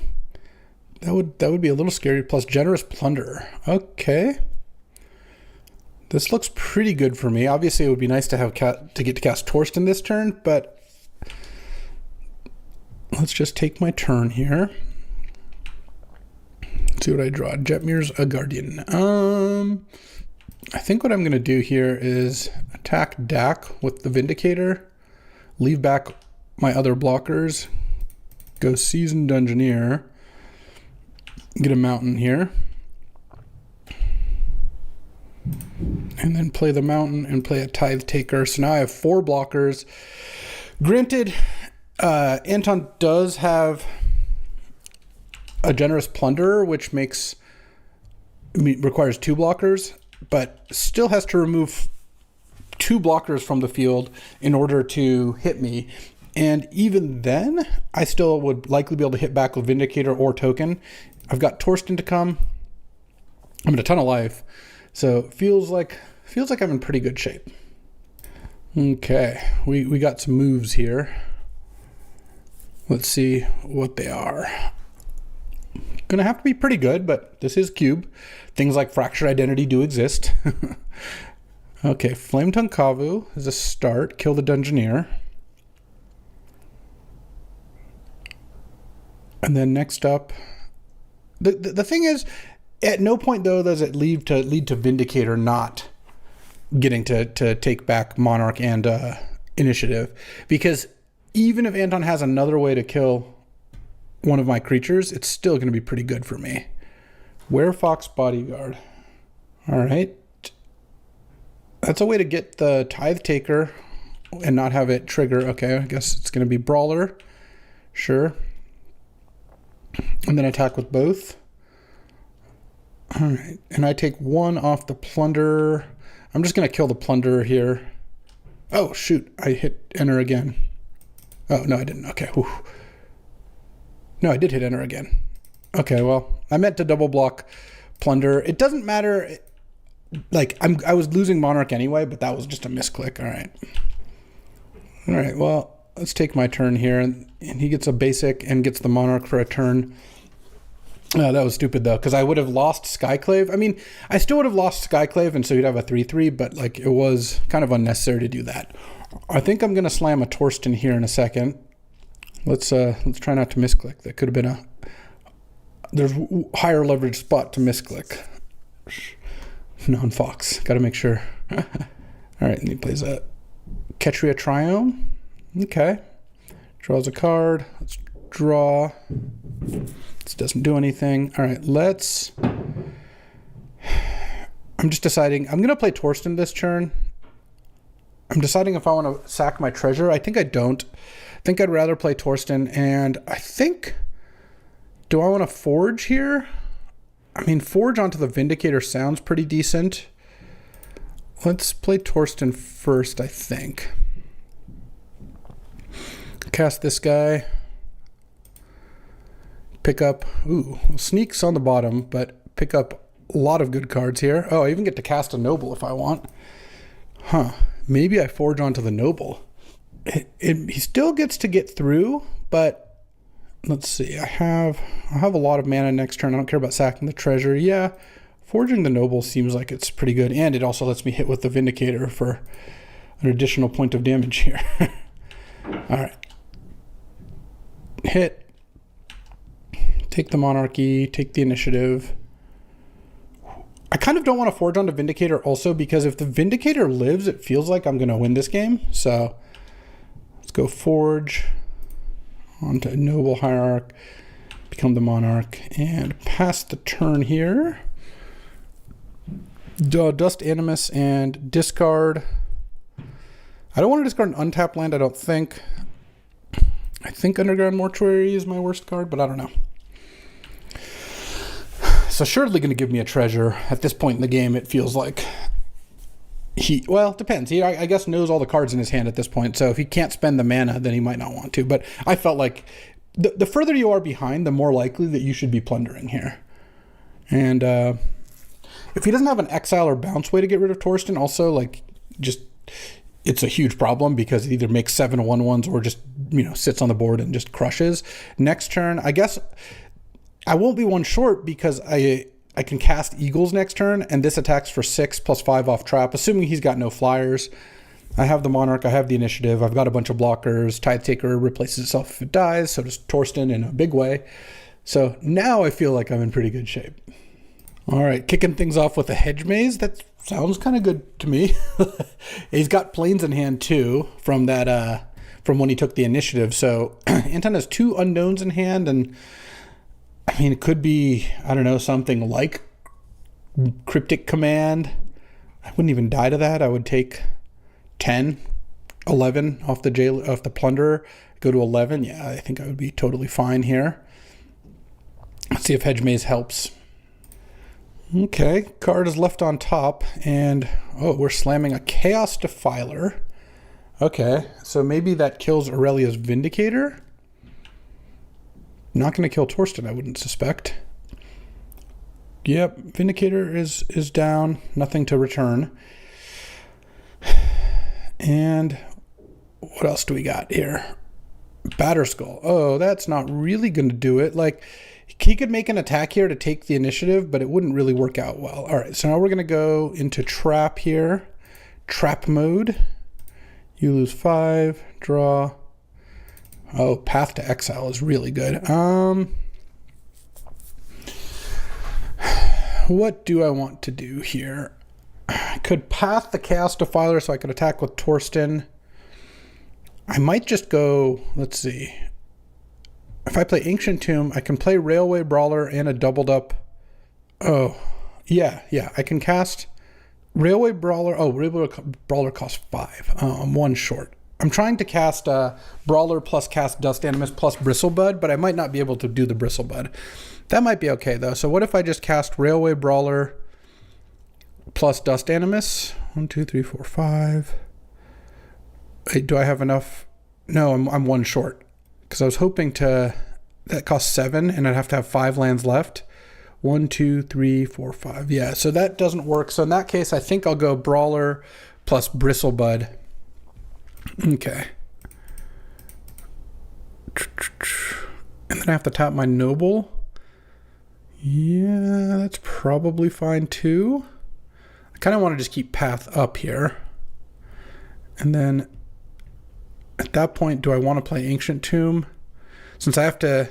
Speaker 1: That would be a little scary. Plus Generous Plunderer. Okay. This looks pretty good for me. Obviously, it would be nice to have to get to cast Torsten this turn, but let's just take my turn here. Let's see what I draw. Jetmir's a Guardian. I think what I'm going to do here is attack Dak with the Vindicator, leave back my other blockers, go Seasoned Dungeoneer, get a Mountain here, and then play the Mountain and play a Tithe Taker. So now I have 4 blockers. Granted, Anton does have a Generous Plunderer, which requires 2 blockers, but still has to remove 2 blockers from the field in order to hit me. And even then, I still would likely be able to hit back with Vindicator or Token. I've got Torsten to come. I'm at a ton of life. So feels like I'm in pretty good shape. Okay, we got some moves here. Let's see what they are. Gonna have to be pretty good, but this is Cube. Things like Fractured Identity do exist. Okay, Flametongue Kavu is a start. Kill the Dungeoneer. And then next up, the thing is, at no point though does it lead to Vindicator not getting to take back Monarch and Initiative, because even if Anton has another way to kill one of my creatures, it's still going to be pretty good for me. Werefox Bodyguard. All right. That's a way to get the Tithe Taker and not have it trigger. Okay, I guess it's going to be Brawler. Sure. And then attack with both. All right. And I take 1 off the Plunderer. I'm just going to kill the Plunderer here. Oh, shoot. I hit enter again. Oh, no, I didn't. Okay. Whew. No, I did hit enter again. Okay, well, I meant to double block Plunder. It doesn't matter. Like, I was losing Monarch anyway, but that was just a misclick. All right. All right, well, let's take my turn here. And he gets a basic and gets the Monarch for a turn. That was stupid, though, because I would have lost Skyclave. I mean, I still would have lost Skyclave, and so you'd have a 3/3, but, like, it was kind of unnecessary to do that. I think I'm going to slam a Torsten here in a second. Let's try not to misclick. That could have been there's higher leverage spot to misclick. Non-Fox. Got to make sure. All right, and he plays a Ketria Triome. Okay. Draws a card. Let's draw. This doesn't do anything. All right, I'm just deciding. I'm going to play Torsten this turn. I'm deciding if I want to sack my treasure. I think I don't. I think I'd rather play Torsten, and I think, do I want to Forge here? I mean, Forge onto the Vindicator sounds pretty decent. Let's play Torsten first, I think. Cast this guy. Pick up, Sneak's on the bottom, but pick up a lot of good cards here. Oh, I even get to cast a Noble if I want. Huh, maybe I Forge onto the Noble. He still gets to get through, but let's see. I'll have a lot of mana next turn. I don't care about sacking the treasure. Yeah, Forging the Noble seems like it's pretty good, and it also lets me hit with the Vindicator for an additional point of damage here. All right. Hit. Take the Monarchy. Take the Initiative. I kind of don't want to Forge onto Vindicator also, because if the Vindicator lives, it feels like I'm going to win this game. So let's go Forge onto Noble Hierarch, become the Monarch, and pass the turn here. Dust Animus and discard. I don't want to discard an untapped land, I don't think. I think Underground Mortuary is my worst card, but I don't know. So surely going to give me a treasure. At this point in the game, it feels like Well, it depends. He, I guess, knows all the cards in his hand at this point. So if he can't spend the mana, then he might not want to. But I felt like the further you are behind, the more likely that you should be plundering here. And if he doesn't have an exile or bounce way to get rid of Torsten, also, like, just, it's a huge problem because it either makes 7 1/1s or just, sits on the board and just crushes. Next turn, I guess I won't be one short because I can cast Eagles next turn, and this attacks for 6 + 5 off trap, assuming he's got no flyers. I have the Monarch, I have the Initiative, I've got a bunch of blockers. Tithe Taker replaces itself if it dies, so does Torsten in a big way. So now I feel like I'm in pretty good shape. All right, kicking things off with a Hedge Maze. That sounds kind of good to me. He's got Plains in hand too from that from when he took the Initiative. So Anton has 2 unknowns in hand, and I mean, it could be, I don't know, something like Cryptic Command. I wouldn't even die to that. I would take 10, 11 off the Plunderer, go to 11. Yeah, I think I would be totally fine here. Let's see if Hedge Maze helps. Okay, card is left on top, and we're slamming a Chaos Defiler. Okay, so maybe that kills Aurelia's Vindicator. Not going to kill Torsten, I wouldn't suspect. Yep, Vindicator is down. Nothing to return. And what else do we got here? Batterskull. Oh, that's not really going to do it. Like, he could make an attack here to take the Initiative, but it wouldn't really work out well. All right, so now we're going to go into Trap here. Trap mode. You lose 5. Draw. Oh, Path to Exile is really good. What do I want to do here? I could Path the Chaos Defiler so I could attack with Torsten. I might just go, let's see. If I play Ancient Tomb, I can play Railway Brawler and a doubled up. Oh, yeah. I can cast Railway Brawler. Oh, Railway Brawler costs 5. I'm 1 short. I'm trying to cast Brawler plus cast Dust Animus plus Bristlebud, but I might not be able to do the Bristlebud. That might be okay, though. So what if I just cast Railway Brawler plus Dust Animus? 1, 2, 3, 4, 5. Wait, do I have enough? No, I'm 1 short. Because I was hoping to... That costs 7, and I'd have to have 5 lands left. 1, 2, 3, 4, 5. Yeah, so that doesn't work. So in that case, I think I'll go Brawler plus Bristlebud. Okay. And then I have to tap my Noble. Yeah, that's probably fine too. I kind of want to just keep Path up here. And then at that point, do I want to play Ancient Tomb? Since I have to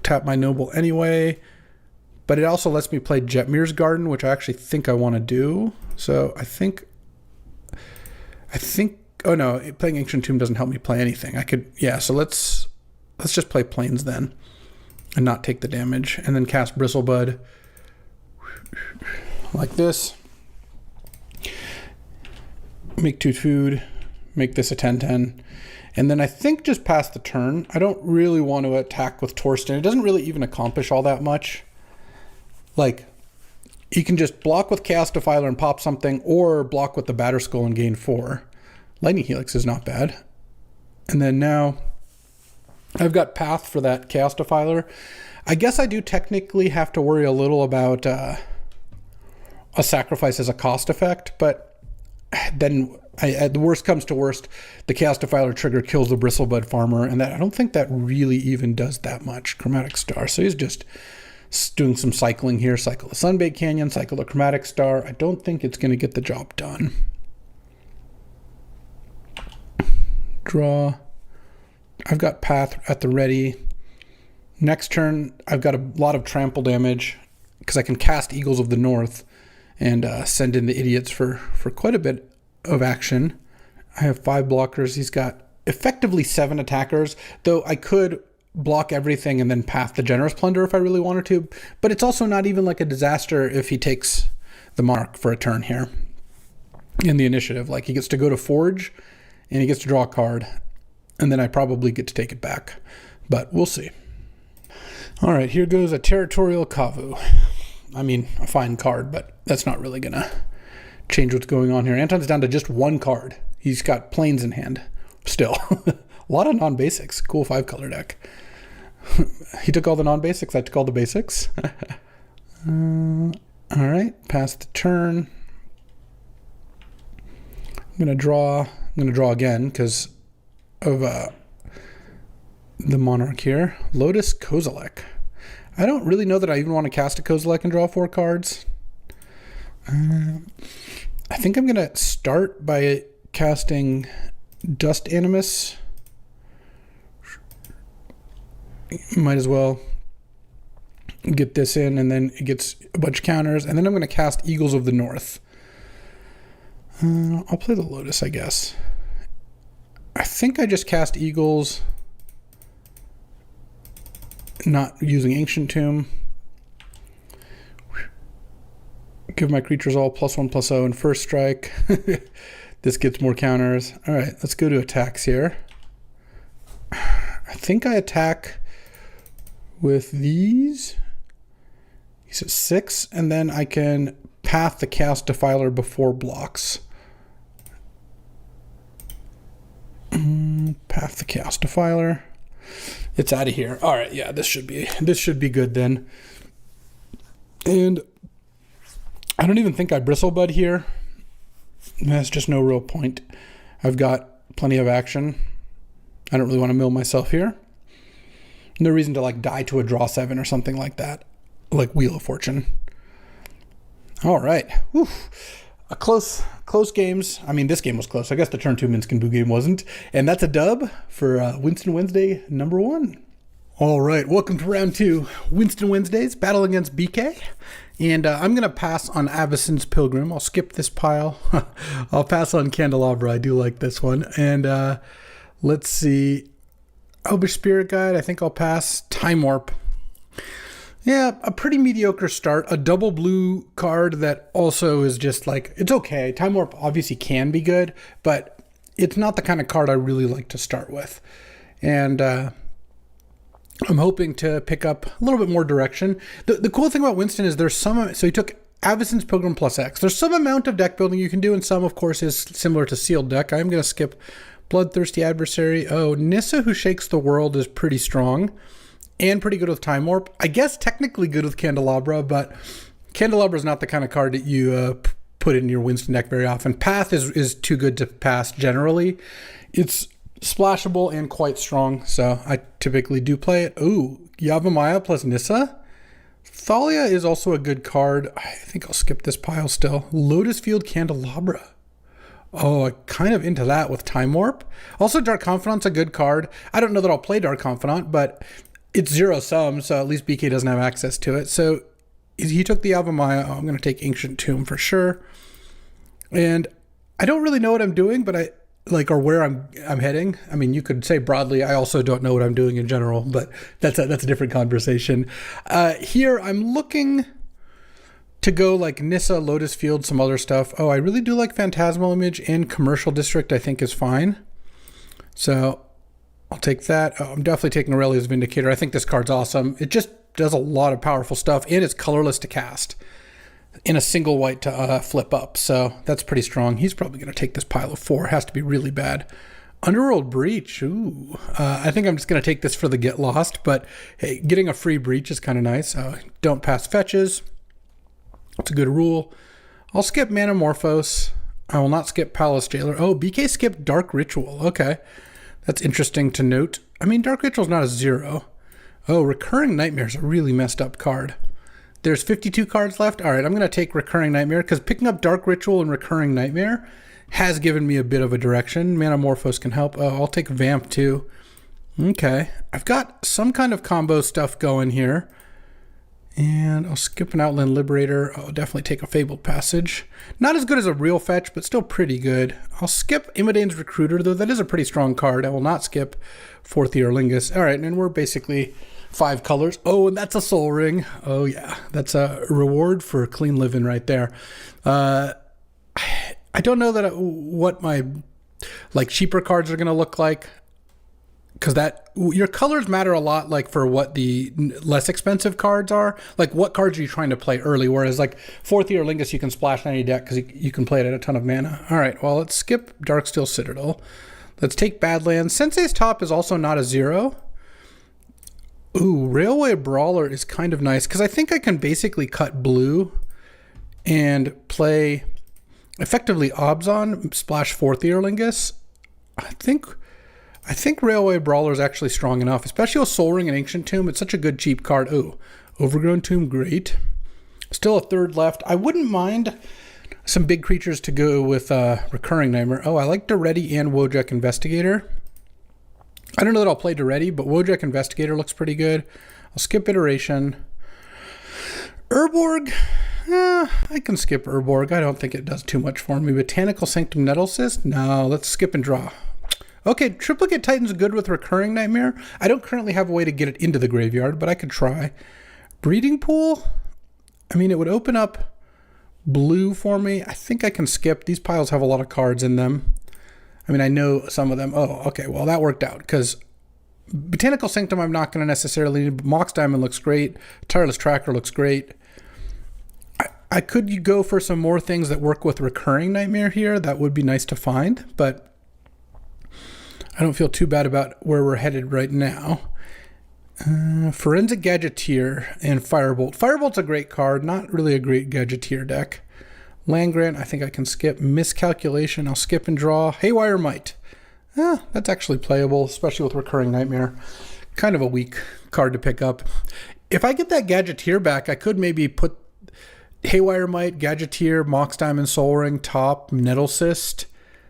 Speaker 1: tap my Noble anyway. But it also lets me play Jetmir's Garden, which I actually think I want to do. So I think, oh no, playing Ancient Tomb doesn't help me play anything. I could, yeah, so let's just play Plains then and not take the damage. And then cast Bristlebud like this. Make 2 food, make this a 10/10. And then I think just pass the turn. I don't really want to attack with Torsten. It doesn't really even accomplish all that much. Like, you can just block with Chaos Defiler and pop something, or block with the Batterskull and gain 4. Lightning Helix is not bad. And then now I've got Path for that Chaos Defiler. I guess I do technically have to worry a little about a sacrifice as a cost effect, but then the worst comes to worst, the Chaos Defiler trigger kills the Bristlebud Farmer, and that I don't think that really even does that much. Chromatic Star. So he's just doing some cycling here. Cycle the Sunbaked Canyon, cycle the Chromatic Star. I don't think it's going to get the job done. Draw. I've got Path at the ready. Next turn, I've got a lot of trample damage because I can cast Eagles of the North and send in the Idiots for quite a bit of action. I have 5 blockers. He's got effectively 7 attackers, though I could block everything and then Path the Generous Plunder if I really wanted to. But it's also not even like a disaster if he takes the Mark for a turn here in the initiative. Like, he gets to go to Forge and he gets to draw a card, and then I probably get to take it back. But we'll see. All right, here goes a Territorial Kavu. I mean, a fine card, but that's not really going to change what's going on here. Anton's down to just one card. He's got planes in hand still. A lot of non-basics. Cool 5-color deck. He took all the non-basics. I took all the basics. All right, pass the turn. I'm gonna draw again because of the Monarch here. Lotus Kozilek. I don't really know that I even want to cast a Kozilek and draw 4 cards. I think I'm gonna start by casting Dust Animus. Might as well get this in, and then it gets a bunch of counters, and then I'm going to cast Eagles of the North. I'll play the Lotus, I guess. I think I just cast Eagles, not using Ancient Tomb. Give my creatures all +1/+0 and first strike. This gets more counters. All right, let's go to attacks here. I think I attack with these. He's at 6, and then I can path the Chaos Defiler before blocks. Path the Chaos Defiler. It's out of here. All right, yeah, this should be good then. And I don't even think I Bristlebud here. There's just no real point. I've got plenty of action. I don't really want to mill myself here. No reason to like die to a draw 7 or something like that. Like Wheel of Fortune. All right. Whew. A close games. I mean, this game was close. I guess the turn 2 Minskin Boo game wasn't. And that's a dub for Winston Wednesday #1. All right. Welcome to round 2. Winston Wednesdays. Battle against BK. And I'm going to pass on Avacyn's Pilgrim. I'll skip this pile. I'll pass on Candelabra. I do like this one. And let's see. Elvish Spirit Guide. I think I'll pass. Time Warp. Yeah, a pretty mediocre start. A double blue card that also is just like, it's okay. Time Warp obviously can be good, but it's not the kind of card I really like to start with. And I'm hoping to pick up a little bit more direction. The cool thing about Winston is there's some, so he took Avacyn's Pilgrim +X. There's some amount of deck building you can do, and some, of course, is similar to Sealed Deck. I'm going to skip Bloodthirsty Adversary. Oh, Nissa Who Shakes the World is pretty strong. And pretty good with Time Warp. I guess technically good with Candelabra, but Candelabra is not the kind of card that you put in your Winston deck very often. Path is too good to pass generally. It's splashable and quite strong, so I typically do play it. Ooh, Yavimaya plus Nissa. Thalia is also a good card. I think I'll skip this pile still. Lotus Field Candelabra. Oh, I'm kind of into that with Time Warp. Also, Dark Confidant's a good card. I don't know that I'll play Dark Confidant, but it's 0-sum, so at least BK doesn't have access to it. So he took the Yavimaya. Oh, I'm going to take Ancient Tomb for sure. And I don't really know what I'm doing, but I like, or where I'm heading. I mean, you could say broadly, I also don't know what I'm doing in general, but that's a different conversation. Here, I'm looking to go like Nissa, Lotus Field, some other stuff. Oh, I really do like Phantasmal Image, and Commercial District I think is fine. So I'll take that. I'm definitely taking Aurelia's Vindicator. I think this card's awesome. It just does a lot of powerful stuff, and it's colorless to cast in a single white to flip up. So that's pretty strong. He's probably going to take this pile of 4. It has to be really bad. Underworld Breach. Ooh. I think I'm just going to take this for the Get Lost, but hey, getting a free Breach is kind of nice. Don't pass fetches. It's a good rule. I'll skip Manamorphose. I will not skip Palace Jailer. Oh, BK skipped Dark Ritual. Okay. That's interesting to note. I mean, Dark Ritual's not a 0. Oh, Recurring Nightmare is a really messed up card. There's 52 cards left. All right, I'm going to take Recurring Nightmare because picking up Dark Ritual and Recurring Nightmare has given me a bit of a direction. Manamorphose can help. Oh, I'll take Vamp too. Okay. I've got some kind of combo stuff going here. And I'll skip an Outland Liberator. I'll definitely take a Fabled Passage. Not as good as a real fetch, but still pretty good. I'll skip Imidane's Recruiter, though that is a pretty strong card. I will not skip Fourth Earlingus. All right, and we're basically 5 colors. Oh, and that's a Soul Ring. Oh, yeah. That's a reward for clean living right there. I don't know that what my like cheaper cards are going to look like. because that your colors matter a lot, like for what the less expensive cards are. Like what cards are you trying to play early? Whereas like Fourth Ear Lingus, you can splash in any deck because you can play it at a ton of mana. All right, well, let's skip Darksteel Citadel. Let's take Badlands. Sensei's Top is also not a 0. Ooh, Railway Brawler is kind of nice because I think I can basically cut blue and play effectively Obzon, splash Fourth Ear Lingus. I think Railway Brawler is actually strong enough, especially with Soul Ring and Ancient Tomb. It's such a good cheap card. Oh, Overgrown Tomb, great. Still a third left. I wouldn't mind some big creatures to go with Recurring Nightmare. Oh, I like Daretti and Wojak Investigator. I don't know that I'll play Daretti, but Wojak Investigator looks pretty good. I'll skip Iteration. Urborg, I can skip Urborg. I don't think it does too much for me. Botanical Sanctum Nettlecyst? No, let's skip and draw. Okay, Triplicate Titan's good with Recurring Nightmare. I don't currently have a way to get it into the graveyard, but I could try. Breeding Pool? I mean, it would open up blue for me. I think I can skip. These piles have a lot of cards in them. I mean, I know some of them. Oh, okay, well, that worked out, because Botanical Sanctum I'm not going to necessarily need. Mox Diamond looks great. Tireless Tracker looks great. I could go for some more things that work with Recurring Nightmare here. That would be nice to find, but I don't feel too bad about where we're headed right now. Forensic Gadgeteer and Firebolt. Firebolt's a great card, not really a great Gadgeteer deck. Land Grant, I think I can skip. Miscalculation, I'll skip and draw. Haywire Might. That's actually playable, especially with Recurring Nightmare. Kind of a weak card to pick up. If I get that Gadgeteer back, I could maybe put Haywire Might, Gadgeteer, Mox Diamond, Soul Ring, Top, Nettlecyst,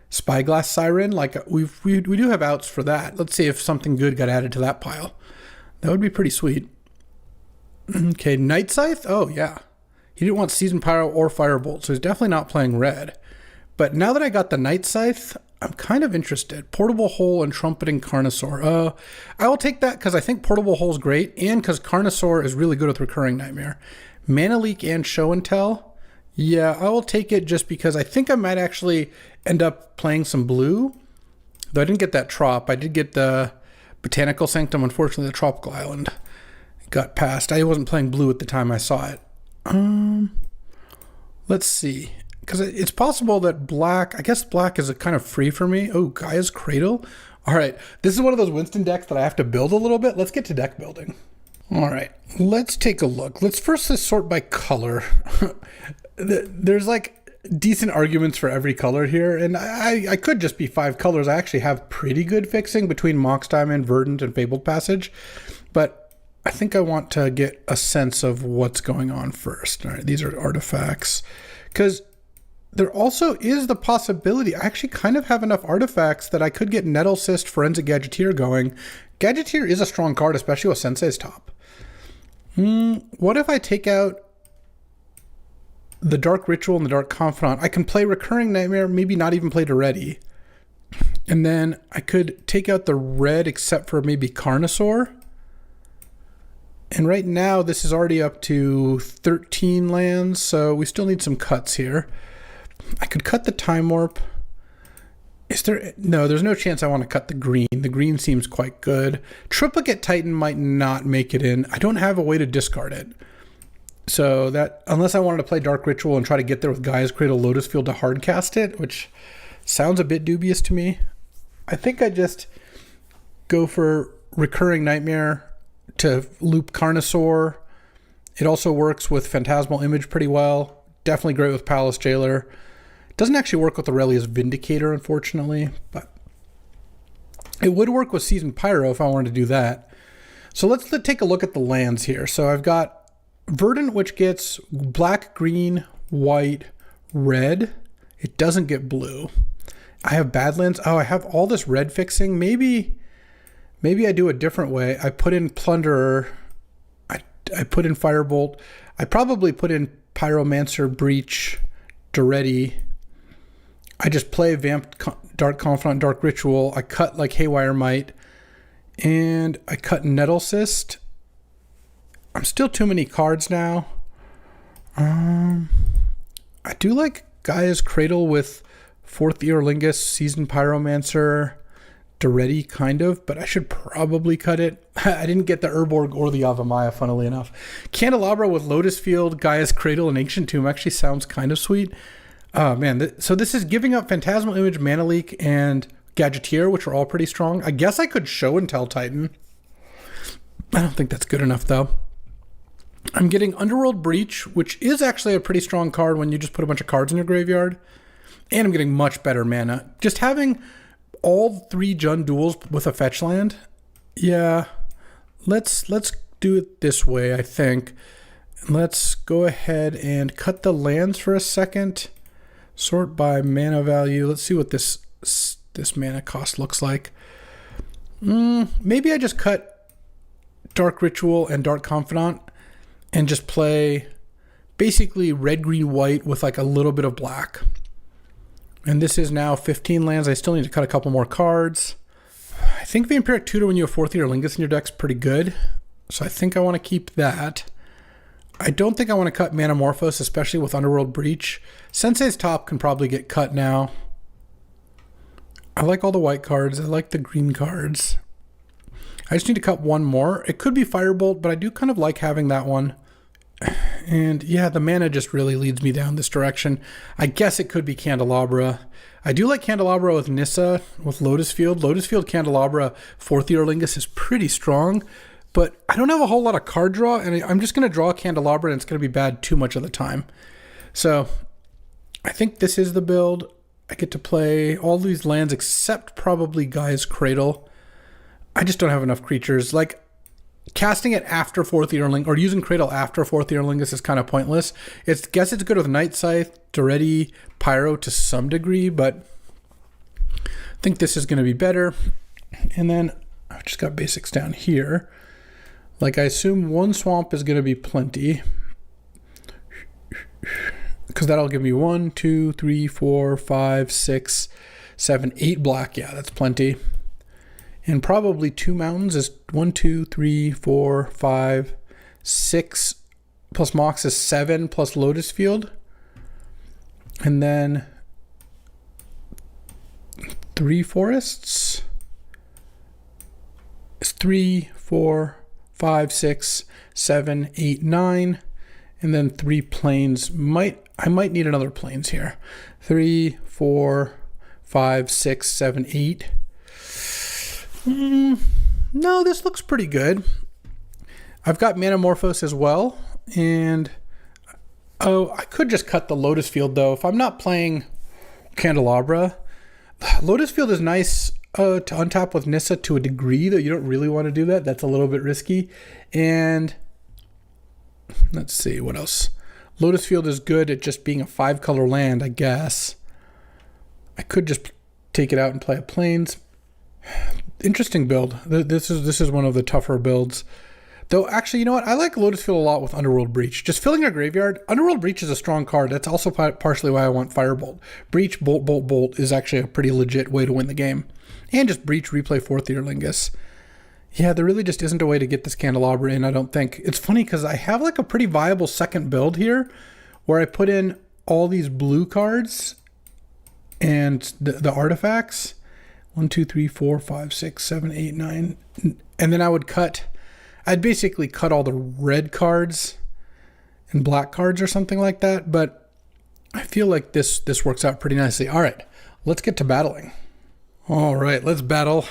Speaker 1: Spyglass Siren. Like we do have outs for that. Let's see if something good got added to that pile. That would be pretty sweet. Okay, Night Scythe. Oh yeah, he didn't want Season Pyro or Firebolt, so he's definitely not playing red. But now that I got the Night Scythe, I'm kind of interested. Portable Hole and Trumpeting Carnosaur. I will take that because I think Portable Hole is great, and because Carnosaur is really good with Recurring Nightmare. Mana Leak and Show and Tell. Yeah, I will take it just because I think I might actually end up playing some blue. Though I didn't get that Trop. I did get the Botanical Sanctum. Unfortunately, the Tropical Island got passed. I wasn't playing blue at the time I saw it. Let's see. Because it's possible that black, I guess black is kind of free for me. Oh, Gaia's Cradle. All right, this is one of those Winston decks that I have to build a little bit. Let's get to deck building. All right, let's take a look. Let's first sort by color. There's like decent arguments for every color here, and I could just be 5 colors. I actually have pretty good fixing between Mox Diamond, Verdant, and Fabled Passage, but I think I want to get a sense of what's going on first. All right, these are artifacts, because there also is the possibility, I actually kind of have enough artifacts that I could get Nettlecyst, Forensic Gadgeteer going. Gadgeteer is a strong card, especially with Sensei's Top. What if I take out the Dark Ritual and the Dark Confidant? I can play Recurring Nightmare, maybe not even play Daretti. And then I could take out the red except for maybe Carnosaur. And right now this is already up to 13 lands, so we still need some cuts here. I could cut the Time Warp. Is there? No, there's no chance I want to cut the green. The green seems quite good. Triplicate Titan might not make it in. I don't have a way to discard it. So that, unless I wanted to play Dark Ritual and try to get there with Gaia's Cradle, Lotus Field to hardcast it, which sounds a bit dubious to me. I think I just go for Recurring Nightmare to loop Carnosaur. It also works with Phantasmal Image pretty well. Definitely great with Palace Jailer. Doesn't actually work with Aurelia's Vindicator, unfortunately, but it would work with Season Pyro if I wanted to do that. So let's take a look at the lands here. So I've got Verdant, which gets black, green, white, red. It doesn't get blue. I have Badlands. Oh, I have all this red fixing. Maybe I do a different way. I put in Plunderer. I put in Firebolt. I probably put in Pyromancer, Breach, Daretti. I just play Vamp, Dark Confidant, Dark Ritual. I cut like Haywire Might. And I cut Nettlecyst. I'm still too many cards now. I do like Gaia's Cradle with Fourth Ear Lingus, Seasoned Pyromancer, Duretti, kind of, but I should probably cut it. I didn't get the Urborg or the Avamaya, funnily enough. Candelabra with Lotus Field, Gaia's Cradle, and Ancient Tomb actually sounds kind of sweet. Oh, man. So this is giving up Phantasmal Image, Mana Leak, and Gadgeteer, which are all pretty strong. I guess I could Show and Tell Titan. I don't think that's good enough, though. I'm getting Underworld Breach, which is actually a pretty strong card when you just put a bunch of cards in your graveyard. And I'm getting much better mana. Just having all 3 Jund duels with a fetch land. Yeah, let's do it this way, I think. Let's go ahead and cut the lands for a second. Sort by mana value. Let's see what this mana cost looks like. Maybe I just cut Dark Ritual and Dark Confidant and just play basically red, green, white with like a little bit of black. And this is now 15 lands. I still need to cut a couple more cards. I think Vampiric Tutor when you have 4th Ear Lingus in your deck's pretty good. So I think I want to keep that. I don't think I want to cut Manamorphose, especially with Underworld Breach. Sensei's Top can probably get cut now. I like all the white cards. I like the green cards. I just need to cut one more. It could be Firebolt, but I do kind of like having that one. And yeah, the mana just really leads me down this direction. I guess it could be Candelabra. I do like Candelabra with Nissa, with Lotus Field. Lotus Field Candelabra, 4th Ear Lingus is pretty strong. But I don't have a whole lot of card draw, and I'm just going to draw Candelabra, and it's going to be bad too much of the time. So I think this is the build. I get to play all these lands except probably Gaia's Cradle. I just don't have enough creatures. Like, casting it after 4th Ear Lingus, or using Cradle after 4th Ear Lingus is kind of pointless. Guess it's good with Night Scythe, Duretti, Pyro to some degree, but I think this is going to be better. And then I've just got basics down here. Like, I assume 1 swamp is going to be plenty. Because that'll give me 1, 2, 3, 4, 5, 6, 7, 8 black. Yeah, that's plenty. And probably 2 mountains is 1, 2, 3, 4, 5, 6. Plus Mox is 7 plus Lotus Field. And then 3 forests is 3, 4, 5, 6, 7, 8, 9, and then 3 plains. I might need another plains here. 3, 4, 5, 6, 7, 8. No, this looks pretty good. I've got Manamorphose as well, and I could just cut the Lotus Field though. If I'm not playing Candelabra, Lotus Field is nice to untap with Nissa to a degree, though you don't really want to do that. That's a little bit risky. And let's see, what else? Lotus Field is good at just being a 5-color land, I guess. I could just take it out and play a Plains. Interesting build. This is one of the tougher builds. Though, actually, you know what? I like Lotus Field a lot with Underworld Breach. Just filling your graveyard. Underworld Breach is a strong card. That's also partially why I want Firebolt. Breach, Bolt, Bolt, Bolt is actually a pretty legit way to win the game. And just Breach, replay 4th Ear Lingus. Yeah, there really just isn't a way to get this Candelabra in, I don't think. It's funny because I have like a pretty viable second build here where I put in all these blue cards and the artifacts. 1, 2, 3, 4, 5, 6, 7, 8, 9. And then I'd basically cut all the red cards and black cards or something like that. But I feel like this works out pretty nicely. All right, let's get to battling. All right, let's battle.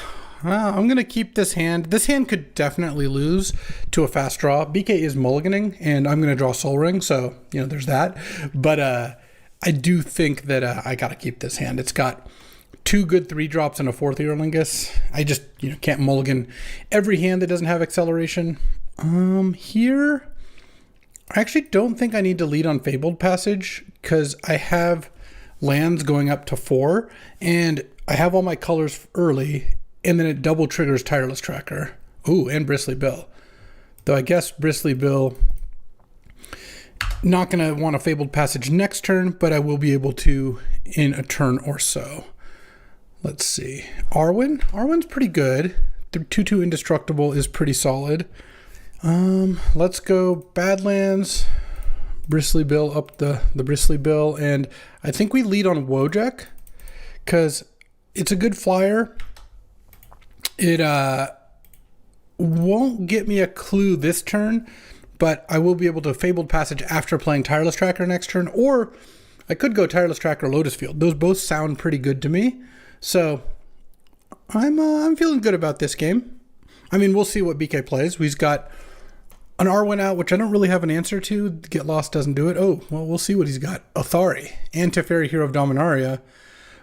Speaker 1: I'm going to keep this hand. This hand could definitely lose to a fast draw. BK is mulliganing, and I'm going to draw Soul Ring, so, there's that. But I do think that I got to keep this hand. It's got 2 good 3-drops and a 4th Ear Lingus. I just, can't mulligan every hand that doesn't have acceleration. Here, I actually don't think I need to lead on Fabled Passage, because I have lands going up to 4, and I have all my colors early, and then it double triggers Tireless Tracker. Ooh, and Bristly Bill. Though I guess Bristly Bill, not going to want a Fabled Passage next turn, but I will be able to in a turn or so. Let's see. Arwen? Arwen's pretty good. The 2/2 Indestructible is pretty solid. Let's go Badlands. Bristly Bill up the Bristly Bill. And I think we lead on Wojak because it's a good flyer. It won't get me a clue this turn, but I will be able to Fabled Passage after playing Tireless Tracker next turn, or I could go Tireless Tracker, Lotus Field. Those both sound pretty good to me. So I'm feeling good about this game. I mean, we'll see what BK plays. He's got an Arwen out, which I don't really have an answer to. Get Lost doesn't do it. Oh, well, we'll see what he's got. Othari and Teferi, Hero of Dominaria.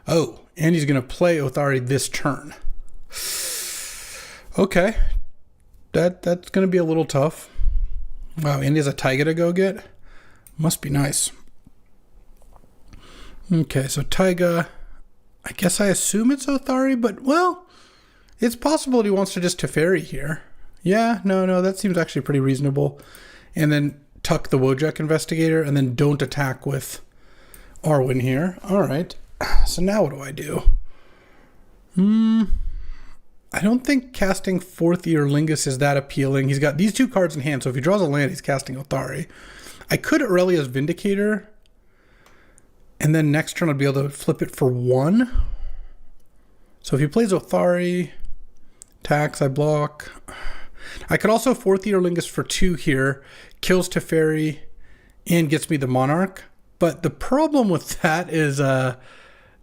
Speaker 1: Oh, and he's going to play Othari this turn. Okay. That's going to be a little tough. Wow, and he has a Taiga to go get. Must be nice. Okay, so Taiga. I guess I assume it's Othari, but, well, it's possible he wants to just Teferi here. Yeah, no, that seems actually pretty reasonable. And then tuck the Wojak Investigator, and then don't attack with Arwen here. All right, so now what do? I don't think casting Fourth Ear Lingus is that appealing. He's got these two cards in hand, so if he draws a land, he's casting Othari. I could Aurelia's Vindicator, and then next turn I'd be able to flip it for 1. So if he plays Othari, attacks, I block. I could also Fourth Ear Lingus for 2 here, kills Teferi, and gets me the Monarch. But the problem with that is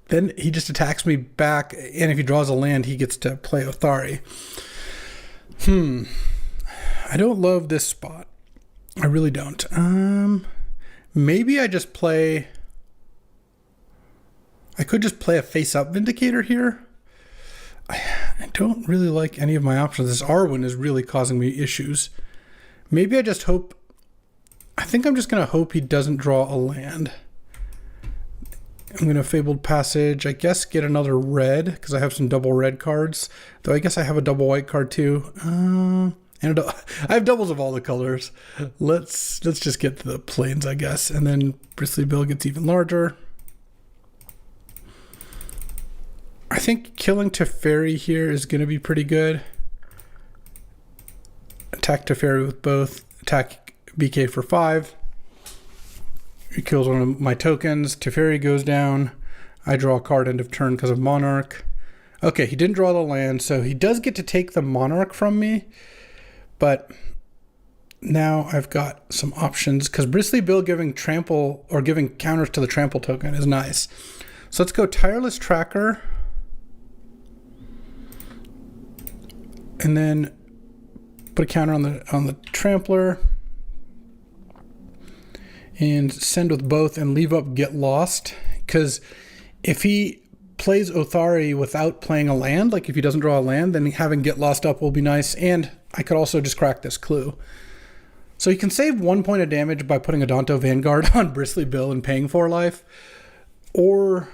Speaker 1: then he just attacks me back, and if he draws a land, he gets to play Othari. I don't love this spot. I really don't. Maybe I just play... I could just play a face-up Vindicator here. I don't really like any of my options. This Arwen is really causing me issues. Maybe I just hope... I think I'm just going to hope he doesn't draw a land. I'm going to Fabled Passage. I guess get another red, because I have some double red cards. Though I guess I have a double white card too. And I have doubles of all the colors. Let's just get to the plains, I guess. And then Bristly Bill gets even larger. I think killing Teferi here is going to be pretty good. Attack Teferi with both. Attack BK for 5. He kills one of my tokens. Teferi goes down. I draw a card end of turn because of Monarch. Okay, he didn't draw the land, so he does get to take the Monarch from me. But now I've got some options, because Bristly Bill giving trample or giving counters to the trample token is nice. So let's go Tireless Tracker. And then put a counter on the Trampler. And send with both and leave up Get Lost. Because if he plays Othari without playing a land, like if he doesn't draw a land, then having Get Lost up will be nice. And I could also just crack this clue. So he can save 1 point of damage by putting a Danto Vanguard on Bristly Bill and paying 4 life. Or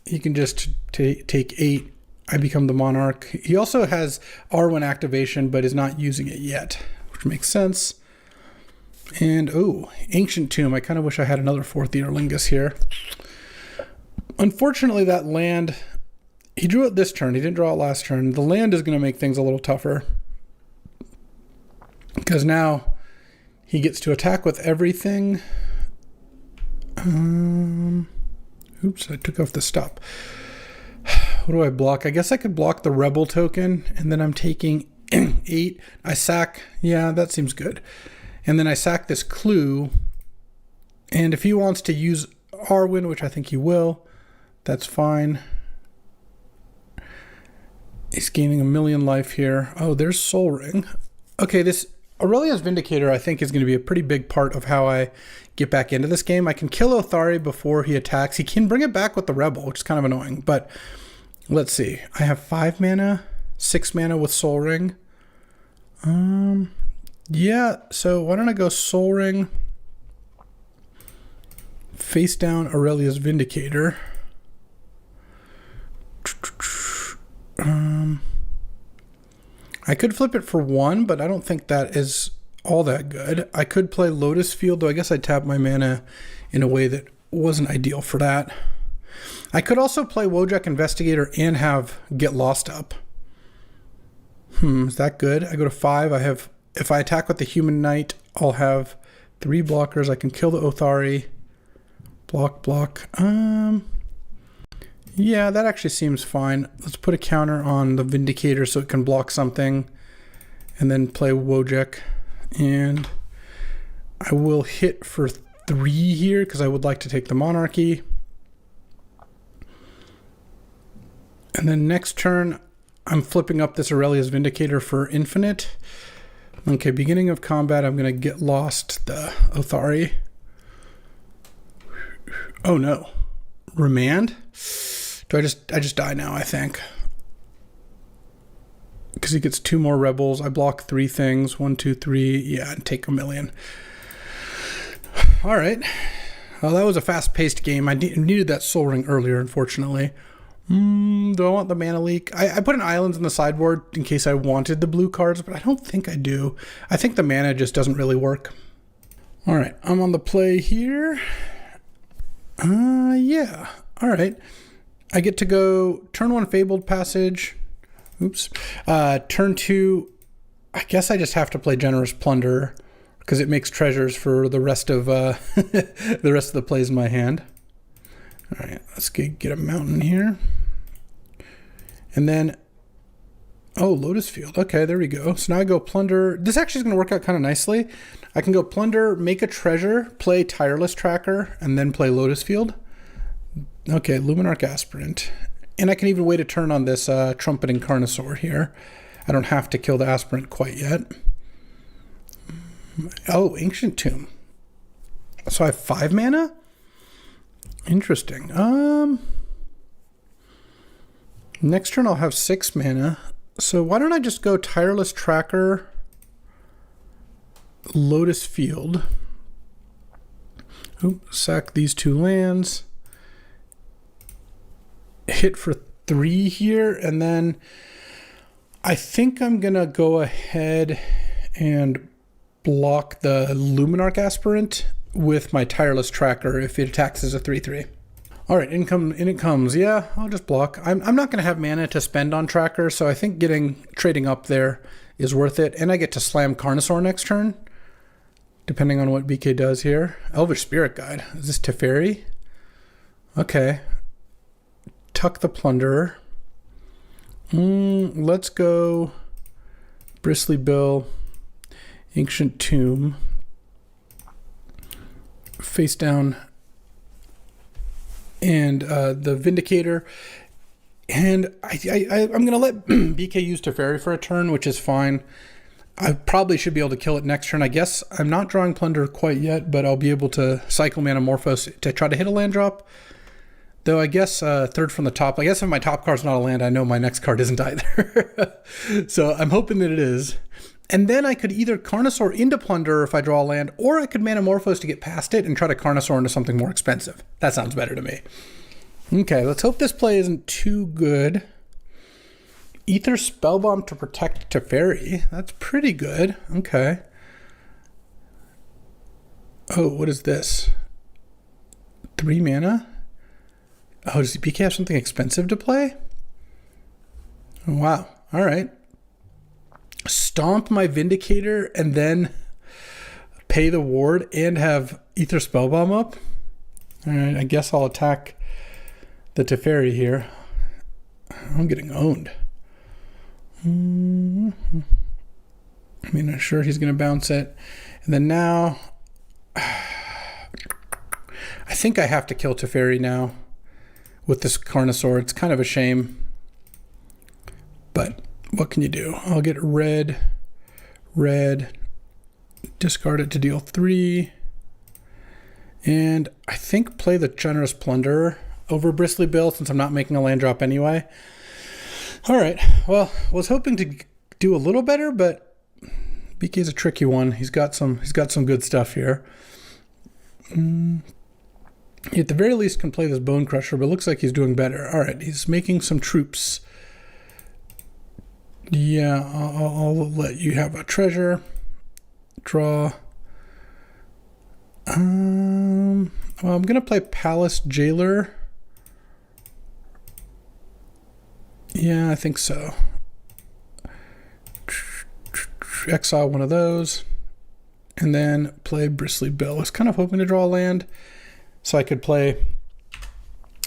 Speaker 1: he can just take 8. I become the Monarch. He also has Arwen activation, but is not using it yet, which makes sense. And, oh, Ancient Tomb. I kind of wish I had another Fourth Ear Lingus here. Unfortunately, that land, he drew it this turn. He didn't draw it last turn. The land is going to make things a little tougher, because now he gets to attack with everything. Oops, I took off the stop. What do I block? I guess I could block the Rebel token, and then I'm taking 8. I sack. Yeah, that seems good. And then I sack this clue. And if he wants to use Arwen, which I think he will, that's fine. He's gaining 1,000,000 life here. Oh, there's Soul Ring. Okay, this Aurelia's Vindicator, I think, is going to be a pretty big part of how I get back into this game. I can kill Othari before he attacks. He can bring it back with the Rebel, which is kind of annoying. But let's see. I have 5 mana, 6 mana with Soul Ring. Yeah, so why don't I go Soul Ring, face down Aurelia's Vindicator. I could flip it for 1, but I don't think that is all that good. I could play Lotus Field, though I guess I tap my mana in a way that wasn't ideal for that. I could also play Wojak Investigator and have Get Lost up. Is that good? I go to 5. I have, if I attack with the Human Knight, I'll have 3 blockers. I can kill the Othari. Block. Yeah, that actually seems fine. Let's put a counter on the Vindicator so it can block something, and then play Wojek. And I will hit for 3 here because I would like to take the Monarchy. And then next turn, I'm flipping up this Aurelia's Vindicator for infinite. Okay, beginning of combat, I'm going to get lost the Othari. Oh no. Remand? I just die now, I think. Because he gets 2 more rebels. I block 3 things. 1, 2, 3. Yeah, and take 1,000,000. All right. Well, that was a fast-paced game. I needed that Soul Ring earlier, unfortunately. Do I want the mana leak? I put an islands in the sideboard in case I wanted the blue cards, but I don't think I do. I think the mana just doesn't really work. All right, I'm on the play here. Yeah. All right. I get to go turn 1 Fabled Passage. Oops. Turn 2, I guess I just have to play Generous Plunder because it makes treasures for the rest of the rest of the plays in my hand. All right, let's get a mountain here. And then, oh, Lotus Field. Okay, there we go. So now I go Plunder. This actually is going to work out kind of nicely. I can go Plunder, make a treasure, play Tireless Tracker, and then play Lotus Field. Okay, Luminarch Aspirant. And I can even wait a turn on this Trumpeting Carnosaur here. I don't have to kill the Aspirant quite yet. Oh, Ancient Tomb. So I have 5 mana? Interesting. Next turn I'll have 6 mana. So why don't I just go Tireless Tracker, Lotus Field. Oops, sack these 2 lands. Hit for 3 here, and then I think I'm gonna go ahead and block the Luminarch Aspirant with my Tireless Tracker if it attacks as a 3/3. All right, in it comes. Yeah, I'll just block. I'm not gonna have mana to spend on Tracker, so I think trading up there is worth it, and I get to slam Carnosaur next turn, depending on what BK does here. Elvish Spirit Guide. Is this Teferi? Okay. Tuck the Plunderer. Let's go Bristly Bill, Ancient Tomb, face down, and the Vindicator. And I'm going to let BK use Teferi for a turn, which is fine. I probably should be able to kill it next turn. I guess I'm not drawing Plunder quite yet, but I'll be able to cycle Manamorphose to try to hit a land drop. Though I guess third from the top. I guess if my top card's not a land, I know my next card isn't either. So I'm hoping that it is. And then I could either Carnosaur into Plunder if I draw a land, or I could Manamorphose to get past it and try to Carnosaur into something more expensive. That sounds better to me. Okay, let's hope this play isn't too good. Ether Spellbomb to protect Teferi. That's pretty good. Okay. Oh, what is this? 3 mana? Oh, does BK have something expensive to play? Oh, wow. All right. Stomp my Vindicator and then pay the ward and have Ether Spellbomb up? All right, I guess I'll attack the Teferi here. I'm getting owned. I mean, I'm sure he's going to bounce it. And then now, I think I have to kill Teferi now with this Carnosaur. It's kind of a shame. But what can you do? I'll get red, discard it to deal 3. And I think play the Generous Plunderer over Bristly Bill since I'm not making a land drop anyway. All right. Well, I was hoping to do a little better, but BK's a tricky one. He's got some good stuff here. He at the very least can play this Bone Crusher, but it looks like he's doing better. All right, he's making some troops. Yeah, I'll let you have a treasure. Draw. Well, I'm gonna play Palace Jailer. Yeah, I think so. Exile one of those, and then play Bristly Bill. I was kind of hoping to draw a land, so I could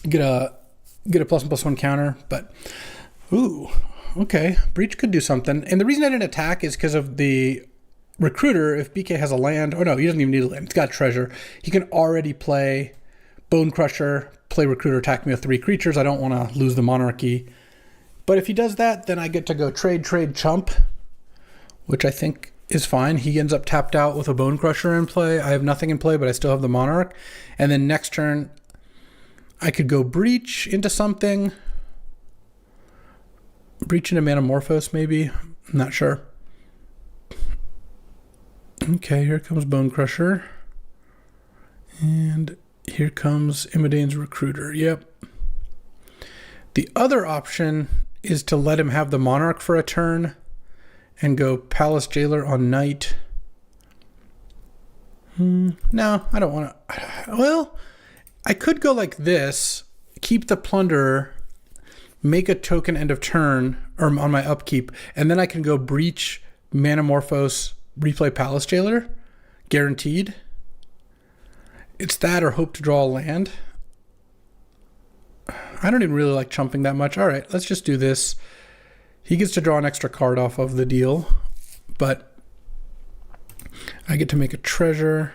Speaker 1: get a get a +1/+1 counter, but ooh, okay. Breach could do something. And the reason I didn't attack is because of the Recruiter. If BK has a land, oh no, he doesn't even need a land. It's got treasure. He can already play Bone Crusher, play Recruiter, attack me with 3 creatures. I don't want to lose the Monarchy. But if he does that, then I get to go trade, chump, which I think is fine. He ends up tapped out with a Bone Crusher in play. I have nothing in play, but I still have the Monarch. And then next turn, I could go Breach into something. Breach into Manamorphose, maybe. I'm not sure. Okay, here comes Bone Crusher. And here comes Imidane's Recruiter. Yep. The other option is to let him have the Monarch for a turn and go Palace Jailer on Knight. No, I don't want to. Well, I could go like this, keep the Plunderer, make a token end of turn or on my upkeep, and then I can go Breach, Manamorphose, replay Palace Jailer, guaranteed. It's that or hope to draw a land. I don't even really like chumping that much. All right, let's just do this. He gets to draw an extra card off of the deal, but I get to make a treasure.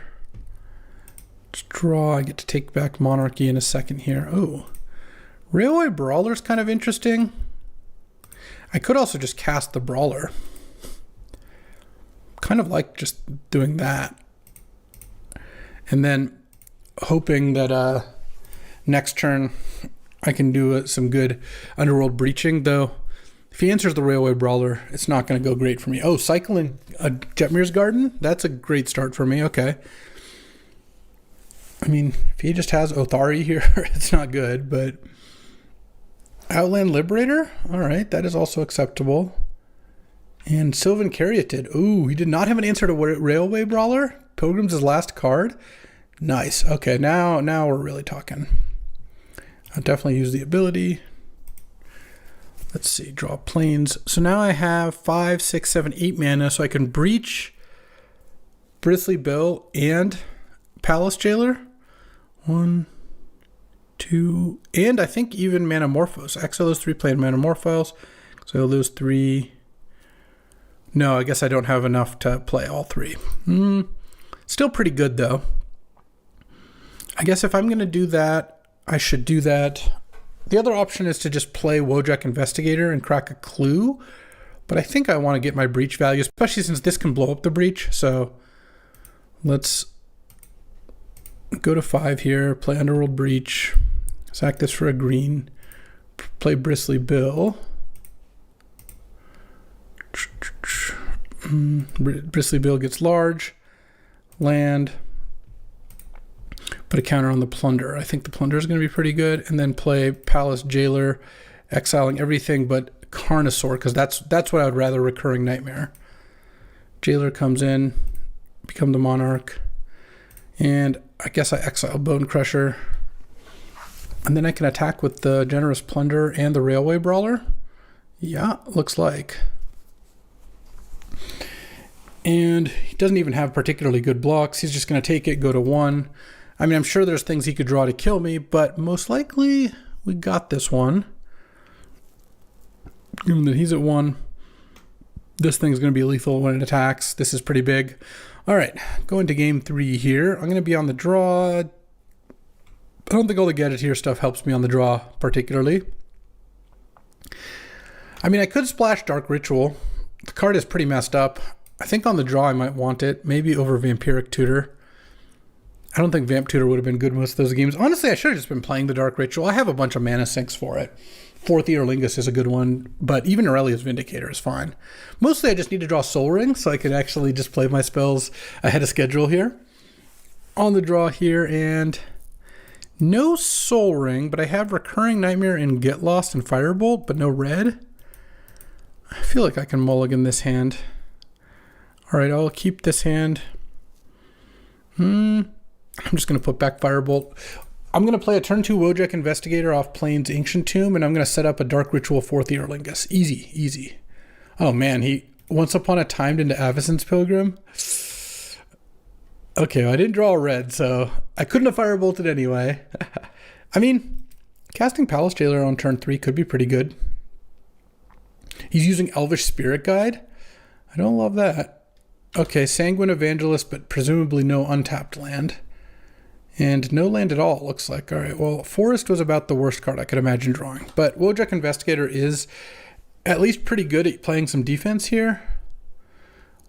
Speaker 1: Just draw. I get to take back Monarchy in a second here. Oh, Railway Brawler's kind of interesting. I could also just cast the Brawler. Kind of like just doing that. And then hoping that next turn I can do some good Underworld breaching, though if he answers the Railway Brawler, it's not going to go great for me. Oh, cycling a Jetmir's Garden? That's a great start for me. Okay. I mean, if he just has Othari here, it's not good, but Outland Liberator? All right, that is also acceptable. And Sylvan Caryatid. Ooh, he did not have an answer to Railway Brawler. Pilgrim's his last card. Nice. Okay, now we're really talking. I'll definitely use the ability. Let's see, draw planes. So now I have 5, 6, 7, 8 mana, so I can Breach, Bristly Bill, and Palace Jailer. 1, 2, and I think even Manamorphose. Exile those 3 playing Manamorphose. So I'll lose 3. No, I guess I don't have enough to play all 3. Still pretty good, though. I guess if I'm going to do that, I should do that. The other option is to just play Wojak Investigator and crack a clue. But I think I want to get my breach value, especially since this can blow up the breach. So let's go to 5 here, play Underworld Breach, sack this for a green, play Bristly Bill. Bristly Bill gets large, land, put a counter on the Plunder. I think the Plunder is going to be pretty good, and then play Palace Jailer, exiling everything but Carnosaur, because that's what I would rather. Recurring Nightmare. Jailer comes in, become the Monarch, and I guess I exile Bone Crusher, and then I can attack with the Generous Plunder and the Railway Brawler. Yeah, looks like. And he doesn't even have particularly good blocks. He's just going to take it, go to 1. I mean, I'm sure there's things he could draw to kill me, but most likely we got this one. Given that he's at 1, this thing's going to be lethal when it attacks. This is pretty big. All right, go into game 3 here. I'm going to be on the draw. I don't think all the Get It Here stuff helps me on the draw particularly. I mean, I could splash Dark Ritual. The card is pretty messed up. I think on the draw I might want it, maybe over Vampiric Tutor. I don't think Vamp Tutor would have been good most of those games. Honestly, I should have just been playing the Dark Ritual. I have a bunch of mana sinks for it. 4th Eorlingus is a good one, but even Aurelia's Vindicator is fine. Mostly I just need to draw Soul Ring so I can actually just play my spells ahead of schedule here. On the draw here, and no Soul Ring, but I have Recurring Nightmare and Get Lost and Firebolt, but no red. I feel like I can mulligan this hand. All right, I'll keep this hand. I'm just going to put back Firebolt. I'm going to play a turn 2 Wojak Investigator off Plains Ancient Tomb, and I'm going to set up a Dark Ritual 4th Eorlingus. Easy, easy. Oh man, he once upon a time into Avacyn's Pilgrim. Okay, well, I didn't draw a red, so I couldn't have Firebolted anyway. I mean, Casting Palace Jailer on turn 3 could be pretty good. He's using Elvish Spirit Guide. I don't love that. Okay, Sanguine Evangelist, but presumably no untapped land. And no land at all, looks like. All right, well, Forest was about the worst card I could imagine drawing. But Wojak Investigator is at least pretty good at playing some defense here.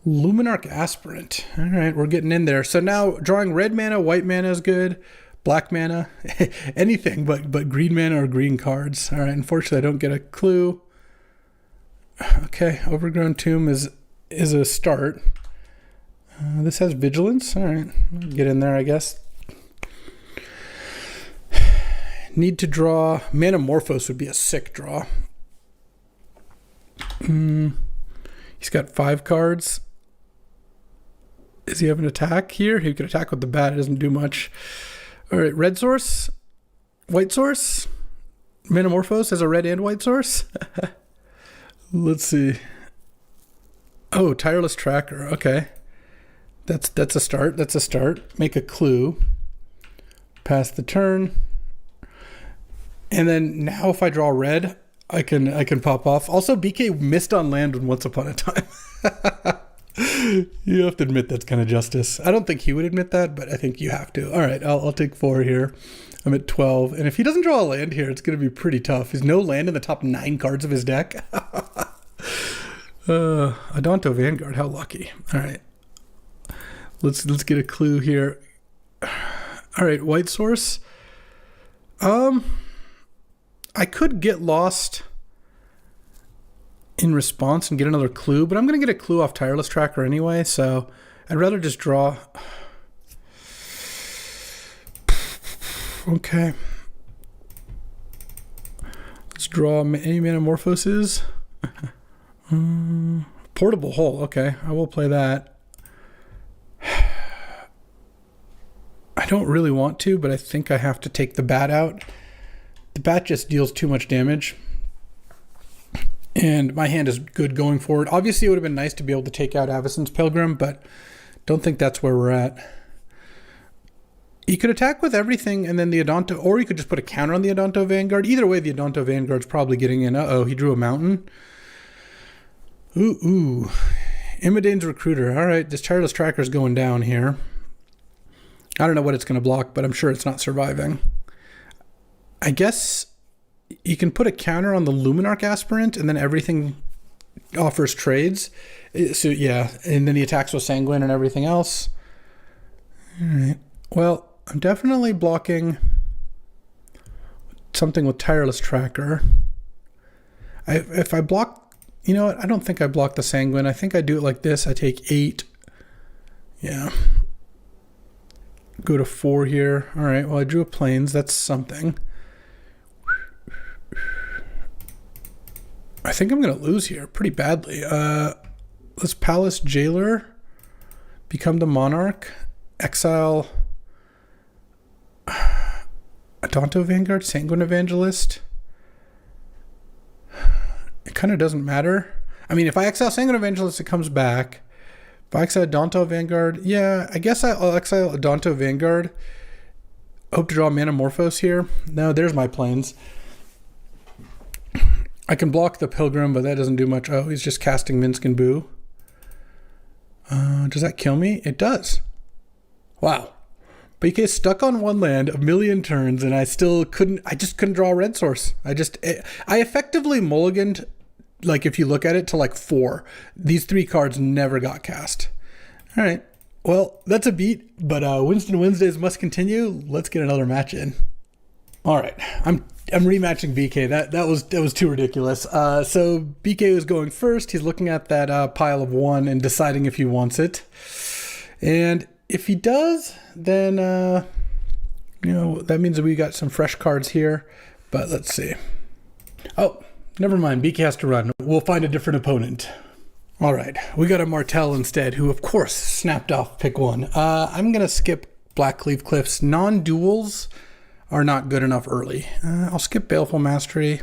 Speaker 1: Luminarch Aspirant. All right, we're getting in there. So now drawing red mana, white mana is good. Black mana, anything but green mana or green cards. All right, unfortunately, I don't get a clue. Okay, Overgrown Tomb is a start. This has Vigilance. All right, get in there, I guess. Need to draw. Manamorphose would be a sick draw. He's got 5 cards. Does he have an attack here? He could attack with the bat. It doesn't do much. All right, red source. White source. Manamorphose has a red and white source. Let's see. Oh, Tireless Tracker. Okay. That's a start. That's a start. Make a clue. Pass the turn. And then now if I draw red, I can pop off. Also, BK missed on land once upon a time. You have to admit that's kind of justice. I don't think he would admit that, but I think you have to. All right, I'll take 4 here. I'm at 12. And if he doesn't draw a land here, it's going to be pretty tough. There's no land in the top 9 cards of his deck. Adonto Vanguard, how lucky. All right. Let's get a clue here. All right, white source. I could get lost in response and get another clue, but I'm going to get a clue off Tireless Tracker anyway, so I'd rather just draw. Okay. Let's draw any Manamorphoses. Portable Hole. Okay, I will play that. I don't really want to, but I think I have to take the bat out. The bat just deals too much damage. And my hand is good going forward. Obviously, it would have been nice to be able to take out Avacyn's Pilgrim, but don't think that's where we're at. You could attack with everything and then the Adonto, or you could just put a counter on the Adonto Vanguard. Either way, the Adonto Vanguard's probably getting in. Uh-oh, he drew a mountain. Ooh. Imidane's Recruiter. All right, this Tireless Tracker's going down here. I don't know what it's going to block, but I'm sure it's not surviving. I guess you can put a counter on the Luminarch Aspirant, and then everything offers trades. So, yeah, and then he attacks with Sanguine and everything else. All right. Well, I'm definitely blocking something with Tireless Tracker. If I block, you know what? I don't think I block the Sanguine. I think I do it like this. I take 8. Yeah. Go to 4 here. All right. Well, I drew a Plains. That's something. I think I'm going to lose here pretty badly. Let's Palace Jailer. Become the Monarch. Exile Adonto Vanguard, Sanguine Evangelist. It kind of doesn't matter. I mean, if I exile Sanguine Evangelist, it comes back. If I exile Adonto Vanguard, yeah, I guess I'll exile Adonto Vanguard. Hope to draw Manamorphose here. No, there's my Plains. I can block the Pilgrim, but that doesn't do much. Oh, he's just casting Minsk and Boo. Does that kill me? It does. Wow. BK stuck on 1 land a million turns, and I just couldn't draw a red source. I effectively mulliganed, like if you look at it, to like 4. These 3 cards never got cast. All right. Well, that's a beat, but Winston Wednesdays must continue. Let's get another match in. All right. I'm rematching BK. That was too ridiculous. So BK is going first. He's looking at that pile of 1 and deciding if he wants it. And if he does, then that means that we got some fresh cards here. But let's see. Oh, never mind. BK has to run. We'll find a different opponent. All right. We got a Martel instead, who of course snapped off pick 1. I'm gonna skip Blackleaf Cliffs. Non-duels are not good enough early. I'll skip Baleful Mastery.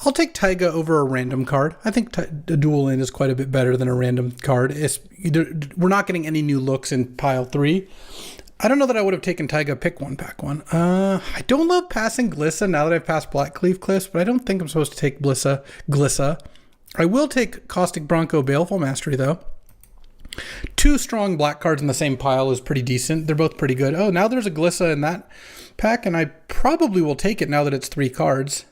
Speaker 1: I'll take Taiga over a random card. I think a dual in is quite a bit better than a random card. We're not getting any new looks in pile 3. I don't know that I would have taken Taiga Pick 1, Pack 1. I don't love passing Glissa now that I've passed Blackcleave Cliffs, but I don't think I'm supposed to take Glissa. I will take Caustic Bronco Baleful Mastery, though. 2 strong black cards in the same pile is pretty decent. They're both pretty good. Oh, now there's a Glissa in that pack, and I probably will take it now that it's 3 cards.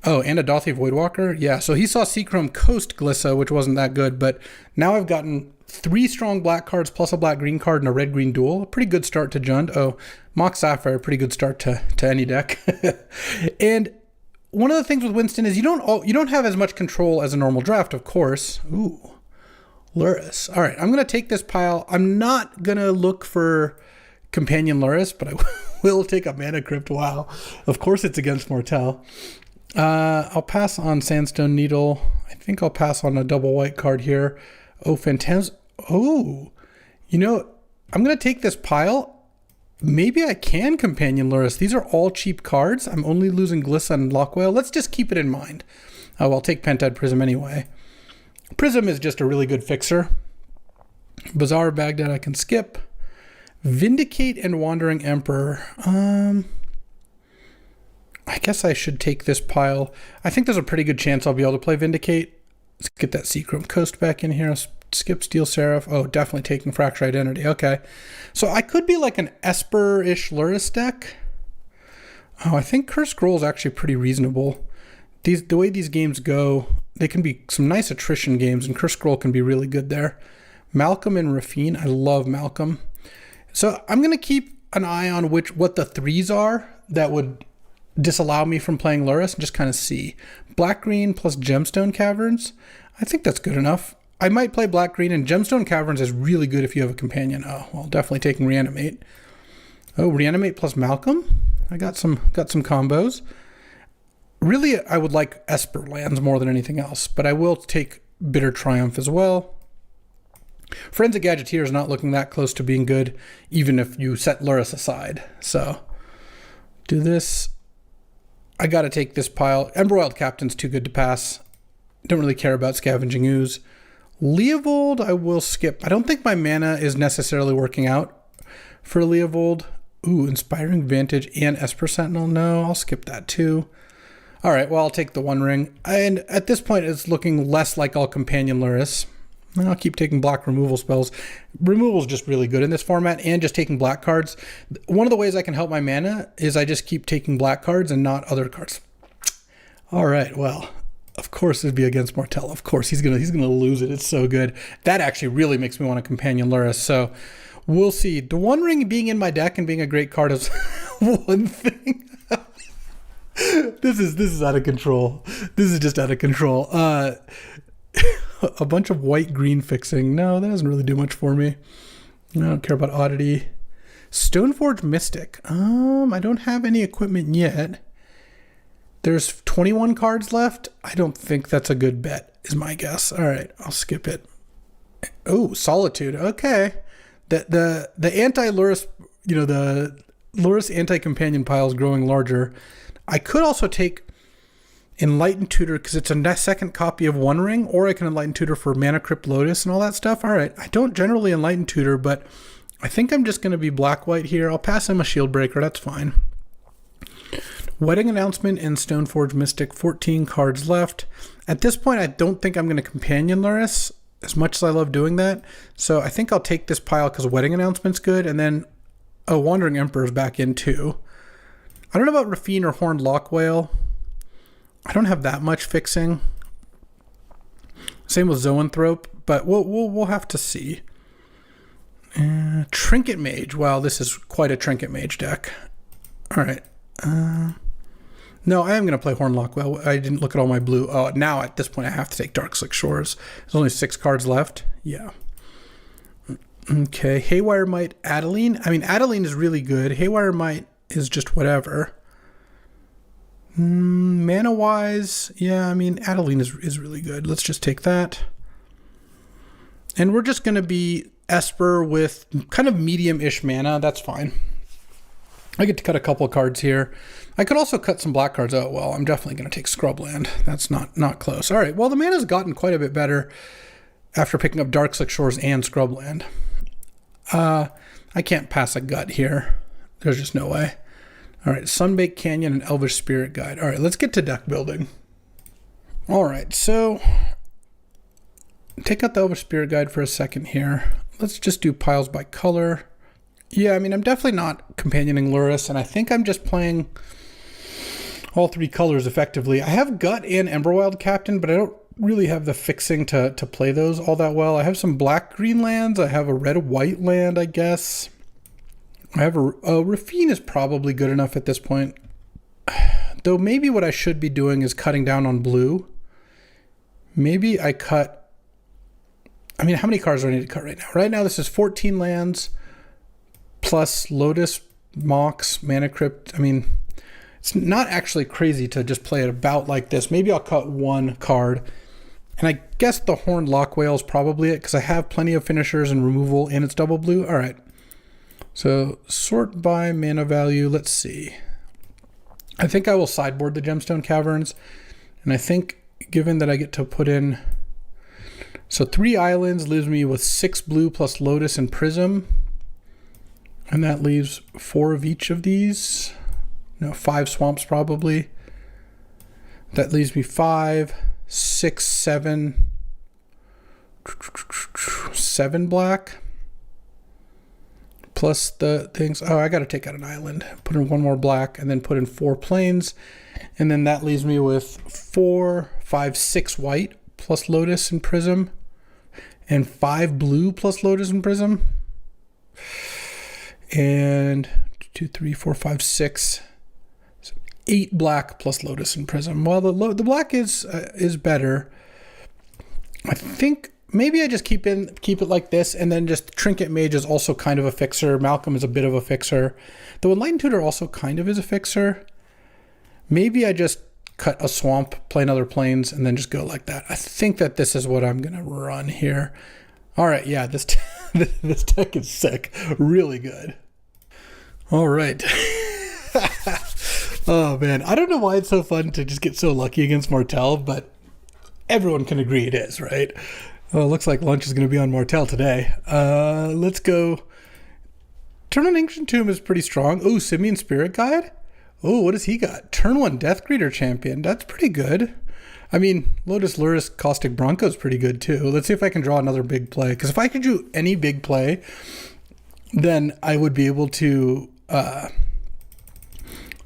Speaker 1: Oh, and a Dothy Voidwalker? Yeah, so he saw Seachrome Coast Glissa, which wasn't that good, but now I've gotten 3 strong black cards plus a black-green card and a red-green duel. A pretty good start to Jund. Oh, Mox Sapphire, pretty good start to any deck. And one of the things with Winston is you don't have as much control as a normal draft, of course. Ooh, Lurrus. All right, I'm going to take this pile. I'm not going to look for Companion Lurrus, but I will take a Mana Crypt. Wow. Of course it's against Mortel. I'll pass on Sandstone Needle. I think I'll pass on a double white card here. Oh, Phantasm. Oh, I'm going to take this pile. Maybe I can Companion Lurrus. These are all cheap cards. I'm only losing Glissa and Lockwhale. Let's just keep it in mind. Oh, I'll take Pentad Prism anyway. Prism is just a really good fixer. Bazaar Baghdad I can skip. Vindicate and Wandering Emperor. I guess I should take this pile. I think there's a pretty good chance I'll be able to play Vindicate. Let's get that Seachrome Coast back in here. I'll skip Steel Seraph. Oh, definitely taking Fracture Identity. Okay. So I could be like an Esper-ish Lurrus deck. Oh, I think Curse Scroll is actually pretty reasonable. The way these games go, they can be some nice attrition games, and Curse Scroll can be really good there. Malcolm and Rafine. I love Malcolm. So I'm going to keep an eye on what the 3s are that would disallow me from playing Lurrus and just kind of see. Black-green plus Gemstone Caverns. I think that's good enough. I might play Black-green, and Gemstone Caverns is really good if you have a companion. Oh, well, definitely taking Reanimate. Oh, Reanimate plus Malcolm. I got some combos. Really, I would like Esper lands more than anything else, but I will take Bitter Triumph as well. Forensic Gadgeteer is not looking that close to being good, even if you set Lurrus aside. So, do this. I got to take this pile. Embroiled Captain's too good to pass. Don't really care about Scavenging Ooze. Leovold, I will skip. I don't think my mana is necessarily working out for Leovold. Ooh, Inspiring Vantage and Esper Sentinel. No, I'll skip that too. All right, well, I'll take the One Ring. And at this point, it's looking less like I'll Companion Lurrus. And I'll keep taking black removal spells. Removal's just really good in this format, and just taking black cards. One of the ways I can help my mana is I just keep taking black cards and not other cards. All right, well, of course it'd be against Mortel. Of course, he's gonna lose it. It's so good. That actually really makes me want to Companion Lurrus. So we'll see. The One Ring being in my deck and being a great card is one thing. This is out of control. This is just out of control. A bunch of white-green fixing. No, that doesn't really do much for me. I don't care about Oddity. Stoneforge Mystic. I don't have any equipment yet. There's 21 cards left. I don't think that's a good bet, is my guess. All right, I'll skip it. Oh, Solitude. Okay. The anti-Lurrus, the Lurrus anti-companion pile is growing larger. I could also take Enlightened Tutor because it's a second copy of One Ring, or I can Enlightened Tutor for Mana Crypt Lotus and all that stuff. All right, I don't generally Enlightened Tutor, but I think I'm just going to be black-white here. I'll pass him a Shield Breaker. That's fine. Wedding Announcement and Stoneforge Mystic, 14 cards left. At this point, I don't think I'm going to Companion Lurrus as much as I love doing that. So I think I'll take this pile because Wedding Announcement's good, and then Wandering Emperor's back in too. I don't know about Rafine or Horned Lockwhale. I don't have that much fixing. Same with Zoanthrope, but we'll have to see. Trinket Mage. Wow, this is quite a Trinket Mage deck. All right. No, I am going to play Horned Lockwhale. I didn't look at all my blue. Oh, now at this point I have to take Darkslick Shores. There's only 6 cards left. Yeah. Okay, Haywire Might, Adeline. I mean, Adeline is really good. Haywire Might is just whatever. Mana-wise, yeah, I mean, Adeline is really good. Let's just take that. And we're just going to be Esper with kind of medium-ish mana. That's fine. I get to cut a couple of cards here. I could also cut some black cards. Oh, well, I'm definitely going to take Scrubland. That's not close. All right, well, the mana's gotten quite a bit better after picking up Darkslick Shores and Scrubland. I can't pass a gut here. There's just no way. All right, Sunbaked Canyon and Elvish Spirit Guide. All right, let's get to deck building. All right, so take out the Elvish Spirit Guide for a second here. Let's just do piles by color. Yeah, I mean, I'm definitely not companioning Lurrus, and I think I'm just playing all three colors effectively. I have Gut and Emberwild Captain, but I don't really have the fixing to play those all that well. I have some black-green lands. I have a red-white land, I guess. I have a Rafine is probably good enough at this point. Though maybe what I should be doing is cutting down on blue. Maybe I cut... I mean, how many cards do I need to cut right now? Right now, this is 14 lands plus Lotus, Mox, Mana Crypt. I mean, it's not actually crazy to just play it about like this. Maybe I'll cut one card. And I guess the Horned Lock Whale is probably it because I have plenty of finishers and removal and it's double blue. All right. So sort by mana value. Let's see. I think I will sideboard the Gemstone Caverns. And I think given that I get to put in... So 3 islands leaves me with 6 blue plus Lotus and Prism. And that leaves 4 of each of these. No, 5 swamps probably. That leaves me 5, 6, 7. 7 black. Plus the things. Oh, I got to take out an island. Put in 1 more black and then put in 4 plains. And then that leaves me with 4, 5, 6 white plus Lotus and Prism. And 5 blue plus Lotus and Prism. And 2, 3, 4, 5, 6. So 8 black plus Lotus and Prism. Well, the black is better. I think maybe I just keep it like this, and then just Trinket Mage is also kind of a fixer. Malcolm is a bit of a fixer. Though Enlightened Tutor also kind of is a fixer. Maybe I just cut a swamp, play another plains, and then just go like that. I think that this is what I'm gonna run here. All right, yeah, this this deck is sick, really good. All right. Oh man, I don't know why it's so fun to just get so lucky against Martel, but everyone can agree it is, right? Well, it looks like lunch is going to be on Martel today. Let's go. Turn on Ancient Tomb is pretty strong. Oh, Simian Spirit Guide. Oh, what does he got? Turn 1 Death Greeter Champion. That's pretty good. I mean, Lotus Lurrus Caustic Bronco is pretty good too. Let's see if I can draw another big play. Because if I could do any big play, then I would be able to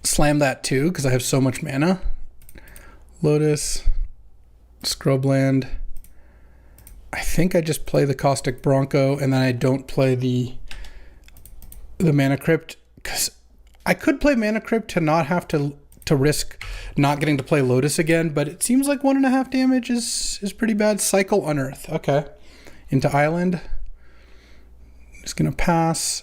Speaker 1: slam that too, because I have so much mana. Lotus, Scrubland. I think I just play the Caustic Bronco, and then I don't play the Mana Crypt, because I could play Mana Crypt to not have to risk not getting to play Lotus again, but it seems like 1.5 damage is pretty bad. Cycle Unearth. Okay. Into Island. Just going to pass.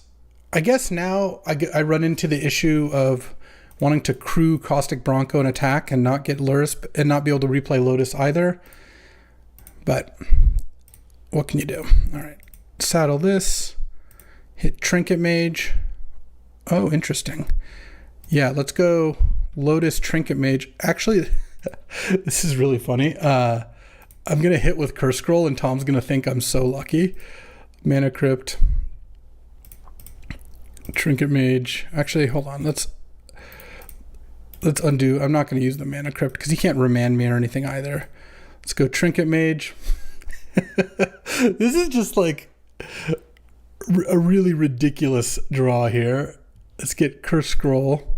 Speaker 1: I guess now I run into the issue of wanting to crew Caustic Bronco and attack and not get Lurrus and not be able to replay Lotus either. But what can you do? All right. Saddle this. Hit Trinket Mage. Oh, interesting. Yeah, let's go Lotus Trinket Mage. Actually, this is really funny. I'm going to hit with Curse Scroll, and Tom's going to think I'm so lucky. Mana Crypt. Trinket Mage. Actually, hold on. Let's undo. I'm not going to use the Mana Crypt because he can't remand me or anything either. Let's go Trinket Mage. This is just like a really ridiculous draw here. Let's get Curse Scroll,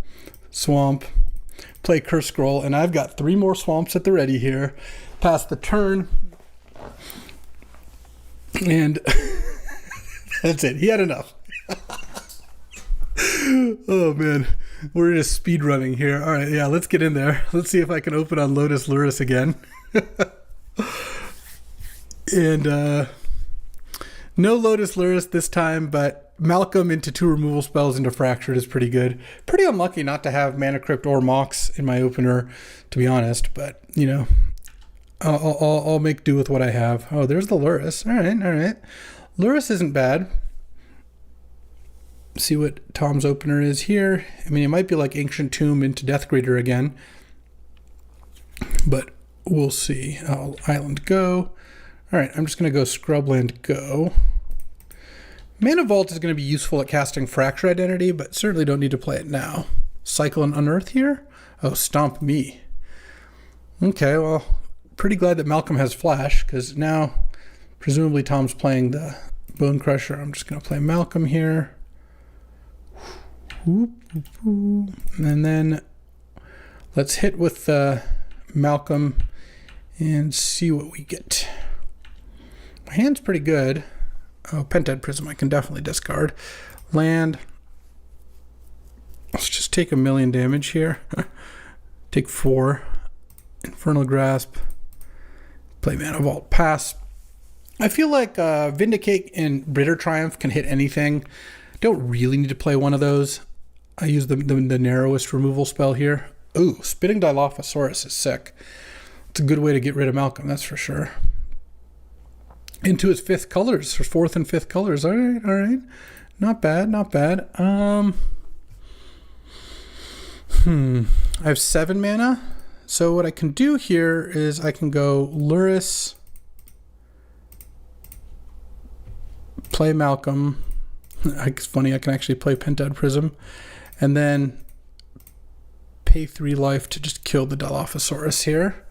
Speaker 1: Swamp, play Curse Scroll, and I've got 3 more swamps at the ready here. Pass the turn. And that's it. He had enough. Oh man, we're just speed running here. All right, yeah, let's get in there. Let's see if I can open on Lotus Lurrus again. And no Lotus Lurrus this time, but Malcolm into 2 removal spells into Fractured is pretty good. Pretty unlucky not to have Mana Crypt or Mox in my opener, to be honest. But you know, I'll make do with what I have. Oh, there's the Lurrus. All right. Lurrus isn't bad. See what Tom's opener is here. I mean, it might be like Ancient Tomb into Death Greeter again, but we'll see. Island go. All right, I'm just going to go Scrubland go. Mana Vault is going to be useful at casting Fracture Identity, but certainly don't need to play it now. Cycle and Unearth here? Oh, stomp me. Okay, well, pretty glad that Malcolm has Flash, because now presumably Tom's playing the Bone Crusher. I'm just going to play Malcolm here. And then let's hit with Malcolm and see what we get. My hand's pretty good. Oh, Pentad Prism I can definitely discard. Land. Let's just take 1,000,000 damage here. Take 4. Infernal Grasp. Play Mana Vault. Pass. I feel like Vindicate and Bitter Triumph can hit anything. Don't really need to play one of those. I use the narrowest removal spell here. Ooh, Spitting Dilophosaurus is sick. It's a good way to get rid of Malcolm, that's for sure. Into his 5th colors, or 4th and 5th colors. All right. Not bad. I have 7 mana. So what I can do here is I can go Luris, play Malcolm. It's funny, I can actually play Pentad Prism, and then pay 3 life to just kill the Dilophosaurus here.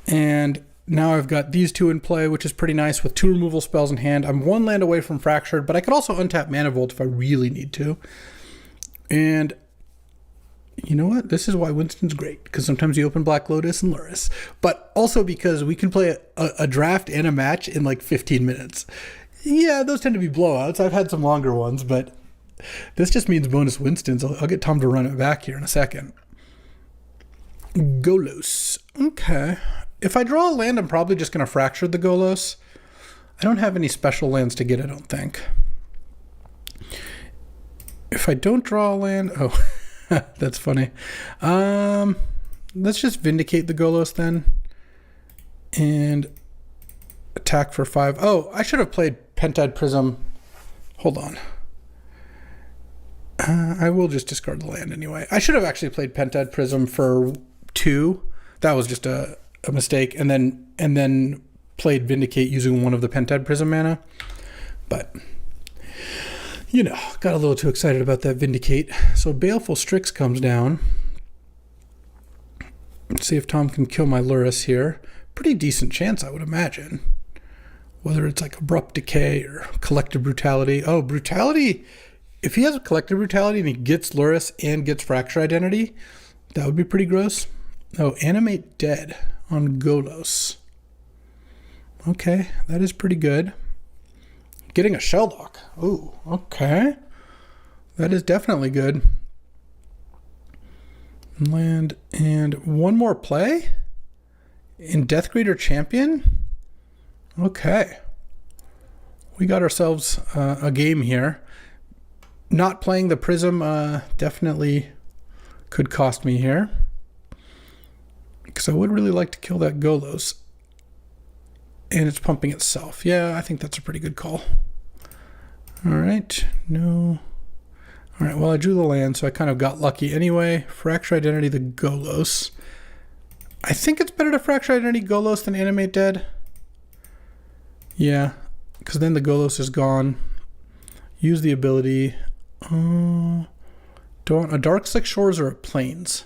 Speaker 1: And now I've got these 2 in play, which is pretty nice with 2 removal spells in hand. I'm 1 land away from Fractured, but I could also untap Mana Vault if I really need to. And you know what? This is why Winston's great, because sometimes you open Black Lotus and Luris, but also because we can play a draft and a match in like 15 minutes. Yeah, those tend to be blowouts. I've had some longer ones, but this just means bonus Winstons. I'll get Tom to run it back here in a second. Golos. Okay. If I draw a land, I'm probably just going to Fracture the Golos. I don't have any special lands to get, I don't think. If I don't draw a land... Oh, that's funny. Let's just Vindicate the Golos then. And attack for 5. Oh, I should have played Pentad Prism. Hold on. I will just discard the land anyway. I should have actually played Pentad Prism for 2. That was just a mistake. And then played Vindicate using one of the Pentad Prism mana. But, you know, got a little too excited about that Vindicate. So Baleful Strix comes down. Let's see if Tom can kill my Luris here. Pretty decent chance, I would imagine. Whether it's like Abrupt Decay or Collective Brutality. Oh, Brutality. If he has a Collective Brutality and he gets Luris and gets Fracture Identity, that would be pretty gross. Oh, Animate Dead on Golos. Okay, that is pretty good. Getting a Shelldock. Ooh, okay. That is definitely good. Land and one more play in Deathgreater Champion. Okay. We got ourselves a game here. Not playing the Prism definitely could cost me here, because I would really like to kill that Golos. And it's pumping itself. Yeah, I think that's a pretty good call. All right. No. All right, well, I drew the land, so I kind of got lucky anyway. Fracture Identity the Golos. I think it's better to Fracture Identity Golos than Animate Dead. Yeah, because then the Golos is gone. Use the ability. Don't a Dark Slick Shores or a Plains?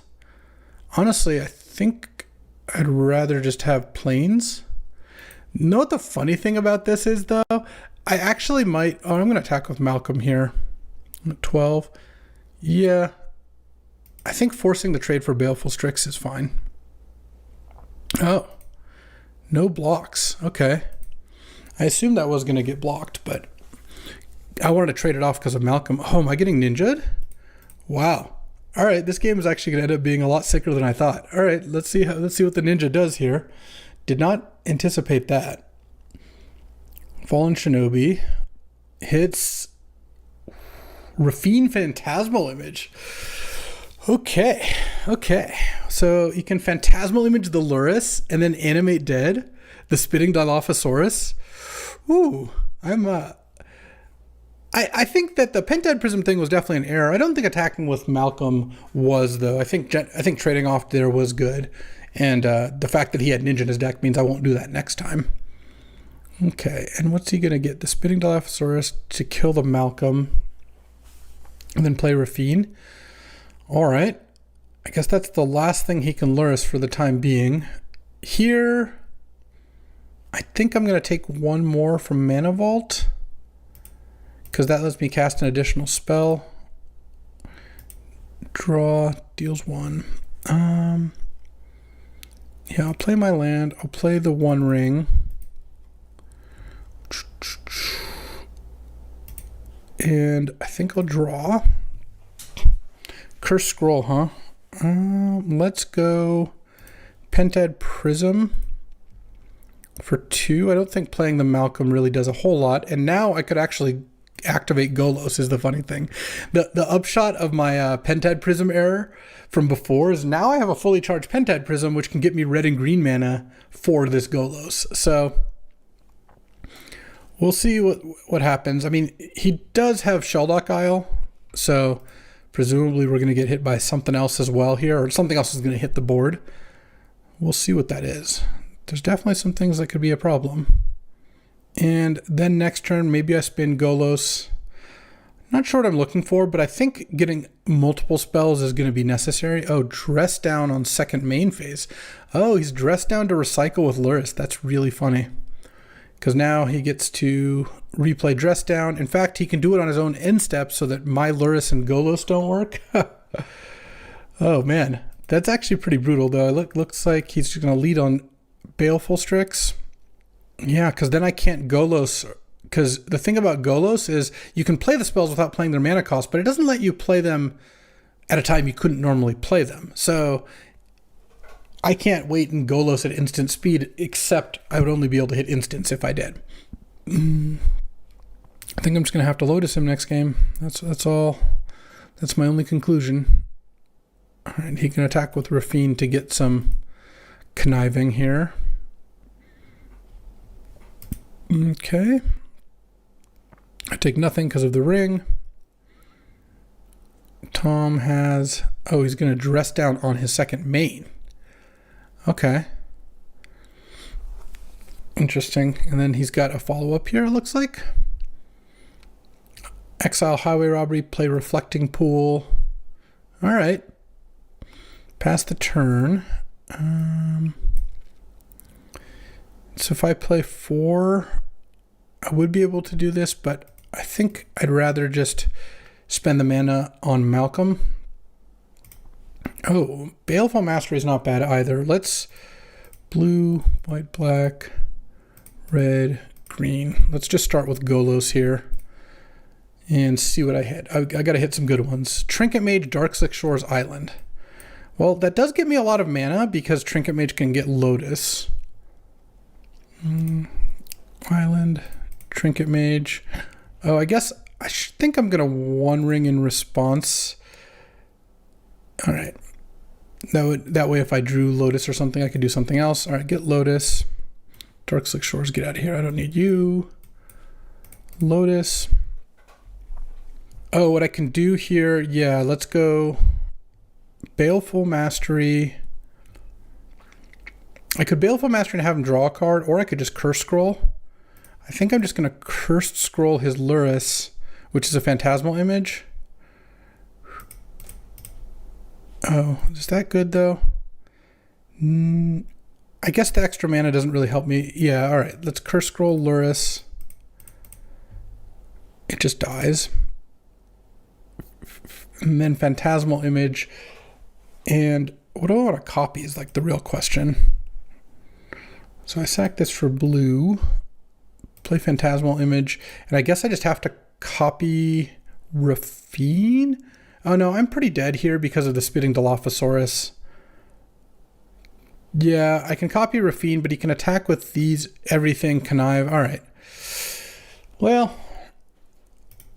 Speaker 1: Honestly, I think I'd rather just have Plains. Know what the funny thing about this is, though? I actually might... Oh, I'm going to attack with Malcolm here. I'm at 12. Yeah. I think forcing the trade for Baleful Strix is fine. Oh. No blocks. Okay. I assumed that was going to get blocked, but I wanted to trade it off because of Malcolm. Oh, am I getting ninja'd? Wow. All right, this game is actually going to end up being a lot sicker than I thought. All right, let's see what the ninja does here. Did not anticipate that. Fallen Shinobi hits Rafine Phantasmal Image. Okay. So you can Phantasmal Image the Luris and then Animate Dead, the Spitting Dilophosaurus. Ooh, I think that the Pentad Prism thing was definitely an error. I don't think attacking with Malcolm was, though. I think trading off there was good. And the fact that he had Ninja in his deck means I won't do that next time. Okay, and what's he going to get? The Spitting Dilophosaurus to kill the Malcolm and then play Rafine. All right. I guess that's the last thing he can lure us for the time being. Here, I think I'm going to take one more from Mana Vault because that lets me cast an additional spell. Draw, deals 1. Yeah, I'll play my land. I'll play the One Ring. And I think I'll draw. Curse Scroll, huh? Let's go Pentad Prism for 2. I don't think playing the Malcolm really does a whole lot. And now I could actually activate Golos is the funny thing. The upshot of my Pentad Prism error from before is now I have a fully charged Pentad Prism, which can get me red and green mana for this Golos. So we'll see what happens. I mean, he does have Sheldock Isle, so presumably we're going to get hit by something else as well here, or something else is going to hit the board. We'll see what that is. There's definitely some things that could be a problem. And then next turn, maybe I spin Golos. Not sure what I'm looking for, but I think getting multiple spells is going to be necessary. Oh, Dress Down on second main phase. Oh, he's Dressed Down to recycle with Lurrus. That's really funny. Because now he gets to replay Dress Down. In fact, he can do it on his own end step so that my Lurrus and Golos don't work. Oh, man. That's actually pretty brutal, though. It looks like he's going to lead on Baleful Strix. Yeah, because then I can't Golos. Because the thing about Golos is you can play the spells without playing their mana cost, but it doesn't let you play them at a time you couldn't normally play them. So I can't wait and Golos at instant speed, except I would only be able to hit instants if I did. I think I'm just going to have to Lotus him next game. That's all. That's my only conclusion. All right, he can attack with Rafine to get some conniving here. Okay. I take nothing because of the ring. Tom has... Oh, he's going to Dress Down on his second main. Okay. Interesting. And then he's got a follow-up here, it looks like. Exile Highway Robbery, play Reflecting Pool. All right. Pass the turn. So if I play 4, I would be able to do this, but I think I'd rather just spend the mana on Malcolm. Oh, Baleful Mastery is not bad either. Let's blue, white, black, red, green. Let's just start with Golos here and see what I hit. I got to hit some good ones. Trinket Mage, Darkslick Shores Island. Well, that does give me a lot of mana because Trinket Mage can get Lotus. Island, Trinket Mage. Oh, I guess I think I'm going to One Ring in response. All right. That way if I drew Lotus or something, I could do something else. All right, get Lotus. Darkslick Shores, get out of here. I don't need you. Lotus. Oh, what I can do here, yeah, let's go Baleful Mastery. I could Baleful Mastery and have him draw a card, or I could just Curse Scroll. I think I'm just going to Curse Scroll his Lurrus, which is a Phantasmal Image. Oh, is that good, though? I guess the extra mana doesn't really help me. Yeah, all right. Let's Curse Scroll Lurrus. It just dies. And then Phantasmal Image. And what do I want to copy is like the real question. So I sack this for blue, play Phantasmal Image, and I guess I just have to copy Rafine? Oh no, I'm pretty dead here because of the Spitting Dilophosaurus. Yeah, I can copy Rafine, but he can attack with these, everything, connive. All right. Well,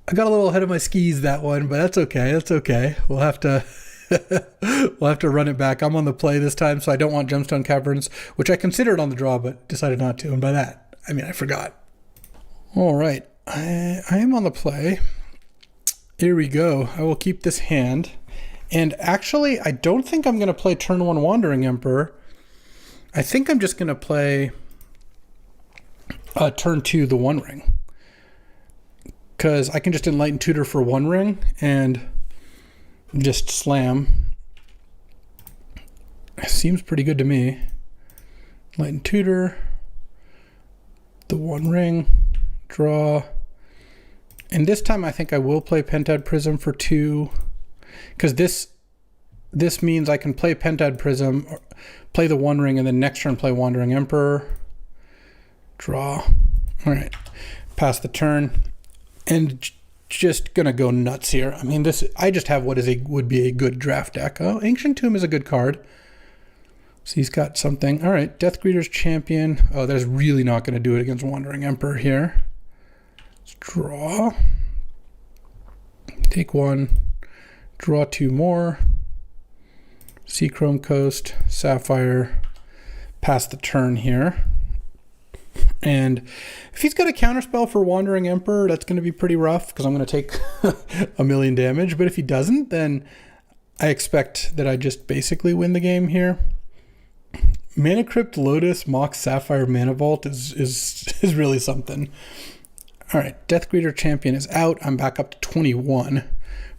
Speaker 1: I got a little ahead of my skis that one, but that's okay. That's okay. We'll have to... we'll have to run it back. I'm on the play this time, so I don't want Gemstone Caverns, which I considered on the draw, but decided not to. And by that, I mean I forgot. All right. I am on the play. Here we go. I will keep this hand. And actually, I don't think I'm going to play turn 1 Wandering Emperor. I think I'm just going to play turn 2 the One Ring. Because I can just Enlighten Tutor for One Ring and just slam. Seems pretty good to me. Enlighten Tutor, the One Ring, draw. And this time I think I will play Pentad Prism for 2. Because this means I can play Pentad Prism, or play the One Ring, and then next turn play Wandering Emperor. Draw. All right. Pass the turn. And just gonna go nuts here. I mean, I just have what would be a good draft deck. Oh, Ancient Tomb is a good card. So he's got something. All right, Deathgreeter's Champion. Oh, that's really not going to do it against Wandering Emperor here. Let's draw. Take 1. Draw 2 more. Seachrome Coast, Sapphire. Pass the turn here. And if he's got a counterspell for Wandering Emperor, that's going to be pretty rough because I'm going to take a million damage. But if he doesn't, then I expect that I just basically win the game here. Mana Crypt, Lotus, Mox, Sapphire, Mana Vault is really something. All right, Deathgreeter Champion is out. I'm back up to 21.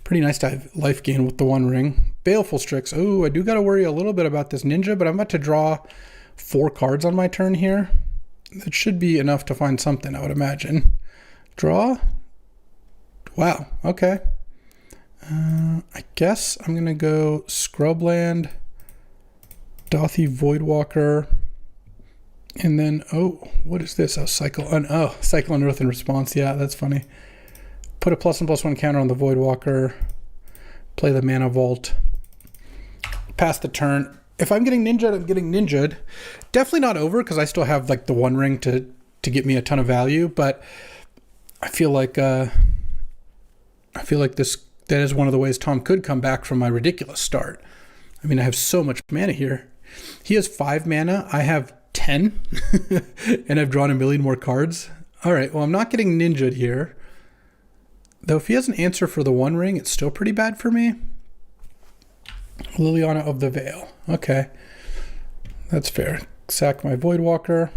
Speaker 1: Pretty nice to have life gain with the One Ring. Baleful Strix. Oh, I do got to worry a little bit about this ninja, but I'm about to draw 4 cards on my turn here. It should be enough to find something, I would imagine. Draw. Wow, okay. I guess I'm going to go Scrubland, Dothy Voidwalker, and then, oh, what is this? Cycle Unearth in response. Yeah, that's funny. Put a +1/+1 counter on the Voidwalker, play the Mana Vault, pass the turn. If I'm getting ninja'd, I'm getting ninja'd. Definitely not over because I still have like the One Ring to get me a ton of value, but I feel like that is one of the ways Tom could come back from my ridiculous start. I mean, I have so much mana here. He has 5 mana. I have 10, and I've drawn a million more cards. All right, well, I'm not getting ninja'd here. Though if he has an answer for the One Ring, it's still pretty bad for me. Liliana of the Veil. Okay, that's fair. Sack my Voidwalker.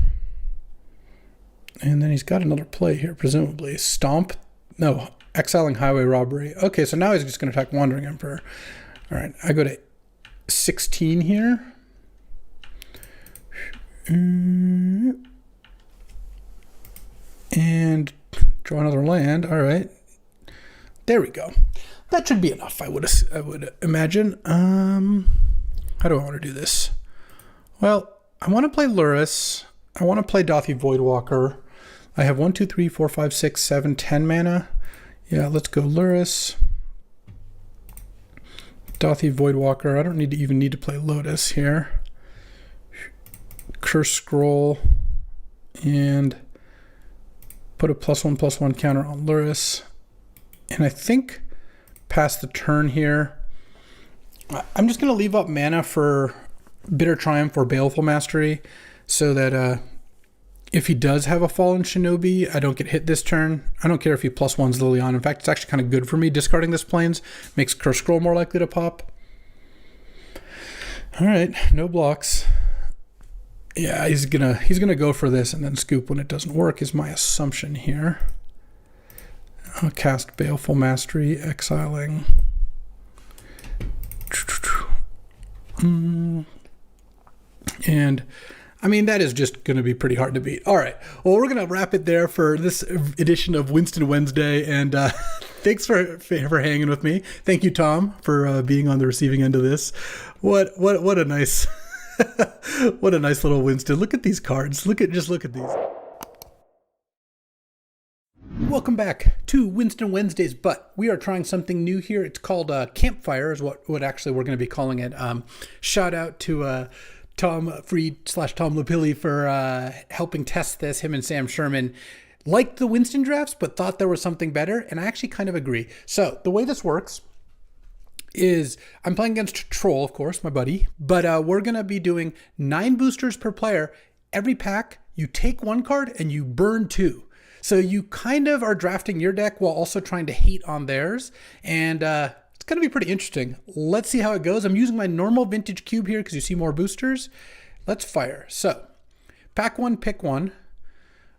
Speaker 1: And then he's got another play here, presumably. Stomp. No, exiling Highway Robbery. Okay, so now he's just going to attack Wandering Emperor. All right, I go to 16 here. And draw another land. All right. There we go. That should be enough, I would imagine. How do I want to do this? Well, I want to play Luris. I want to play Dothy Voidwalker. I have 1, 2, 3, 4, 5, 6, 7, 10 mana. Yeah, let's go Luris. Dothy Voidwalker. I don't even need to play Lotus here. Curse Scroll. And put a +1/+1 counter on Luris. And I think pass the turn here. I'm just going to leave up mana for Bitter Triumph or Baleful Mastery so that if he does have a Fallen Shinobi, I don't get hit this turn. I don't care if he +1s Liliana. In fact, it's actually kind of good for me. Discarding this Plains makes Curse Scroll more likely to pop. All right, no blocks. Yeah, he's gonna go for this and then scoop when it doesn't work is my assumption here. I'll cast Baleful Mastery, exiling. And I mean, that is just going to be pretty hard to beat. All right. Well, we're going to wrap it there for this edition of Winston Wednesday. And thanks for hanging with me. Thank you, Tom, for being on the receiving end of this. What a nice, what a nice little Winston. Look at these cards. Look at these. Welcome back to Winston Wednesdays, but we are trying something new here. It's called Campfire is what actually we're going to be calling it. Shout out to Tom Freed / Tom Lapilli for helping test this. Him and Sam Sherman liked the Winston drafts, but thought there was something better, and I actually kind of agree. So the way this works is I'm playing against Troll, of course, my buddy, but we're going to be doing 9 boosters per player. Every pack, you take 1 card and you burn 2. So you kind of are drafting your deck while also trying to hate on theirs. And it's going to be pretty interesting. Let's see how it goes. I'm using my normal vintage cube here because you see more boosters. Let's fire. So pack 1, pick 1.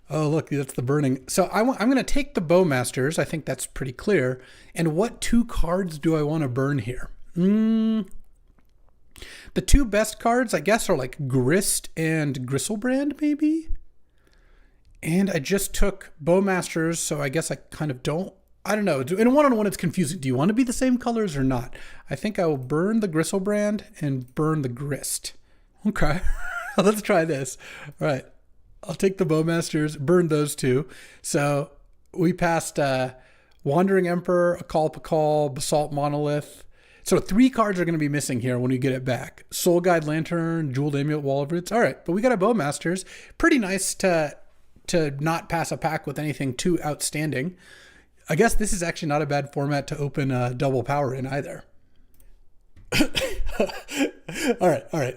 Speaker 1: Oh, look, that's the burning. So I'm going to take the Bowmasters. I think that's pretty clear. And what 2 cards do I want to burn here? The 2 best cards, I guess, are like Grist and Gristlebrand, maybe? And I just took Bowmasters, so I guess I kind of don't. I don't know. In a one-on-one, it's confusing. Do you want to be the same colors or not? I think I will burn the Gristlebrand and burn the Grist. Okay. Let's try this. All right. I'll take the Bowmasters, burn those 2. So we passed Wandering Emperor, a Call, Basalt Monolith. So 3 cards are going to be missing here when we get it back. Soul Guide Lantern, Jeweled Amulet, Wall of Roots. All right, but we got a Bowmasters. Pretty nice to not pass a pack with anything too outstanding. I guess this is actually not a bad format to open double power in either. All right.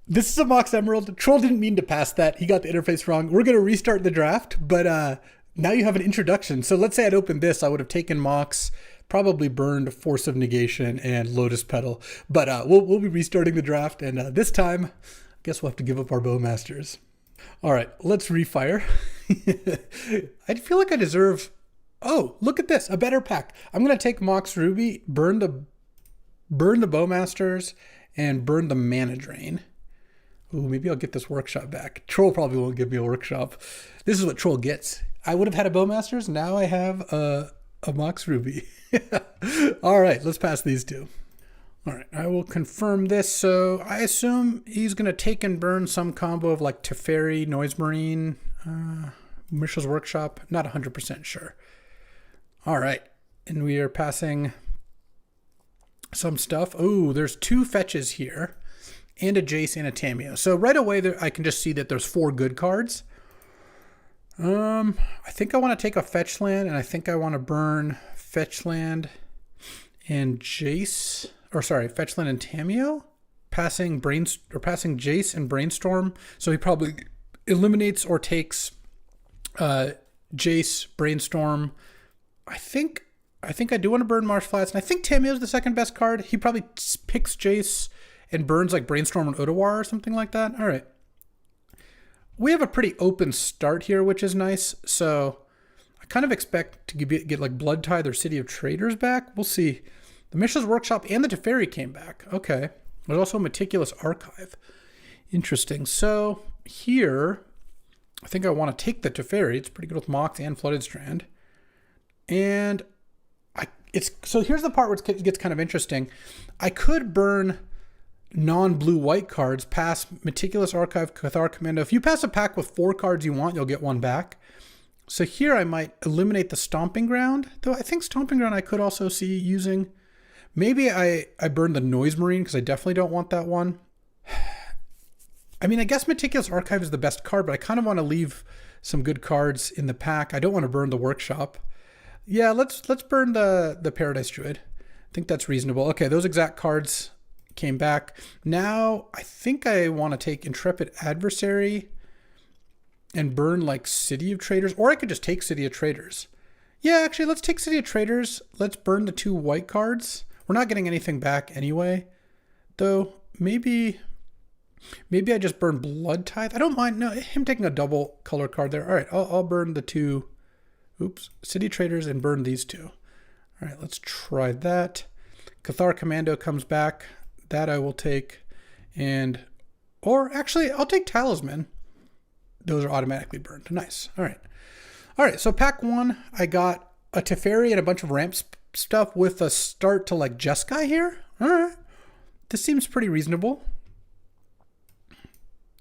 Speaker 1: This is a Mox Emerald. Troll didn't mean to pass that. He got the interface wrong. We're going to restart the draft, but now you have an introduction. So let's say I'd opened this. I would have taken Mox, probably burned Force of Negation and Lotus Petal. But we'll be restarting the draft, and this time, I guess we'll have to give up our Bowmasters. All right, let's refire. I feel like I deserve... Oh, look at this, a better pack. I'm going to take Mox Ruby, burn the Bowmasters, and burn the Mana Drain. Ooh, maybe I'll get this workshop back. Troll probably won't give me a workshop. This is what Troll gets. I would have had a Bowmasters. Now I have a Mox Ruby. All right, let's pass these 2. All right, I will confirm this. So I assume he's going to take and burn some combo of like Teferi, Noise Marine, Mishra's Workshop. Not 100% sure. All right, and we are passing some stuff. Oh, there's 2 fetches here. And a Jace and a Tameo. So right away there, I can just see that there's 4 good cards. I think I want to take a fetch land, and I think I want to burn fetch land and Jace, or sorry, fetch land and Tameo, passing Jace and Brainstorm. So he probably eliminates or takes Jace, Brainstorm. I think I do want to burn Marsh Flats, and I think Tameo is the second best card. He probably picks Jace and burns like Brainstorm and Otawar or something like that. All right. We have a pretty open start here, which is nice. So I kind of expect to get like Blood Tithe or City of Traders back. We'll see. The Mishra's Workshop and the Teferi came back. Okay. There's also a Meticulous Archive. Interesting. So here, I think I want to take the Teferi. It's pretty good with Mox and Flooded Strand. And so here's the part where it gets kind of interesting. I could burn non-blue-white cards, pass Meticulous Archive, Cathar Commando. If you pass a pack with 4 cards you want, you'll get 1 back. So here I might eliminate the Stomping Ground, though I think Stomping Ground I could also see using. Maybe I burn the Noise Marine because I definitely don't want that one. I mean, I guess Meticulous Archive is the best card, but I kind of want to leave some good cards in the pack. I don't want to burn the Workshop. Yeah, let's burn the Paradise Druid. I think that's reasonable. Okay, those exact cards came back. Now, I think I want to take Intrepid Adversary and burn like City of Traders, or I could just take City of Traders. Yeah, actually, let's take City of Traders. Let's burn the 2 white cards. We're not getting anything back anyway, though. Maybe I just burn Blood Tithe. I don't mind him taking a double color card there. All right, I'll burn the 2. City Traders and burn these 2. All right, let's try that. Cathar Commando comes back. That I will take. Or actually, I'll take Talisman. Those are automatically burned. Nice. All right, so pack 1, I got a Teferi and a bunch of ramp stuff with a start to like Jeskai here. All right. This seems pretty reasonable.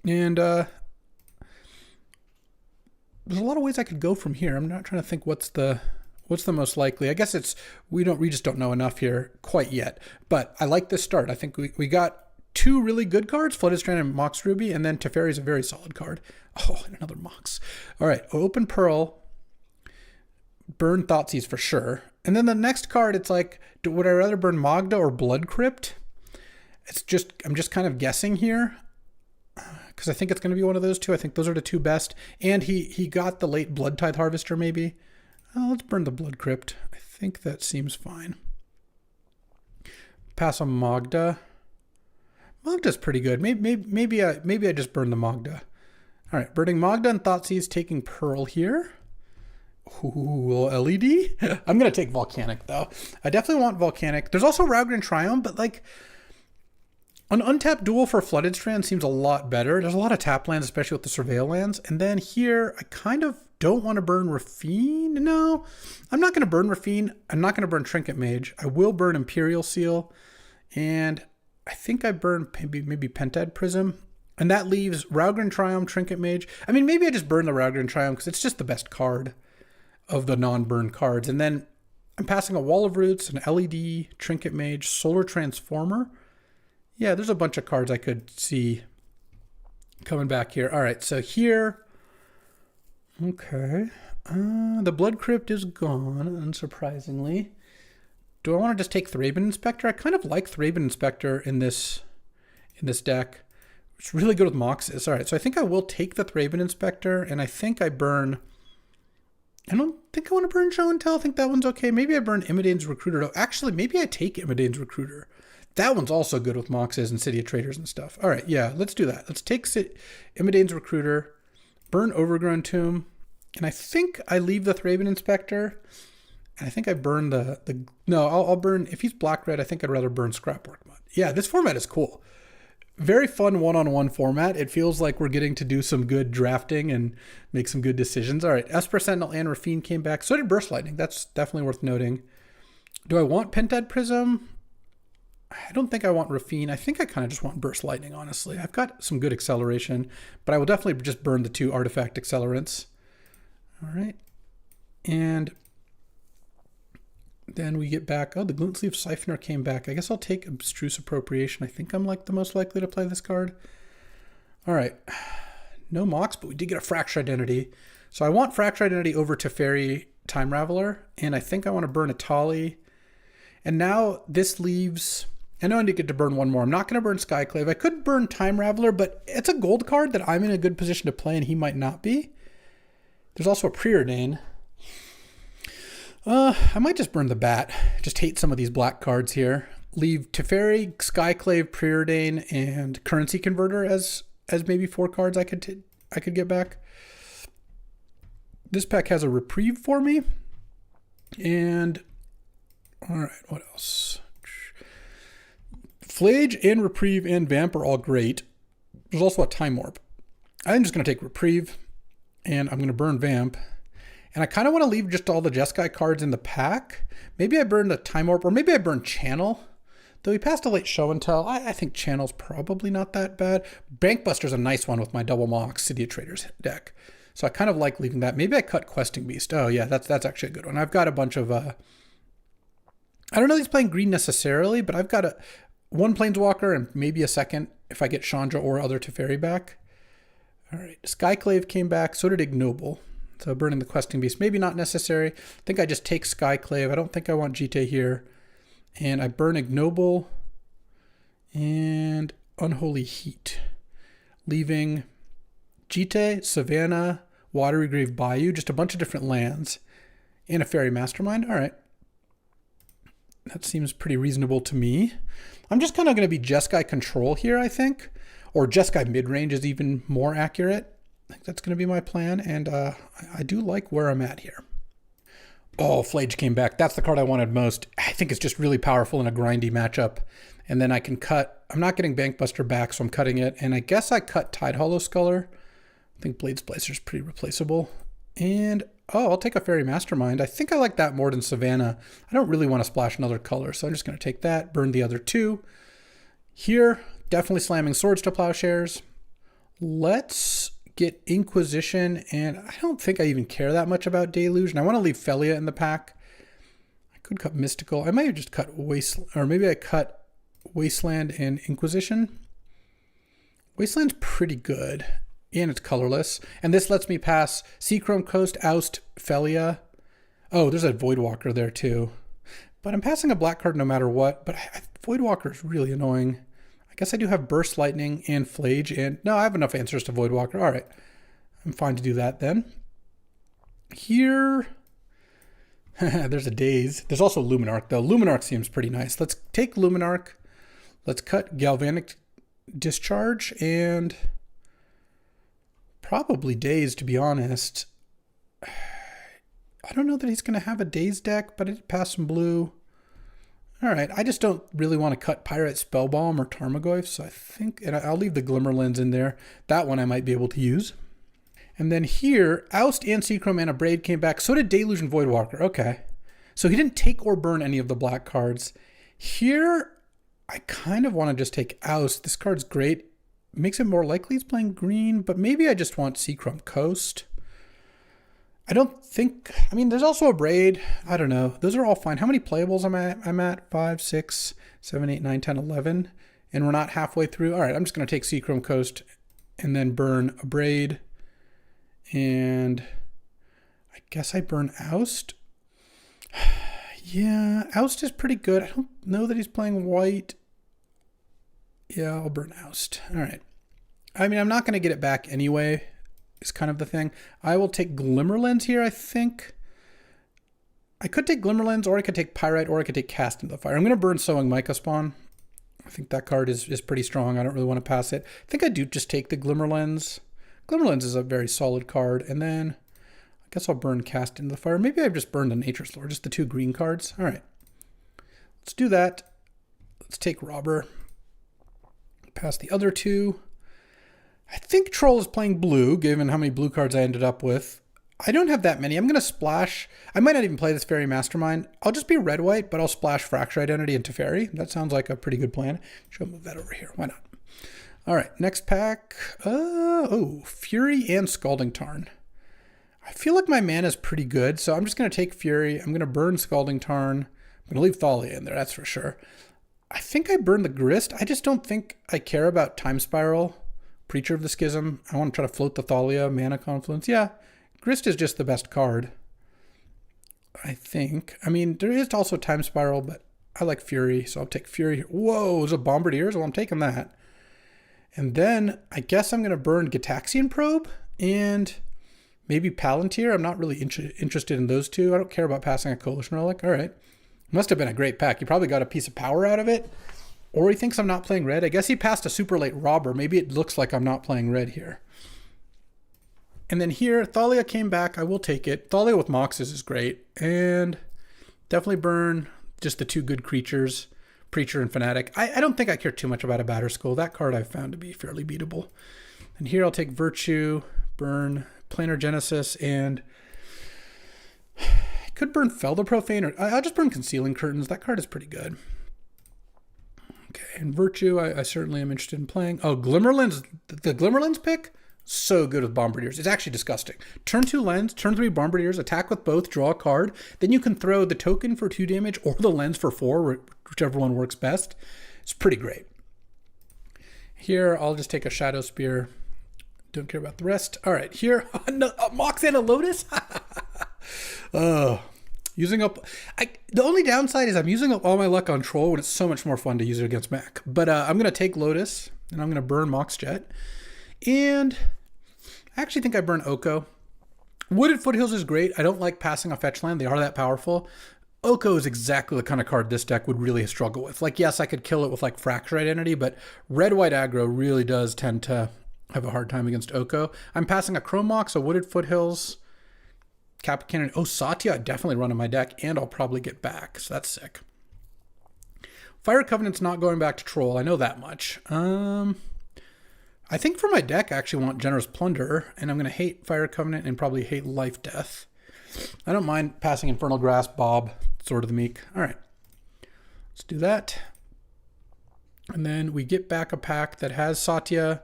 Speaker 1: And there's a lot of ways I could go from here. I'm not trying to think what's the most likely. I guess we just don't know enough here quite yet. But I like this start. I think we got 2 really good cards, Flooded Strand and Mox Ruby, and then Teferi is a very solid card. Oh, and another Mox. All right, Open Pearl, burn Thoughtseize for sure. And then the next card, it's like, would I rather burn Magda or Blood Crypt? I'm just kind of guessing here, because I think it's going to be one of those 2. I think those are the 2 best. And he got the late Blood Tithe Harvester maybe. Let's burn the Blood Crypt. I think that seems fine. Pass on Magda. Magda's pretty good. Maybe I just burn the Magda. All right, burning Magda and Thoughtseize, taking Pearl here. Ooh, LED. I'm going to take Volcanic, though. I definitely want Volcanic. There's also Raugrin Triumph, but like an untapped duel for Flooded Strand seems a lot better. There's a lot of tap lands, especially with the Surveil lands. And then here, I kind of don't want to burn Raffine. No, I'm not going to burn Raffine. I'm not going to burn Trinket Mage. I will burn Imperial Seal. And I think I burn maybe Pentad Prism. And that leaves Raugrin Triumph, Trinket Mage. I mean, maybe I just burn the Raugrin Triumph because it's just the best card of the non-burn cards. And then I'm passing a Wall of Roots, an LED, Trinket Mage, Solar Transformer. Yeah, there's a bunch of cards I could see coming back here. All right, so here, okay. The Blood Crypt is gone, unsurprisingly. Do I want to just take Thraben Inspector? I kind of like Thraben Inspector in this deck. It's really good with Moxes. All right, so I think I will take the Thraben Inspector, and I think I burn... I don't think I want to burn Show and Tell. I think that one's okay. Maybe I burn Imidane's Recruiter. Oh, actually, maybe I take Imidane's Recruiter. That one's also good with Moxes and City of Traders and stuff. All right, yeah, let's do that. Let's take Imidane's Recruiter, burn Overgrown Tomb, and I think I leave the Thraben Inspector, and I think I burn no, I'll burn, if he's black-red, I think I'd rather burn Scrapwork Mud. Yeah, this format is cool. Very fun one-on-one format. It feels like we're getting to do some good drafting and make some good decisions. All right, Esper Sentinel and Raffine came back. So did Burst Lightning. That's definitely worth noting. Do I want Pentad Prism? I don't think I want Raffine. I think I kind of just want Burst Lightning, honestly. I've got some good acceleration, but I will definitely just burn the 2 artifact accelerants. All right. And then we get back. Oh, the Glint Sleeve Siphoner came back. I guess I'll take Abstruse Appropriation. I think I'm like the most likely to play this card. All right. No Mox, but we did get a Fracture Identity. So I want Fracture Identity over Teferi Time Raveler, and I think I want to burn Atali. And now this leaves... I know I need to get to burn one more. I'm not going to burn Skyclave. I could burn Time Raveler, but it's a gold card that I'm in a good position to play, and he might not be. There's also a Preordain. I might just burn the Bat. Just hate some of these black cards here. Leave Teferi, Skyclave, Preordain, and Currency Converter as maybe 4 cards I could get back. This pack has a Reprieve for me. And all right, what else? Flage and Reprieve and Vamp are all great. There's also a Time Warp. I'm just going to take Reprieve, and I'm going to burn Vamp. And I kind of want to leave just all the Jeskai cards in the pack. Maybe I burn the Time Warp, or maybe I burn Channel. Though he passed a late Show and Tell, I think Channel's probably not that bad. Bankbuster's a nice one with my double Mox City of Traders deck. So I kind of like leaving that. Maybe I cut Questing Beast. Oh yeah, that's actually a good one. I've got a bunch of... I don't know if he's playing green necessarily, but I've got one Planeswalker and maybe a second if I get Chandra or other Teferi back. All right, Skyclave came back. So did Ignoble. So burning the Questing Beast, maybe not necessary. I think I just take Skyclave. I don't think I want Jite here. And I burn Ignoble and Unholy Heat, leaving Jite, Savannah, Watery Grave Bayou, just a bunch of different lands, and a Fairy Mastermind. All right. That seems pretty reasonable to me. I'm just kind of going to be Jeskai Control here, I think. Or Jeskai Midrange is even more accurate. I think that's going to be my plan, and I do like where I'm at here. Oh, Flage came back. That's the card I wanted most. I think it's just really powerful in a grindy matchup. And then I can cut... I'm not getting Bankbuster back, so I'm cutting it. And I guess I cut Tide Hollow Sculler. I think Blade Splicer's pretty replaceable. And, oh, I'll take a Fairy Mastermind. I think I like that more than Savannah. I don't really want to splash another color, so I'm just going to take that, burn the other 2. Here, definitely slamming Swords to Plowshares. Let's get Inquisition, and I don't think I even care that much about Deluge, and I want to leave Felia in the pack. I could cut Mystical. I might have just cut Wasteland, or maybe I cut Wasteland and Inquisition. Wasteland's pretty good, and it's colorless, and this lets me pass Seachrome Coast, Oust, Felia. Oh, there's a Voidwalker there too. But I'm passing a black card no matter what, but Voidwalker is really annoying. I guess I do have Burst Lightning and Flage, and no, I have enough answers to Voidwalker. All right, I'm fine to do that then. Here, there's a Daze. There's also Luminarch, though. Luminarch seems pretty nice. Let's take Luminarch. Let's cut Galvanic Discharge, and Probably Daze, to be honest. I don't know that he's going to have a Daze deck, but it passed some blue. All right, I just don't really want to cut Pyrite Spellbomb or Tarmogoyf, so I think, and I'll leave the Glimmer Lens in there. That one I might be able to use. And then here, Oust and Seachrome and a Braid came back. So did Deluge and Voidwalker. Okay. So he didn't take or burn any of the black cards. Here, I kind of want to just take Oust. This card's great. Makes it more likely he's playing green, but maybe I just want Seachrome Coast. I don't think, I mean, there's also a Braid. I don't know. Those are all fine. How many playables am I? I'm at 5, 6, 7, 8, 9, 10, 11. And we're not halfway through. All right, I'm just going to take Seachrome Coast and then burn a Braid. And I guess I burn Oust. Yeah, Oust is pretty good. I don't know that he's playing white. Yeah, I'll burn Oust. All right. I mean, I'm not going to get it back anyway. Is kind of the thing. I will take Glimmer Lens here, I think. I could take Glimmer Lens, or I could take Pyrite, or I could take Cast into the Fire. I'm going to burn Sowing Mica Spawn. I think that card is pretty strong. I don't really want to pass it. I think I do just take the Glimmer Lens. Glimmer Lens is a very solid card. And then I guess I'll burn Cast into the Fire. Maybe I've just burned the Nature's Lore, just the 2 green cards. All right. Let's do that. Let's take Robber. Pass the other 2. I think Troll is playing blue, given how many blue cards I ended up with. I don't have that many. I'm going to splash. I might not even play this Fairy Mastermind. I'll just be red-white, but I'll splash Fracture Identity into Fairy. That sounds like a pretty good plan. Should move that over here. Why not? All right, next pack. Fury and Scalding Tarn. I feel like my mana is pretty good, so I'm just going to take Fury. I'm going to burn Scalding Tarn. I'm going to leave Thalia in there, that's for sure. I think I burned the Grist. I just don't think I care about Time Spiral. Preacher of the Schism. I want to try to float the Thalia, Mana Confluence. Yeah, Grist is just the best card, I think. I mean, there is also Time Spiral, but I like Fury, so I'll take Fury here. Whoa, is it Bombardiers? Well, I'm taking that. And then I guess I'm going to burn Gitaxian Probe and maybe Palantir. I'm not really interested in those two. I don't care about passing a Coalition Relic. All right. Must have been a great pack. You probably got a piece of power out of it. Or he thinks I'm not playing red. I guess he passed a super late Robber. Maybe it looks like I'm not playing red here. And then here, Thalia came back. I will take it. Thalia with Moxes is great. And definitely burn just the 2 good creatures, Preacher and Fanatic. I don't think I care too much about a Batter Skull. That card I've found to be fairly beatable. And here I'll take Virtue, burn Planar Genesis, and I could burn Felder Profane, or I'll just burn Concealing Curtains. That card is pretty good. Okay, and Virtue, I certainly am interested in playing. Oh, Glimmer Lens, the Glimmer Lens pick, so good with Bombardiers. It's actually disgusting. Turn 2 Lens, turn 3 Bombardiers, attack with both, draw a card. Then you can throw the token for 2 damage or the Lens for 4, whichever one works best. It's pretty great. Here, I'll just take a Shadow Spear. Don't care about the rest. All right, here, Mox and a Lotus. Using up, the only downside is I'm using up all my luck on Troll when it's so much more fun to use it against Mac. But I'm going to take Lotus, and I'm going to burn Mox Jet. And I actually think I burn Oko. Wooded Foothills is great. I don't like passing a fetch land. They are that powerful. Oko is exactly the kind of card this deck would really struggle with. Like, yes, I could kill it with like Fracture Identity, but red-white aggro really does tend to have a hard time against Oko. I'm passing a Chrome Mox, a Wooded Foothills, Cap Cannon. Oh, Satya I definitely run in my deck, and I'll probably get back, so that's sick. Fire Covenant's not going back to Troll. I know that much. I think for my deck, I actually want Generous Plunderer, and I'm going to hate Fire Covenant and probably hate Life Death. I don't mind passing Infernal Grasp, Bob, Sword of the Meek. All right, let's do that. And then we get back a pack that has Satya,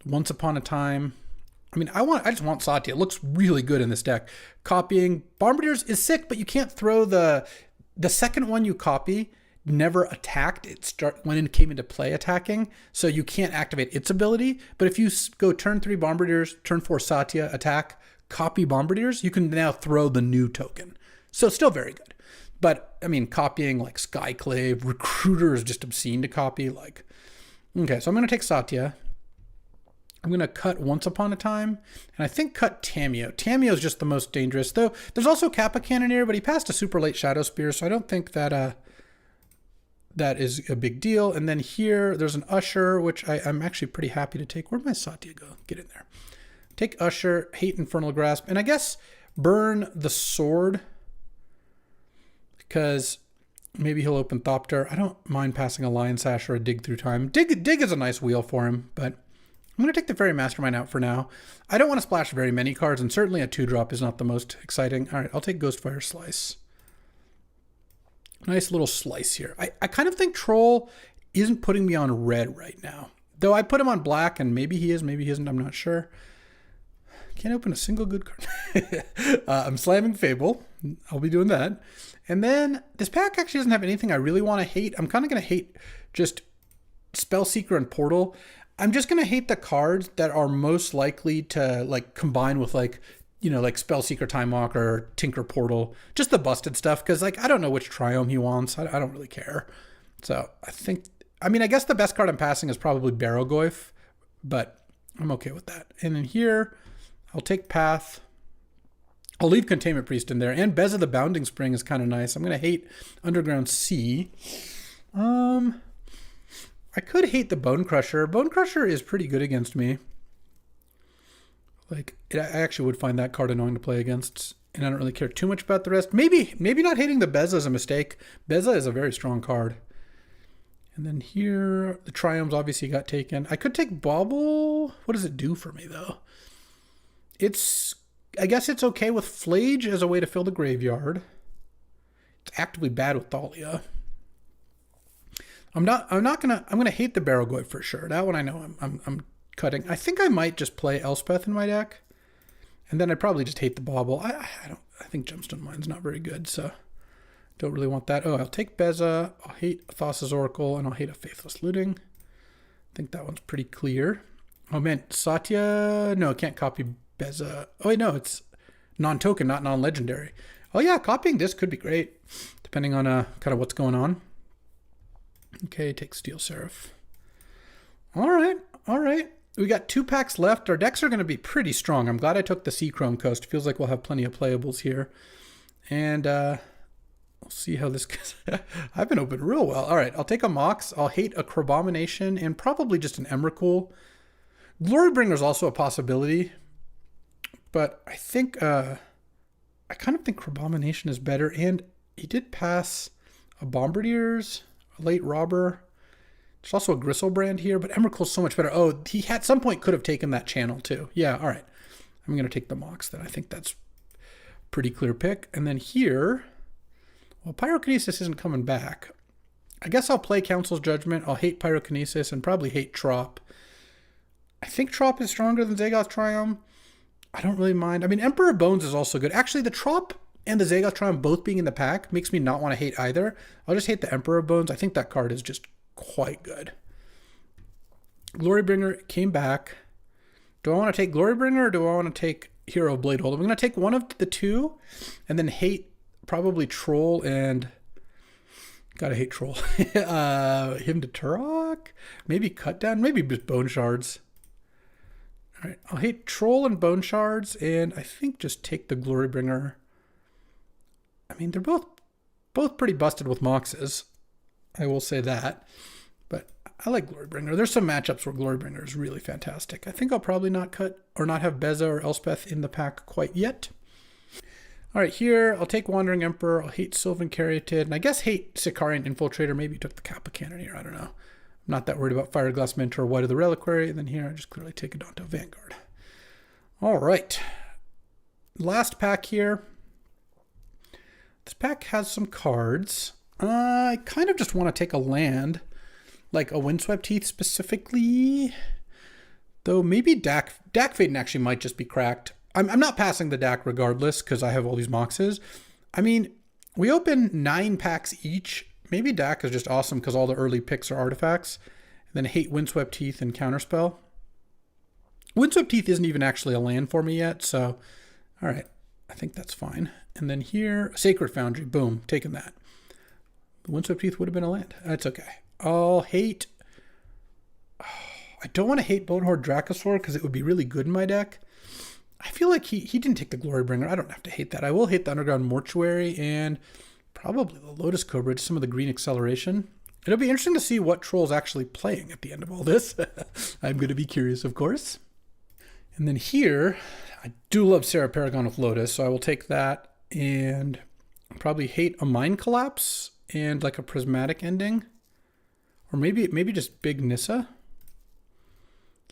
Speaker 1: Once Upon a Time. I mean, I just want Satya. It looks really good in this deck. Copying Bombardiers is sick, but you can't throw the second one you copy never attacked. When it came into play attacking, so you can't activate its ability. But if you go turn 3 Bombardiers, turn 4 Satya, attack, copy Bombardiers, you can now throw the new token. So still very good. But I mean, copying like Skyclave, Recruiter is just obscene to copy. Like, okay, so I'm going to take Satya. I'm going to cut Once Upon a Time, and I think cut Tameo. Tameo is just the most dangerous, though. There's also Kappa Cannoneer, but he passed a super late Shadow Spear, so I don't think that that is a big deal. And then here, there's an Usher, which I'm actually pretty happy to take. Where'd my Satya go? Get in there. Take Usher, hate Infernal Grasp, and I guess burn the sword because maybe he'll open Thopter. I don't mind passing a Lion Sash or a Dig Through Time. Dig is a nice wheel for him, but I'm going to take the Fairy Mastermind out for now. I don't want to splash very many cards, and certainly a 2-drop is not the most exciting. All right, I'll take Ghostfire Slice. Nice little slice here. I kind of think Troll isn't putting me on red right now. Though I put him on black, and maybe he is, maybe he isn't, I'm not sure. Can't open a single good card. I'm slamming Fable. I'll be doing that. And then this pack actually doesn't have anything I really want to hate. I'm kind of going to hate just Spellseeker and Portal. I'm just going to hate the cards that are most likely to like combine with like, you know, like Spellseeker, Time Walk, or Tinker Portal. Just the busted stuff, because like I don't know which Triome he wants. I don't really care. So I guess the best card I'm passing is probably Barrogoyf, but I'm okay with that. And then here, I'll take Path. I'll leave Containment Priest in there. And Bez of the Bounding Spring is kind of nice. I'm going to hate Underground Sea. I could hate the Bone Crusher. Bone Crusher is pretty good against me. Like, I actually would find that card annoying to play against, and I don't really care too much about the rest. Maybe not hating the Beza is a mistake. Beza is a very strong card. And then here, the Triomes obviously got taken. I could take Bauble. What does it do for me, though? I guess it's okay with Flage as a way to fill the graveyard. It's actively bad with Thalia. I'm gonna hate the Barrogoyf for sure. That one I know I'm cutting. I think I might just play Elspeth in my deck, and then I'd probably just hate the Bauble. I think Gemstone Mine's not very good, so don't really want that. Oh, I'll take Beza. I'll hate Thassa's Oracle, and I'll hate a Faithless Looting. I think that one's pretty clear. Oh man, Satya. No, I can't copy Beza. Oh wait, no, it's non-token, not non-legendary. Oh yeah, copying this could be great, depending on kind of what's going on. Okay, take Steel Seraph. All right. We got 2 packs left. Our decks are going to be pretty strong. I'm glad I took the Seachrome Coast. Feels like we'll have plenty of playables here. And we'll see how this goes. I've been open real well. All right, I'll take a Mox. I'll hate a Crabomination and probably just an Emrakul. Glorybringer is also a possibility. But I think, I kind of think Crabomination is better. And he did pass a Bombardiers, a Late Robber. There's also a Gristlebrand here, but Emrakul's so much better. Oh, he at some point could have taken that channel too. Yeah, all right. I'm going to take the Mox then. I think that's a pretty clear pick. And then here, well, Pyrokinesis isn't coming back. I guess I'll play Council's Judgment. I'll hate Pyrokinesis and probably hate Trop. I think Trop is stronger than Zagoth Triumph. I don't really mind. I mean, Emperor of Bones is also good. Actually, the Trop and the Zagoth Triumph both being in the pack makes me not want to hate either. I'll just hate the Emperor of Bones. I think that card is just quite good. Glorybringer came back. Do I want to take Glorybringer or do I want to take Hero of Bladehold? I'm going to take one of the two and then hate probably Troll and... Gotta hate Troll. Him to Turok? Maybe Cut Down? Maybe just Bone Shards. Alright, I'll hate Troll and Bone Shards and I think just take the Glorybringer. I mean, they're both pretty busted with Moxes. I will say that. But I like Glorybringer. There's some matchups where Glorybringer is really fantastic. I think I'll probably not cut or not have Beza or Elspeth in the pack quite yet. All right, here, I'll take Wandering Emperor. I'll hate Sylvan Caryatid. And I guess hate Sicarian Infiltrator. Maybe he took the Kappa Cannon here. I don't know. I'm not that worried about Fireglass Mentor or White of the Reliquary. And then here, I just clearly take Adonto Vanguard. All right. Last pack here. This pack has some cards. I kind of just want to take a land, like a Windswept Heath specifically. Though maybe Dak Faden actually might just be cracked. I'm not passing the Dak regardless because I have all these Moxes. I mean, we open 9 packs each. Maybe Dak is just awesome because all the early picks are artifacts. And then hate Windswept Heath and Counterspell. Windswept Heath isn't even actually a land for me yet, so all right. I think that's fine. And then here, Sacred Foundry. Boom, taking that. The Windswept Heath would have been a land. That's okay. I'll hate... I don't want to hate Bonehorde Dracosaur because it would be really good in my deck. I feel like he didn't take the Glorybringer. I don't have to hate that. I will hate the Underground Mortuary and probably the Lotus Cobra, just some of the green acceleration. It'll be interesting to see what Troll's actually playing at the end of all this. I'm going to be curious, of course. And then here, I do love Sarah Paragon with Lotus, so I will take that and probably hate a Mind Collapse and like a Prismatic Ending. Or maybe just Big Nissa.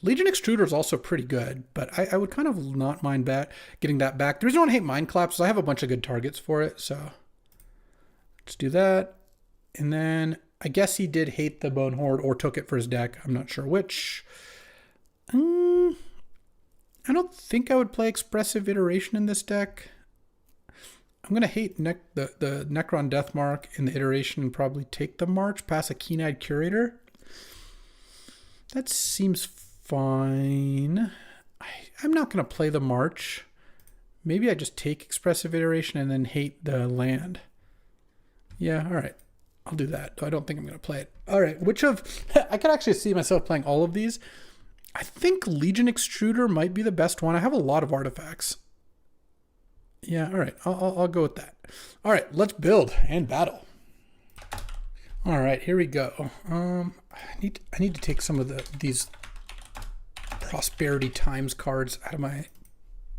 Speaker 1: Legion Extruder is also pretty good, but I would kind of not mind getting that back. The reason I want to hate Mind Collapse is I have a bunch of good targets for it, so let's do that. And then I guess he did hate the Bone Horde or took it for his deck. I'm not sure which. I don't think I would play Expressive Iteration in this deck. I'm going to hate the Necron Deathmark in the Iteration and probably take the March, pass a Keen-Eyed Curator. That seems fine. I'm not going to play the March. Maybe I just take Expressive Iteration and then hate the land. Yeah, all right. I'll do that, though I don't think I'm going to play it. All right, I could actually see myself playing all of these. I think Legion Extruder might be the best one. I have a lot of artifacts. Yeah, all right. I'll go with that. All right, let's build and battle. All right, here we go. I need to take some of these Prosperity Times cards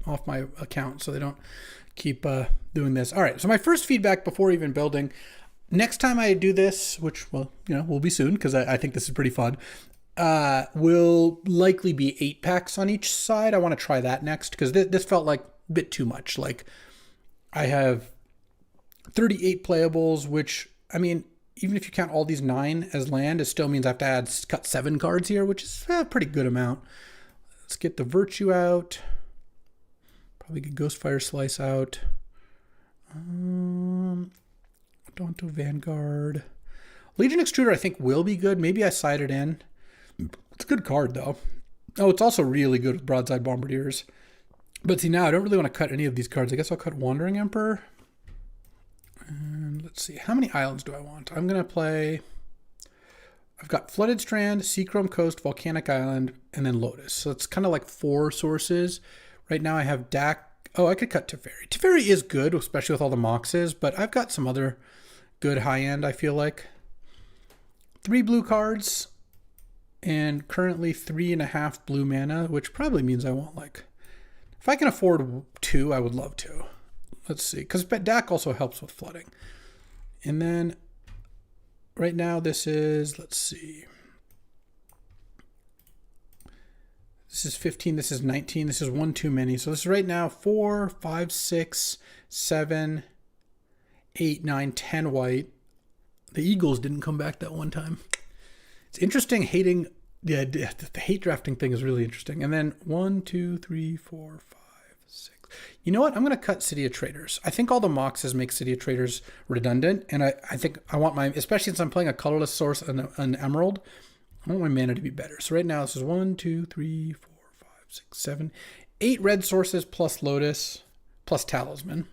Speaker 1: off my account so they don't keep doing this. All right, so my first feedback before even building. Next time I do this, which will be soon because I think this is pretty fun. Will likely be 8 packs on each side. I want to try that next because this felt like a bit too much. Like I have 38 playables, which I mean, even if you count all these 9 as land, it still means I have to cut 7 cards here, which is a pretty good amount. Let's get the Virtue out. Probably get Ghostfire Slice out. Donto Vanguard. Legion Extruder I think will be good. Maybe I side it in. It's a good card though. Oh, it's also really good with Broadside Bombardiers. But see, now I don't really want to cut any of these cards. I guess I'll cut Wandering Emperor. And let's see. How many islands do I want? I'm going to play... I've got Flooded Strand, Seachrome Coast, Volcanic Island, and then Lotus. So it's kind of like 4 sources. Right now I have Dak. Oh, I could cut Teferi. Teferi is good, especially with all the Moxes, but I've got some other good high-end, I feel like. 3 blue cards, and currently 3.5 blue mana, which probably means I want like... If I can afford 2, I would love to. Let's see, because Dak also helps with flooding. And then right now this is, let's see. This is 15, this is 19, this is 1 too many. So this is right now 4, 5, 6, 7, 8, 9, 10 white. The Eagles didn't come back that one time. It's interesting hating, yeah, the hate drafting thing is really interesting. And then 1, 2, 3, 4, 5, 6. You know what? I'm going to cut City of Traders. I think all the Moxes make City of Traders redundant. And I think I want my, especially since I'm playing a colorless source and an Emerald, I want my mana to be better. So right now this is 1, 2, 3, 4, 5, 6, 7, 8 red sources plus Lotus plus Talisman.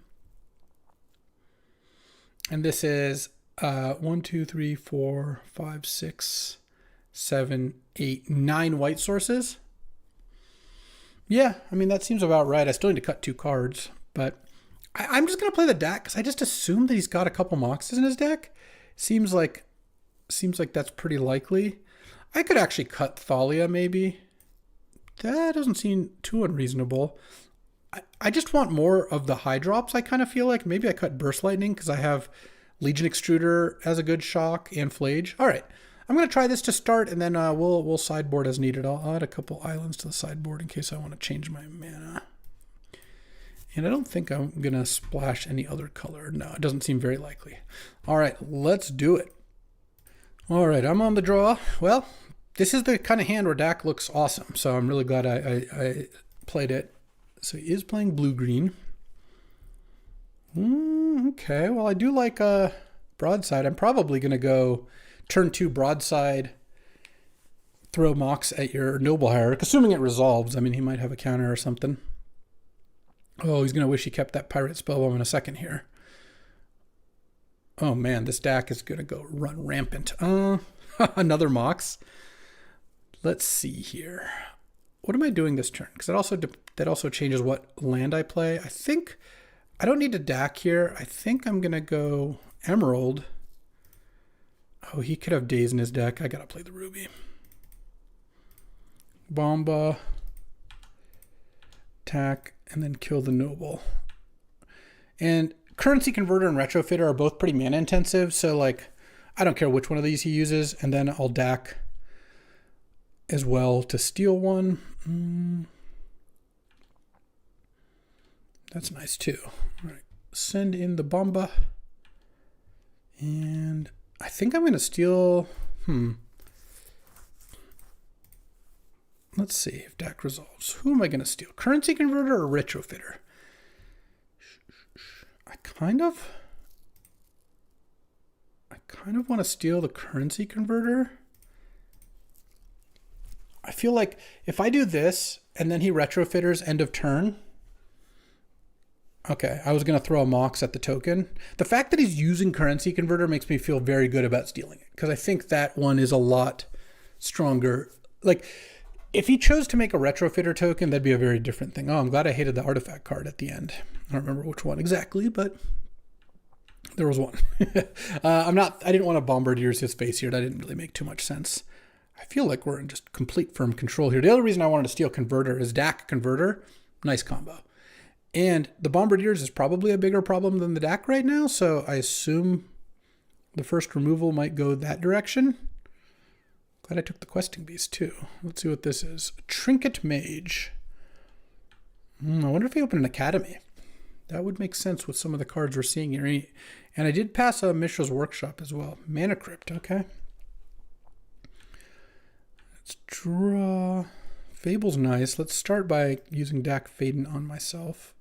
Speaker 1: And this is 1, 2, 3, 4, 5, 6, 7, 8, 9 white sources. Yeah, I mean, that seems about right. I still need to cut 2 cards, but I'm just going to play the deck because I just assumed that he's got a couple Moxes in his deck. Seems like that's pretty likely. I could actually cut Thalia maybe. That doesn't seem too unreasonable. I just want more of the high drops, I kind of feel like. Maybe I cut Burst Lightning because I have Legion Extruder as a good shock and Flage. All right, I'm going to try this to start, and then we'll sideboard as needed. I'll add a couple islands to the sideboard in case I want to change my mana. And I don't think I'm going to splash any other color. No, it doesn't seem very likely. All right, let's do it. All right, I'm on the draw. Well, this is the kind of hand where Dak looks awesome, so I'm really glad I played it. So he is playing blue-green. Okay, well, I do like Broadside. I'm probably going to go turn 2 Broadside, throw Mox at your Noble Hierarch, assuming it resolves. I mean, he might have a counter or something. Oh, he's going to wish he kept that Pirate Spellbomb in a second here. Oh, man, this Dak is going to go run rampant. Another Mox. Let's see here. What am I doing this turn? Because that also changes what land I play. I think I don't need a Dak here. I think I'm going to go Emerald. Oh, he could have Daze in his deck. I got to play the Ruby. Bomba. attack, and then kill the noble. And currency converter and retrofitter are both pretty mana intensive, so like I don't care which one of these he uses, and then I'll DAC as well to steal one. That's nice too. All right, send in the Bomba. And I think I'm going to steal... Let's see if DAC resolves. Who am I going to steal? Currency converter or retrofitter? I kind of want to steal the currency converter. I feel like if I do this and then he retrofitters end of turn. Okay, I was going to throw a Mox at the token. The fact that he's using currency converter makes me feel very good about stealing it, because I think that one is a lot stronger. Like, if he chose to make a retrofitter token, that'd be a very different thing. Oh, I'm glad I hated the artifact card at the end. I don't remember which one exactly, but there was one. I didn't want to Bombardiers his face here. That didn't really make too much sense. I feel like we're in just complete firm control here. The other reason I wanted to steal converter is DAC converter. Nice combo. And the Bombardiers is probably a bigger problem than the DAC right now, so I assume the first removal might go that direction. Glad I took the Questing Beast too. Let's see what this is. Trinket Mage. I wonder if he opened an Academy. That would make sense with some of the cards we're seeing here. And I did pass a Mishra's Workshop as well. Mana Crypt, okay. Let's draw. Fable's nice. Let's start by using DAC Faden on myself.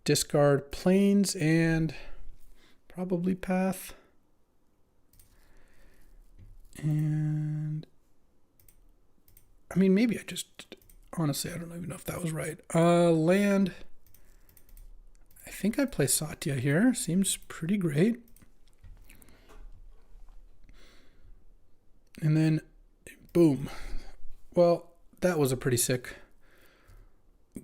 Speaker 1: Discard Plains and probably Path. And I mean, maybe honestly, I don't even know if that was right. Land. I think I play Satya here. Seems pretty great. And then, boom. Well, that was a pretty sick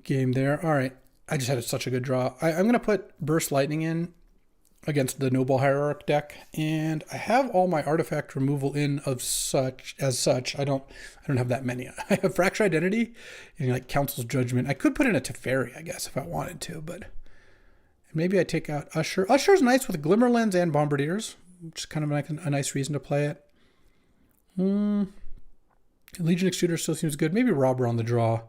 Speaker 1: game there. All right. I just had such a good draw. I'm going to put Burst Lightning in against the Noble Hierarch deck, and I have all my artifact removal in as such. I don't have that many. I have Fracture Identity and like Council's Judgment. I could put in a Teferi, I guess, if I wanted to, but maybe I take out Usher. Usher's nice with Glimmer Lens and Bombardiers, which is kind of like a nice reason to play it. Legion Extruder still seems good. Maybe Robber on the draw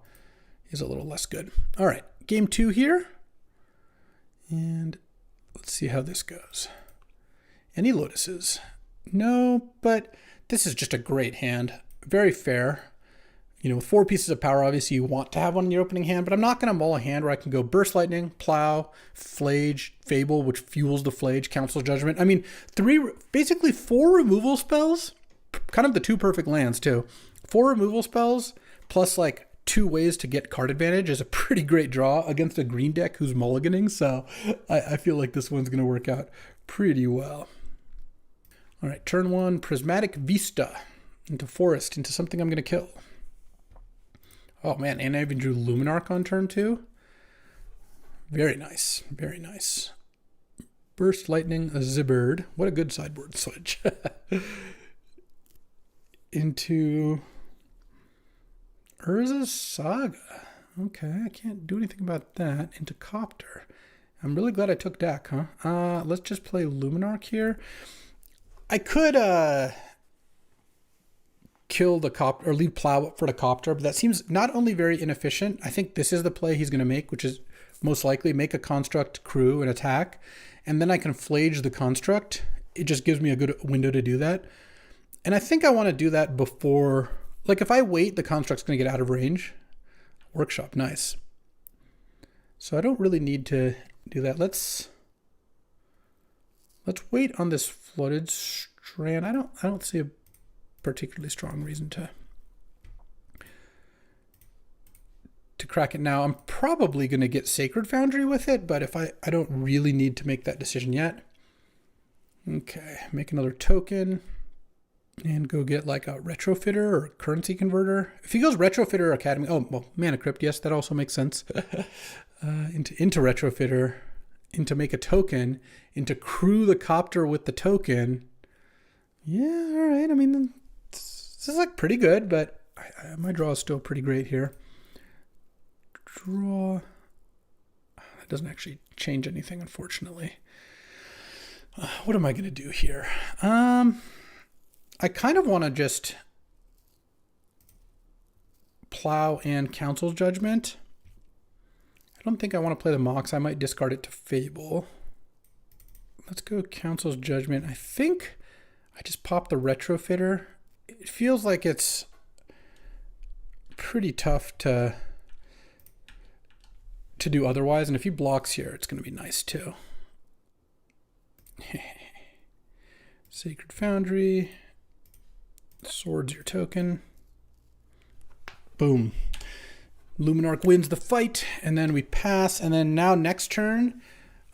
Speaker 1: is a little less good. All right, game 2 here. And let's see how this goes. Any Lotuses? No, but this is just a great hand. Very fair. You know, with 4 pieces of power, obviously you want to have one in your opening hand, but I'm not going to mull a hand where I can go Burst Lightning, Plow, Flage, Fable, which fuels the Flage, Council Judgment. I mean, basically 4 removal spells, kind of the 2 perfect lands too. 4 removal spells plus like 2 ways to get card advantage is a pretty great draw against a green deck who's mulliganing, so I feel like this one's going to work out pretty well. All right, turn 1, Prismatic Vista into Forest, into something I'm going to kill. Oh man, and I even drew Luminarch on turn 2. Very nice, very nice. Burst Lightning, a Zibbird. What a good sideboard switch. Into Urza's Saga. Okay, I can't do anything about that. Into Copter. I'm really glad I took DAC, huh? Let's just play Luminarch here. I could kill the Copter, or leave Plow up for the Copter, but that seems not only very inefficient, I think this is the play he's going to make, which is most likely make a Construct Crew and attack, and then I can Flage the Construct. It just gives me a good window to do that. And I think I want to do that before, like if I wait, the Construct's going to get out of range. Workshop, nice. So I don't really need to do that. Let's wait on this Flooded Strand. I don't see a particularly strong reason to crack it now. I'm probably going to get Sacred Foundry with it, but if I don't really need to make that decision yet. Okay, make another token and go get like a Retrofitter or Currency Converter. If he goes Retrofitter Academy, oh, well, Mana Crypt, yes, that also makes sense. into Retrofitter, into make a token, into crew the Copter with the token. Yeah, all right. I mean, this is like pretty good, but my draw is still pretty great here. draw. That doesn't actually change anything, unfortunately. What am I going to do here? I kind of want to just plow and Council's Judgment. I don't think I want to play the Mox. I might discard it to Fable. Let's go Council's Judgment. I think I just popped the Retrofitter. It feels like it's pretty tough to do otherwise. And if he blocks here, it's going to be nice too. Sacred Foundry. Sword's your token. Boom. Luminarch wins the fight, and then we pass. And then now next turn,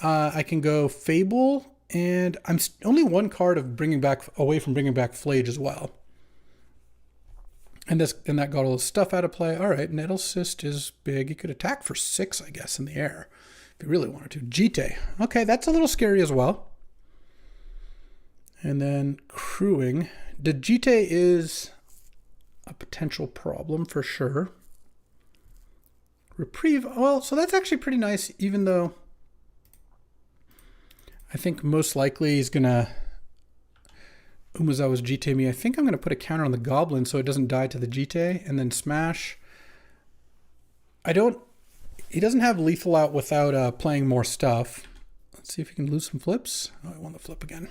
Speaker 1: I can go Fable, and I'm only one card of away from bringing back Flage as well. And that got all the stuff out of play. All right, Nettle Cyst is big. He could attack for 6, I guess, in the air if he really wanted to. Jite. Okay, that's a little scary as well. And then Crewing. The Jite is a potential problem for sure. Reprieve. Well, so that's actually pretty nice, even though I think most likely he's going to Umezawa's Jite me. I think I'm going to put a counter on the Goblin so it doesn't die to the Jite, and then smash. He doesn't have lethal out without playing more stuff. Let's see if he can lose some flips. Oh, I won the flip again.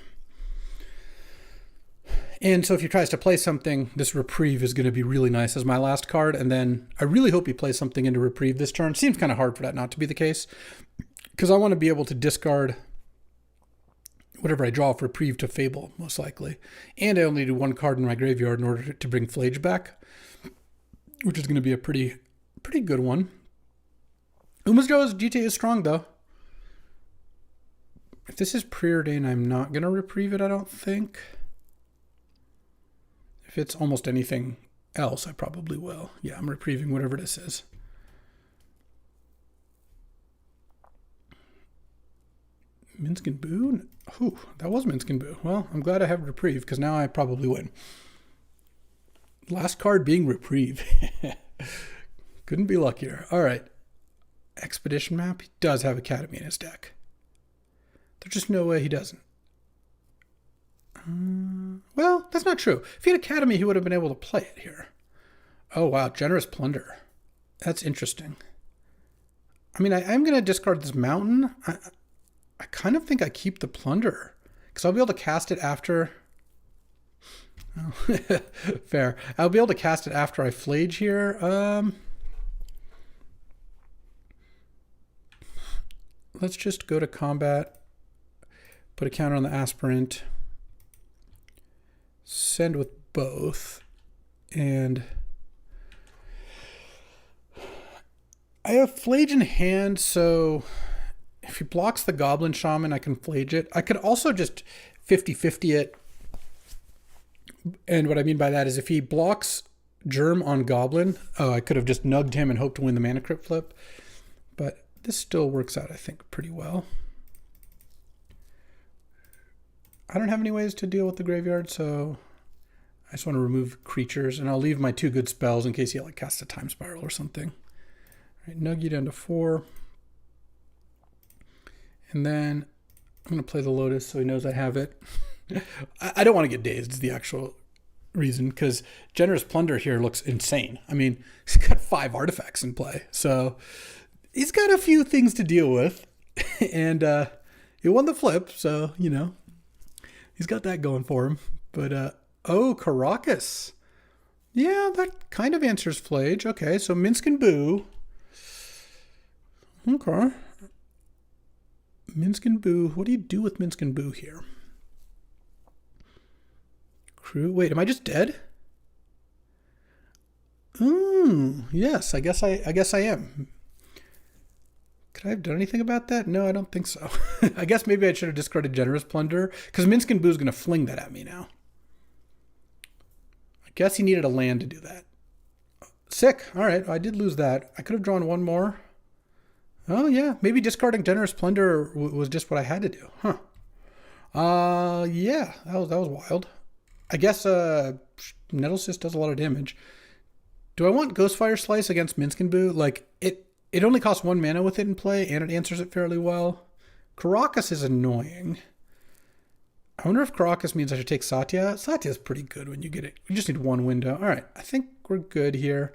Speaker 1: And so if he tries to play something, this Reprieve is going to be really nice as my last card. And then I really hope he plays something into Reprieve this turn. Seems kind of hard for that not to be the case, because I want to be able to discard whatever I draw for Reprieve to Fable, most likely. And I only do one card in my graveyard in order to bring Flage back, which is going to be a pretty good one. Umezawa's Jite is strong, though. If this is Preordain, I'm not going to Reprieve it, I don't think. If it's almost anything else, I probably will. Yeah, I'm reprieving whatever this is. Minskin Boo? Ooh, that was Minskin Boo. Well, I'm glad I have Reprieve, because now I probably win. Last card being Reprieve. Couldn't be luckier. All right. Expedition Map. He does have Academy in his deck. There's just no way he doesn't. Well, that's not true. If he had Academy, he would have been able to play it here. Oh, wow. Generous Plunder. That's interesting. I mean, I'm going to discard this Mountain. I kind of think I keep the Plunder, because I'll be able to cast it after... Oh, fair. I'll be able to cast it after I Flage here. Let's just go to combat. Put a counter on the Aspirant. Send with both, and I have Flage in hand, so if he blocks the Goblin Shaman, I can Flage it. I could also just 50-50 it, and what I mean by that is if he blocks Germ on Goblin, I could have just nugged him and hoped to win the Mana Crypt flip, but this still works out, I think, pretty well. I don't have any ways to deal with the graveyard, so I just want to remove creatures, and I'll leave my 2 good spells in case he like casts a Time Spiral or something. All right, nug you down to 4. And then I'm going to play the Lotus so he knows I have it. I don't want to get dazed is the actual reason, because Generous Plunder here looks insane. I mean, he's got 5 artifacts in play, so he's got a few things to deal with. And he won the flip, so, you know. He's got that going for him. But, Caracas. Yeah, that kind of answers Flage. Okay, so Minskin Boo. Okay. Minskin Boo. What do you do with Minskin Boo here? Crew. Wait, am I just dead? Yes, I guess I am. Could I have done anything about that? No, I don't think so. I guess maybe I should have discarded Generous Plunder, because Minskin Boo's going to fling that at me now. I guess he needed a land to do that. Sick. All right, I did lose that. I could have drawn one more. Oh, yeah. Maybe discarding Generous Plunder was just what I had to do. Huh. Yeah, that was wild. I guess Nettle Cyst does a lot of damage. Do I want Ghostfire Slice against Minskin Boo? Like, It only costs 1 mana with it in play, and it answers it fairly well. Caracas is annoying. I wonder if Caracas means I should take Satya. Satya's pretty good when you get it. You just need 1 window. All right, I think we're good here.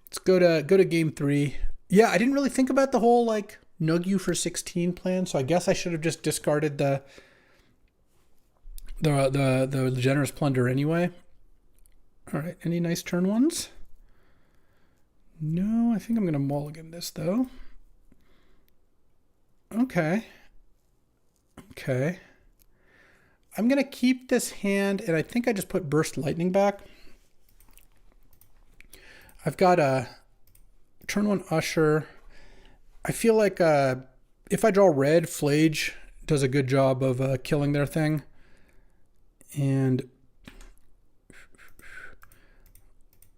Speaker 1: Let's go to game 3. Yeah, I didn't really think about the whole like nug you for 16 plan, so I guess I should have just discarded the generous plunder anyway. All right, any nice turn ones? No, I think I'm gonna mulligan this though. Okay. I'm gonna keep this hand, and I think I just put Burst Lightning back. I've got a turn 1 Usher. I feel like if I draw red, Flage does a good job of killing their thing. And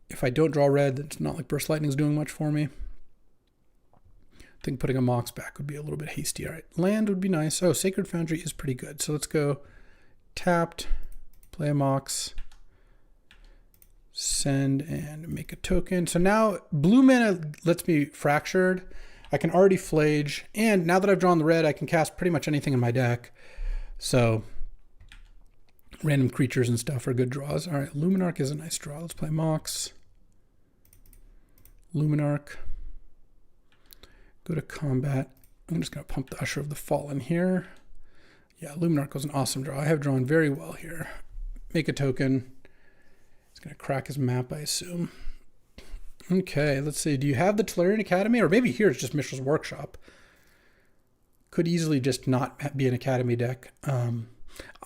Speaker 1: if I don't draw red, it's not like Burst Lightning is doing much for me. I think putting a Mox back would be a little bit hasty. All right, land would be nice. Oh, Sacred Foundry is pretty good. So let's go tapped, play a Mox, send, and make a token. So now blue mana lets me Fractured. I can already Flage, and now that I've drawn the red, I can cast pretty much anything in my deck. So random creatures and stuff are good draws. All right, Luminarch is a nice draw. Let's play Mox. Luminarch. Go to combat. I'm just going to pump the Usher of the Fallen here. Yeah, Luminarch was an awesome draw. I have drawn very well here. Make a token. It's going to crack his map, I assume. Okay, let's see. Do you have the Tolarian Academy? Or maybe here it's just Mishra's Workshop. Could easily just not be an Academy deck. I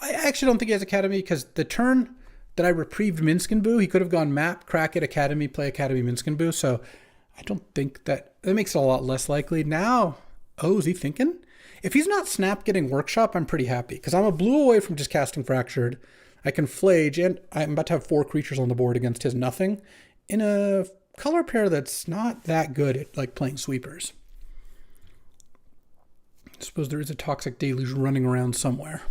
Speaker 1: actually don't think he has Academy because the turn that I reprieved Minskin he could have gone map, crack it, Academy, play Academy, Minskin So I don't think that makes it a lot less likely. Now, oh, is he thinking? If he's not snap getting Workshop, I'm pretty happy because I'm a blue away from just casting Fractured. I can Flage, and I'm about to have 4 creatures on the board against his nothing in a color pair that's not that good at like playing sweepers. I suppose there is a Toxic Deluge running around somewhere.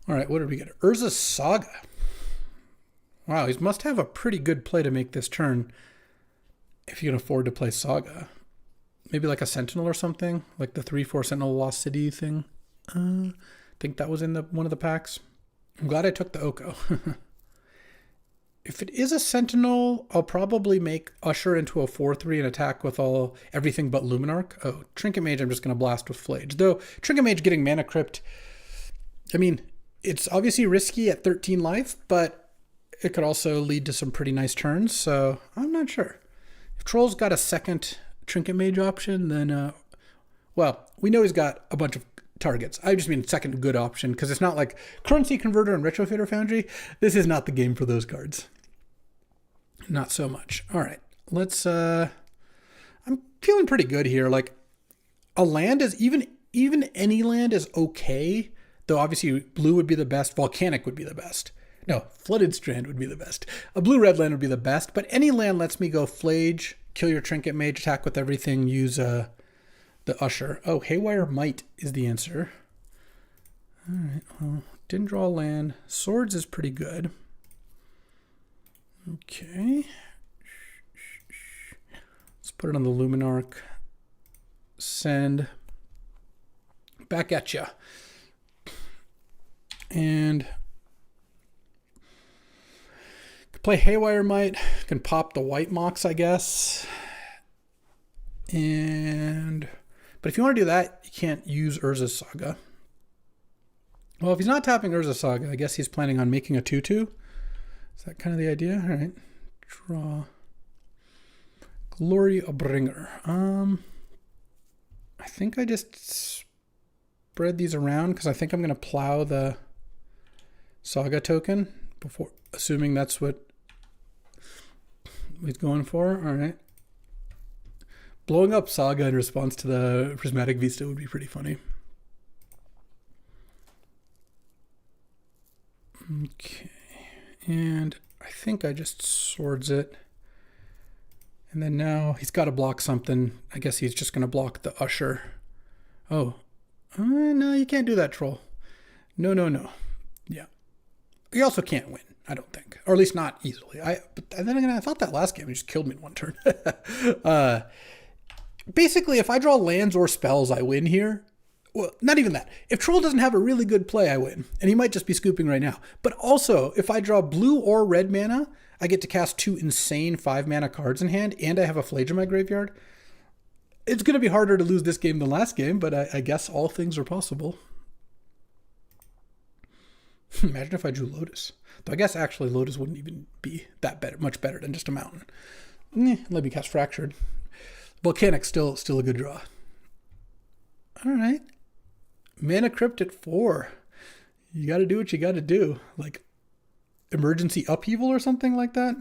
Speaker 1: All right, what did we get? Urza's Saga. Wow, he must have a pretty good play to make this turn if you can afford to play Saga. Maybe like a Sentinel or something, like the 3/4 Sentinel Lost City thing. I think that was in one of the packs. I'm glad I took the Oko. If it is a Sentinel, I'll probably make Usher into a 4/3 and attack with everything but Luminarch. Oh, Trinket Mage, I'm just going to blast with Flage. Though, Trinket Mage getting Mana Crypt, I mean, it's obviously risky at 13 life, but it could also lead to some pretty nice turns, so I'm not sure. If Troll's got a second Trinket Mage option, then, well, we know he's got a bunch of targets. I just mean second good option, because it's not like Currency Converter and Retrofitter Foundry. This is not the game for those cards. Not so much. All right, let's, I'm feeling pretty good here. Like, a land is, even any land is okay, though obviously blue would be the best, Volcanic would be the best. No, Flooded Strand would be the best. A blue-red land would be the best, but any land lets me go Flage, kill your Trinket Mage, attack with everything, use the Usher. Oh, Haywire Might is the answer. All right, well, didn't draw a land. Swords is pretty good. Okay. Let's put it on the Luminarch. Send. Back at ya. And can play Haywire Might. Can pop the White Mox, I guess. But if you want to do that, you can't use Urza's Saga. Well, if he's not tapping Urza's Saga, I guess he's planning on making a 2/2. Is that kind of the idea? All right. Draw. Glory Bringer. I think I just spread these around because I think I'm going to plow the Saga token before, assuming that's what he's going for. All right. Blowing up Saga in response to the Prismatic Vista would be pretty funny. Okay. And I think I just swords it. And then now he's got to block something. I guess he's just going to block the Usher. Oh. No, you can't do that, Troll. No. Yeah. You also can't win, I don't think. Or at least not easily. But then again, I thought that last game he just killed me in one turn. Basically, if I draw lands or spells, I win here. Well, not even that. If Troll doesn't have a really good play, I win. And he might just be scooping right now. But also, if I draw blue or red mana, I get to cast 2 insane 5-mana cards in hand, and I have a Flage in my graveyard. It's going to be harder to lose this game than last game, but I guess all things are possible. Imagine if I drew Lotus. Though I guess actually Lotus wouldn't even be that better, much better than just a mountain. Let me cast Fractured. Volcanic's still a good draw. All right. Mana Crypt at 4. You got to do what you got to do. Like Emergency Upheaval or something like that.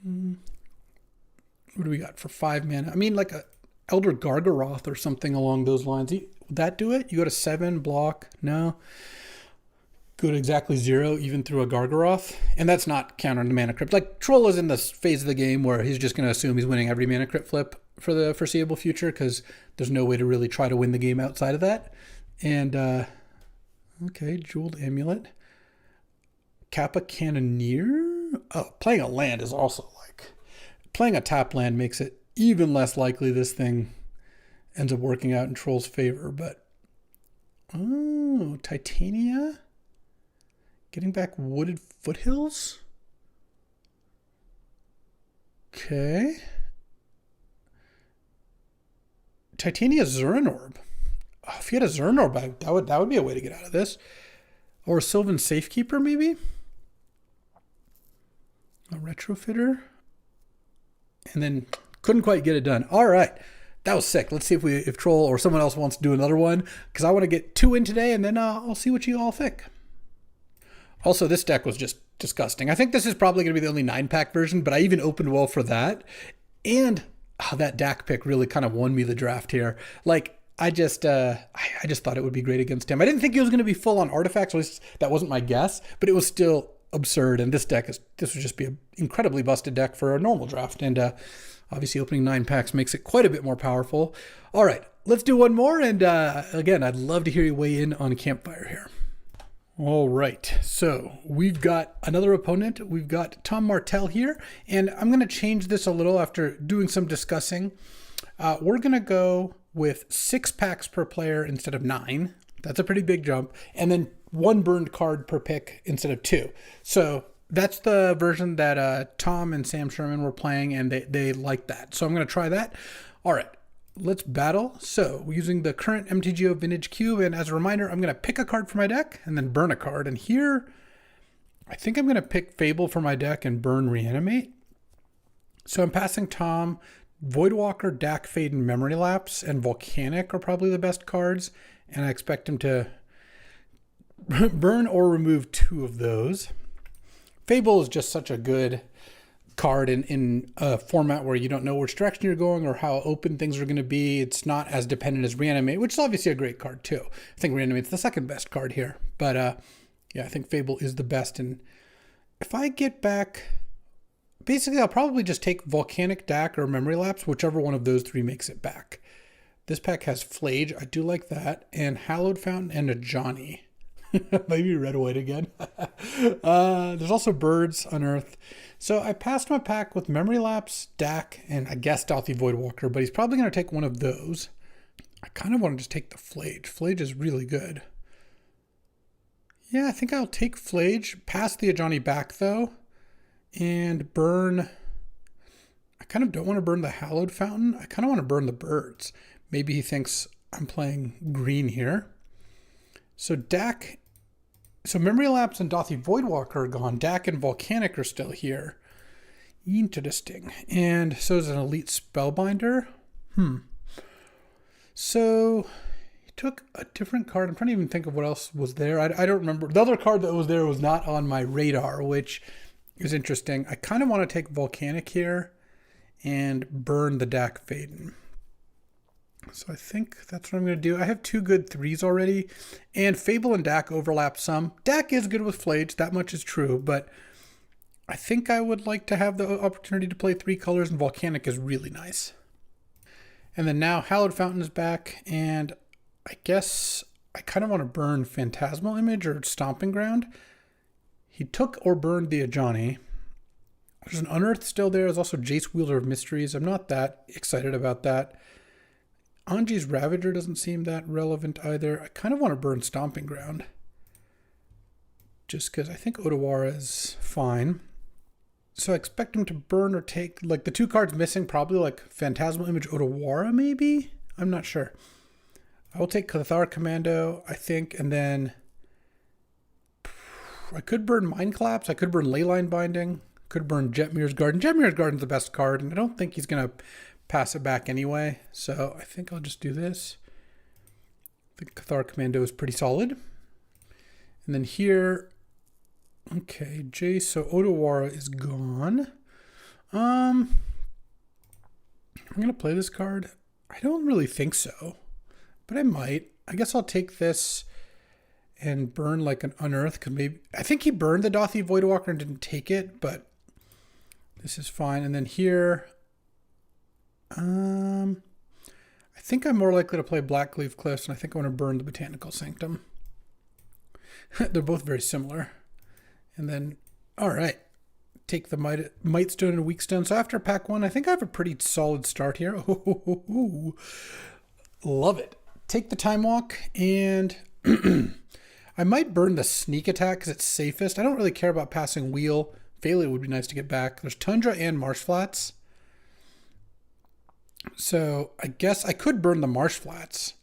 Speaker 1: What do we got for 5 mana? I mean, like a Elder Gargaroth or something along those lines. Would that do it? You go to 7, block? No. Go to exactly 0, even through a Gargaroth. And that's not countering the Mana Crypt. Like, Troll is in this phase of the game where he's just going to assume he's winning every Mana Crypt flip for the foreseeable future, because there's no way to really try to win the game outside of that. And, okay, Jeweled Amulet. Kappa Cannoneer? Oh, playing a land is also like... Playing a tap land makes it even less likely this thing ends up working out in Troll's favor, but... Oh, Titania? Getting back Wooded Foothills? Okay. Titania Zeranorb. Oh, if you had a Zeranorb, that would be a way to get out of this. Or a Sylvan Safekeeper, maybe? A Retrofitter? And then couldn't quite get it done. All right. That was sick. Let's see if Troll or someone else wants to do another one, because I want to get 2 in today, and then I'll see what you all think. Also, this deck was just disgusting. I think this is probably going to be the only 9-pack version, but I even opened well for that. And that DAC pick really kind of won me the draft here. Like, I just thought it would be great against him. I didn't think he was going to be full on artifacts. At least that wasn't my guess, but it was still absurd. And this would just be an incredibly busted deck for a normal draft. And obviously opening 9 packs makes it quite a bit more powerful. All right, let's do one more. And again, I'd love to hear you weigh in on Campfire here. All right, so we've got another opponent. We've got Tom Martell here, and I'm going to change this a little after doing some discussing. We're going to go with 6 packs per player instead of 9. That's a pretty big jump. And then 1 burned card per pick instead of 2. So that's the version that Tom and Sam Sherman were playing, and they liked that. So I'm going to try that. All right. Let's battle. So we're using the current MTGO Vintage Cube, and as a reminder, I'm going to pick a card for my deck and then burn a card. And here, I think I'm going to pick Fable for my deck and burn Reanimate. So I'm passing Tom. Voidwalker, Dak Fade, and Memory Lapse, and Volcanic are probably the best cards, and I expect him to burn or remove 2 of those. Fable is just such a good card in a format where you don't know which direction you're going or how open things are going to be. It's not as dependent as Reanimate, which is obviously a great card too. I think Reanimate's the second best card here, but yeah, I think Fable is the best. And if I get back, basically I'll probably just take Volcanic, Dak, or Memory Lapse, whichever one of those 3 makes it back. This pack has Flage, I do like that, and Hallowed Fountain and a Johnny. Maybe red white again. There's also Birds, Unearth. So I passed my pack with Memory Lapse, Dak, and I guess Dauthi Voidwalker, but he's probably going to take one of those. I kind of want to just take the Flage. Flage is really good. Yeah, I think I'll take Flage, pass the Ajani back though, and burn. I kind of don't want to burn the Hallowed Fountain. I kind of want to burn the Birds. Maybe he thinks I'm playing green here. So Dak. So Memory Lapse and Dauthi Voidwalker are gone. Dak and Volcanic are still here. Interesting. And so is an Elite Spellbinder. So he took a different card. I'm trying to even think of what else was there. I don't remember. The other card that was there was not on my radar, which is interesting. I kind of want to take Volcanic here and burn the Dak Faden. So I think that's what I'm going to do. I have 2 good 3s already, and Fable and Dak overlap some. Dak is good with Flage, that much is true, but I think I would like to have the opportunity to play 3 colors, and Volcanic is really nice. And then now Hallowed Fountain is back, and I guess I kind of want to burn Phantasmal Image or Stomping Ground. He took or burned the Ajani. There's an Unearth still there. There's also Jace, Wielder of Mysteries. I'm not that excited about that. Anji's Ravager doesn't seem that relevant either. I kind of want to burn Stomping Ground. Just because I think Otawara is fine. So I expect him to burn or take, like the 2 cards missing, probably like Phantasmal Image Otawara maybe? I'm not sure. I will take Cathar Commando, I think, and then I could burn Mind Collapse. I could burn Leyline Binding. Could burn Jetmir's Garden. Jetmir's Garden's the best card, and I don't think he's going to pass it back anyway. So I think I'll just do this. The Cathar Commando is pretty solid. And then here, okay, Jace, so Otawara is gone. I'm going to play this card. I don't really think so, but I might. I guess I'll take this and burn like an Unearth, because maybe, I think he burned the Dothi Voidwalker and didn't take it, but this is fine. And then here, I think I'm more likely to play Blackleaf Cliffs, and I think I want to burn the Botanical Sanctum. They're both very similar. And then, all right, take the Might Stone and Weak Stone. So after pack 1, I think I have a pretty solid start here. Oh, love it. Take the Time Walk, and I might burn the Sneak Attack because it's safest. I don't really care about passing Wheel. Failure would be nice to get back. There's Tundra and Marsh Flats. So I guess I could burn the Marsh Flats.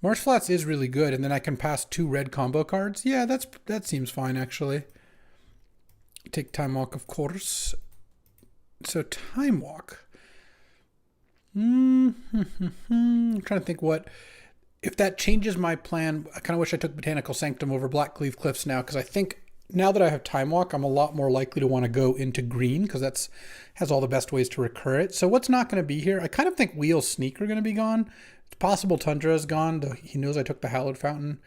Speaker 1: Marsh Flats is really good, and then I can pass 2 red combo cards. Yeah, that seems fine, actually. Take Time Walk, of course. So Time Walk. I'm trying to think what... If that changes my plan, I kind of wish I took Botanical Sanctum over Blackleaf Cliffs now, because I think now that I have Time Walk, I'm a lot more likely to want to go into green, because that's has all the best ways to recur it. So what's not going to be here? I kind of think Wheel Sneak are going to be gone. It's possible Tundra is gone, though he knows I took the Hallowed Fountain.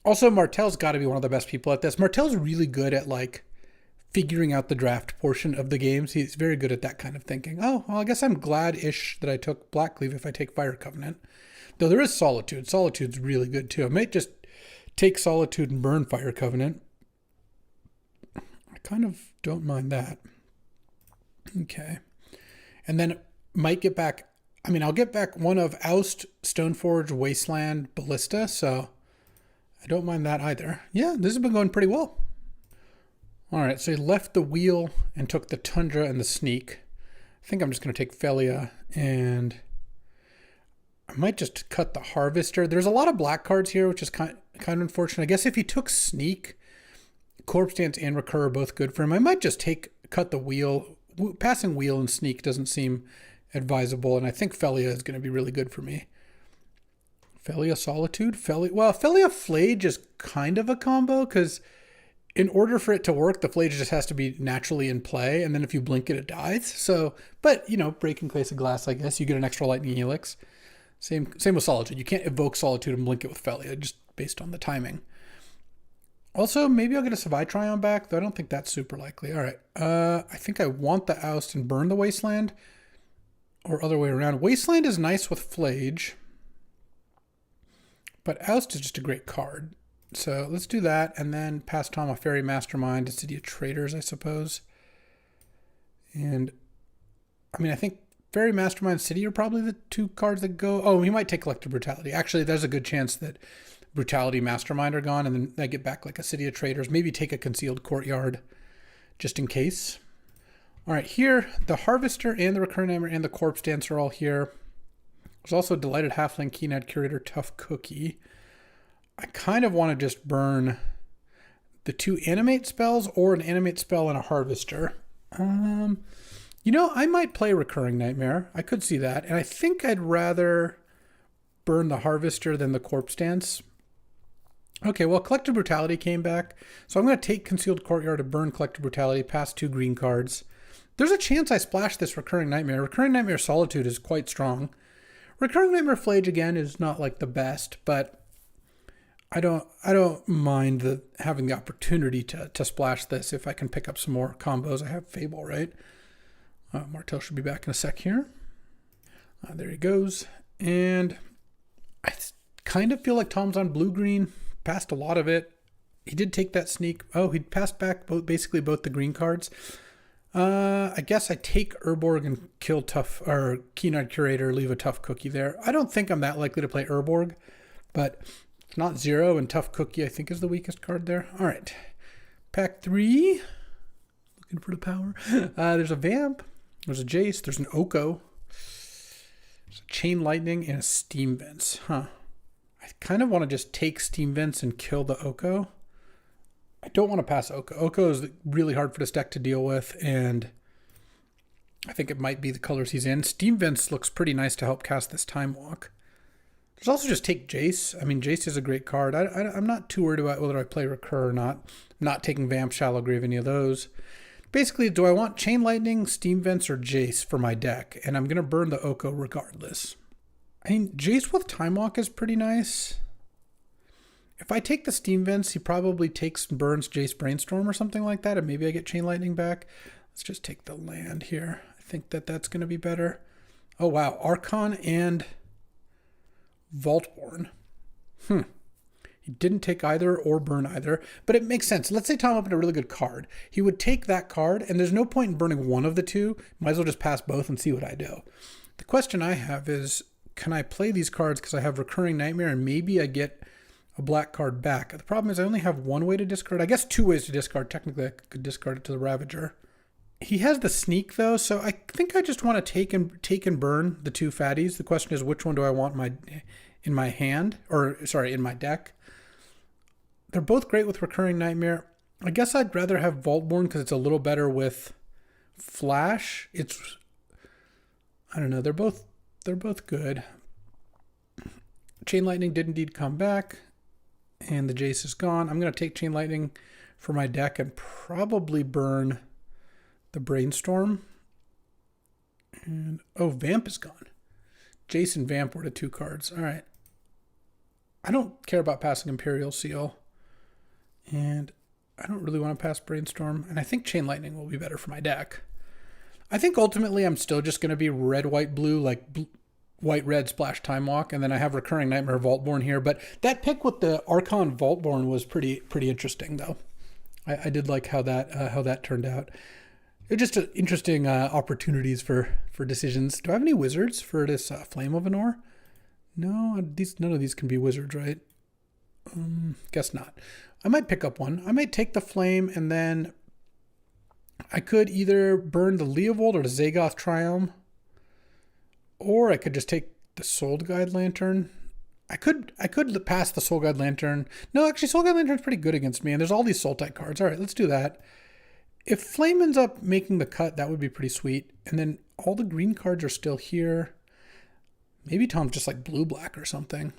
Speaker 1: Also, Martel's got to be one of the best people at this. Martel's really good at, like, figuring out the draft portion of the games. He's very good at that kind of thinking. Oh, well, I guess I'm glad-ish that I took Blackleaf if I take Fire Covenant. Though there is Solitude. Solitude's really good, too. I might just take Solitude and burn Fire Covenant. I kind of don't mind that. Okay. And then might get back... I mean, I'll get back one of Oust, Stoneforge, Wasteland, Ballista, so I don't mind that either. Yeah, this has been going pretty well. All right, so he left the Wheel and took the Tundra and the Sneak. I think I'm just going to take Felia, and I might just cut the Harvester. There's a lot of black cards here, which is kind of unfortunate. I guess if he took Sneak, Corpse Dance and Recur are both good for him. I might just cut the Wheel. Passing Wheel and Sneak doesn't seem advisable, and I think Felia is going to be really good for me. Felia Solitude? Felia Flage is kind of a combo, because in order for it to work, the Flage just has to be naturally in play, and then if you blink it, it dies. So, but, Breaking Place of Glass, I guess, you get an extra Lightning Helix. Same with Solitude. You can't evoke Solitude and blink it with Felia, just based on the timing. Also, maybe I'll get a Savaitrion back, though I don't think that's super likely. All right. I think I want the Oust and burn the Wasteland, or other way around. Wasteland is nice with Flage, but Oust is just a great card. So let's do that, and then pass Tom a Fairy Mastermind, a City of Traders, I suppose. And, I mean, I think Fairy Mastermind, City are probably the 2 cards that go... Oh, he might take Collective Brutality. Actually, there's a good chance that Brutality, Mastermind are gone, and then I get back like a City of Traders. Maybe take a Concealed Courtyard, just in case. All right, here, the Harvester and the Recurring Nightmare and the Corpse Dance are all here. There's also Delighted Halfling, Keen-Eyed Curator, Tough Cookie. I kind of want to just burn the 2 animate spells or an animate spell and a Harvester. I might play Recurring Nightmare. I could see that. And I think I'd rather burn the Harvester than the Corpse Dance. Okay, well, Collective Brutality came back. So I'm going to take Concealed Courtyard to burn Collective Brutality, pass 2 green cards. There's a chance I splash this Recurring Nightmare. Recurring Nightmare Solitude is quite strong. Recurring Nightmare Flage, again, is not like the best, but I don't mind having the opportunity to splash this if I can pick up some more combos. I have Fable, right? Martel should be back in a sec here. There he goes. And I kind of feel like Tom's on blue-green. Passed a lot of it. He did take that Sneak. Oh, he passed back basically both the green cards. I guess I take Urborg and kill Tough, or Keen-Eyed Curator, leave a Tough Cookie there. I don't think I'm that likely to play Urborg, but it's not 0, and Tough Cookie I think is the weakest card there. All right, pack 3. Looking for the power. There's a Vamp, there's a Jace, there's an Oko, there's a Chain Lightning, and a Steam Vents. I kind of want to just take Steam Vents and kill the Oko. I don't want to pass Oko. Oko is really hard for this deck to deal with, and I think it might be the colors he's in. Steam Vents looks pretty nice to help cast this Time Walk. There's also just take Jace. I mean, Jace is a great card. I'm not too worried about whether I play Recur or not. I'm not taking Vamp, Shallow Grave, any of those. Basically, do I want Chain Lightning, Steam Vents, or Jace for my deck? And I'm going to burn the Oko regardless. I mean, Jace with Time Walk is pretty nice. If I take the Steam Vents, he probably takes and burns Jace Brainstorm or something like that, and maybe I get Chain Lightning back. Let's just take the land here. I think that's going to be better. Oh, wow. Archon and Vaultborn. He didn't take either or burn either, but it makes sense. Let's say Tom opened a really good card. He would take that card, and there's no point in burning one of the two. Might as well just pass both and see what I do. The question I have is, can I play these cards because I have Recurring Nightmare and maybe I get a black card back? The problem is I only have one way to discard. I guess 2 ways to discard. Technically, I could discard it to the Ravager. He has the Sneak, though, so I think I just want to take and burn the 2 fatties. The question is, which one do I want in my hand? Or, sorry, in my deck. They're both great with Recurring Nightmare. I guess I'd rather have Vaultborn because it's a little better with Flash. I don't know, they're both good. Chain Lightning did indeed come back, and the Jace is gone. I'm going to take Chain Lightning for my deck and probably burn the Brainstorm. And, oh, Vamp is gone. Jace and Vamp were the 2 cards. All right. I don't care about passing Imperial Seal. And I don't really want to pass Brainstorm. And I think Chain Lightning will be better for my deck. I think ultimately I'm still just going to be red, white, blue, like white, red, splash, Time Walk. And then I have Recurring Nightmare, Vaultborn here. But that pick with the Archon Vaultborn was pretty interesting, though. I did like how that turned out. It's just interesting opportunities for decisions. Do I have any wizards for this Flame of Anor? No, none of these can be wizards, right? Guess not. I might pick up one. I might take the Flame, and then I could either burn the Leovold or the Zagoth Triumph, or I could just take the Soul Guide Lantern. I could pass the Soul Guide Lantern. No, actually, Soul Guide Lantern's pretty good against me, and there's all these Sultai cards. All right, let's do that. If Flame ends up making the cut, that would be pretty sweet. And then all the green cards are still here. Maybe Tom's just like blue-black or something.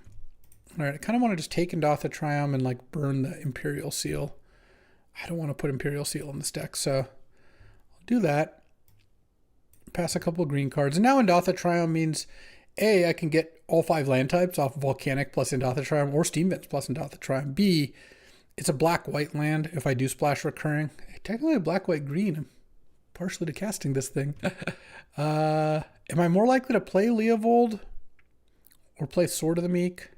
Speaker 1: All right, I kind of want to just take Endotha Triumph and like burn the Imperial Seal. I don't want to put Imperial Seal in this deck, so I'll do that. Pass a couple of green cards. And now Endotha Triumph means, A, I can get all 5 land types off Volcanic plus Endotha Triumph or Steam Vents plus Endotha Triumph. B, it's a black-white land if I do splash Recurring. Technically a black-white-green. I'm partially to casting this thing. Am I more likely to play Leovold or play Sword of the Meek?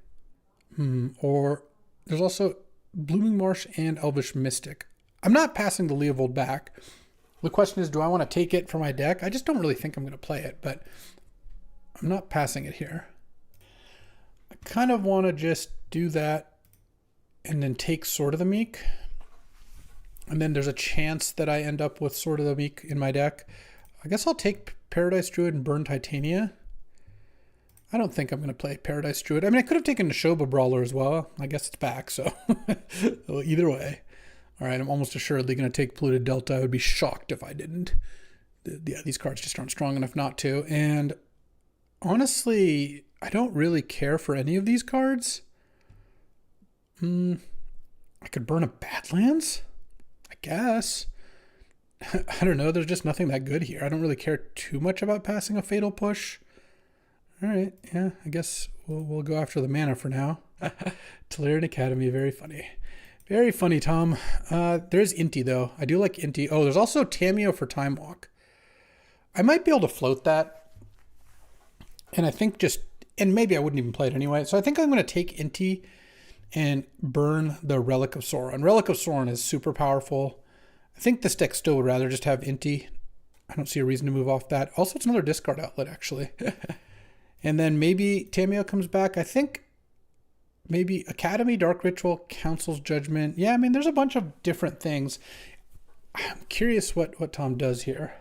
Speaker 1: Or there's also Blooming Marsh and Elvish Mystic. I'm not passing the Leovold back. The question is, do I want to take it for my deck? I just don't really think I'm going to play it, but I'm not passing it here. I kind of want to just do that and then take Sword of the Meek. And then there's a chance that I end up with Sword of the Meek in my deck. I guess I'll take Paradise Druid and burn Titania. I don't think I'm going to play Paradise Druid. I mean, I could have taken Neshoba Brawler as well. I guess it's back, so well, either way. All right, I'm almost assuredly going to take Polluted Delta. I would be shocked if I didn't. Yeah, these cards just aren't strong enough not to. And honestly, I don't really care for any of these cards. I could burn a Badlands, I guess. I don't know. There's just nothing that good here. I don't really care too much about passing a Fatal Push. All right, yeah, I guess we'll go after the mana for now. Tolarian Academy, very funny. Very funny, Tom. There's Inti, though. I do like Inti. Oh, there's also Tameo for Time Walk. I might be able to float that. And I think and maybe I wouldn't even play it anyway. So I think I'm going to take Inti and burn the Relic of Sauron. Relic of Sauron is super powerful. I think this deck still would rather just have Inti. I don't see a reason to move off that. Also, it's another discard outlet, actually. And then maybe Tamiyo comes back. I think maybe Academy, Dark Ritual, Council's Judgment. Yeah, I mean, there's a bunch of different things. I'm curious what Tom does here.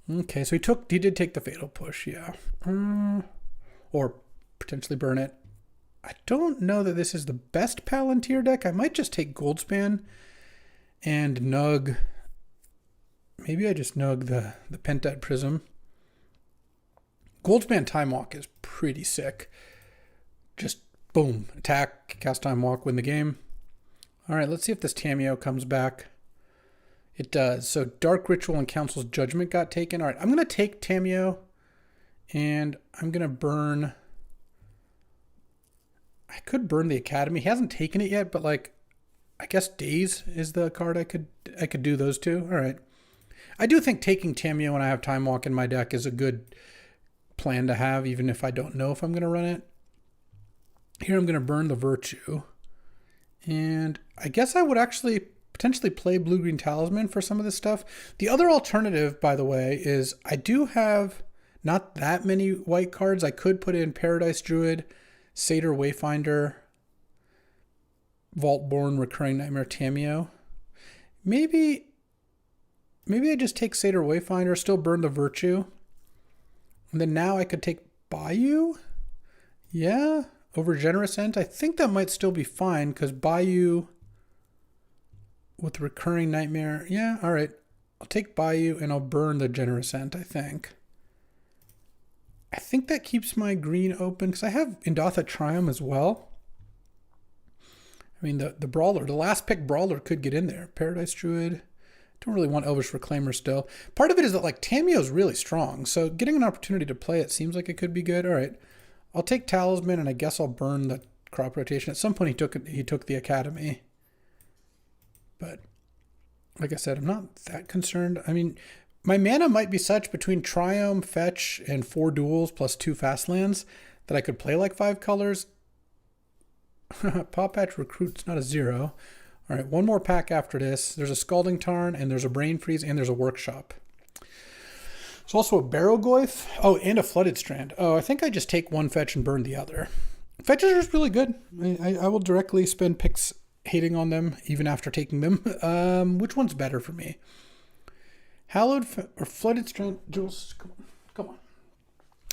Speaker 1: Okay, so he did take the Fatal Push, yeah. Or potentially burn it. I don't know that this is the best Palantir deck. I might just take Goldspan and Nug. Maybe I just Nug the Pentad Prism. Goldspan Time Walk is pretty sick. Just boom, attack, cast Time Walk, win the game. All right, let's see if this Tamiyo comes back. It does. So Dark Ritual and Council's Judgment got taken. All right, I'm going to take Tamiyo and I'm going to burn. I could burn the Academy. He hasn't taken it yet, but like, I guess Daze is the card I could do those two. All right. I do think taking Tamiyo when I have Time Walk in my deck is a good plan to have, even if I don't know if I'm going to run it. Here I'm going to burn the Virtue. And I guess I would actually potentially play Blue-Green Talisman for some of this stuff. The other alternative, by the way, is I do have not that many white cards. I could put in Paradise Druid, Satyr Wayfinder, Vaultborn, Recurring Nightmare, Tamiyo. Maybe I just take Satyr Wayfinder, still burn the Virtue. And then now I could take Bayou. Yeah, over Generous Ent. I think that might still be fine because Bayou with Recurring Nightmare. Yeah, all right. I'll take Bayou and I'll burn the Generous Ent, I think. I think that keeps my green open because I have Indatha Triumph as well. I mean, the Brawler, the last pick Brawler could get in there. Paradise Druid. Don't really want Elvish Reclaimer still. Part of it is that like Tamiyo's really strong, so getting an opportunity to play it seems like it could be good. All right, I'll take Talisman and I guess I'll burn the Crop Rotation. At some point he took the Academy, but like I said, I'm not that concerned. I mean, my mana might be such between Triumph, Fetch, and 4 duels plus 2 fast lands that I could play like 5 colors. Paw Patch Recruit's not a 0. All right, one more pack after this. There's a Scalding Tarn, and there's a Brain Freeze, and there's a Workshop. There's also a Barrowgoyf. Oh, and a Flooded Strand. Oh, I think I just take one fetch and burn the other. Fetches are just really good. I will directly spend picks hating on them, even after taking them. Which one's better for me? Hallowed or Flooded Strand? Jules, come on.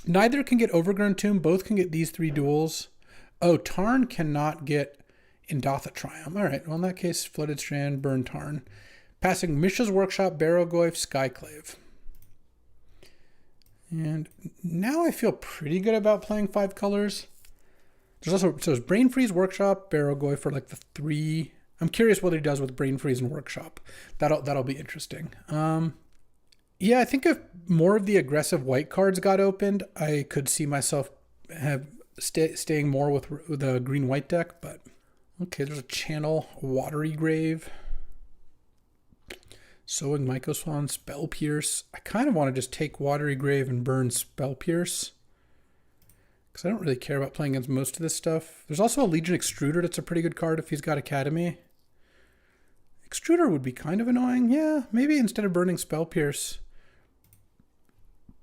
Speaker 1: Neither can get Overgrown Tomb. Both can get these 3 duels. Oh, Tarn cannot get Indatha Triumph. All right, well, in that case, Flooded Strand, burn Tarn. Passing Mishra's Workshop, Barrowgoyf, Skyclave. And now I feel pretty good about playing 5 colors. There's Brain Freeze, Workshop, Barrowgoyf for like the 3. I'm curious what he does with Brain Freeze and Workshop. That'll be interesting. Yeah, I think if more of the aggressive white cards got opened, I could see myself staying more with the green-white deck, but okay, there's a Channel, Watery Grave, Sowing Mycoswan, Spell Pierce. I kind of want to just take Watery Grave and burn Spell Pierce because I don't really care about playing against most of this stuff. There's also a Legion Extruder that's a pretty good card if he's got Academy. Extruder would be kind of annoying. Yeah, maybe instead of burning Spell Pierce,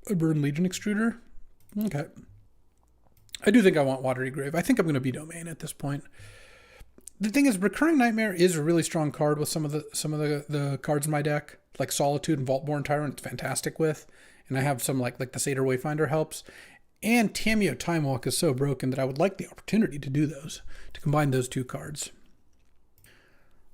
Speaker 1: I burn Legion Extruder. Okay. I do think I want Watery Grave. I think I'm going to be Domain at this point. The thing is, Recurring Nightmare is a really strong card with some of the cards in my deck, like Solitude and Vaultborn Tyrant. It's fantastic with, and I have some like the Satyr Wayfinder helps, and Tamiyo Time Walk is so broken that I would like the opportunity to do those, to combine those 2 cards.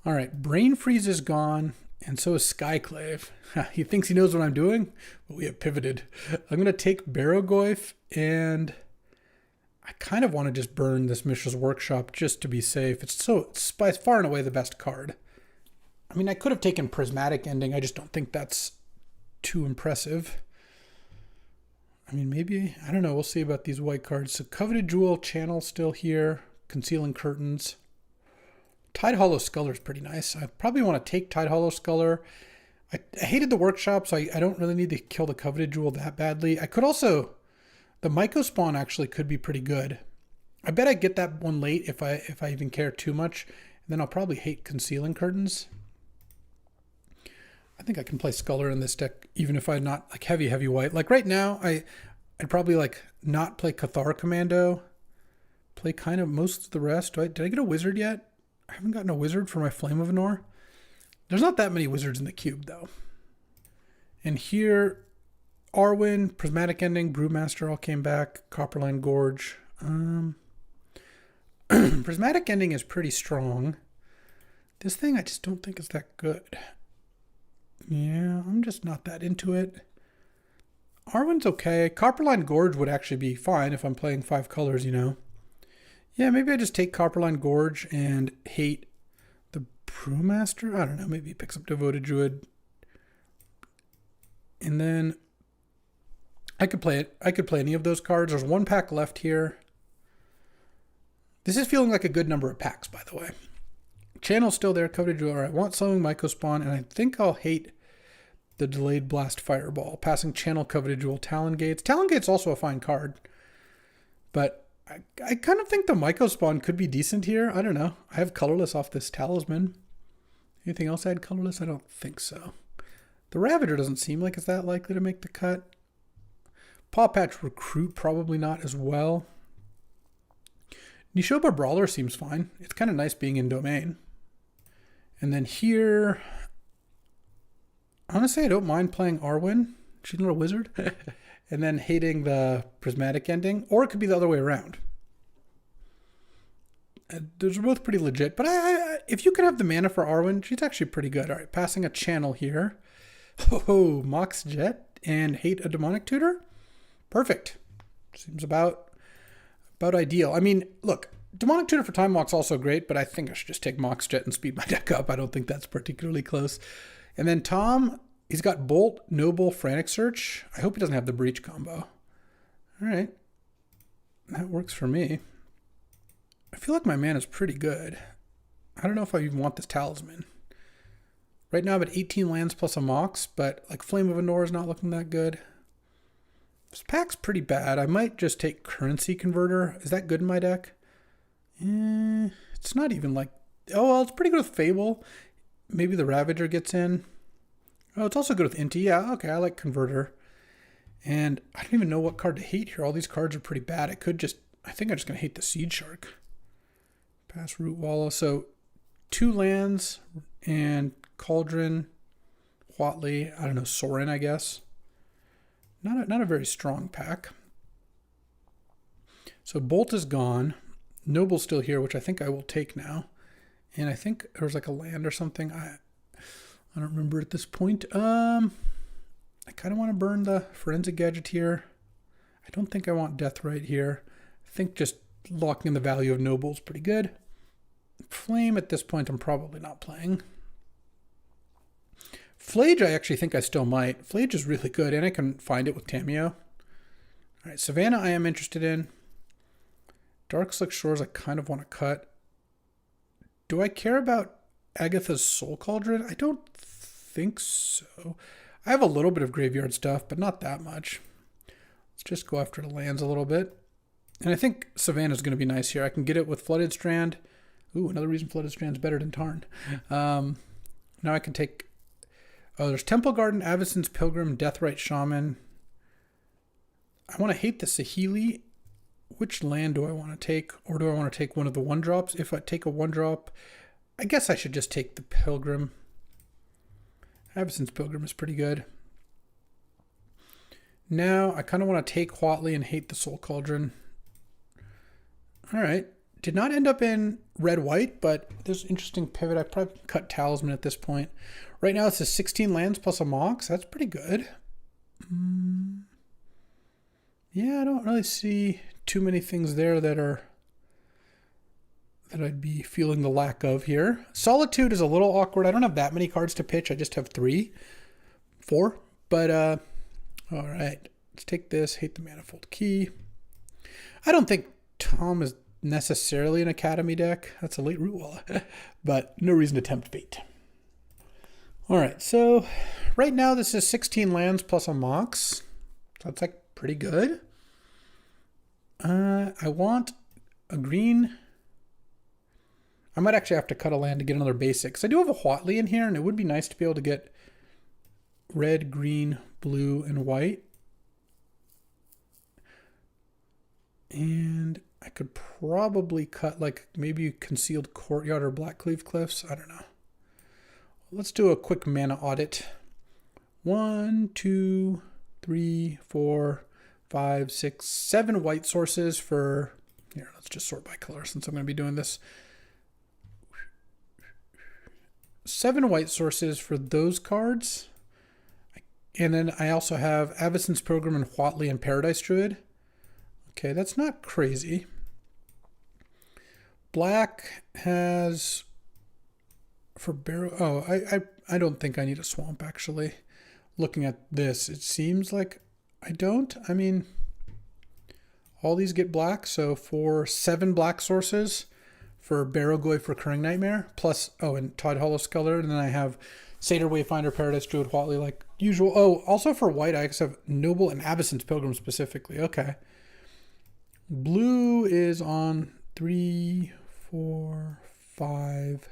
Speaker 1: All right, Brain Freeze is gone, and so is Skyclave. He thinks he knows what I'm doing, but we have pivoted. I'm going to take Barrowgoyf, and I kind of want to just burn this Mishra's Workshop just to be safe. It's by far and away the best card. I mean, I could have taken Prismatic Ending. I just don't think that's too impressive. I mean, maybe, I don't know. We'll see about these white cards. So Coveted Jewel, Channel still here. Concealing Curtains. Tidehollow Sculler is pretty nice. I probably want to take Tidehollow Sculler. I hated the Workshop, so I don't really need to kill the Coveted Jewel that badly. I could also... The Mycospawn actually could be pretty good. I bet I get that one late if I even care too much. And then I'll probably hate Concealing Curtains. I think I can play Sculler in this deck, even if I'm not like heavy white. Like right now, I'd probably like not play Cathar Commando, play kind of most of the rest. Did I get a wizard yet? I haven't gotten a wizard for my Flame of Anor. There's not that many wizards in the cube though. And here, Arwen, Prismatic Ending, Brewmaster all came back, Copperline Gorge. Prismatic Ending is pretty strong. This thing I just don't think is that good. Yeah, I'm just not that into it. Arwen's okay. Copperline Gorge would actually be fine if I'm playing 5 colors, you know. Yeah, maybe I just take Copperline Gorge and hate the Brewmaster. I don't know, maybe he picks up Devoted Druid. And then I could play it. I could play any of those cards. There's 1 pack left here. This is feeling like a good number of packs, by the way. Channel's still there. Coveted Jewel. All right, want Summoning Mycospawn, and I think I'll hate the Delayed Blast Fireball. Passing Channel, Coveted Jewel, Talon Gates. Talon Gates also a fine card. But I kind of think the Mycospawn could be decent here. I don't know. I have colorless off this Talisman. Anything else I had colorless? I don't think so. The Ravager doesn't seem like it's that likely to make the cut. Paw Patch Recruit, probably not as well. Nishoba Brawler seems fine. It's kind of nice being in Domain. And then here, honestly, I don't mind playing Arwen. She's not a wizard. And then hating the Prismatic Ending. Or it could be the other way around. Those are both pretty legit. But if you can have the mana for Arwen, she's actually pretty good. All right, passing a Channel here. Oh, Mox Jet and hate a Demonic Tutor? Perfect. Seems about ideal. I mean, look, Demonic Tutor for Time Walk's also great, but I think I should just take Mox Jet and speed my deck up. I don't think that's particularly close. And then Tom, he's got Bolt, Noble, Frantic Search. I hope he doesn't have the Breach combo. All right. That works for me. I feel like my mana's pretty good. I don't know if I even want this Talisman. Right now I'm at 18 lands plus a Mox, but like Flame of Anor is not looking that good. This pack's pretty bad. I might just take Currency Converter. Is that good in my deck? It's not even like... Oh, well, it's pretty good with Fable. Maybe the Ravager gets in. Oh, it's also good with Inti. Yeah, okay, I like Converter. And I don't even know what card to hate here. All these cards are pretty bad. I think I'm just going to hate the Seed Shark. Pass Root Walla. So 2 lands and Cauldron, Huatley, I don't know, Sorin, I guess. Not a very strong pack. So Bolt is gone. Noble's still here, which I think I will take now. And I think there was like a land or something. I don't remember at this point. I kind of want to burn the Forensic Gadgeteer. I don't think I want Deathrite here. I think just locking in the value of Noble is pretty good. Flame at this point I'm probably not playing. Flage, I actually think I still might. Flage is really good, and I can find it with Tameo. All right, Savannah I am interested in. Dark Slick Shores I kind of want to cut. Do I care about Agatha's Soul Cauldron? I don't think so. I have a little bit of graveyard stuff, but not that much. Let's just go after the lands a little bit. And I think Savannah's going to be nice here. I can get it with Flooded Strand. Ooh, another reason Flooded Strand's better than Tarn. Now I can take... Oh, there's Temple Garden, Avacyn's Pilgrim, Deathrite Shaman. I want to hate the Saheeli. Which land do I want to take? Or do I want to take one of the 1-drops? If I take a 1-drop, I guess I should just take the Pilgrim. Avacyn's Pilgrim is pretty good. Now, I kind of want to take Huatley and hate the Soul Cauldron. All right. Did not end up in red-white, but there's an interesting pivot. I probably cut Talisman at this point. Right now, it's a 16 lands plus a Mox. That's pretty good. Yeah, I don't really see too many things there that I'd be feeling the lack of here. Solitude is a little awkward. I don't have that many cards to pitch. I just have 4. But, all right. Let's take this. Hate the Manifold Key. I don't think Tom is necessarily an Academy deck. That's a late Root Walla. But no reason to tempt fate. All right, so right now this is 16 lands plus a Mox. So that's like pretty good. I want a green. I might actually have to cut a land to get another basic. So I do have a Huatley in here, and it would be nice to be able to get red, green, blue, and white. And I could probably cut like maybe Concealed Courtyard or Blackcleave Cliffs. I don't know. Let's do a quick mana audit. 1, 2, 3, 4, 5, 6, 7 white sources for... Here, let's just sort by color since I'm going to be doing this. 7 white sources for those cards. And then I also have Avacyn's Program and Huatli and Paradise Druid. Okay, that's not crazy. Black has for Barrow. Oh, I don't think I need a swamp actually. Looking at this, it seems like I don't. I mean, all these get black, so for 7 black sources for Barrogoyf Recurring Nightmare, plus and Tide Hollow Sculler, and then I have Satyr Wayfinder, Paradise Druid, Huatli like usual. Oh, also for white I have Noble and Avacyn's Pilgrim specifically. Okay. Blue is on 3, 4, 5,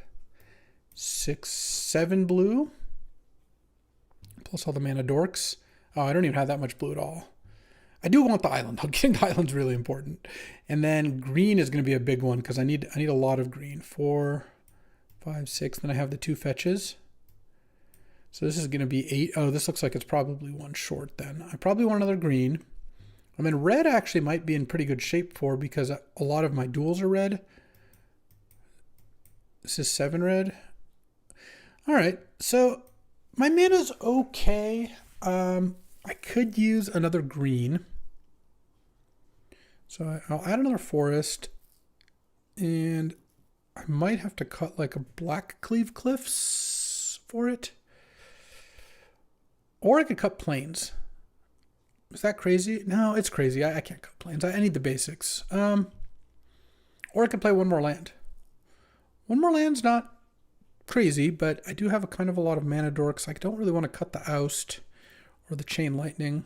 Speaker 1: 6, 7 blue. Plus all the mana dorks. Oh, I don't even have that much blue at all. I do want the island. Getting the island's really important. And then green is going to be a big one because I need a lot of green. 4, 5, 6. Then I have the 2 fetches. So this is going to be 8. Oh, this looks like it's probably one short then. I probably want another green. I mean, red actually might be in pretty good shape for because a lot of my duels are red. This is 7 red. All right, so my mana's okay. I could use another green. So I'll add another forest. And I might have to cut like a Blackcleave Cliffs for it. Or I could cut plains. Is that crazy? No, it's crazy. I can't cut plains. I need the basics. Or I could play one more land. One more land's not crazy, but I do have a kind of a lot of mana dorks. I don't really want to cut the Oust or the Chain Lightning.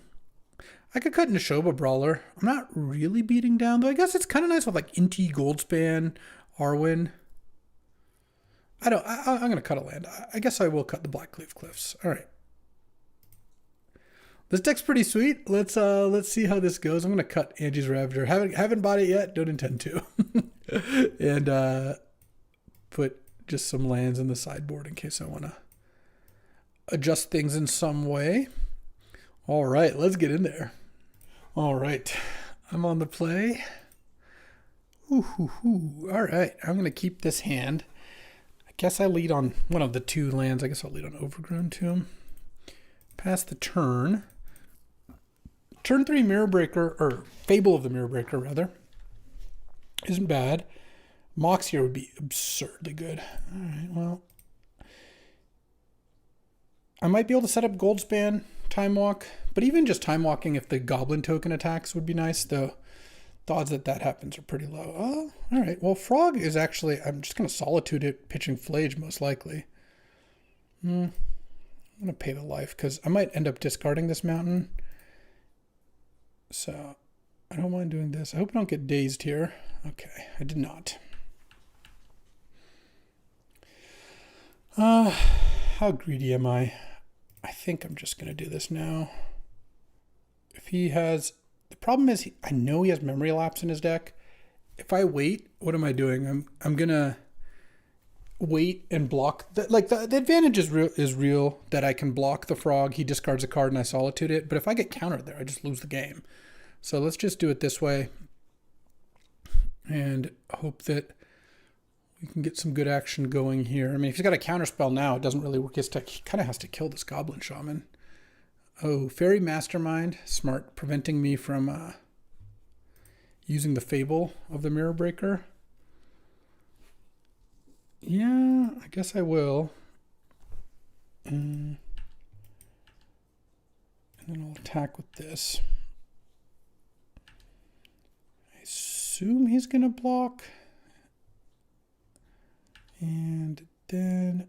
Speaker 1: I could cut Neshoba Brawler. I'm not really beating down, though. I guess it's kind of nice with like Inti, Goldspan, Arwen. I'm going to cut a land. I guess I will cut the Blackcleave Cliffs. All right. This deck's pretty sweet. Let's see how this goes. I'm gonna cut Angie's Ravager. Haven't bought it yet. Don't intend to. And put just some lands in the sideboard in case I want to adjust things in some way. All right, let's get in there. All right, I'm on the play. All right, I'm gonna keep this hand. I guess I lead on one of the 2 lands. I guess I'll lead on Overgrown Tomb. Pass the turn. Turn 3 Mirror Breaker, or Fable of the Mirror Breaker, rather. Isn't bad. Mox here would be absurdly good. All right, well. I might be able to set up Goldspan, Time Walk, but even just Time Walking if the Goblin token attacks would be nice, though the odds that happens are pretty low. Oh, all right. Well, Frog is actually, I'm just going to Solitude it, pitching Flage most likely. I'm going to pay the life because I might end up discarding this mountain. So I don't mind doing this. I hope I don't get dazed here. Okay, I did not. How greedy am I? I think I'm just going to do this now. If he has... The problem is I know he has Memory Lapse in his deck. If I wait, what am I doing? I'm going to wait and block. The advantage is real that I can block the Frog. He discards a card and I Solitude it. But if I get countered there, I just lose the game. So let's just do it this way and hope that we can get some good action going here. I mean, if he's got a counter spell now, it doesn't really work his deck. He kind of has to kill this Goblin Shaman. Oh, Fairy Mastermind. Smart. Preventing me from using the Fable of the Mirror Breaker. Yeah, I guess I will. And then I'll attack with this. I assume he's going to block. And then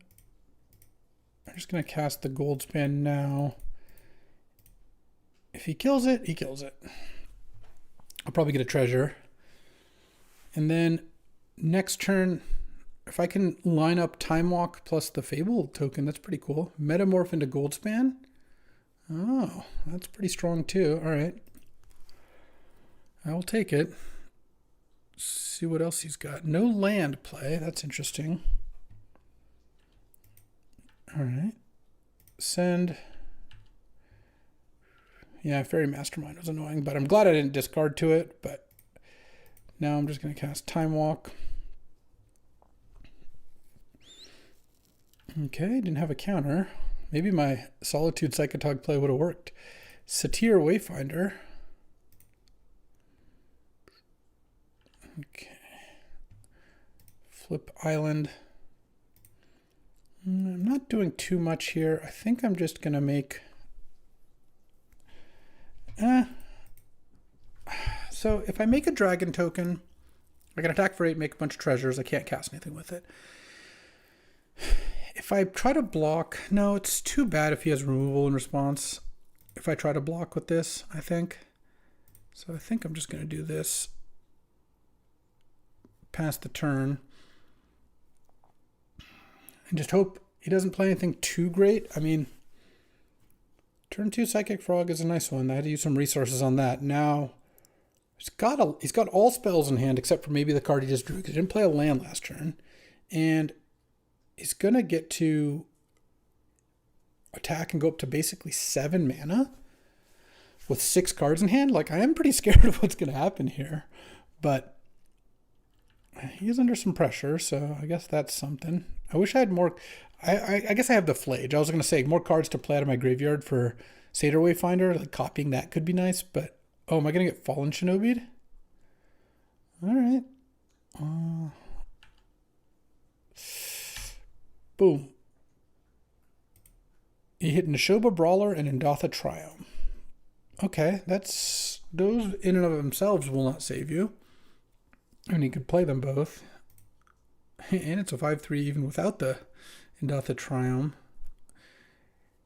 Speaker 1: I'm just going to cast the Goldspan now. If he kills it, he kills it. I'll probably get a treasure. And then next turn, if I can line up Time Walk plus the Fable token, that's pretty cool. Metamorph into Goldspan. Oh, that's pretty strong too. All right. I will take it. See what else he's got. No land play. That's interesting. All right. Send. Yeah, Fairy Mastermind was annoying, but I'm glad I didn't discard to it. But now I'm just going to cast Time Walk. Okay, didn't have a counter. Maybe my Solitude Psychotog play would have worked. Satyr Wayfinder. Okay. Flip Island. I'm not doing too much here. I think I'm just going to make... So if I make a dragon token, I can attack for 8, make a bunch of treasures. I can't cast anything with it. If I try to block... No, it's too bad if he has removal in response. If I try to block with this, I think. So I think I'm just going to do this. Pass the turn. And just hope he doesn't play anything too great. I mean, turn 2 Psychic Frog is a nice one. I had to use some resources on that. Now, he's got all spells in hand except for maybe the card he just drew because he didn't play a land last turn. And he's going to get to attack and go up to basically 7 mana with 6 cards in hand. Like, I am pretty scared of what's going to happen here. But he is under some pressure, so I guess that's something. I wish I had more... I guess I have the Flage. I was going to say more cards to play out of my graveyard for Satyr Wayfinder. Like, copying that could be nice, but... Oh, am I going to get Fallen Shinobi'd? All right. Boom. He hit Neshoba Brawler and Endotha Triome. Okay, that's... Those in and of themselves will not save you. And he could play them both. And it's a 5/3 even without the Endotha Triome.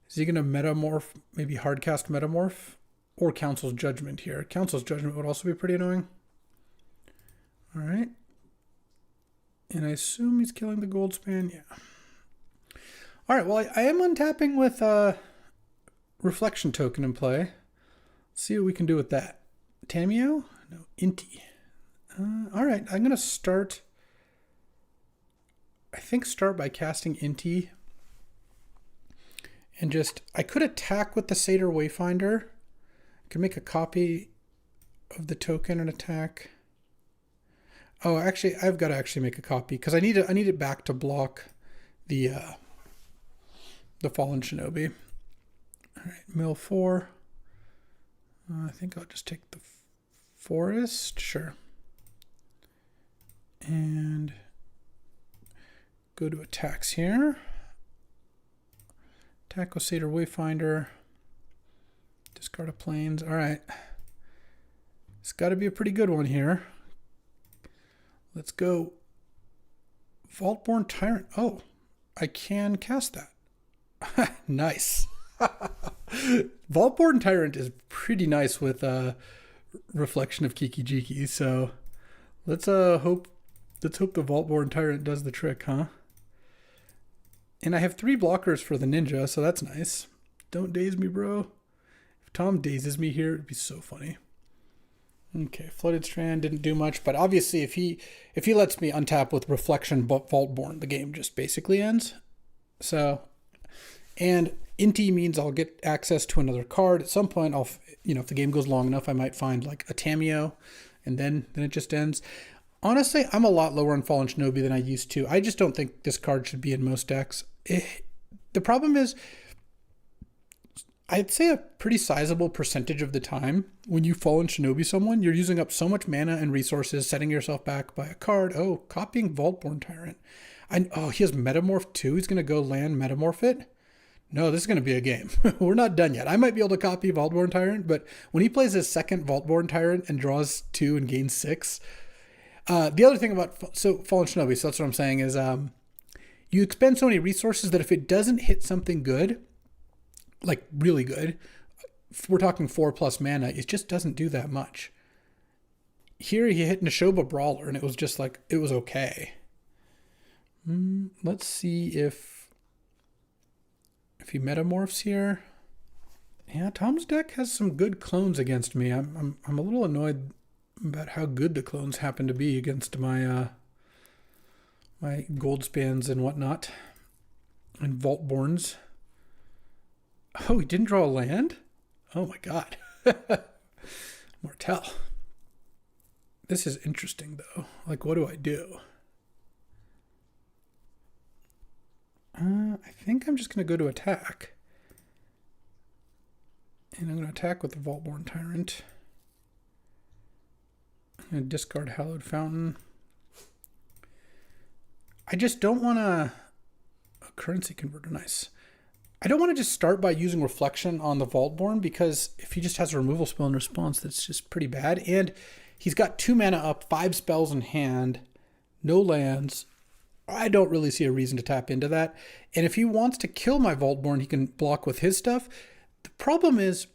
Speaker 1: Is he going to Metamorph, maybe hardcast Metamorph? Or Council's Judgment here. Council's Judgment would also be pretty annoying. All right. And I assume he's killing the Goldspan. Yeah. All right, well, I am untapping with Reflection Token in play. Let's see what we can do with that. Tameo? No, Inti. All right, I'm going to start... I think start by casting Inti. And just... I could attack with the Satyr Wayfinder. I could make a copy of the token and attack. Oh, actually, I've got to actually make a copy because I need it back to block the Fallen Shinobi. All right, mill 4. I think I'll just take the Forest. Sure. And go to attacks here. Attack with Satyr Wayfinder. Discard of Plains. All right. It's got to be a pretty good one here. Let's go. Vaultborn Tyrant. Oh, I can cast that. Nice. Vaultborn Tyrant is pretty nice with Reflection of Kiki Jiki. So let's hope the Vaultborn Tyrant does the trick, huh? And I have 3 blockers for the ninja, so that's nice. Don't daze me, bro. If Tom dazes me here, it'd be so funny. Okay, Flooded Strand didn't do much, but obviously if he lets me untap with Reflection Vaultborn, the game just basically ends. So, and Inti means I'll get access to another card. At some point, if the game goes long enough, I might find like a Tameo, and then it just ends. Honestly, I'm a lot lower on Fallen Shinobi than I used to. I just don't think this card should be in most decks. The problem is, I'd say a pretty sizable percentage of the time when you Fallen Shinobi someone, you're using up so much mana and resources, setting yourself back by a card. Oh, copying Vaultborn Tyrant. He has Metamorph too. He's going to go land Metamorph it. No, this is going to be a game. We're not done yet. I might be able to copy Vaultborn Tyrant, but when he plays his second Vaultborn Tyrant and draws 2 and gains 6... the other thing about Fallen Shinobi, so that's what I'm saying, is you expend so many resources that if it doesn't hit something good, like really good, we're talking 4+ mana, it just doesn't do that much. Here he hit Neshoba Brawler and it was just like, it was okay. Let's see if he metamorphs here. Yeah, Tom's deck has some good clones against me. I'm a little annoyed about how good the clones happen to be against my my gold spans and whatnot, and Vaultborns. Oh, he didn't draw a land? Oh my god. Martel. This is interesting though. Like, what do I do? I think I'm just going to go to attack. And I'm going to attack with the Vaultborn Tyrant. I'm going to discard Hallowed Fountain. I just don't want a currency converter. Nice. I don't want to just start by using Reflection on the Vaultborn, because if he just has a removal spell in response, that's just pretty bad. And he's got 2 mana up, 5 spells in hand, no lands. I don't really see a reason to tap into that. And if he wants to kill my Vaultborn, he can block with his stuff. The problem is,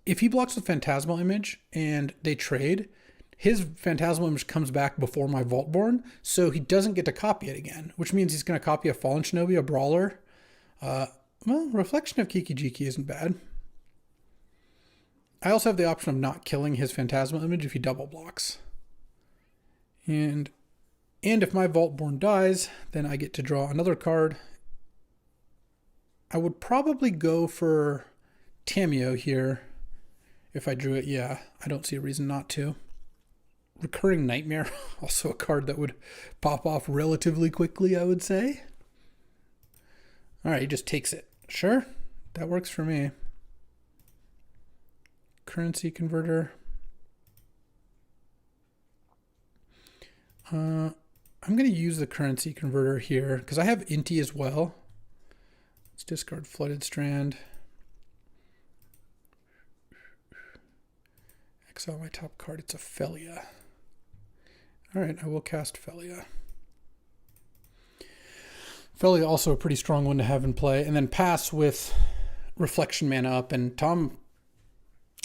Speaker 1: if he blocks with Phantasmal Image and they trade, his Phantasmal Image comes back before my Vaultborn, so he doesn't get to copy it again, which means he's going to copy a Fallen Shinobi, a Brawler. Well, Reflection of Kiki-Jiki isn't bad. I also have the option of not killing his Phantasmal Image if he double blocks. And if my Vaultborn dies, then I get to draw another card. I would probably go for Tamiyo here if I drew it. Yeah, I don't see a reason not to. Recurring Nightmare, also a card that would pop off relatively quickly, I would say. All right, he just takes it. Sure, that works for me. Currency converter. I'm going to use the currency converter here because I have Inti as well. Let's discard Flooded Strand. Exile my top card. It's a Felia. All right, I will cast Felia. Felia also a pretty strong one to have in play. And then pass with Reflection mana up. And Tom,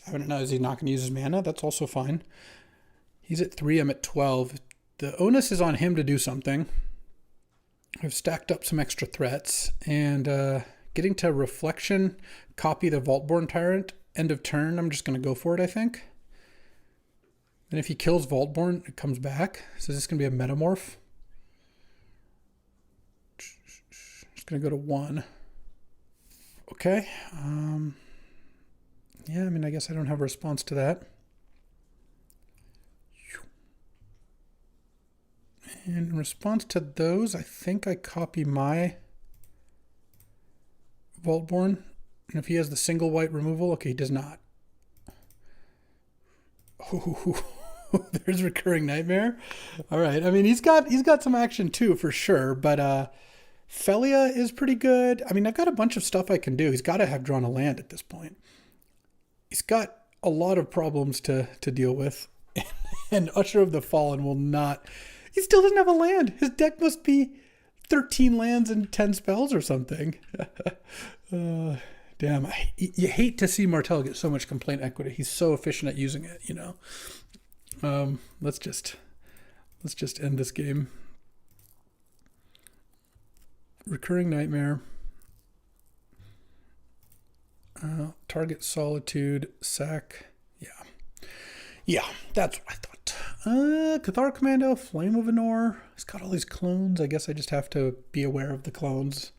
Speaker 1: I don't know, is he not going to use his mana? That's also fine. He's at 3, I'm at 12. The onus is on him to do something. I've stacked up some extra threats, and getting to Reflection, copy the Vaultborn Tyrant, end of turn, I'm just going to go for it, I think. And if he kills Vaultborn, it comes back. So is this going to be a Metamorph? Just going to go to 1. Okay. Yeah, I mean, I guess I don't have a response to that. And in response to those, I think I copy my Vaultborn. And if he has the single white removal, okay, he does not. Oh, there's Recurring Nightmare. All right. I mean, he's got some action too, for sure. But Felia is pretty good. I mean, I've got a bunch of stuff I can do. He's got to have drawn a land at this point. He's got a lot of problems to deal with. And Usher of the Fallen will not... He still doesn't have a land. His deck must be 13 lands and 10 spells or something. Damn, you hate to see Martel get so much complaint equity. He's so efficient at using it, you know. Let's just end this game. Recurring Nightmare. Target Solitude, sack. Yeah, that's what I thought. Cathar Commando, Flame of Anor. He's got all these clones. I guess I just have to be aware of the clones.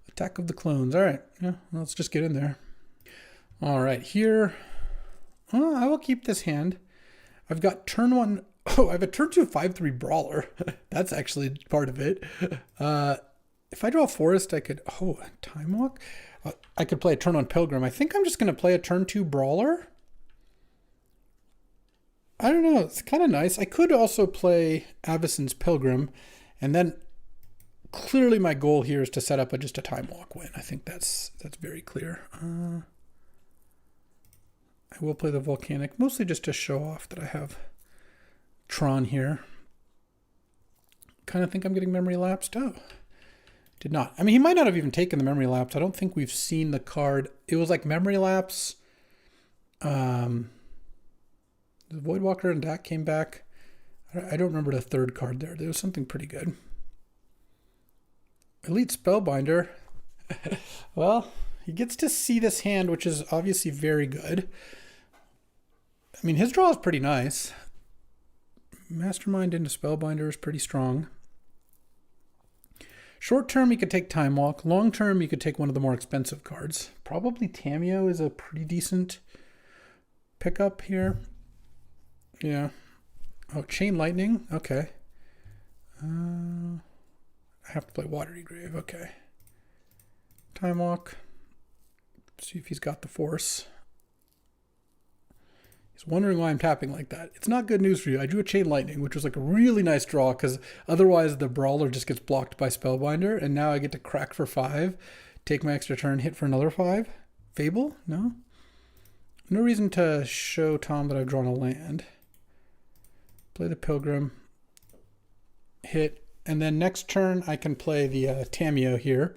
Speaker 1: Attack of the Clones. All right. Yeah, let's just get in there. All right, here. I will keep this hand. I've got turn 1. Oh, I have a turn 2 5/3 Brawler. That's actually part of it. If I draw a Forest, I could... Oh, Time Walk? I could play a turn 1 Pilgrim. I think I'm just going to play a turn 2 Brawler. I don't know. It's kind of nice. I could also play Avacyn's Pilgrim, and then clearly my goal here is to set up just a Time Walk win. I think that's very clear. I will play the Volcanic, mostly just to show off that I have Tron here. Kind of think I'm getting Memory Lapsed. Oh, did not. I mean, he might not have even taken the Memory Lapse. I don't think we've seen the card. It was like Memory Lapse. The Voidwalker and Dak came back. I don't remember the third card there. There was something pretty good. Elite Spellbinder. Well, He gets to see this hand, which is obviously very good. I mean, his draw is pretty nice. Mastermind into Spellbinder is pretty strong. Short term, you could take Time Walk. Long term, you could take one of the more expensive cards. Probably Tamiyo is a pretty decent pickup here. Yeah. Oh, Chain Lightning. Okay. I have to play Watery Grave. Okay. Time Walk. See if he's got the force. He's wondering why I'm tapping like that. It's not good news for you. I drew a Chain Lightning, which was like a really nice draw because otherwise the Brawler just gets blocked by Spellbinder, and now I get to crack for 5, take my extra turn, hit for another 5. Fable? No? No reason to show Tom that I've drawn a land. Play the Pilgrim. Hit. And then next turn I can play the Tamiyo here.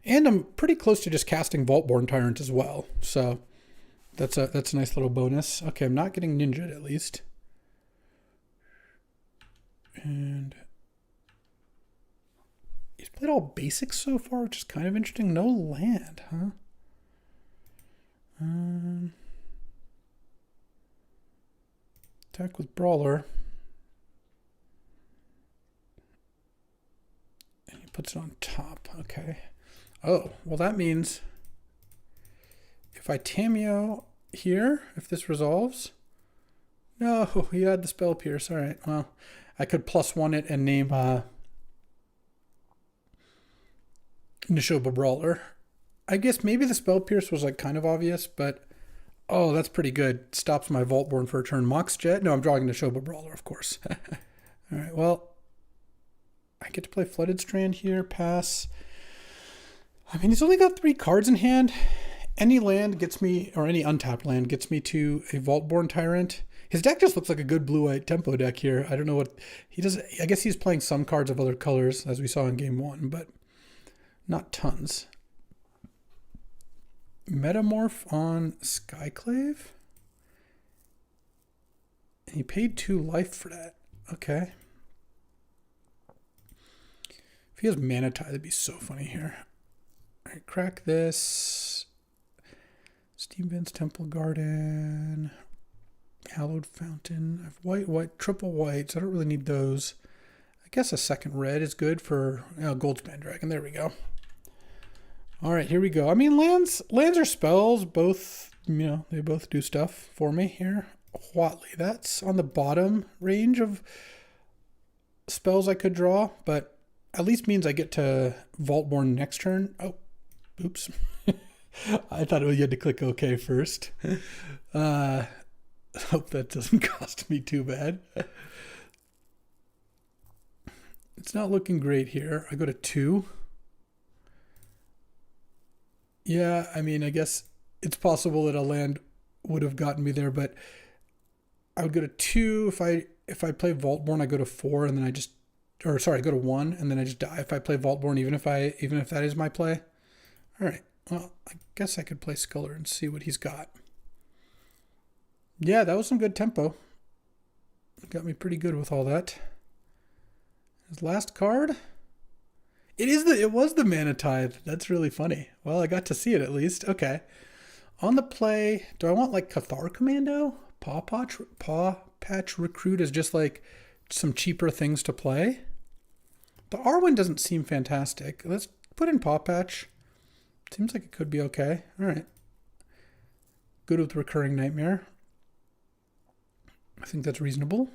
Speaker 1: And I'm pretty close to just casting Vaultborn Tyrant as well. So that's a nice little bonus. Okay, I'm not getting ninja'd at least. And he's played all basics so far, which is kind of interesting. No land, huh? Attack with Brawler. And he puts it on top. Okay. Oh, well that means if I Tamiyo here, if this resolves. No, he had the Spell Pierce. All right, well, I could +1 it and name Nishoba Brawler. I guess maybe the Spell Pierce was like kind of obvious, but oh, that's pretty good. Stops my Vaultborn for a turn. Mox Jet? No, I'm drawing Nishoba Brawler, of course. All right, well, I get to play Flooded Strand here, pass. I mean, he's only got 3 cards in hand. Any land gets me, or any untapped land gets me to a Vaultborn Tyrant. His deck just looks like a good blue-white tempo deck here. I don't know what he does. I guess he's playing some cards of other colors, as we saw in game 1, but not tons. Metamorph on Skyclave. And he paid 2 life for that. Okay. If he has Mana Tie, that'd be so funny here. All right, crack this. Steam Vents, Temple Garden. Hallowed Fountain. I have white, triple whites. I don't really need those. I guess a second red is good for Goldspan Dragon. There we go. All right, here we go. I mean, lands are spells. Both, they both do stuff for me here. Huatli, that's on the bottom range of spells I could draw, but at least means I get to Vaultborn next turn. Oh, oops. I thought you had to click OK first. Hope that doesn't cost me too bad. It's not looking great here. I go to 2. Yeah, I mean, I guess it's possible that a land would have gotten me there, but I would go to 2. If I play Vaultborn, I go to 4, and then I go to 1, and then I just die if I play Vaultborn, even if that is my play. All right. Well, I guess I could play Sculler and see what he's got. Yeah, that was some good tempo. Got me pretty good with all that. His last card. It was the Mana Tithe. That's really funny. Well, I got to see it at least. Okay. On the play, do I want like Cathar Commando? Paw Patch Recruit is just like some cheaper things to play. The Arwen doesn't seem fantastic. Let's put in Paw Patch. Seems like it could be okay. All right. Good with Recurring Nightmare. I think that's reasonable.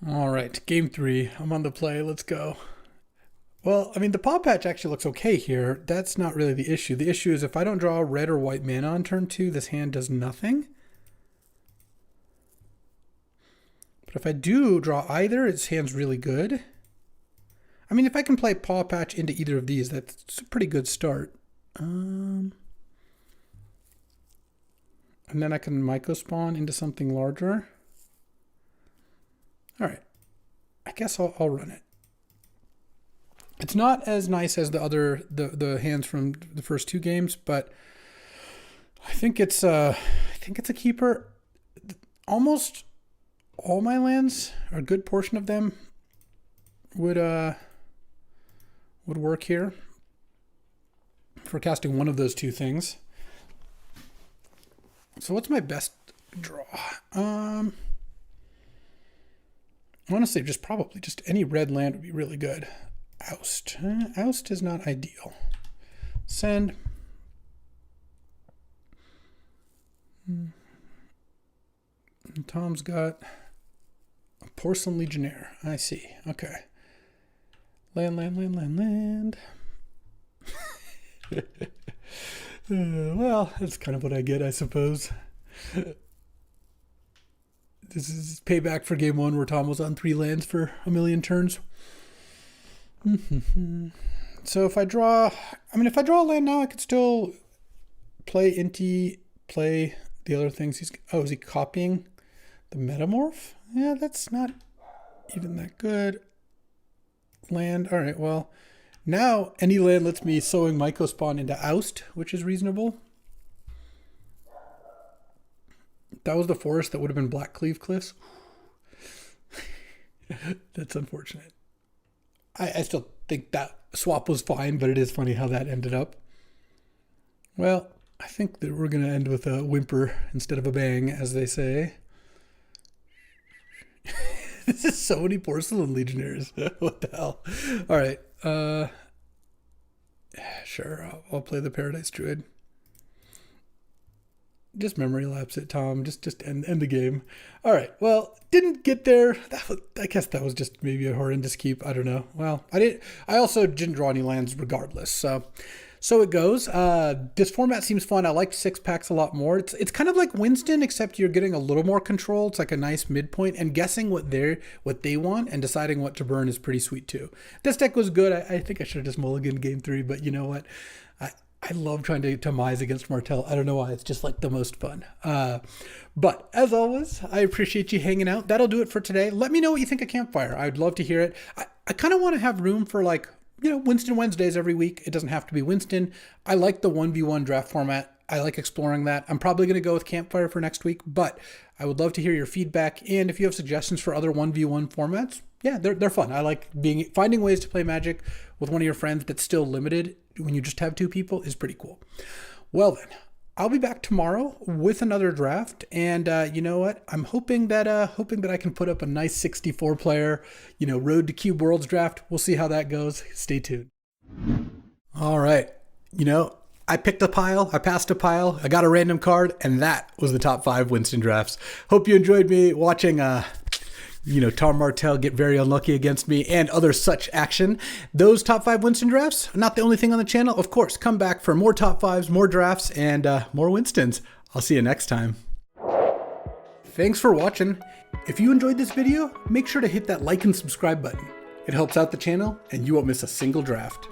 Speaker 1: All right, game 3. I'm on the play. Let's go. Well, I mean, the Paw Patch actually looks okay here. That's not really the issue. The issue is if I don't draw red or white mana on turn 2, this hand does nothing. But if I do draw either, its hand's really good. I mean, if I can play Paw Patch into either of these, that's a pretty good start. And then I can Myco Spawn into something larger. All right. I guess I'll run it. It's not as nice as the hands from the first 2 games, but I think it's a keeper. Almost all my lands, or a good portion of them, would work here. for casting one of those two things. So what's my best draw? Honestly, probably just any red land would be really good. Oust. Oust is not ideal. Send. And Tom's got a Porcelain Legionnaire. I see. Okay. Land. Well, that's kind of what I get, I suppose. This is payback for game 1 where Tom was on 3 lands for a million turns. So if I draw a land now, I could still play Inti, play the other things. Is he copying the Metamorph? Yeah, that's not even that good. Land. All right, well, now any land lets me Sowing Mycospawn into Oust, which is reasonable. That was the forest that would have been Blackcleave Cliffs. That's unfortunate. I still think that swap was fine, but it is funny how that ended up. Well, I think that we're going to end with a whimper instead of a bang, as they say. This is so many Porcelain Legionnaires. What the hell? All right. Sure, I'll play the Paradise Druid. Just memory lapse it, Tom. Just end the game. All right. Well, didn't get there. I guess that was just maybe a horrendous keep. I don't know. Well, I also didn't draw any lands regardless. So it goes. This format seems fun. I like 6-packs a lot more. It's kind of like Winston, except you're getting a little more control. It's like a nice midpoint, and guessing what they want and deciding what to burn is pretty sweet too. This deck was good. I think I should have just mulliganed game 3, but you know what? I love trying to Mize against Martell. I don't know why. It's just like the most fun. But as always, I appreciate you hanging out. That'll do it for today. Let me know what you think of Campfire. I'd love to hear it. I kind of want to have room for Winston Wednesdays every week. It doesn't have to be Winston. I like the 1v1 draft format. I like exploring that. I'm probably going to go with Campfire for next week, but I would love to hear your feedback. And if you have suggestions for other 1v1 formats, yeah, they're fun. I like finding ways to play Magic with one of your friends that's still limited when you just have 2 people is pretty cool. Well then, I'll be back tomorrow with another draft, and you know what? I'm hoping that I can put up a nice 64 player, Road to Cube Worlds draft. We'll see how that goes. Stay tuned. All right, I picked a pile, I passed a pile, I got a random card, and that was the top 5 Winston drafts. Hope you enjoyed me watching Tom Martell get very unlucky against me and other such action. Those top 5 Winston drafts are not the only thing on the channel. Of course, come back for more top 5s, more drafts, and more Winstons. I'll see you next time. Thanks for watching. If you enjoyed this video, make sure to hit that like and subscribe button. It helps out the channel, and you won't miss a single draft.